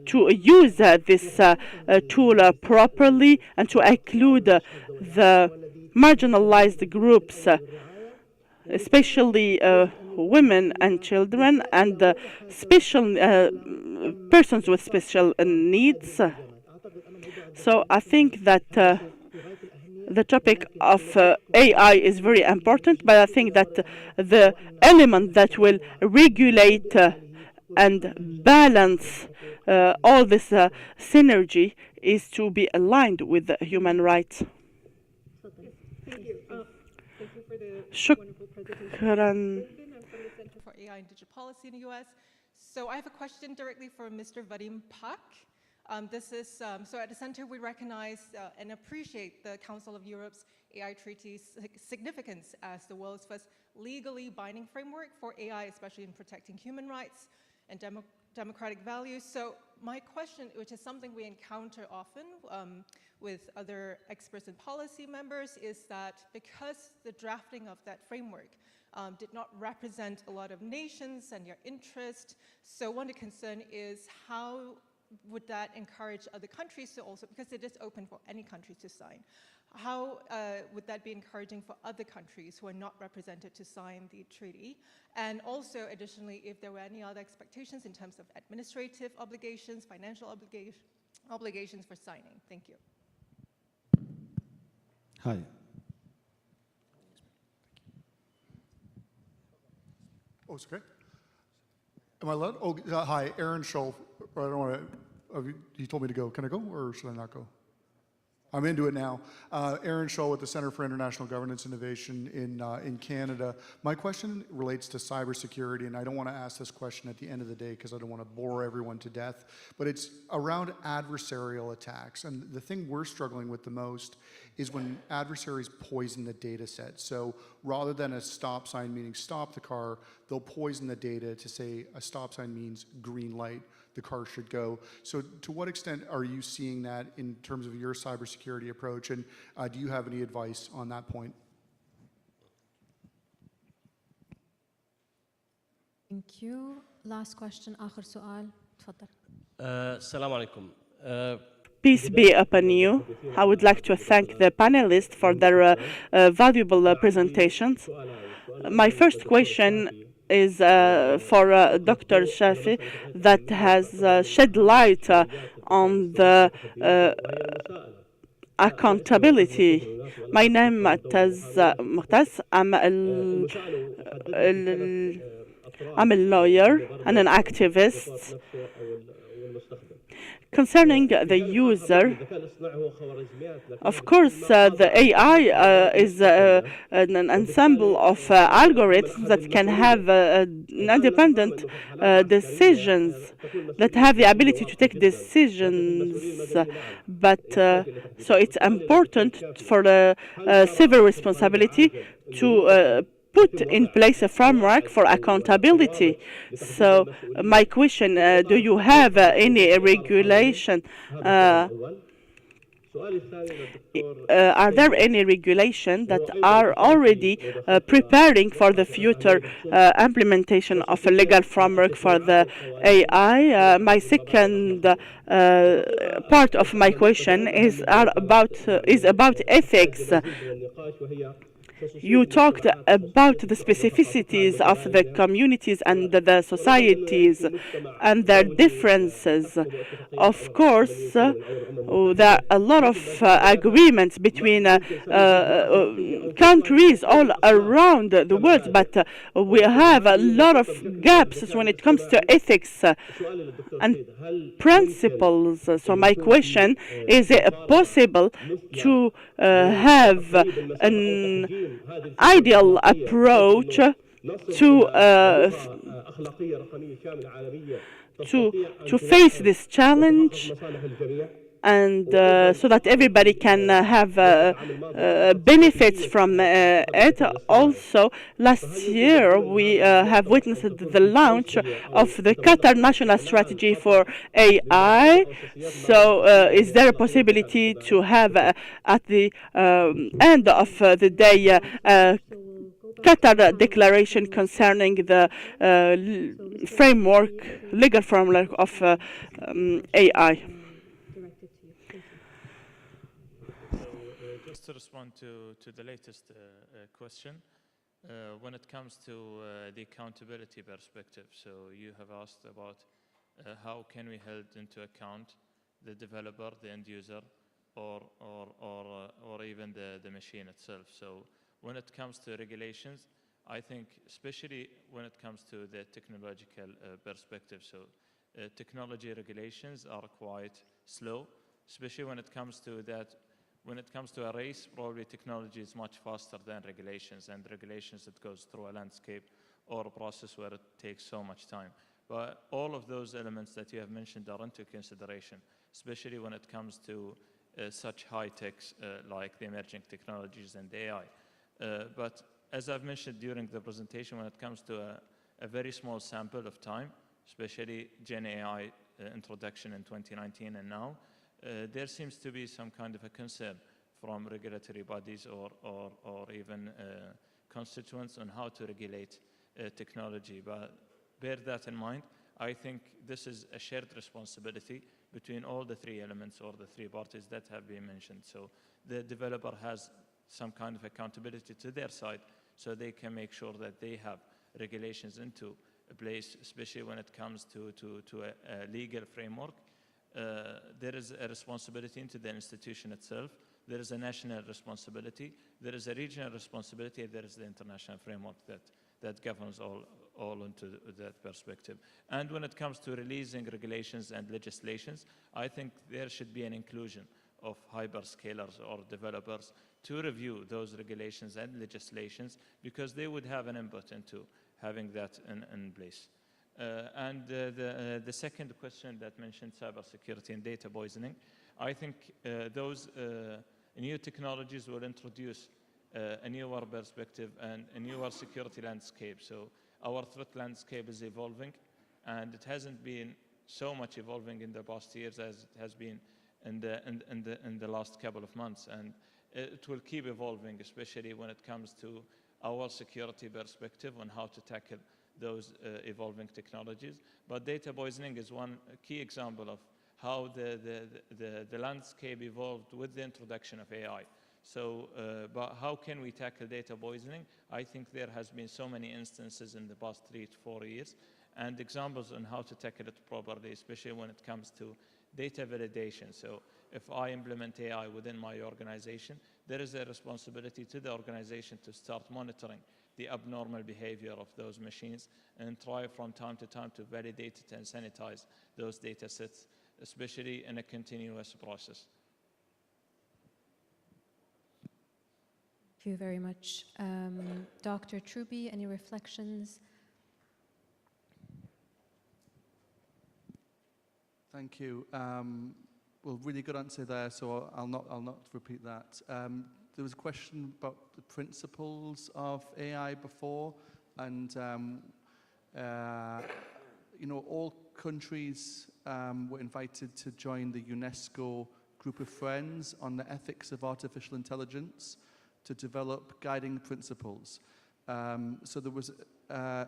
to use this tool properly and to include the marginalized groups, especially women and children and special persons with special needs. So I think that the topic of AI is very important, but I think that the element that will regulate and balance all this synergy is to be aligned with the human rights. Thank you. Thank you for the Shukran. wonderful presentation. I'm from the Center for AI and Digital Policy in the U.S. So I have a question directly for Mr. Vadim Pak. So at the Center we recognize and appreciate the Council of Europe's AI Treaty's significance as the world's first legally binding framework for AI, especially in protecting human rights and democratic values. So my question, which is something we encounter often with other experts and policy members, is that because the drafting of that framework did not represent a lot of nations and their interest, so one of the concern is how would that encourage other countries to also, because it is open for any country to sign, how would that be encouraging for other countries who are not represented to sign the treaty? And also, additionally, if there were any other expectations in terms of administrative obligations, financial obligations for signing. Thank you. Hi. Oh, it's okay. Am I allowed? Oh, hi, Aaron Scholl. I don't want to. You told me to go. Can I go, or should I not go? I'm into it now. Aaron Scholl with the Center for International Governance Innovation in Canada. My question relates to cybersecurity, and I don't want to ask this question at the end of the day because I don't want to bore everyone to death, but it's around adversarial attacks. And the thing we're struggling with the most is when adversaries poison the data set. So rather than a stop sign meaning stop the car, they'll poison the data to say a stop sign means green light, the car should go. So to what extent are you seeing that in terms of your cybersecurity approach, and do you have any advice on that point? Thank you. Last question, آخر سؤال. تفضل. السلام عليكم. Peace be upon you. I would like to thank the panelists for their valuable presentations. My first question is for Dr. Shafi, that has shed light on the accountability. My name is Muqtas. I'm a lawyer and an activist. Concerning the user, of course, the AI is an ensemble of algorithms that can have independent decisions, that have the ability to take decisions. But so it's important for the civil responsibility to put in place a framework for accountability. So my question, do you have any regulation? Are there any regulations that are already preparing for the future implementation of a legal framework for the AI? My second part of my question is about ethics. You talked about the specificities of the communities and the societies and their differences. Of course, there are a lot of agreements between countries all around the world, but we have a lot of gaps when it comes to ethics and principles. So my question, is it possible to have an ideal approach to face this challenge, and so that everybody can have benefits from it? Also, last year we have witnessed the launch of the Qatar National Strategy for AI. So is there a possibility to have at the end of the day Qatar declaration concerning the legal framework of AI? Just to respond to the latest question, when it comes to the accountability perspective, so you have asked about how can we hold into account the developer, the end user, or even the machine itself. So when it comes to regulations, I think especially when it comes to the technological perspective, so technology regulations are quite slow, especially when it comes to that. When it comes to a race, probably technology is much faster than regulations, and regulations that goes through a landscape or a process where it takes so much time. But all of those elements that you have mentioned are into consideration, especially when it comes to such high techs like the emerging technologies and AI. But as I've mentioned during the presentation, when it comes to a very small sample of time, especially Gen AI introduction in 2019 and now, there seems to be some kind of a concern from regulatory bodies or even constituents on how to regulate technology. But bear that in mind. I think this is a shared responsibility between all the three elements or the three parties that have been mentioned. So the developer has some kind of accountability to their side, so they can make sure that they have regulations into place, especially when it comes to a legal framework. There is a responsibility into the institution itself. There is a national responsibility. There is a regional responsibility. There is the international framework that governs all into that perspective. And when it comes to releasing regulations and legislations, I think there should be an inclusion of hyperscalers or developers to review those regulations and legislations, because they would have an input into having that in place. And the second question that mentioned cybersecurity and data poisoning, I think those new technologies will introduce a newer perspective and a newer security landscape. So our threat landscape is evolving, and it hasn't been so much evolving in the past years as it has been in the last couple of months, and it will keep evolving, especially when it comes to our security perspective on how to tackle those evolving technologies. But data poisoning is one key example of how the landscape evolved with the introduction of AI. So, but how can we tackle data poisoning? I think there has been so many instances in the past 3 to 4 years, and examples on how to tackle it properly, especially when it comes to data validation. So if I implement AI within my organization, there is a responsibility to the organization to start monitoring the abnormal behavior of those machines and try from time to time to validate it and sanitize those data sets, especially in a continuous process. Thank you very much. Dr. Truby, any reflections? Thank you. Well, really good answer there, so I'll not repeat that. There was a question about the principles of AI before, and you know, all countries were invited to join the UNESCO Group of Friends on the ethics of artificial intelligence to develop guiding principles. So there was a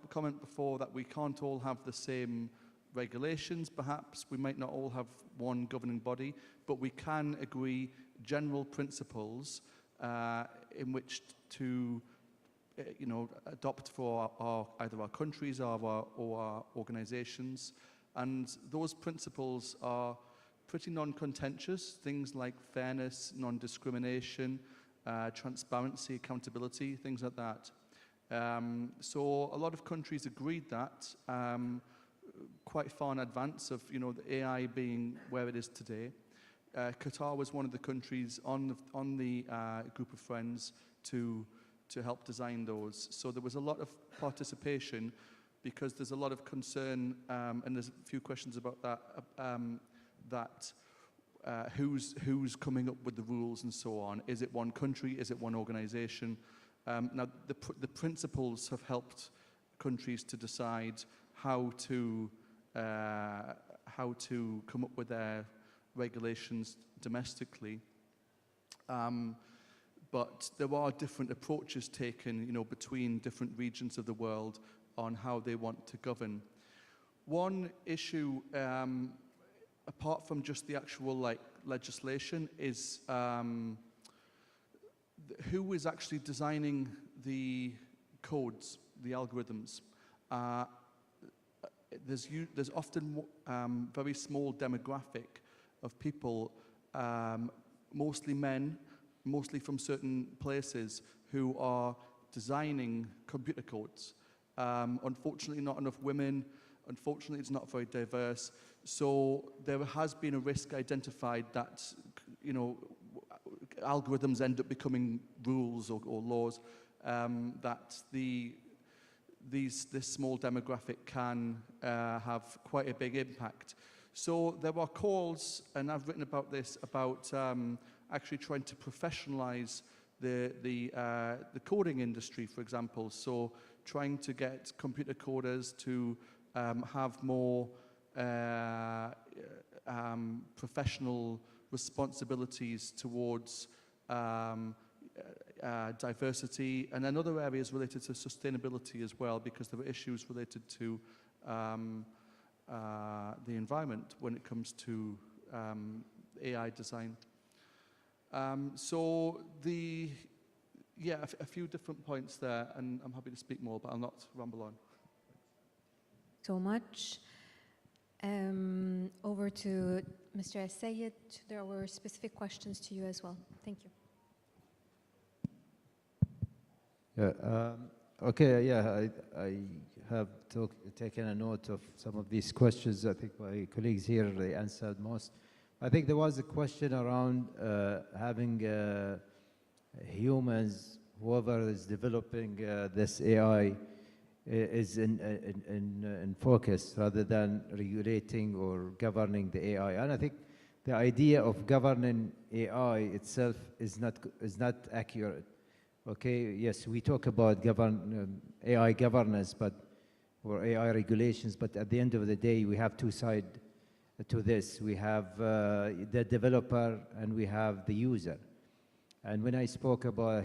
comment before that we can't all have the same regulations, perhaps. We might not all have one governing body, but we can agree general principles in which to you know, adopt for either our countries or our organizations. And those principles are pretty non-contentious, things like fairness, non-discrimination, transparency, accountability, things like that. So a lot of countries agreed that quite far in advance of, you know, the AI being where it is today. Qatar was one of the countries on the group of friends to help design those. So there was a lot of participation because there's a lot of concern, and there's a few questions about that, who's coming up with the rules and so on. Is it one country? Is it one organization? Now, the principles have helped countries to decide how to come up with their regulations domestically. But there are different approaches taken, you know, between different regions of the world on how they want to govern. One issue, apart from just the actual legislation, is who is actually designing the codes, the algorithms. There's often very small demographic of people, mostly men, mostly from certain places, who are designing computer codes. Unfortunately, not enough women. Unfortunately, it's not very diverse. So there has been a risk identified that, you know, algorithms end up becoming rules or laws, that this small demographic can have quite a big impact. So there are calls, and I've written about this, about actually trying to professionalize the coding industry, for example. So trying to get computer coders to have more professional responsibilities towards diversity, and then other areas related to sustainability as well, because there were issues related to the environment when it comes to AI design. Yeah, a few different points there, and I'm happy to speak more, but I'll not ramble on. So much. Over to Mr. Al-Sayed. There were specific questions to you as well. Thank you. Okay, yeah, I have taken a note of some of these questions. I think my colleagues here, they answered most. I think there was a question around having humans, whoever is developing this AI, is in focus rather than regulating or governing the AI. And I think the idea of governing AI itself is not accurate. Okay, yes, we talk about AI governance, or AI regulations, but at the end of the day, we have two sides to this. We have the developer and we have the user. And when I spoke about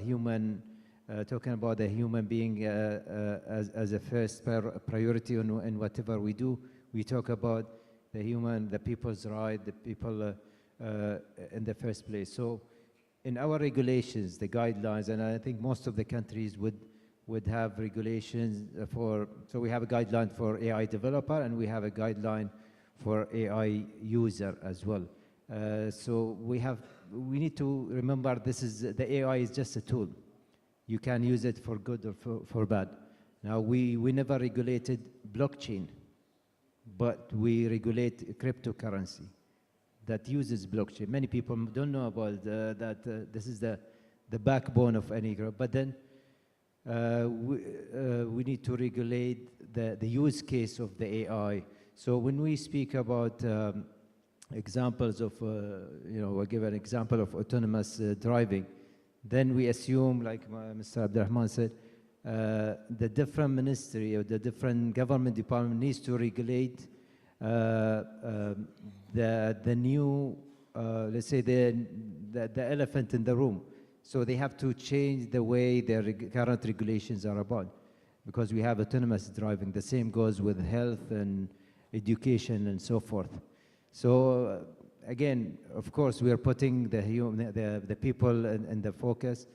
talking about the human being as a first priority in whatever we do, we talk about the people's right, the people in the first place. So in our regulations, the guidelines, and I think most of the countries would have regulations so we have a guideline for AI developer and we have a guideline for AI user as well. So we need to remember the AI is just a tool. You can use it for good or for bad. Now, we never regulated blockchain, but we regulate cryptocurrency that uses blockchain. Many people don't know about that. This is the backbone of any group. But then we need to regulate the use case of the AI. So when we speak about examples of, we'll give an example of autonomous driving, then we assume, like Mr. Abdurrahman said, the different ministry or the different government department needs to regulate the new, let's say, the elephant in the room. So they have to change the way their current regulations are about, because we have autonomous driving. The same goes with health and education and so forth. So again, of course, we are putting the people in the focus.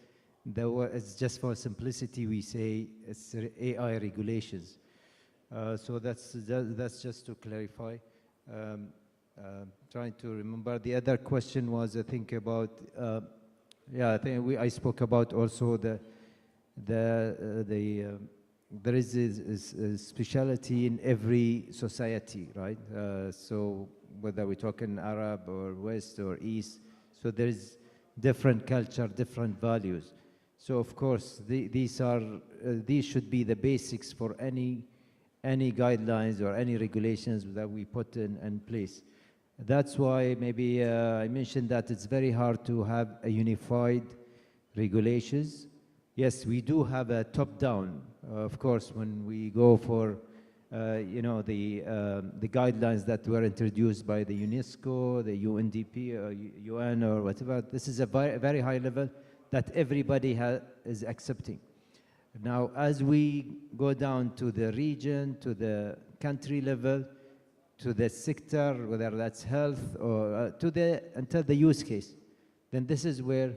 It's just for simplicity, we say it's AI regulations. So that's just to clarify. Trying to remember. The other question was, I think, about, I think I spoke about also there is a speciality in every society, right? So whether we're talking Arab or West or East, so there is different culture, different values. So of course, these should be the basics for any guidelines or any regulations that we put in place. That's why maybe I mentioned that it's very hard to have a unified regulations. Yes, we do have a top-down. Of course, when we go for the guidelines that were introduced by the UNESCO, the UNDP, or UN, or whatever, this is a very high level that everybody is accepting. Now, as we go down to the region, to the country level, to the sector, whether that's health or until the use case, then this is where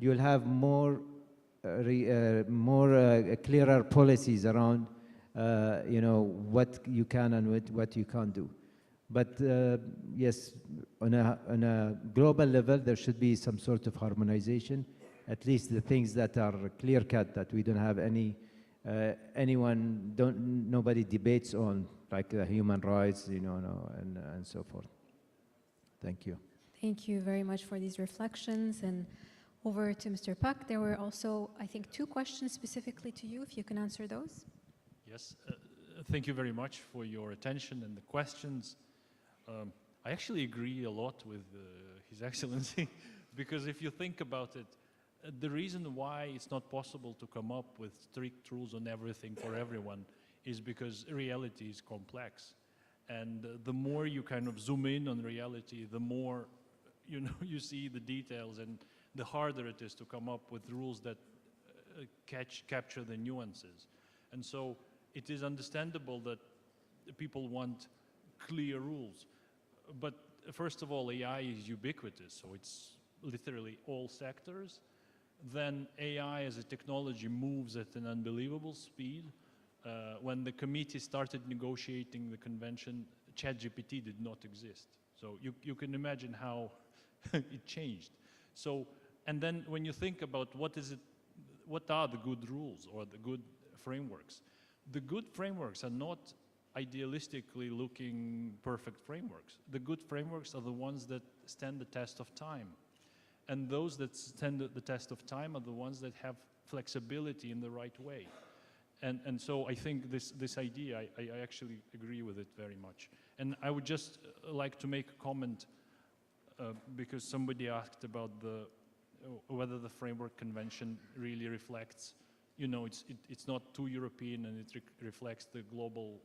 you'll have more clearer policies around, what you can and what you can't do. But yes, on a global level, there should be some sort of harmonization. At least the things that are clear-cut, that we don't have nobody debates on, like human rights, and so forth. Thank you. Thank you very much for these reflections. And over to Mr. Pak. There were also, I think, 2 questions specifically to you, if you can answer those. Yes, thank you very much for your attention and the questions. I actually agree a lot with His Excellency, because if you think about it, the reason why it's not possible to come up with strict rules on everything for everyone is because reality is complex. And the more you kind of zoom in on reality, the more you see the details, and the harder it is to come up with rules that capture the nuances. And so it is understandable that people want clear rules. But first of all, AI is ubiquitous, so it's literally all sectors. Then AI as a technology moves at an unbelievable speed. When the committee started negotiating the convention, ChatGPT did not exist. So you can imagine how it changed. So, and then when you think about what are the good rules or the good frameworks? The good frameworks are not idealistically looking perfect frameworks. The good frameworks are the ones that stand the test of time. And those that stand the test of time are the ones that have flexibility in the right way. And so I think this idea, I actually agree with it very much. And I would just like to make a comment because somebody asked about whether the framework convention really reflects, you know, it's not too European and it reflects the global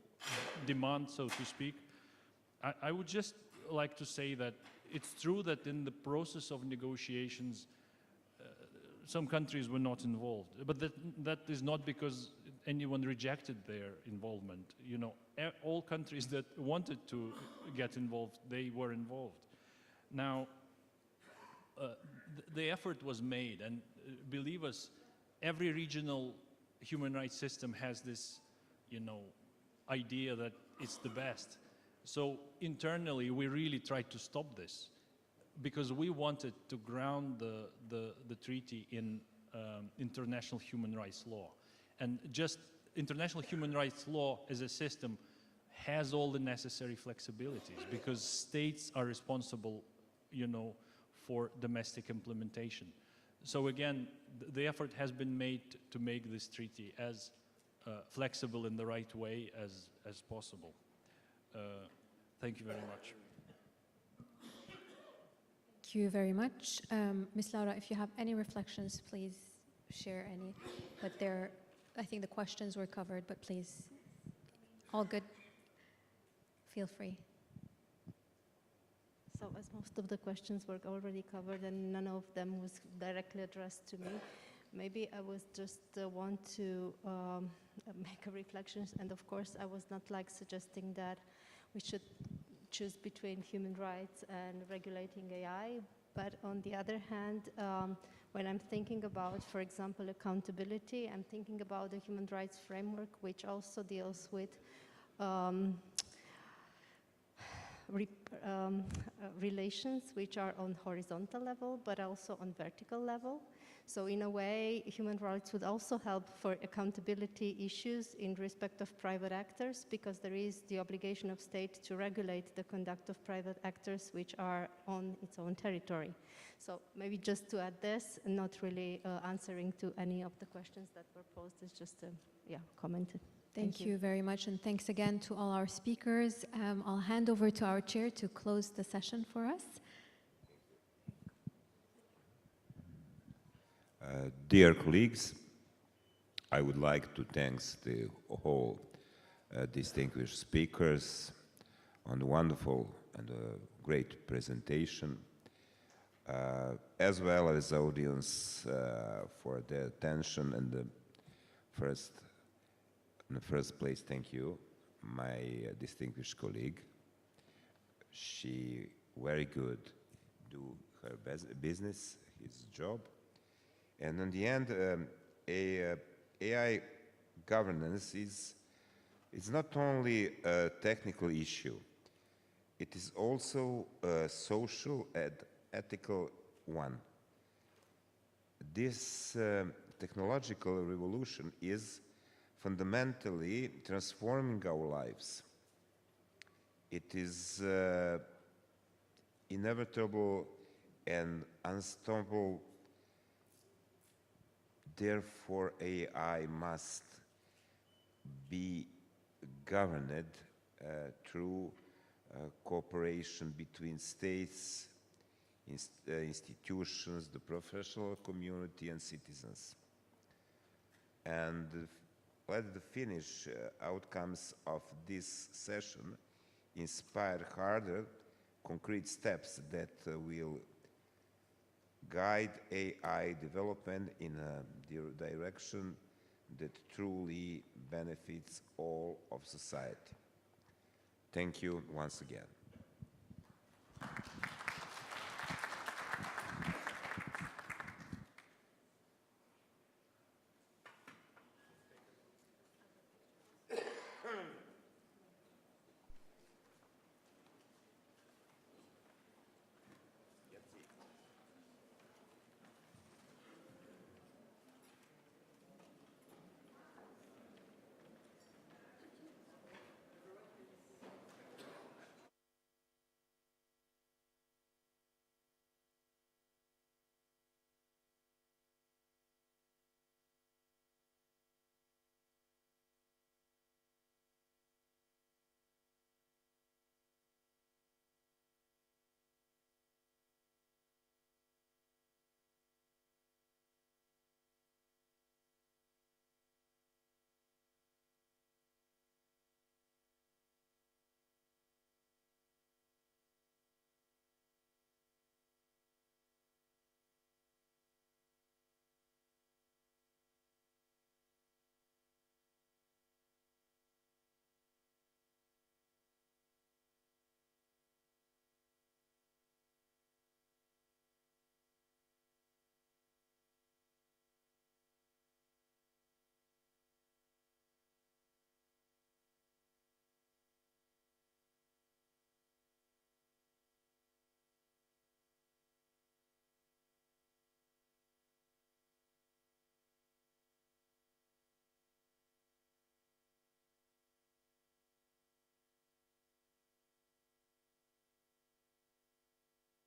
demand, so to speak. I would just like to say that it's true that in the process of negotiations, some countries were not involved, but that is not because anyone rejected their involvement. You know, all countries that wanted to get involved, they were involved. Now, the effort was made, and believe us, every regional human rights system has this, you know, idea that it's the best. So internally, we really tried to stop this because we wanted to ground the treaty in international human rights law. And just international human rights law as a system has all the necessary flexibilities because states are responsible, you know, for domestic implementation. So again, the effort has been made to make this treaty as flexible in the right way as possible. Thank you very much. Thank you very much. Ms. Laura, if you have any reflections, please share any. But I think the questions were covered, but please, all good. Feel free. So as most of the questions were already covered and none of them was directly addressed to me, maybe I was just want to make a reflection. And of course, I was not like suggesting that we should choose between human rights and regulating AI. But on the other hand, when I'm thinking about, for example, accountability, I'm thinking about the human rights framework, which also deals with relations which are on horizontal level, but also on vertical level. So in a way, human rights would also help for accountability issues in respect of private actors, because there is the obligation of state to regulate the conduct of private actors which are on its own territory. So maybe just to add this, and not really answering to any of the questions that were posed, is just commented. Thank you very much, and thanks again to all our speakers. I'll hand over to our chair to close the session for us. Dear colleagues, I would like to thank the whole distinguished speakers on the wonderful and great presentation, as well as the audience for their attention. And in the first place, thank you, my distinguished colleague. She very good do her business, his job. And in the end, AI governance is not only a technical issue, it is also a social and ethical one. This technological revolution is fundamentally transforming our lives. It is inevitable and unstoppable. Therefore, AI must be governed through cooperation between states, institutions, the professional community, and citizens. And let the finished outcomes of this session inspire harder, concrete steps that will guide AI development in a direction that truly benefits all of society. Thank you once again.